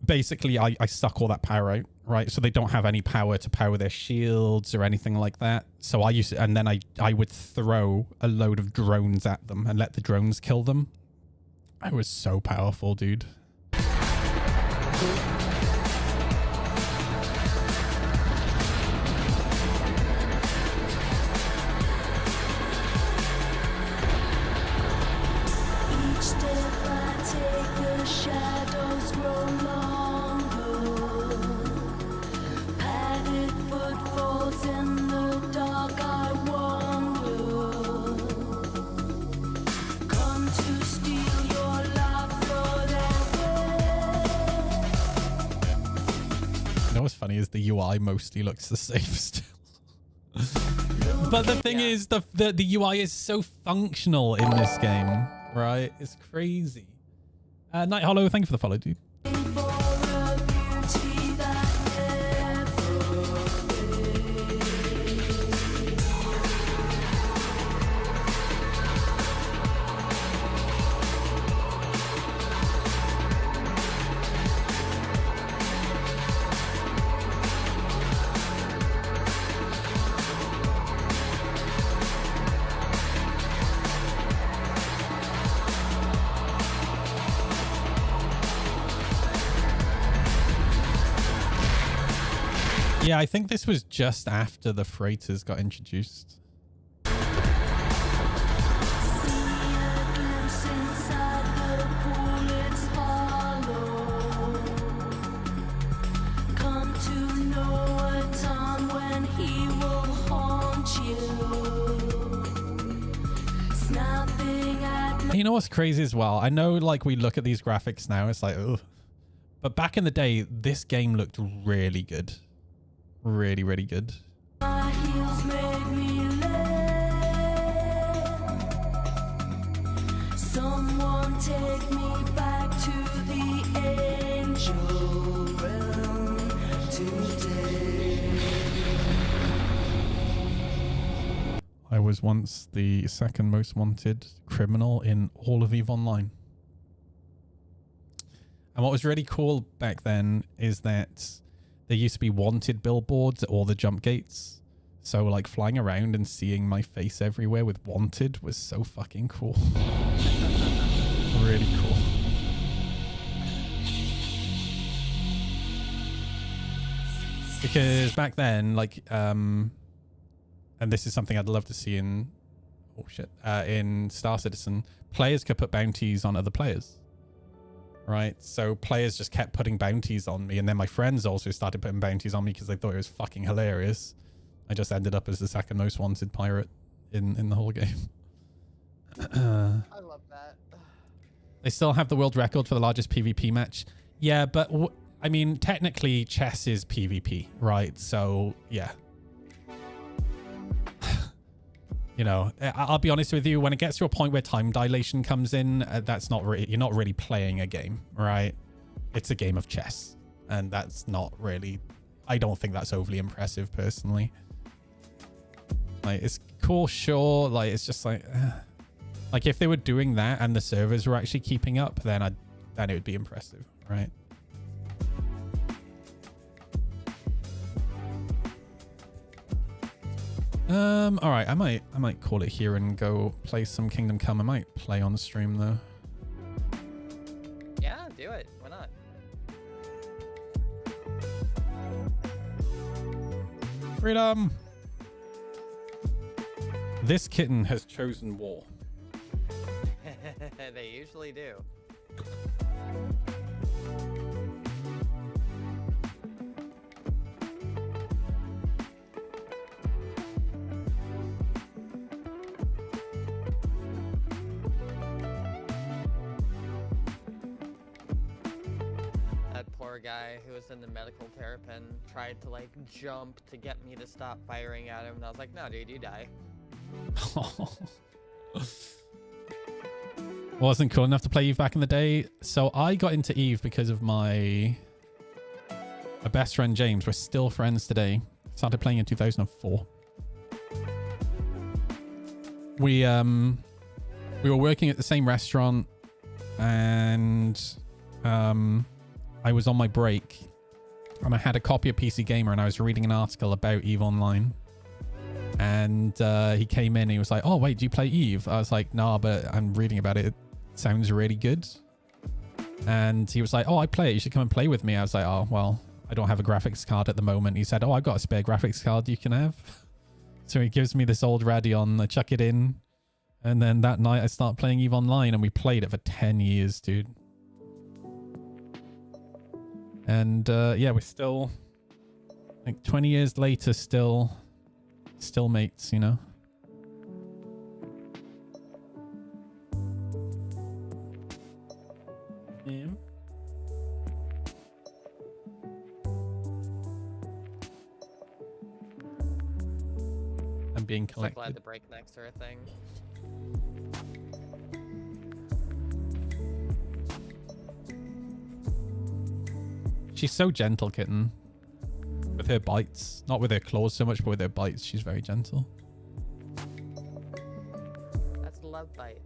Q: Basically, I suck all that power out, right? So they don't have any power to power their shields or anything like that. So I used to, and then I would throw a load of drones at them and let the drones kill them. I was so powerful, dude. What's funny is the UI mostly looks the same still. But the thing is, the UI is so functional in this game, right? It's crazy. Night Hollow, thank you for the follow, dude. Yeah, I think this was just after the freighters got introduced. You know what's crazy as well? I know, like, we look at these graphics now, it's like, ugh. But back in the day, this game looked really good. Really, really good.
D: Someone take me back to the angel realm today.
Q: I was once the second most wanted criminal in all of EVE Online. And what was really cool back then is that there used to be wanted billboards at all the jump gates. So like flying around and seeing my face everywhere with wanted was so fucking cool. Really cool. Because back then, like, and this is something I'd love to see in, in Star Citizen, players could put bounties on other players. Right, so players just kept putting bounties on me, and then my friends also started putting bounties on me because they thought it was fucking hilarious. I just ended up as the second most wanted pirate in the whole game.
H: I love that.
Q: They still have the world record for the largest PvP match. Yeah, but I mean, technically chess is PvP, right? So yeah. You know, I'll be honest with you, when it gets to a point where time dilation comes in, that's not really, you're not really playing a game, right? It's a game of chess. And that's not really, I don't think that's overly impressive personally. Like, it's cool, sure. Like, it's just like if they were doing that and the servers were actually keeping up, then it would be impressive, right? All right, I might call it here and go play some Kingdom Come. I might play on stream though.
H: Yeah, do it. Why not?
Q: Freedom. This kitten has chosen war.
H: They usually do. That poor guy who was in the medical terrapin tried to like jump to get me to stop firing at him, and I was like, no dude, you die.
Q: Wasn't cool enough to play Eve back in the day. So I got into Eve because of my best friend James. We're still friends today. Started playing in 2004. We were working at the same restaurant, and I was on my break, and I had a copy of PC Gamer, and I was reading an article about Eve Online. And he came in and he was like, oh wait, do you play Eve? I was like, nah, but I'm reading about it. It sounds really good. And he was like, oh, I play it, you should come and play with me. I was like, oh well, I don't have a graphics card at the moment. He said, oh, I've got a spare graphics card you can have. So he gives me this old Radeon, I chuck it in, and then that night I start playing Eve Online, and we played it for 10 years, dude. And yeah, we're still like 20 years later, still mates, you know. Yeah. I'm being collected.
H: So glad the breaknecks are a thing.
Q: She's so gentle, kitten. With her bites. Not with her claws so much, but with her bites, she's very gentle.
H: That's love bites.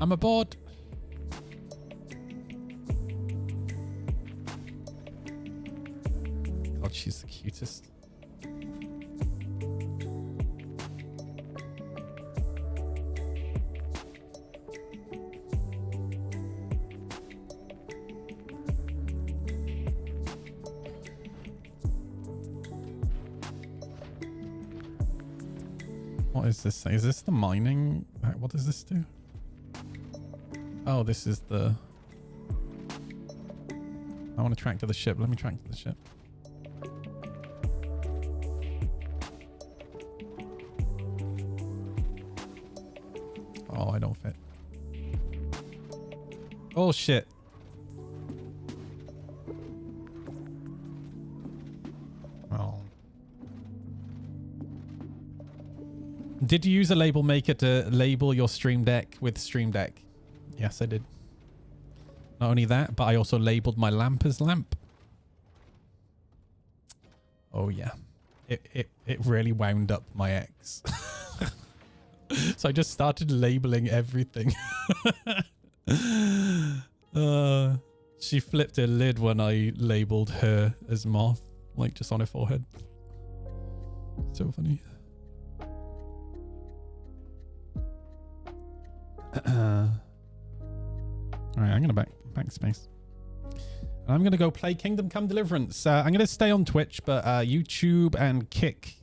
Q: I'm aboard. God, she's the cutest. What is this? Is this the mining? What does this do? Oh, this is the... I want to track to the ship. Let me track to the ship. Oh, I don't fit. Oh, shit. Oh. Did you use a label maker to label your Stream Deck with Stream Deck? Yes, I did. Not only that, but I also labeled my lamp as lamp. Oh yeah. It really wound up my ex. So I just started labeling everything. She flipped her lid when I labeled her as Moth, like just on her forehead. So funny. All right, I'm gonna backspace. I'm gonna go play Kingdom Come Deliverance. I'm gonna stay on Twitch, but YouTube and Kick.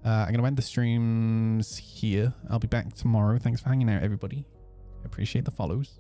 Q: I'm gonna end the streams here. I'll be back tomorrow. Thanks for hanging out, everybody. I appreciate the follows.